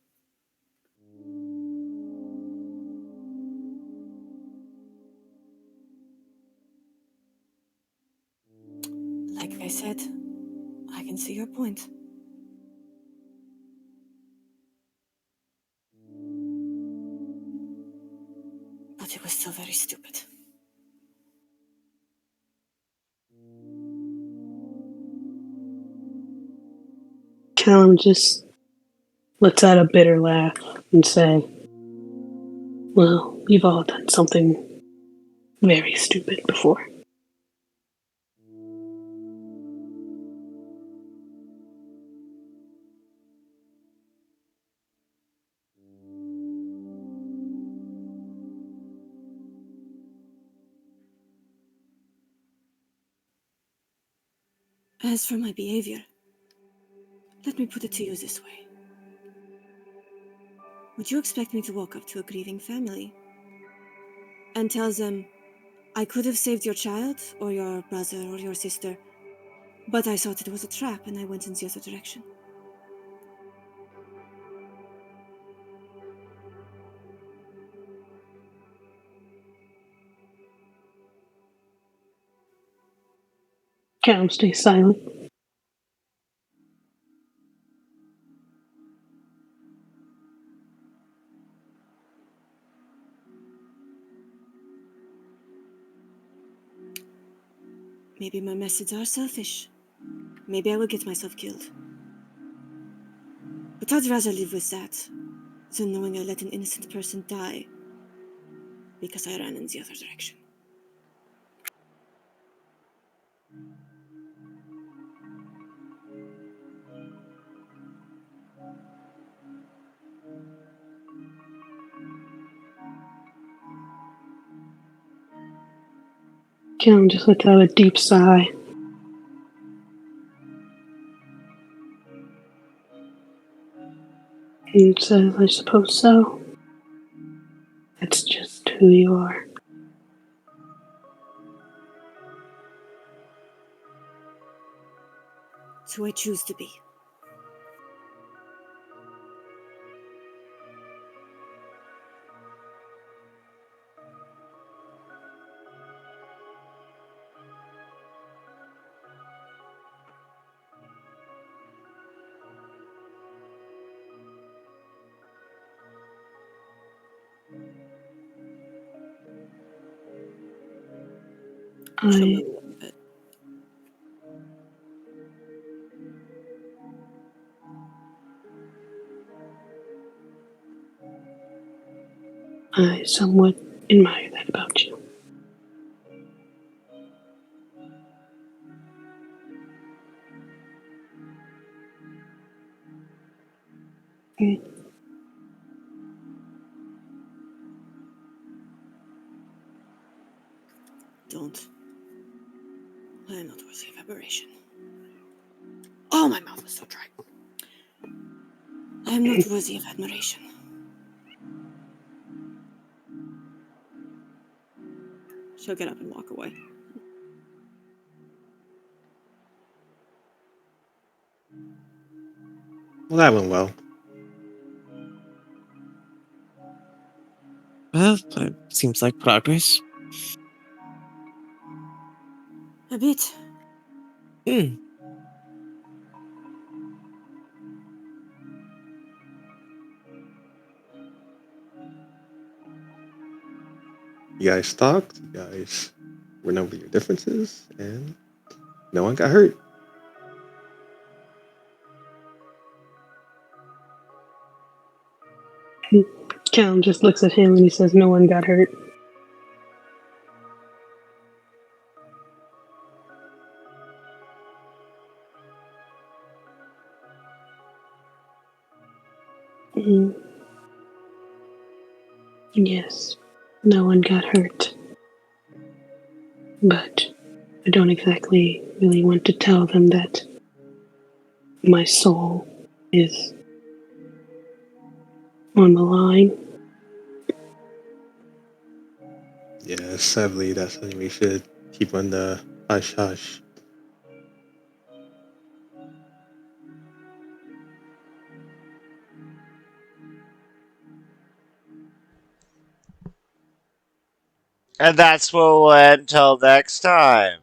Like I said, I can see your point. But it was still very stupid. Callum just lets out a bitter laugh and say, well, we've all done something very stupid before. As for my behavior, let me put it to you this way. Would you expect me to walk up to a grieving family and tell them, I could have saved your child, or your brother, or your sister, but I thought it was a trap and I went in the other direction? Callum stays silent. Maybe my methods are selfish. Maybe I will get myself killed. But I'd rather live with that than knowing I let an innocent person die because I ran in the other direction. Callan just lets out a deep sigh. And says, I suppose so. That's just who you are. It's who I choose to be. She'll move a bit. I somewhat admire that about you. Don't. I am not worthy of aberration. Oh, my mouth was so dry. I am not worthy of admiration. She'll get up and walk away. Well, that went well. Well, that seems like progress. A bit. Hmm. You guys talked. You guys went over your differences, and no one got hurt. Callan just looks at him and he says, no one got hurt. Mm. Yes, no one got hurt. But I don't exactly really want to tell them that my soul is on the line. Yeah, sadly, that's something we should keep on the hush hush. And that's what we'll end until next time.